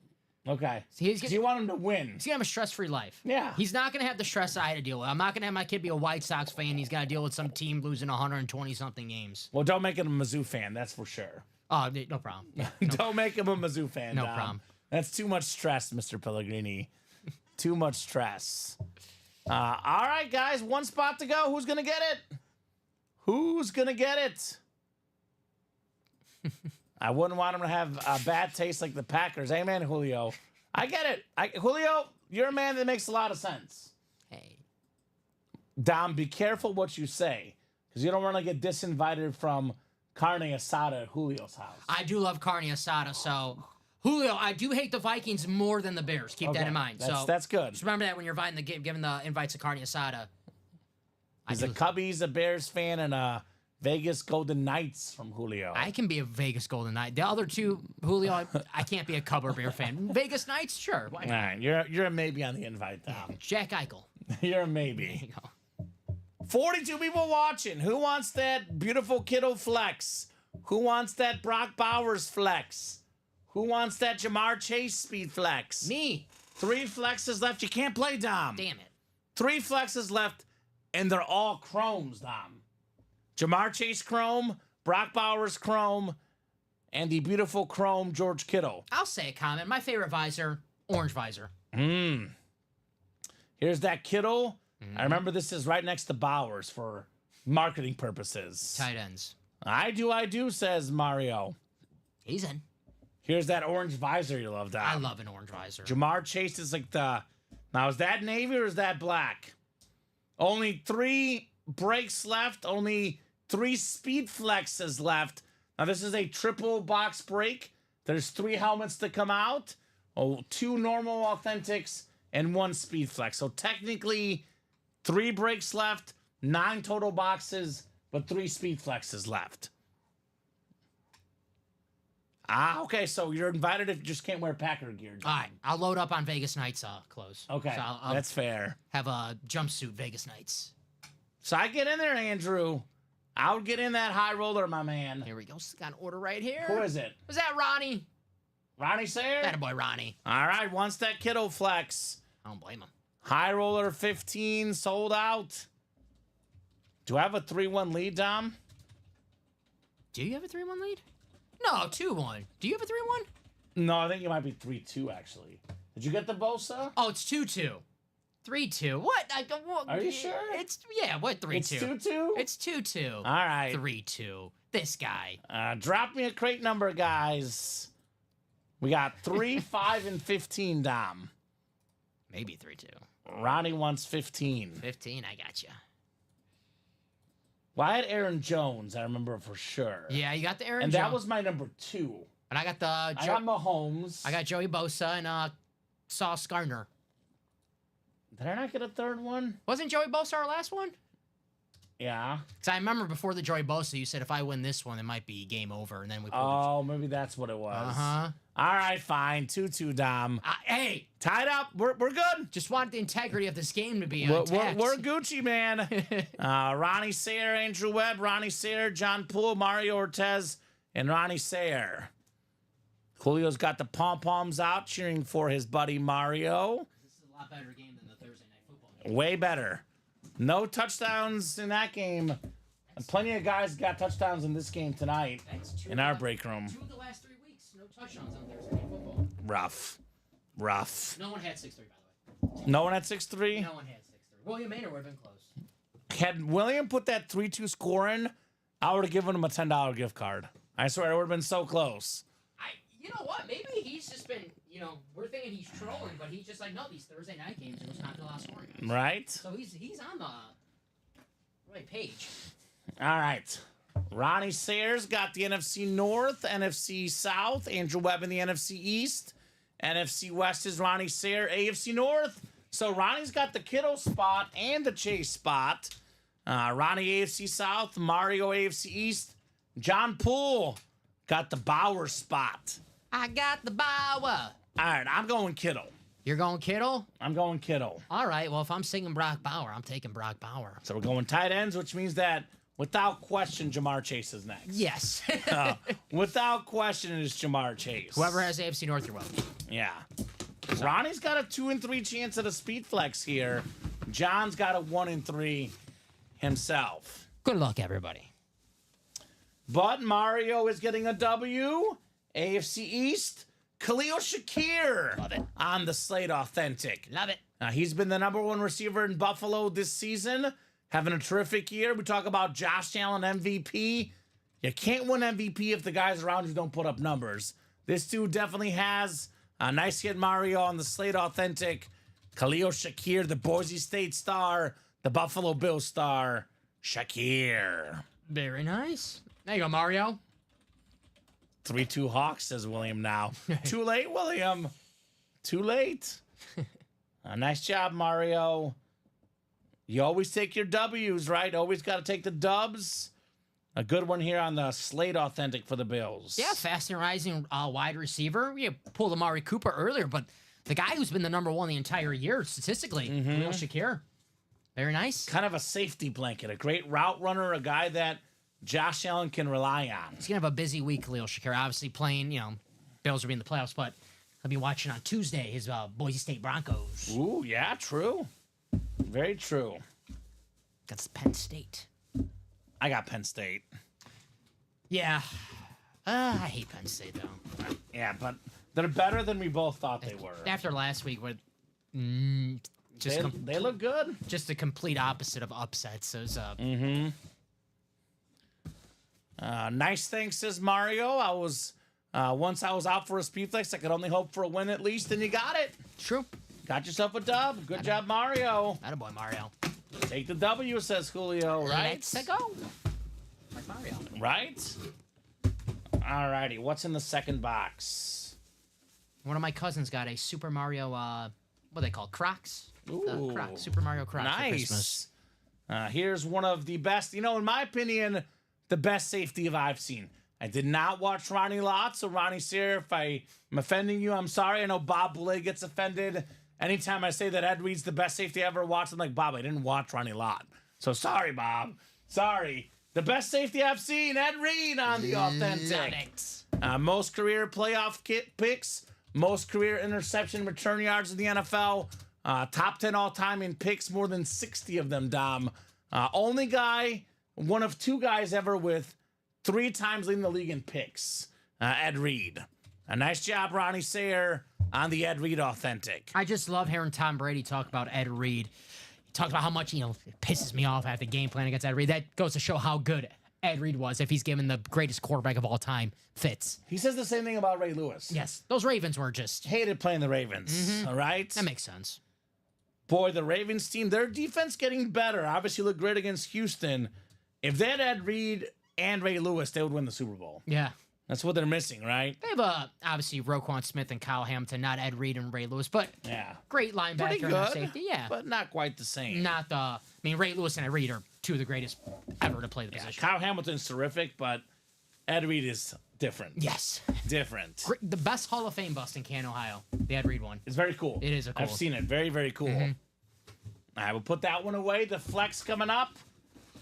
Okay. He's So you want him to win. He's gonna have a stress-free life. Yeah. He's not gonna have the stress I had to deal with. I'm not gonna have my kid be a White Sox fan. He's gotta deal with some team losing 120-something games. Well, don't make him a Mizzou fan, that's for sure. Oh, no problem. Yeah. Don't make him a Mizzou fan. No Dom. problem. That's too much stress, Mr. Pellegrini. Too much stress. All right, guys, one spot to go. Who's gonna get it? Who's gonna get it? I wouldn't want him to have a bad taste like the Packers. Amen, Julio. I get it. Julio, you're a man that makes a lot of sense. Hey. Dom, be careful what you say, because you don't want to get disinvited from carne asada at Julio's house. I do love carne asada, so Julio, I do hate the Vikings more than the Bears. Keep that Okay, in mind. That's good. Just remember that when you're giving the invites to carne asada. He's a Cubbies, a Bears fan, and a Vegas Golden Knights from Julio. I can be a Vegas Golden Knight. The other two, Julio, I can't be a Cub or Bear fan. Vegas Knights, sure. Why All not? right, you're a maybe on the invite, Dom. Jack Eichel. You're a There maybe. you go. 42 people watching. Who wants that beautiful Kittle flex? Who wants that Brock Bowers flex? Who wants that Jamar Chase speed flex? Me. 3 flexes left. You can't play, Dom. Damn it. 3 flexes left, and they're all chromes, Dom. Jamar Chase chrome, Brock Bowers chrome, and the beautiful chrome George Kittle. I'll say a comment. My favorite visor, orange visor. Here's that Kittle. I remember this is right next to Bowers for marketing purposes. Tight ends. I do, says Mario. He's in. Here's that orange visor you love, Dom. I love an orange visor. Jamar Chase is like the... Now, is that navy or is that black? Only 3 breaks left. Only 3 speed flexes left. Now, this is a triple box break. There's 3 helmets to come out. 2 normal authentics and 1 speed flex. So, technically, 3 breaks left, 9 total boxes, but 3 speed flexes left. Okay, so you're invited if you just can't wear Packer gear. All right, I'll load up on Vegas Knights clothes. Okay, So I'll that's fair. have a jumpsuit Vegas Knights. So I get in there, Andrew. I'll get in that high roller, my man. Here we go. Got an order right here. Who is it? Was that Ronnie? Ronnie Sayer? That boy Ronnie. All right, wants that Kittle flex. I don't blame him. High roller 15 sold out. Do I have a 3-1 lead, Dom? Do you have a 3-1 lead? No, 2-1. Do you have a 3-1? No, I think it might be 3-2, actually. Did you get the Bosa? Oh, it's 2-2. 3-2. What? What? Are you sure? It's what 3-2? It's 2-2? It's 2-2. All right. 3-2. This guy. Drop me a crate number, guys. We got 3, 5, and 15, Dom. Maybe 3-2. Ronnie wants 15. 15. I got you. Well, I had Aaron Jones, I remember for sure. Yeah, you got the Aaron And Jones. that was my number 2. And I got the. I got Mahomes. I got Joey Bosa and Sauce Gardner. Did I not get a 3rd one? Wasn't Joey Bosa our last one? Yeah. Because I remember before the Joey Bosa, you said if I win this one, it might be game over, and then we pulled Oh, maybe that's what it was. Uh-huh. All right, fine. 2-2, Dom. Hey, Tied up. We're good. just want the integrity of this game to be We're intact. Gucci, man. Ronnie Sayer, Andrew Webb, Ronnie Sayer, John Poole, Mario Ortez, and Ronnie Sayer. Julio's got the pom-poms out cheering for his buddy Mario. This is a lot better game than the Thursday Night Football game. Way better. No touchdowns in that game. And plenty of guys got touchdowns in this game tonight in our break room. 2 of the last 3 weeks, no touchdowns on Thursday Night Football. Rough. No one had 6-3, by the way. No one at 6-3? No one had 6-3. William Maynard would have been close. Had William put that 3-2 score in, I would have given him a $10 gift card. I swear, it would have been so close. You know what? Maybe he's just been, we're thinking he's trolling, but he's just like, no, these Thursday night games are just not the last scoring. Right? So he's on the right page. All right. Ronnie Sayers got the NFC North, NFC South. Andrew Webb in the NFC East. NFC West is Ronnie Sayers, AFC North. So Ronnie's got the Kittle spot and the Chase spot. Ronnie AFC South, Mario AFC East. John Poole got the Bauer spot. I got the Bauer. All right, I'm going Kittle. You're going Kittle? I'm going Kittle. All right, well, if I'm singing Brock Bauer, I'm taking Brock Bauer. So we're going tight ends, which means that without question, Jamar Chase is next. Yes. Without question, it is Jamar Chase. Whoever has AFC North, you're welcome. Yeah. Ronnie's got a 2 and 3 chance at a speed flex here. John's got a 1 and 3 himself. Good luck, everybody. But Mario is getting a W. AFC East, Khalil Shakir. Love it. On the Slate Authentic. Love it. He's been the #1 receiver in Buffalo this season, having a terrific year. We talk about Josh Allen MVP. You can't win MVP if the guys around you don't put up numbers. This dude definitely has a nice hit. Mario on the Slate Authentic. Khalil Shakir, the Boise State star, the Buffalo Bills star, Shakir. Very nice. There you go, Mario. 3-2 Hawks, says William now. Too late, William. Too late. Nice job, Mario. You always take your W's, right? Always got to take the dubs. A good one here on the Slate Authentic for the Bills. Yeah, fast and rising wide receiver. You pulled Amari Cooper earlier, but the guy who's been the #1 the entire year statistically, Khalil Shakir. Very nice. Kind of a safety blanket, a great route runner, a guy that Josh Allen can rely on. He's going to have a busy week, Khalil Shakir. Obviously playing, Bills will be in the playoffs, but I'll be watching on Tuesday his Boise State Broncos. Ooh, yeah, true. Very true. Against Penn State. I got Penn State. Yeah. I hate Penn State, though. Yeah, but they're better than we both thought they were. After last week, with They look good. just the complete opposite of upsets. So it's, Nice thing, says Mario. Once I was out for a speed flex, I could only hope for a win at least, and you got it. true. Got yourself a dub. Good job, Mario. Attaboy, Mario. Take the W, says Julio, right? Let's go. Like Mario. Right? Alrighty, what's in the second box? One of my cousins got a Super Mario, what are they called? Crocs? Ooh. Crocs. Super Mario Crocs for Christmas. Nice. Here's one of the best, in my opinion, the best safety I've seen. I did not watch Ronnie Lott, so Ronnie Sayre, if I'm offending you, I'm sorry. I know Bob Boulay gets offended anytime I say that Ed Reed's the best safety I ever watched. I'm like, Bob, I didn't watch Ronnie Lott. So sorry, Bob. Sorry. The best safety I've seen, Ed Reed on the Authentic. Most career playoff picks, most career interception return yards in the NFL, top 10 all-time in picks, more than 60 of them, Dom. Only guy, one of 2 guys ever with 3 times leading the league in picks, Ed Reed. A nice job, Ronnie Sayre, on the Ed Reed Authentic. I just love hearing Tom Brady talk about Ed Reed. He talked about how much, it pisses me off after game plan against Ed Reed. That goes to show how good Ed Reed was if he's given the greatest quarterback of all time fits. He says the same thing about Ray Lewis. Yes, those Ravens were just... Hated playing the Ravens, all right? That makes sense. Boy, the Ravens team, their defense getting better. Obviously looked great against Houston. If they had Ed Reed and Ray Lewis, they would win the Super Bowl. Yeah. That's what they're missing, right? They have, obviously, Roquan Smith and Kyle Hamilton, not Ed Reed and Ray Lewis, but Yeah. great linebacker Pretty and good, safety. Yeah. but not quite the same. Not the... Ray Lewis and Ed Reed are 2 of the greatest ever to play the position. Kyle Hamilton's terrific, but Ed Reed is different. Yes. Different. The best Hall of Fame bust in Canton, Ohio. The Ed Reed one. It's very cool. It is a cool. I've seen it. Very, very cool. I will put that one away. The flex coming up.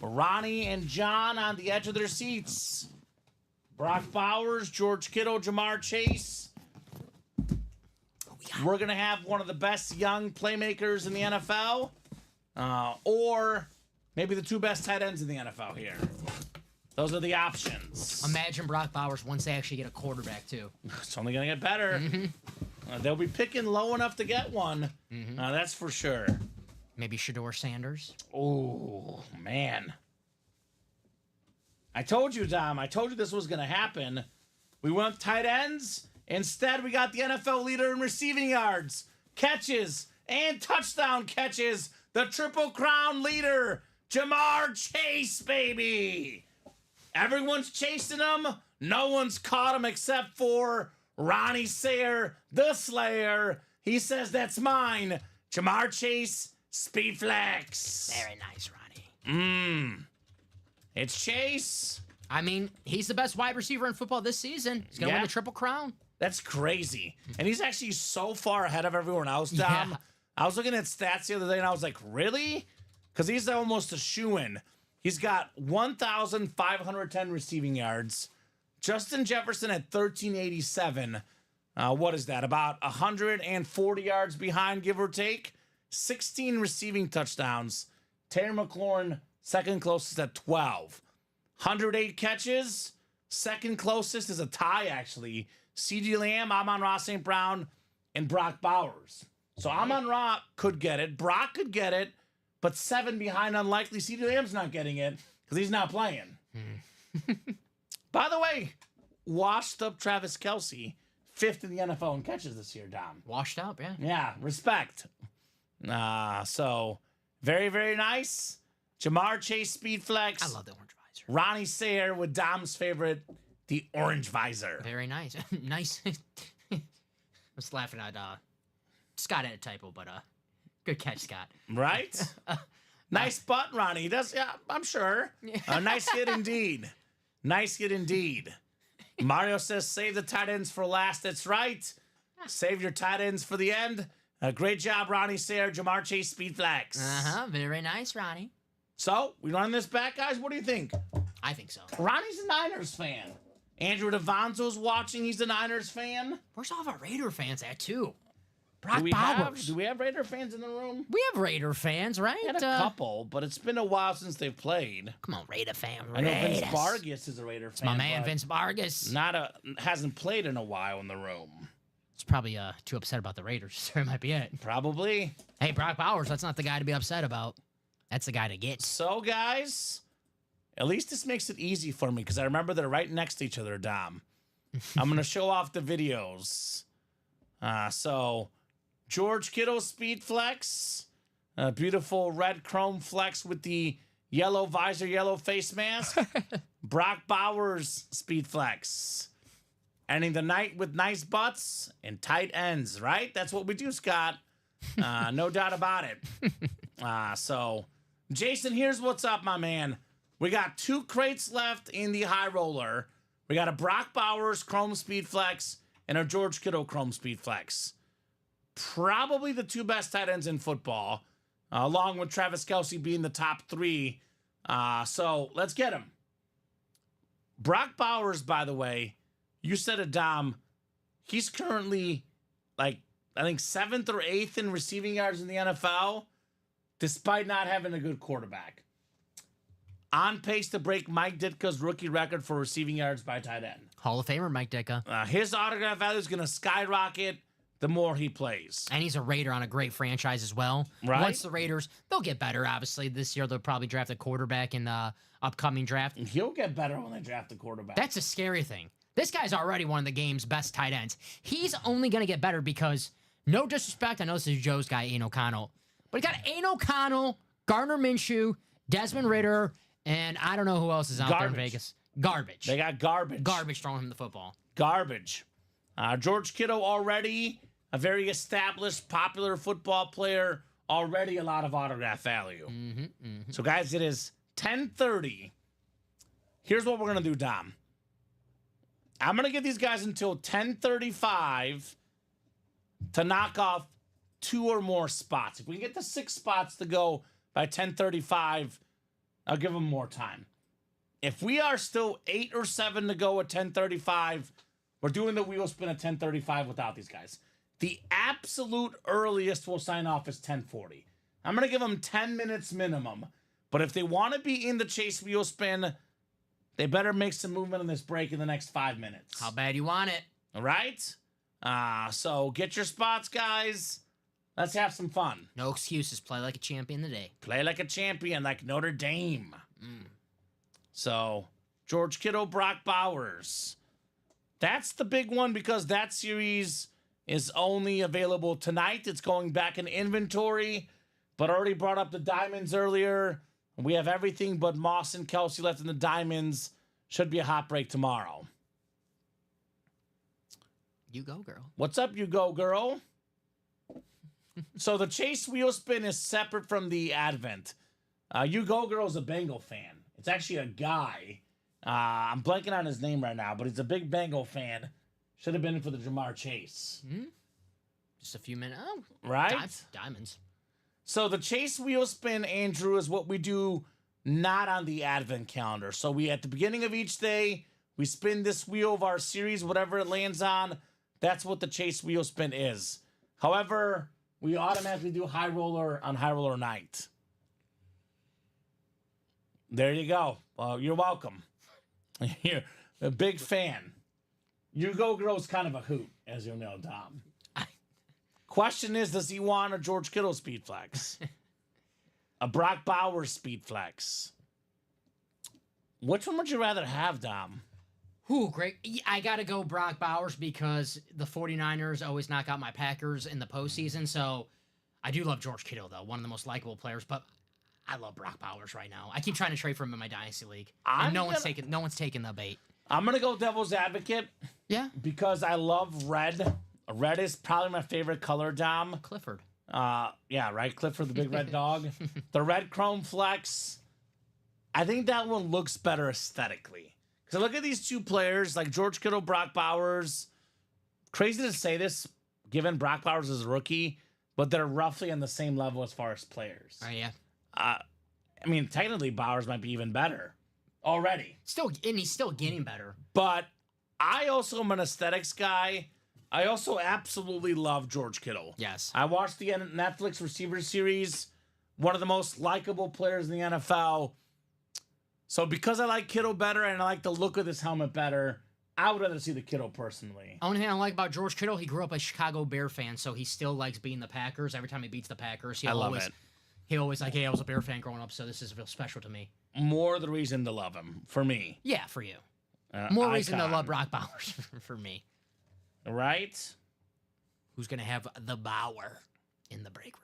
Ronnie and John on the edge of their seats. Brock Bowers, George Kittle, Jamar Chase. We're going to have one of the best young playmakers in the NFL. Or maybe the two best tight ends in the NFL here. Those are the options. Imagine Brock Bowers once they actually get a quarterback, too. It's only going to get better. They'll be picking low enough to get one. That's for sure. Maybe Shador Sanders. Oh, man. I told you, Dom. I told you this was going to happen. We went tight ends. Instead, we got the NFL leader in receiving yards, catches, and touchdown catches. The Triple Crown leader, Ja'Marr Chase, baby. Everyone's chasing him. No one's caught him except for Ronnie Sayer, the Slayer. He says, that's mine. Ja'Marr Chase, Speed Flex. Very nice, Ronnie. It's Chase. I mean, he's the best wide receiver in football this season. He's going to win the Triple Crown. That's crazy. And he's actually so far ahead of everyone else, Dom. Yeah. I was looking at stats the other day, and I was like, really? Because he's almost a shoo-in. He's got 1,510 receiving yards. Justin Jefferson at 1,387. What is that? About 140 yards behind, give or take. 16 receiving touchdowns. Terry McLaurin, second closest at 12. 108 catches. Second closest is a tie, actually. CeeDee Lamb, Amon-Ra St. Brown, and Brock Bowers. So Amon-Ra could get it. Brock could get it. But 7 behind, unlikely. CeeDee Lamb's not getting it because he's not playing. By the way, washed up Travis Kelce, 5th in the NFL in catches this year, Dom. Washed up, yeah. Yeah, respect. So, very, very nice. Ja'Marr Chase, Speed Flex. I love the orange visor. Ronnie Sayer with Dom's favorite, the orange visor. Very nice. Nice. I was laughing at Scott had a typo, but good catch, Scott. Right? Nice butt, Ronnie. He does, yeah, I'm sure. Nice hit indeed. Nice hit indeed. Mario says, save the tight ends for last. That's right. Save your tight ends for the end. Great job, Ronnie Sayer, Ja'Marr Chase, Speed Flex. Very nice, Ronnie. So, we run this back, guys? What do you think? I think so. Ronnie's a Niners fan. Andrew Devonzo's watching. He's a Niners fan. Where's all of our Raider fans at, too? Brock Do Bowers. we have Raider fans in the room? We have Raider fans, right? We had a couple, but it's been a while since they've played. Come on, Raider fan. I know Vince Raiders. Vargas is a Raider fan. My man, but Vince Vargas. hasn't played in a while in the room. He's probably too upset about the Raiders. So it might be it. Probably. Hey, Brock Bowers, that's not the guy to be upset about. That's the guy to get. So, guys, at least this makes it easy for me because I remember they're right next to each other, Dom. I'm going to show off the videos. So, George Kittle Speed Flex. Beautiful red chrome flex with the yellow visor, yellow face mask. Brock Bowers Speed Flex. Ending the night with nice butts and tight ends, right? That's what we do, Scott. No doubt about it. So, Jason, here's what's up, my man. We got 2 crates left in the high roller. We got a Brock Bowers Chrome Speed Flex and a George Kittle Chrome Speed Flex. Probably the 2 best tight ends in football, along with Travis Kelce being the top 3. So, let's get him. Brock Bowers, by the way, you said it, Dom. He's currently, I think 7th or 8th in receiving yards in the NFL, despite not having a good quarterback. On pace to break Mike Ditka's rookie record for receiving yards by tight end. Hall of Famer Mike Ditka. His autograph value is going to skyrocket the more he plays. And he's a Raider on a great franchise as well. Right. Once the Raiders, they'll get better, obviously. This year, they'll probably draft a quarterback in the upcoming draft. He'll get better when they draft a quarterback. That's a scary thing. This guy's already one of the game's best tight ends. He's only going to get better because, no disrespect, I know this is Joe's guy, Aiden O'Connell, but he got Aiden O'Connell, Gardner Minshew, Desmond Ritter, and I don't know who else is out there in Vegas. Garbage. They got garbage. Garbage throwing him the football. Garbage. George Kittle already a very established, popular football player, already a lot of autograph value. So, guys, it is 10:30. Here's what we're going to do, Dom. I'm going to give these guys until 10:35 to knock off 2 or more spots. If we can get the 6 spots to go by 10:35, I'll give them more time. If we are still 8 or 7 to go at 10:35, we're doing the wheel spin at 10:35 without these guys. The absolute earliest we'll sign off is 10:40. I'm going to give them 10 minutes minimum. But if they want to be in the Chase Wheel Spin, they better make some movement on this break in the next 5 minutes. How bad you want it? All right? So get your spots, guys. Let's have some fun. No excuses. Play like a champion today. Play like a champion, like Notre Dame. So, George Kittle, Brock Bowers. That's the big one because that series is only available tonight. It's going back in inventory, but already brought up the Diamonds earlier. We have everything but Moss and Kelsey left in the Diamonds. Should be a hot break tomorrow. You go, girl. What's up, you go, girl? So the Chase Wheel Spin is separate from the Advent. You go, girl is a Bengal fan. It's actually a guy. I'm blanking on his name right now, but he's a big Bengal fan. Should have been in for the Jamar Chase. Just a few minutes. Oh, Right? Diamonds. So the Chase Wheel Spin, Andrew, is what we do not on the Advent calendar. So we, at the beginning of each day, we spin this wheel of our series, whatever it lands on. That's what the Chase Wheel Spin is. However, we automatically do High Roller on High Roller night. There you go. Well, you're welcome. You're a big fan. You go, girl's kind of a hoot, as you know, Dom. Question is, does he want a George Kittle speed flex? A Brock Bowers speed flex? Which one would you rather have, Dom? Ooh, great. I got to go Brock Bowers because the 49ers always knock out my Packers in the postseason. So I do love George Kittle, though. One of the most likable players. But I love Brock Bowers right now. I keep trying to trade for him in my Dynasty League. And no one's taking the bait. I'm going to go devil's advocate. Yeah. Because I love red. Red is probably my favorite color, Dom. Clifford. Yeah, right? Clifford, the big red dog. The red chrome flex. I think that one looks better aesthetically. Because look at these two players, like George Kittle, Brock Bowers. Crazy to say this, given Brock Bowers is a rookie, but they're roughly on the same level as far as players. Oh, yeah. I mean, technically, Bowers might be even better already. He's still getting better. But I also am an aesthetics guy. I also absolutely love George Kittle. Yes. I watched the Netflix receiver series, one of the most likable players in the NFL. So because I like Kittle better and I like the look of this helmet better, I would rather see the Kittle personally. Only thing I like about George Kittle, he grew up a Chicago Bear fan, so he still likes beating the Packers. Every time he beats the Packers, I love it. He always like, hey, I was a Bear fan growing up, so this is real special to me. More the reason to love him, for me. Yeah, for you. More reason to icon. love Brock Bowers for me. Right? Who's going to have the Bower in the break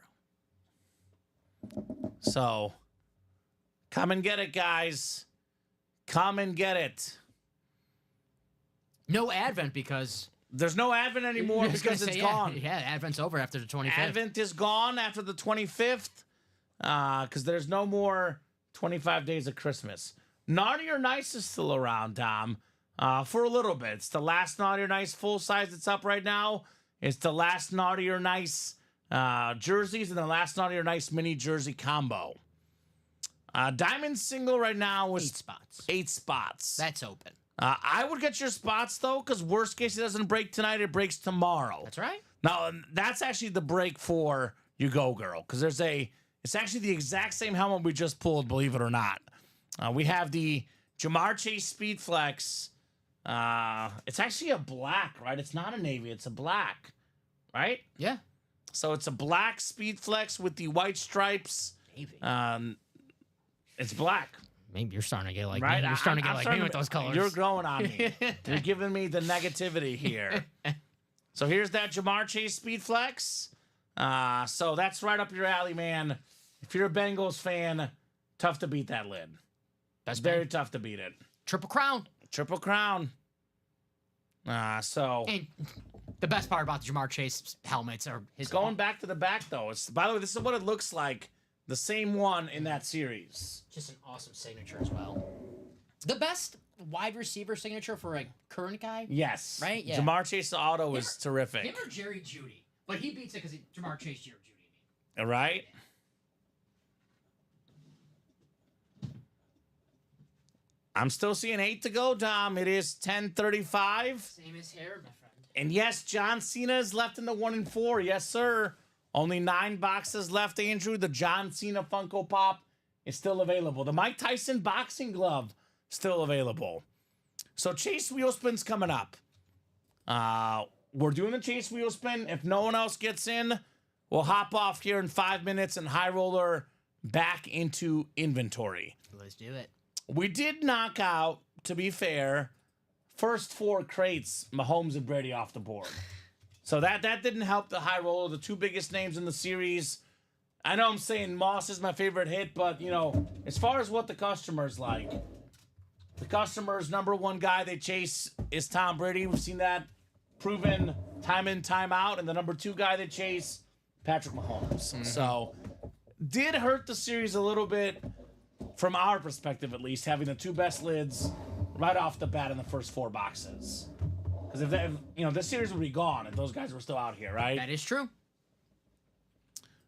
room? So, come and get it, guys. Come and get it. No Advent because... There's no Advent anymore because it's gone. Yeah, Advent's over after the 25th. Advent is gone after the 25th because there's no more 25 days of Christmas. Naughty or Nice is still around, Dom, for a little bit. It's the last Naughty or Nice full size that's up right now. It's the last Naughty or Nice jerseys and the last Naughty or Nice mini jersey combo. Diamond single right now is 8 spots. 8 spots. That's open. I would get your spots, though, because worst case, it doesn't break tonight. It breaks tomorrow. That's right. Now, that's actually the break for You Go Girl, because it's actually the exact same helmet we just pulled, believe it or not. We have the Jamar Chase Speed Flex. It's actually a black, right? It's not a navy. It's a black, right? Yeah. So it's a black Speed Flex with the white stripes. Navy. It's black. Maybe you're starting to get like Right? me. You're starting to get like me with those colors. You're growing on me. You're giving me the negativity here. So here's that Jamar Chase Speed Flex. So that's right up your alley, man. If you're a Bengals fan, tough to beat that lid. That's Very tough to beat it. Triple Crown. Triple Crown. So And the best part about the Jamar Chase helmets are his going back to the back, though. By the way, this is what it looks like. The same one in that series. Just an awesome signature as well. The best wide receiver signature for a current guy. Yes. Right? Yeah. Jamar Chase auto is terrific. Him or Jerry Jeudy. But he beats it because Jamar Chase Jerry Jeudy. All right. I'm still seeing 8 to go, Dom. It is 10:35. Same as here, my friend. And yes, John Cena is left in the 1 and 4. Yes, sir. Only 9 boxes left, Andrew. The John Cena Funko Pop is still available. The Mike Tyson boxing glove still available. So Chase wheel spin's coming up. We're doing the Chase wheel spin. If no one else gets in, we'll hop off here in 5 minutes and high roller back into inventory. Let's do it. We did knock out, to be fair, first 4 crates, Mahomes and Brady off the board. So that didn't help the high roller, the 2 biggest names in the series. I know I'm saying Moss is my favorite hit, but, you know, as far as what the customers like, the customers' number 1 guy they chase is Tom Brady. We've seen that proven time in, time out. And the number 2 guy they chase, Patrick Mahomes. So, did hurt the series a little bit, from our perspective at least, having the 2 best lids right off the bat in the first 4 boxes. Because if this series would be gone if those guys were still out here, right? That is true.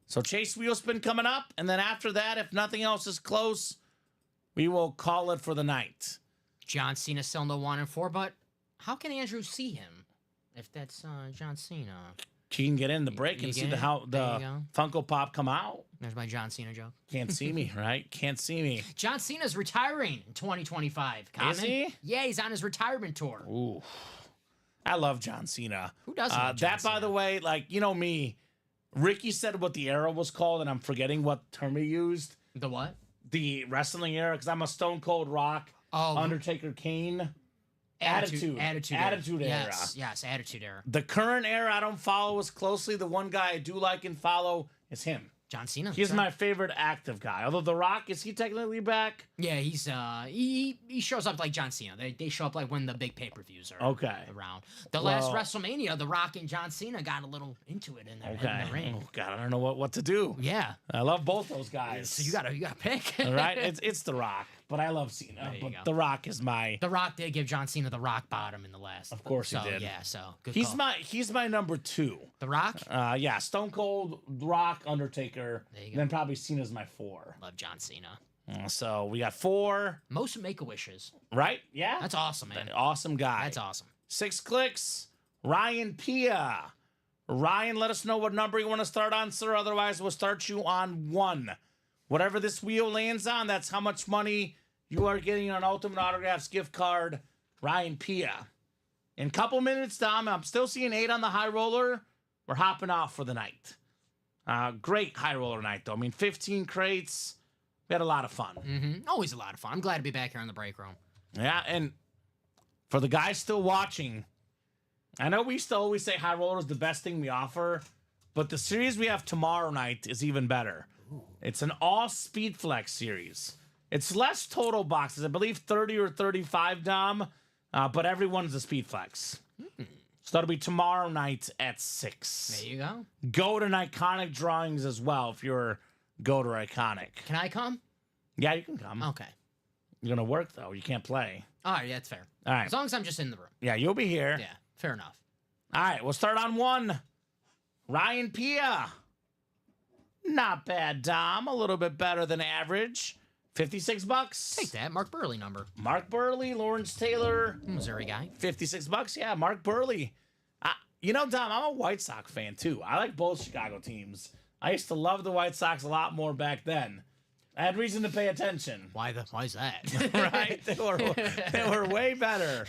So Chase wheel spin coming up, and then after that, if nothing else is close, we will call it for the night. John Cena still in the 1 and 4, but how can Andrew see him if that's John Cena? He can get in the break You and see get it? how There the you Funko Pop come out. There's my John Cena joke. Can't see me, right? Can't see me. John Cena's retiring in 2025. Common? Is he? Yeah, he's on his retirement tour. Ooh. I love John Cena. Who doesn't love John That, by Cena? the way, like, you know me, Ricky said what the era was called, and I'm forgetting what term he used. The what? The wrestling era, because I'm a Stone Cold Rock, Oh, Undertaker, Kane. Attitude Attitude era. Yes, Attitude Era. The current era I don't follow as closely. The one guy I do like and follow is him. John Cena. He's sure. my favorite active guy. Although The Rock, is he technically back? Yeah, he's he shows up like John Cena. They show up like when the big pay-per-views are Okay. around. The last Well- WrestleMania, The Rock and John Cena got a little into it in Okay. the ring. Oh, God, I don't know what to do. Yeah. I love both those guys. So you gotta pick. All right? It's The Rock, but I love Cena. There you But go. The Rock is my... The Rock did give John Cena the rock bottom in the last. Of course he so, did. Yeah, so good He's call. he's my number 2. The Rock. Yeah, Stone Cold, Rock, Undertaker. There you go. Then probably Cena's my 4. Love John Cena. So we got 4, Most Make-A-Wishes. right? Yeah. That's awesome, man. Awesome guy. That's awesome. 6 clicks. Ryan Pia. Ryan, let us know what number you want to start on, sir. Otherwise, we'll start you on 1. Whatever this wheel lands on, that's how much money you are getting on Ultimate Autographs gift card. Ryan Pia. In a couple minutes, Dom, I'm still seeing 8 on the high roller. We're hopping off for the night. Great high roller night, though. I mean, 15 crates. We had a lot of fun. Always a lot of fun. I'm glad to be back here in the break room. Yeah, and for the guys still watching, I know we still always say high roller is the best thing we offer, but the series we have tomorrow night is even better. It's an all Speed Flex series. It's less total boxes, I believe 30 or 35, Dom, but everyone's a Speed Flex. So that'll be tomorrow night at 6. There you go. Go to Iconic Drawings as well if you're go to Iconic. Can I come? Yeah, you can come. Okay. You're going to work, though. You can't play. All right, yeah, that's fair. All right. As long as I'm just in the room. Yeah, you'll be here. Yeah, fair enough. All right, we'll start on 1. Ryan Pia. Not bad, Dom. A little bit better than average. $56. Take that. Mark Burley number. Mark Burley, Lawrence Taylor, Missouri guy. $56. Yeah, Mark Burley. You know, Dom, I'm a White Sox fan, too. I like both Chicago teams. I used to love the White Sox a lot more back then. I had reason to pay attention. Why is that? Right? They were way better.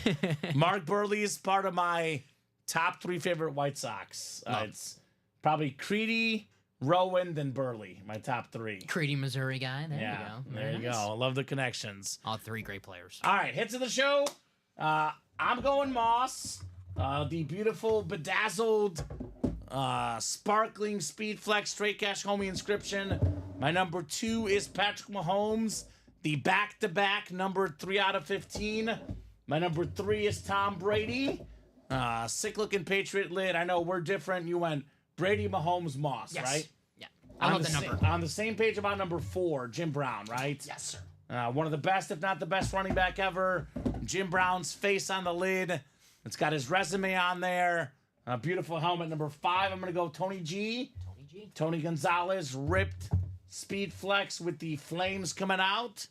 Mark Burley is part of my top 3 favorite White Sox. It's probably Creedy, Rowan, then Burley. My top 3. Creedy, Missouri guy. There you go. There you Very go. nice. I love the connections. All 3 great players. All right, hits of the show. I'm going Moss. The beautiful, bedazzled, sparkling Speed Flex Straight Cash Homie inscription. My number 2 is Patrick Mahomes. The back-to-back number 3 out of 15. My number 3 is Tom Brady. Sick-looking Patriot lid. I know we're different. You went Brady, Mahomes, Moss, Yes. right? Yeah. I love the number. On the same page about number 4, Jim Brown, right? Yes, sir. One of the best, if not the best running back ever. Jim Brown's face on the lid. It's got his resume on there. A beautiful helmet. Number 5, I'm going to go Tony G. Tony G. Tony Gonzalez, ripped Speed Flex with the flames coming out.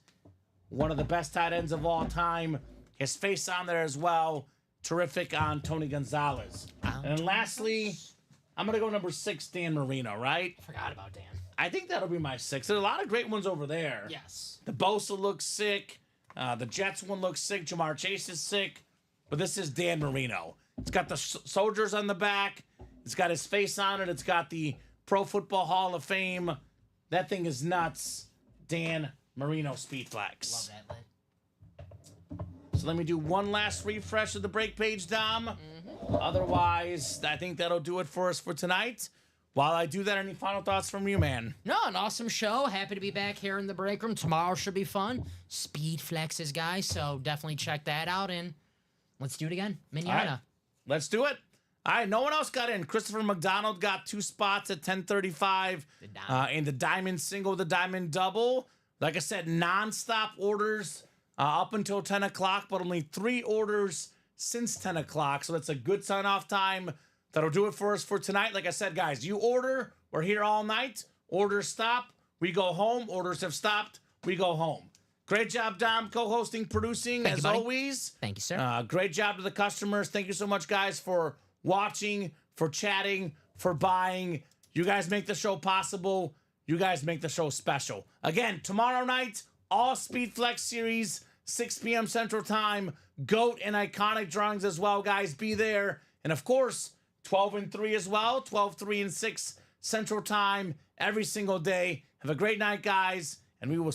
One of the best tight ends of all time. His face on there as well. Terrific on Tony Gonzalez. And then lastly, I'm going to go number 6, Dan Marino, right? Forgot about Dan. I think that'll be my 6. There's a lot of great ones over there. Yes. The Bosa looks sick. The Jets one looks sick. Jamar Chase is sick. But this is Dan Marino. It's got the soldiers on the back. It's got his face on it. It's got the Pro Football Hall of Fame. That thing is nuts. Dan Marino Speed Flex. Love that, Lynn. So let me do one last refresh of the break page, Dom. Otherwise, I think that'll do it for us for tonight. While I do that, any final thoughts from you, man? No, an awesome show. Happy to be back here in the break room. Tomorrow should be fun. Speed flexes, guys. So definitely check that out. And let's do it again. Manana. All right, let's do it. All right, no one else got in. Christopher McDonald got 2 spots at 10:35 in the Diamond Single, the Diamond Double. Like I said, nonstop orders up until 10 o'clock, but only 3 orders since 10 o'clock. So that's a good sign-off time. That'll do it for us for tonight. Like I said, guys, you order. We're here all night. Orders stop. We go home. Orders have stopped. We go home. Great job, Dom, co-hosting, producing, Thank as you, buddy. always. Thank you, sir. Great job to the customers. Thank you so much, guys, for watching, for chatting, for buying. You guys make the show possible. You guys make the show special. Again, tomorrow night, all Speed Flex series, 6 p.m. Central Time. GOAT and Iconic drawings as well, guys. Be there. And, of course, 12 and 3 as well. 12, 3, and 6 Central Time every single day. Have a great night, guys, and we will